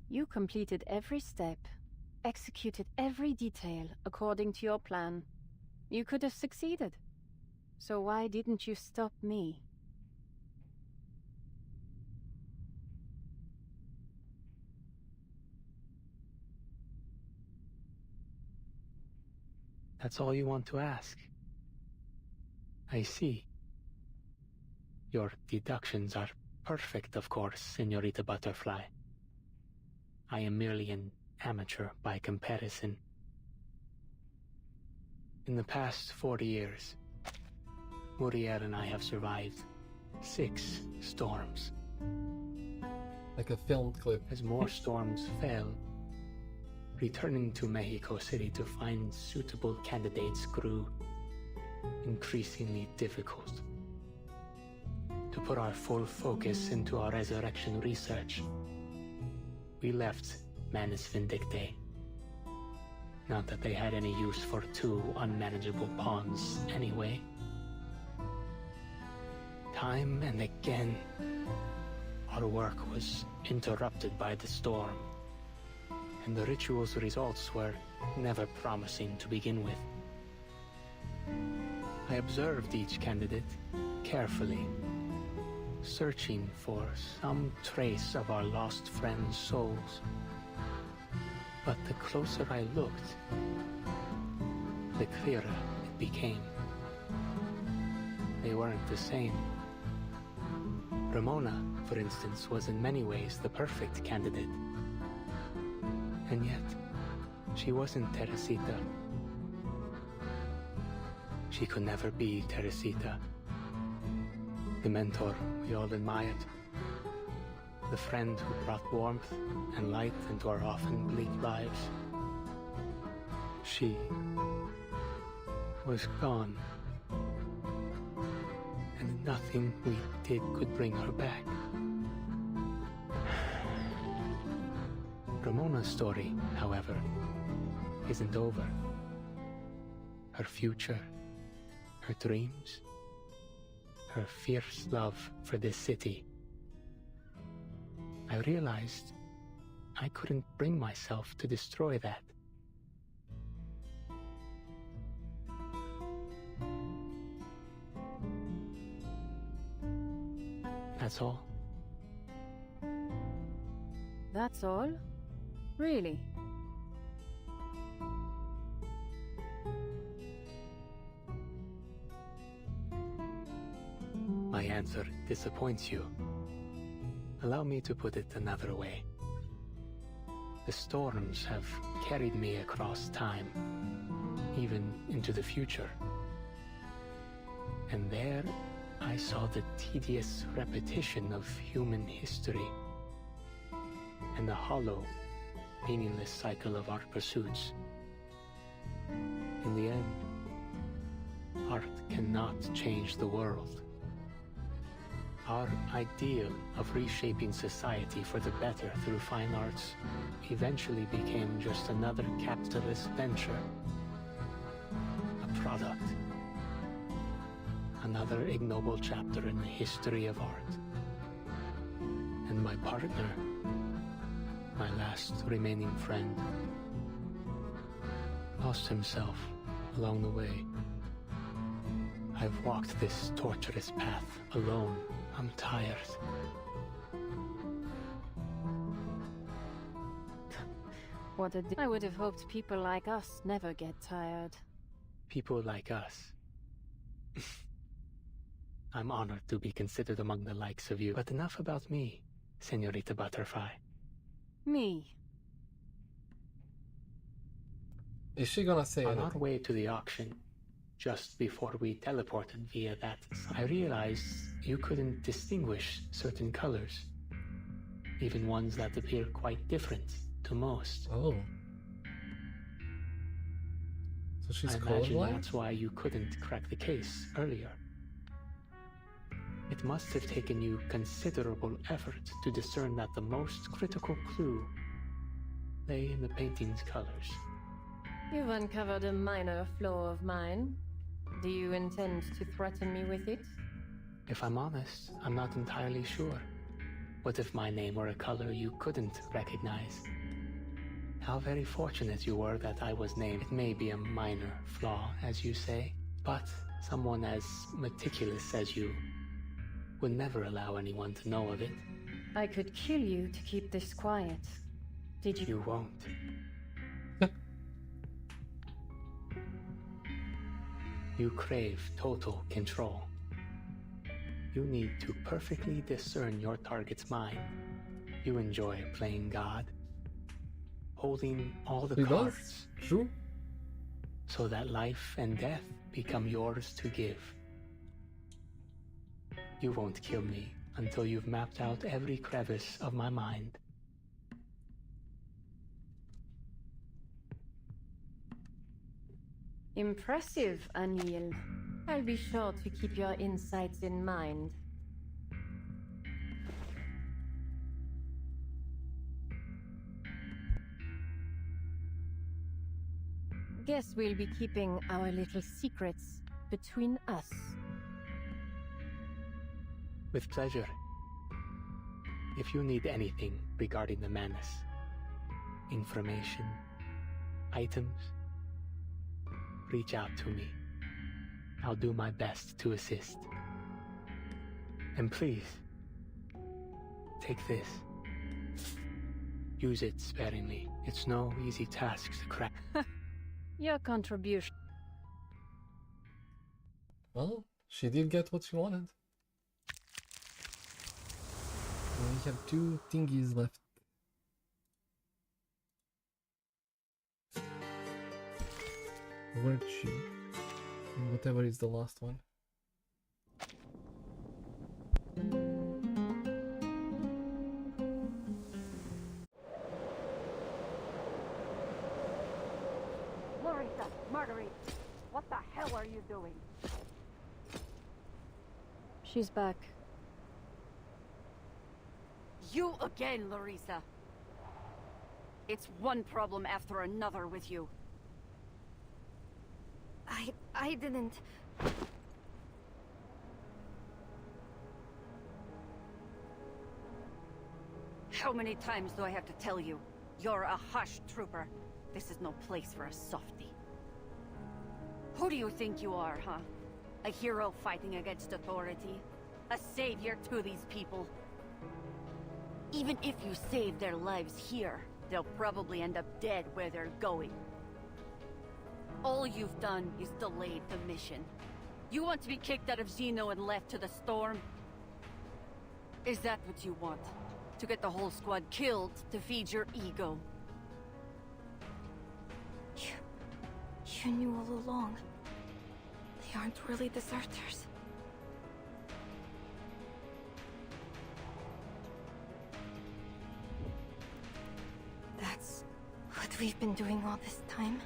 You completed every step, executed every detail according to your plan. You could have succeeded. So why didn't you stop me? That's all you want to ask. I see. Your deductions are perfect, of course, Señorita Butterfly. I am merely an amateur by comparison. In the past 40 years, Muriel and I have survived 6 storms. Like a filmed clip. As more storms fell, returning to Mexico City to find suitable candidates grew increasingly difficult. To put our full focus into our resurrection research, we left Manus Vindictae. Not that they had any use for 2 unmanageable pawns anyway. Time and again, our work was interrupted by the storm, and the ritual's results were never promising to begin with. I observed each candidate carefully, searching for some trace of our lost friends' souls. But the closer I looked, the clearer it became. They weren't the same. Ramona, for instance, was in many ways the perfect candidate. And yet, she wasn't Teresita. She could never be Teresita. The mentor we all admired. The friend who brought warmth and light into our often bleak lives. She was gone. And nothing we did could bring her back. Ramona Alma's story, however, isn't over. Her future, her dreams, her fierce love for this city. I realized I couldn't bring myself to destroy that. That's all. That's all? Really? My answer disappoints you. Allow me to put it another way. The storms have carried me across time, even into the future. And there, I saw the tedious repetition of human history and the hollow, meaningless cycle of our pursuits. In the end, art cannot change the world. Our ideal of reshaping society for the better through fine arts eventually became just another capitalist venture. A product. Another ignoble chapter in the history of art. And my partner, my last remaining friend, lost himself along the way. I've walked this torturous path alone. I'm tired. What a I would have hoped people like us never get tired. People like us. I'm honored to be considered among the likes of you. But enough about me, Senorita Butterfly. Me. Is she gonna say On anything? our way to the auction, just before we teleported via that, I realized you couldn't distinguish certain colors. Even ones that appear quite different to most. Oh. So she's I imagine colorblind? that's why you couldn't crack the case earlier. It must have taken you considerable effort to discern that the most critical clue lay in the painting's colors. You've uncovered a minor flaw of mine. Do you intend to threaten me with it? If I'm honest, I'm not entirely sure. What if my name were a color you couldn't recognize? How very fortunate you were that I was named. It may be a minor flaw, as you say, but someone as meticulous as you would never allow anyone to know of it. I could kill you to keep this quiet. Did you? You won't. You crave total control. You need to perfectly discern your target's mind. You enjoy playing God, holding all the cards. True. So that life and death become yours to give. You won't kill me until you've mapped out every crevice of my mind. Impressive, Anil. I'll be sure to keep your insights in mind. Guess we'll be keeping our little secrets between us. With pleasure. If you need anything regarding the menace, information, items, reach out to me. I'll do my best to assist. And please, take this. Use it sparingly. It's no easy task to crack. Your contribution. Well, she did get what she wanted. And we have 2 thingies left. Virtue. And whatever is the last one. Larissa, Marguerite, what the hell are you doing? She's back. You again, Larissa. It's one problem after another with you. I didn't... How many times do I have to tell you? You're a hush trooper. This is no place for a softie. Who do you think you are, huh? A hero fighting against authority? A savior to these people? Even if you save their lives here, they'll probably end up dead where they're going. All you've done is delayed the mission. You want to be kicked out of Xeno and left to the storm? Is that what you want? To get the whole squad killed to feed your ego? You knew all along. They aren't really deserters. That's what we've been doing all this time.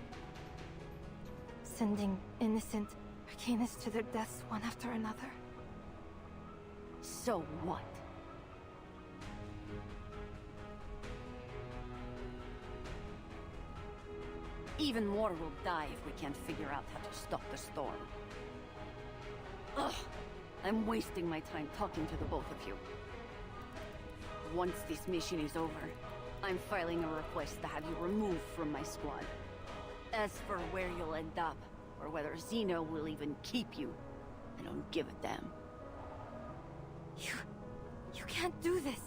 Sending innocent Arcanists to their deaths one after another. So what? Even more will die if we can't figure out how to stop the storm. Ugh! I'm wasting my time talking to the both of you. Once this mission is over, I'm filing a request to have you removed from my squad. As for where you'll end up, or whether Xeno will even keep you, I don't give a damn. You can't do this.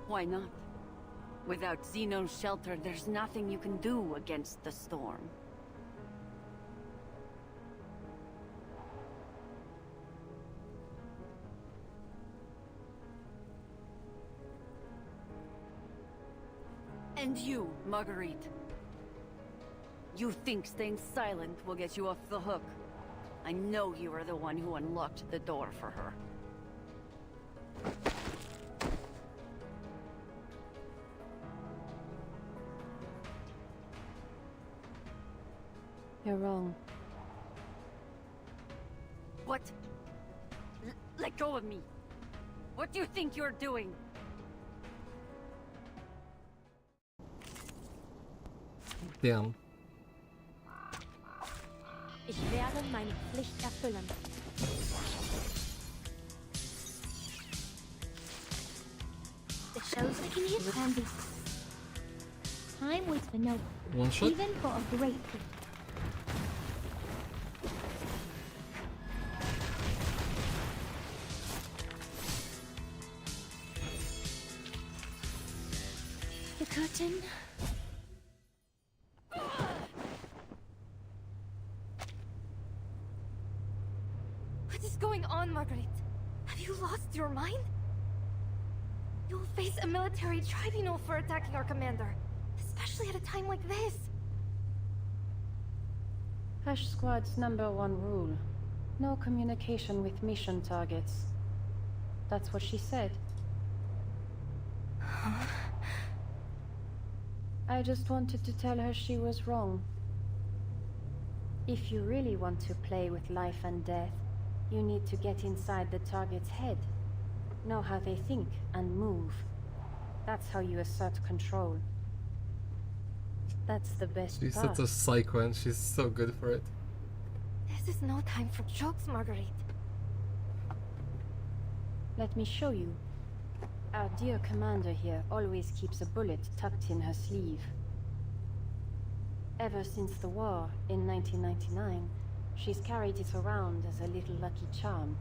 Why not? Without Xeno's shelter, there's nothing you can do against the storm. And you, Marguerite. You think staying silent will get you off the hook. I know you are the one who unlocked the door for her. You're wrong. What? Let go of me. What do you think you're doing? Damn. Ich werde meine Pflicht erfüllen. It shows like an handy. Time waits for no one. One shot? Even for a great feat. The curtain. What is going on, Marguerite? Have you lost your mind? You'll face a military tribunal for attacking our commander, especially at a time like this. Hush Squad's #1 rule. No communication with mission targets. That's what she said. I just wanted to tell her she was wrong. If you really want to play with life and death, you need to get inside the target's head. Know how they think and move. That's how you assert control. That's the best She's part. such a psycho and she's so good for it. This is no time for jokes, Marguerite. Let me show you. Our dear commander here always keeps a bullet tucked in her sleeve. Ever since the war in 1999, she's carried it around as a little lucky charm.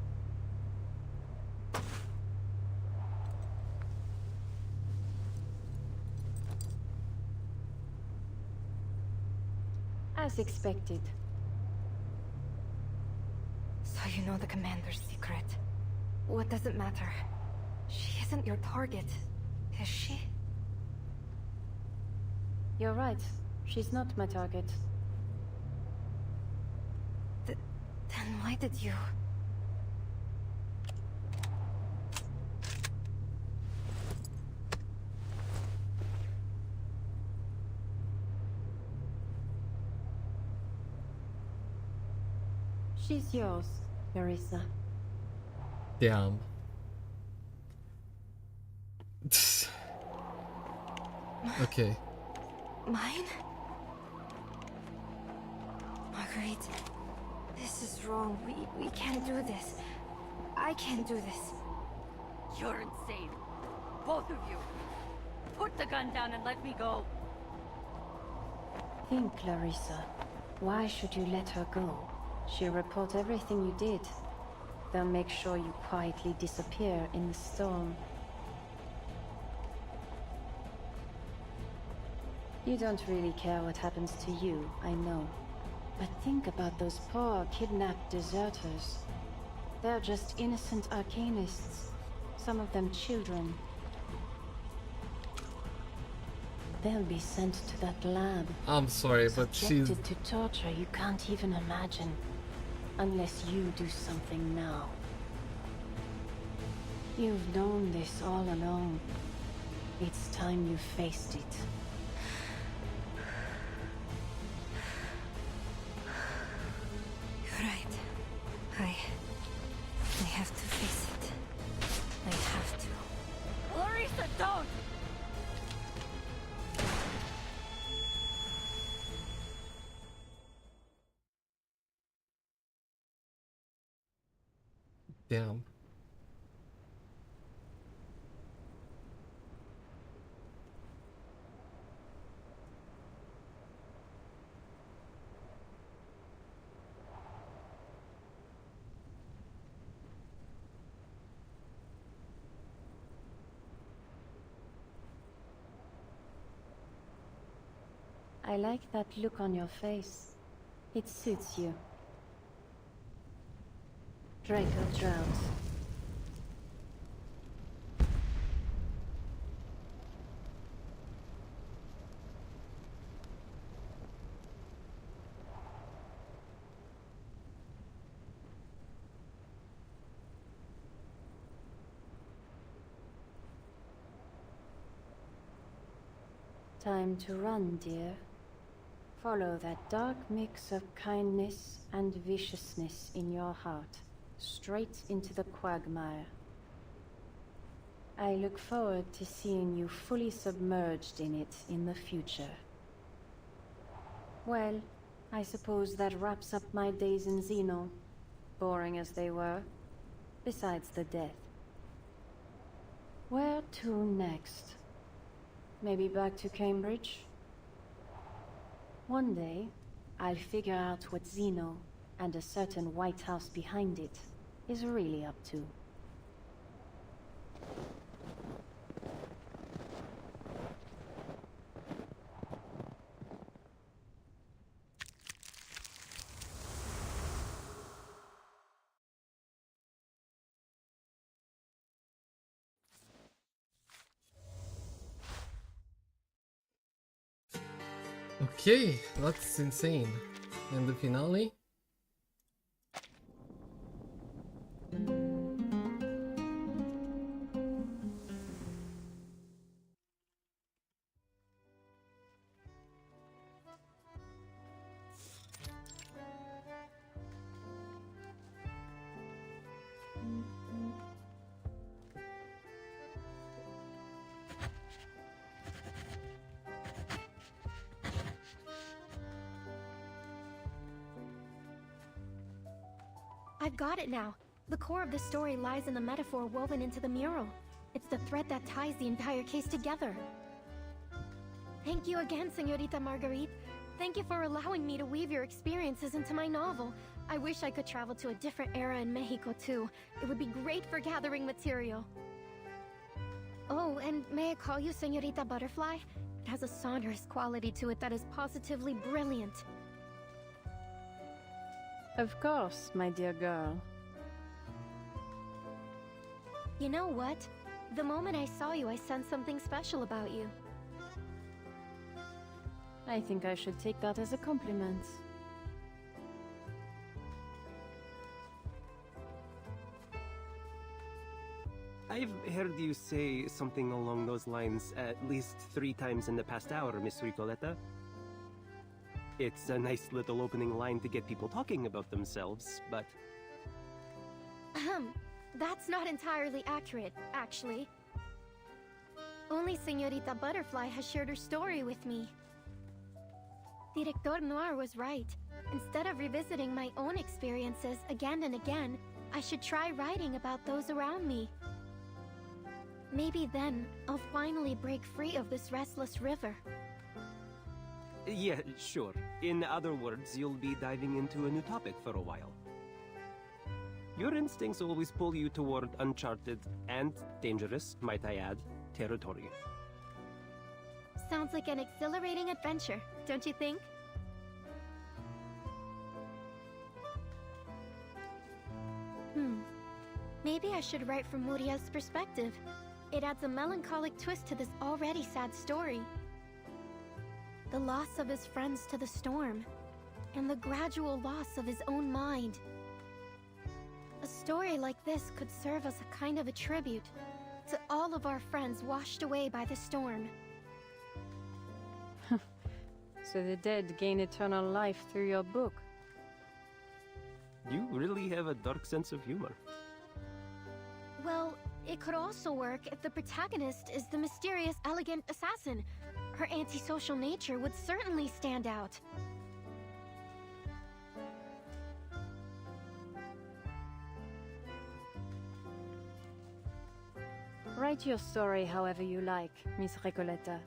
As expected. So you know the commander's secret. What does it matter? She isn't your target, is she? You're right. She's not my target. Then why did you... She's yours, Marissa. Damn. Okay. Mine? Marguerite, this is wrong. We can't do this. I can't do this. You're insane. Both of you. Put the gun down and let me go. Think, Clarissa. Why should you let her go? She'll report everything you did. They'll make sure you quietly disappear in the storm. You don't really care what happens to you, I know. But think about those poor, kidnapped deserters. They're just innocent arcanists. Some of them children. They'll be sent to that lab. I'm sorry, but she's... subjected to torture you can't even imagine. Unless you do something now. You've known this all along. It's time you faced it. You're right. I have to face it. I have to. Clarissa, don't! Damn. I like that look on your face. It suits you. Draco drowns. Time to run, dear. Follow that dark mix of kindness and viciousness in your heart, straight into the quagmire. I look forward to seeing you fully submerged in it in the future. Well, I suppose that wraps up my days in Xeno, boring as they were, besides the death. Where to next? Maybe back to Cambridge? One day, I'll figure out what Xeno, and a certain White House behind it, is really up to. Okay, that's insane. And the finale? I've got it now. The core of the story lies in the metaphor woven into the mural. It's the thread that ties the entire case together. Thank you again, Señorita Marguerite. Thank you for allowing me to weave your experiences into my novel. I wish I could travel to a different era in Mexico too. It would be great for gathering material. Oh, and may I call you Señorita Butterfly? It has a sonorous quality to it that is positively brilliant. Of course, my dear girl. You know what? The moment I saw you, I sensed something special about you. I think I should take that as a compliment. I've heard you say something along those lines at least 3 times in the past hour, Miss Ricoletta. It's a nice little opening line to get people talking about themselves, but... That's not entirely accurate, actually. Only Señorita Butterfly has shared her story with me. Director Noir was right. Instead of revisiting my own experiences again and again, I should try writing about those around me. Maybe then, I'll finally break free of this restless river. Yeah, sure. In other words, you'll be diving into a new topic for a while. Your instincts always pull you toward uncharted and dangerous, might I add, territory. Sounds like an exhilarating adventure, don't you think? Maybe I should write from Muriel's perspective. It adds a melancholic twist to this already sad story. The loss of his friends to the storm, and the gradual loss of his own mind. A story like this could serve as a kind of a tribute to all of our friends washed away by the storm. So the dead gain eternal life through your book. You really have a dark sense of humor. Well, it could also work if the protagonist is the mysterious, elegant assassin. Her antisocial nature would certainly stand out. Write your story however you like, Miss Recoleta.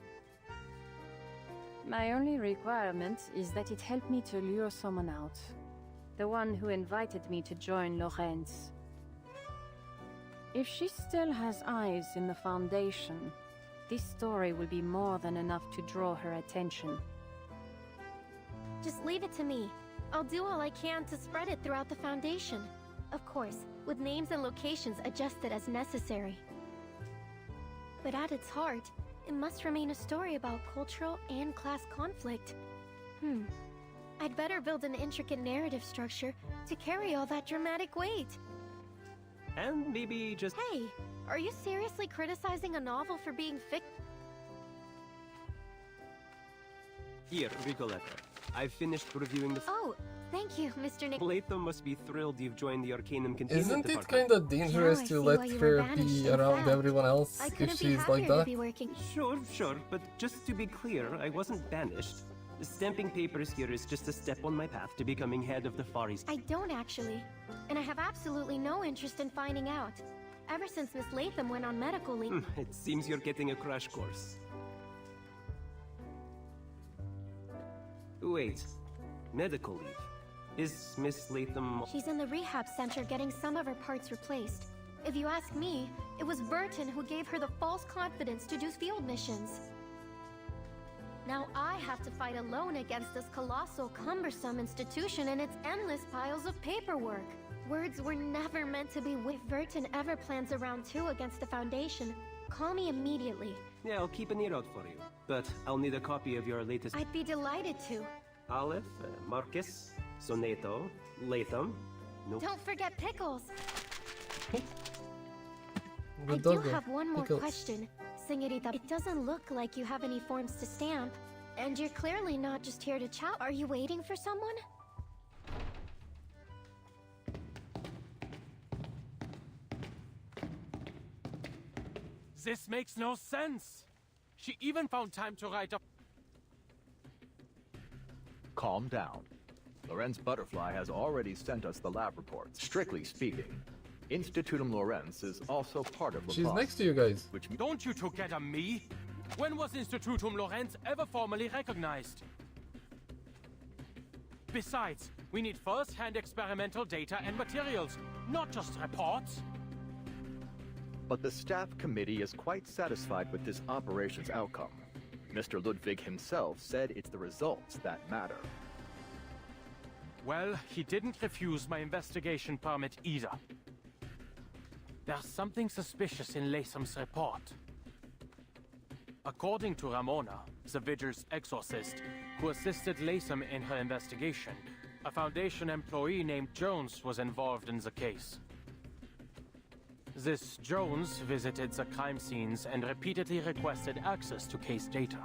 My only requirement is that it help me to lure someone out. The one who invited me to join Lorenz. If she still has eyes in the Foundation, this story will be more than enough to draw her attention. Just leave it to me. I'll do all I can to spread it throughout the Foundation. Of course, with names and locations adjusted as necessary. But at its heart, it must remain a story about cultural and class conflict. I'd better build an intricate narrative structure to carry all that dramatic weight. And maybe just... Hey, are you seriously criticizing a novel for being Here, Ricoletta. I've finished reviewing the... Oh, thank you, Mr. Nick. Latham must be thrilled you've joined the Arcanum Containment Isn't it Department. kinda dangerous to let her be around everyone else if she's like that? Sure, but just to be clear, I wasn't banished. The stamping papers here is just a step on my path to becoming head of the Far East. I don't actually. And I have absolutely no interest in finding out. Ever since Miss Latham went on medical leave. It seems you're getting a crash course. Wait, medical leave? Is Miss Latham... She's in the rehab center getting some of her parts replaced. If you ask me, it was Burton who gave her the false confidence to do field missions. Now I have to fight alone against this colossal, cumbersome institution and its endless piles of paperwork. Words were never meant to be if Burton ever plans a round 2 against the Foundation, call me immediately. Yeah, I'll keep an ear out for you. But I'll need a copy of your latest... I'd be delighted to. Aleph, Marcus, Soneto, Latham... Nope. Don't forget Pickles! The I do doggo. have one more Pickles. question, Señorita. It doesn't look like you have any forms to stamp. And you're clearly not just here to chat. Are you waiting for someone? This makes no sense. She even found time to write a... Calm down. Lorenz Butterfly has already sent us the lab reports. Strictly speaking, Institutum Lorenz is also part of She's LaPlace, next to you guys. which Don't you together me? When was Institutum Lorenz ever formally recognized? Besides, we need first-hand experimental data and materials, not just reports. But the staff committee is quite satisfied with this operation's outcome. Mr. Ludwig himself said it's the results that matter. Well, he didn't refuse my investigation permit either. There's something suspicious in Latham's report. According to Ramona, the Vigil's exorcist, who assisted Latham in her investigation, a Foundation employee named Jones was involved in the case. This Jones visited the crime scenes and repeatedly requested access to case data.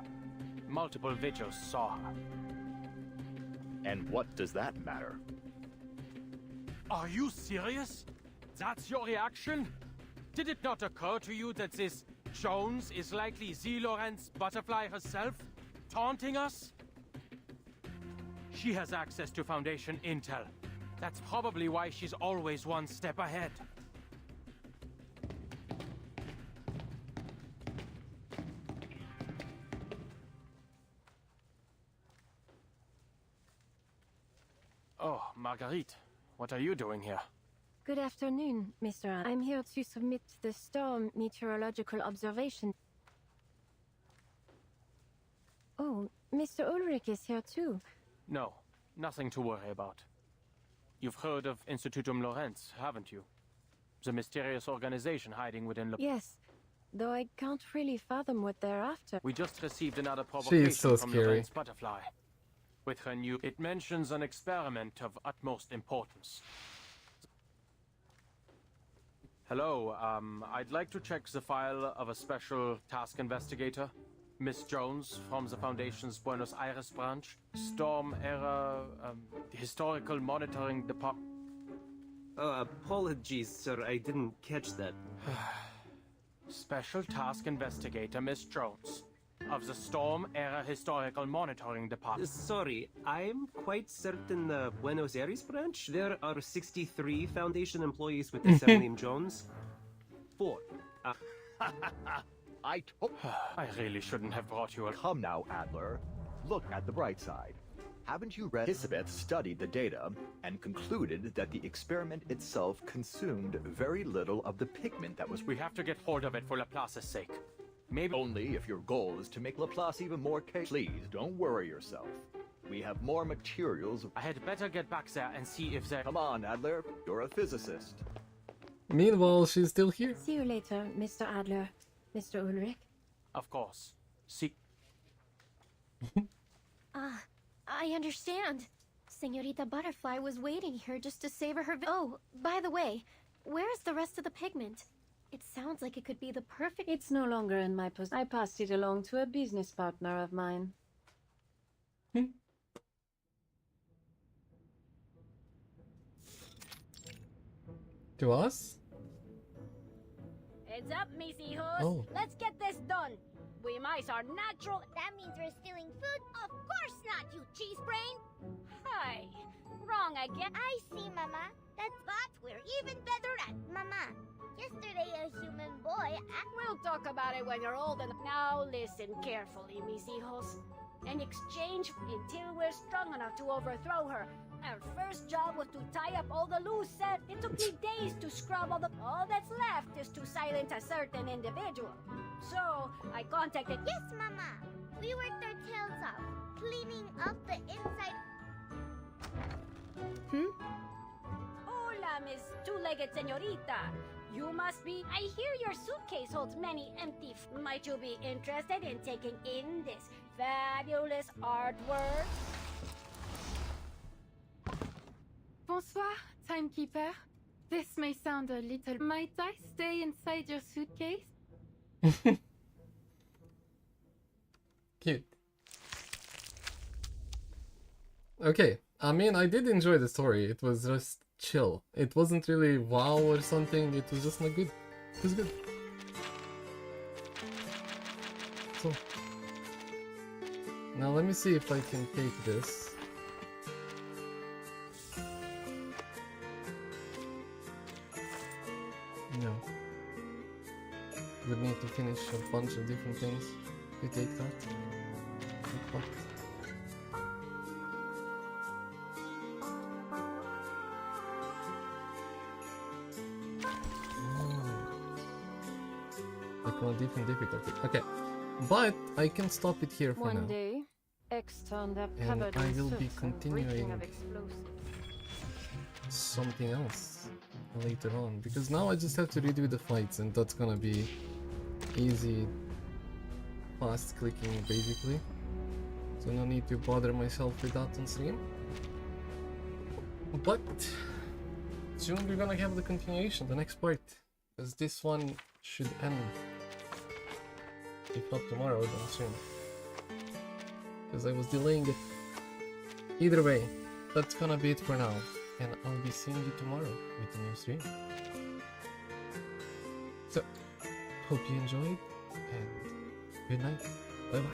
Multiple Vigils saw her. And what does that matter? Are you serious? That's your reaction? Did it not occur to you that this Jones is likely Z. Lorentz Butterfly herself, taunting us? She has access to Foundation intel. That's probably why she's always one step ahead. Oh, Marguerite, what are you doing here? Good afternoon, Mr. I'm here to submit the storm meteorological observation. Oh, Mr. Ulrich is here too. No, nothing to worry about. You've heard of Institutum Lorentz, haven't you? The mysterious organization hiding within Yes, though I can't really fathom what they're after. We just received another provocation so from scary. Lorentz Butterfly. With her new... It mentions an experiment of utmost importance. Hello, I'd like to check the file of a special task investigator. Miss Jones from the Foundation's Buenos Aires branch. Storm Era... Historical Monitoring Department. Apologies, sir, I didn't catch that. Special Task Investigator Miss Jones of the Storm Era Historical Monitoring Department. Sorry, I'm quite certain the Buenos Aires branch. There are 63 Foundation employees with the same name Jones. 4. I really shouldn't have brought you a... Come now, Adler. Look at the bright side. Haven't you read? Elizabeth studied the data and concluded that the experiment itself consumed very little of the pigment that was... We have to get hold of it for Laplace's sake. Maybe... Only if your goal is to make Laplace even more Please, don't worry yourself. We have more materials... I had better get back there and see if they... Come on, Adler. You're a physicist. Meanwhile, she's still here. See you later, Mr. Adler. Mr. Ulrich? Of course. See... I understand. Señorita Butterfly was waiting here just to savor her Oh, by the way, where's the rest of the pigment? It sounds like it could be the perfect... It's no longer in my possession. I passed it along to a business partner of mine. To us? Heads up, mis hijos. Oh. Let's get this done. We mice are natural... That means we're stealing food? Of course not, you cheese brain! Hi. Wrong again. I see, Mama. But we're even better at... Mama, yesterday a human boy... We'll talk about it when you're old enough. Now listen carefully, mis hijos. In exchange, until we're strong enough to overthrow her, our first job was to tie up all the loose ends. It took me days to scrub all the... All that's left is to silence a certain individual. So, I contacted... Yes, Mama. We worked our tails off, cleaning up the inside... Hola, Miss Two-Legged Señorita. You must be... I hear your suitcase holds many empty... Might you be interested in taking in this fabulous artwork? Bonsoir, timekeeper. This may sound a little... Might I stay inside your suitcase? Cute. Okay, I mean, I did enjoy the story. It was just chill. It wasn't really wow or something. It was just not good. It was good. So, now let me see if I can take this. No. Would need to finish a bunch of different things to take that. Fuck. Like on a different difficulty. Okay. But I can stop it here for now. One day, X turned up And covered I in will be soot and reeking continuing of explosives. something else later on, because now I just have to redo the fights, and that's gonna be easy, fast clicking basically, so no need to bother myself with that on stream. But soon we're gonna have the continuation, the next part, because this one should end, if not tomorrow, then soon, because I was delaying it. Either way, that's gonna be it for now. And I'll be seeing you tomorrow with a new stream. So, hope you enjoyed, and good night.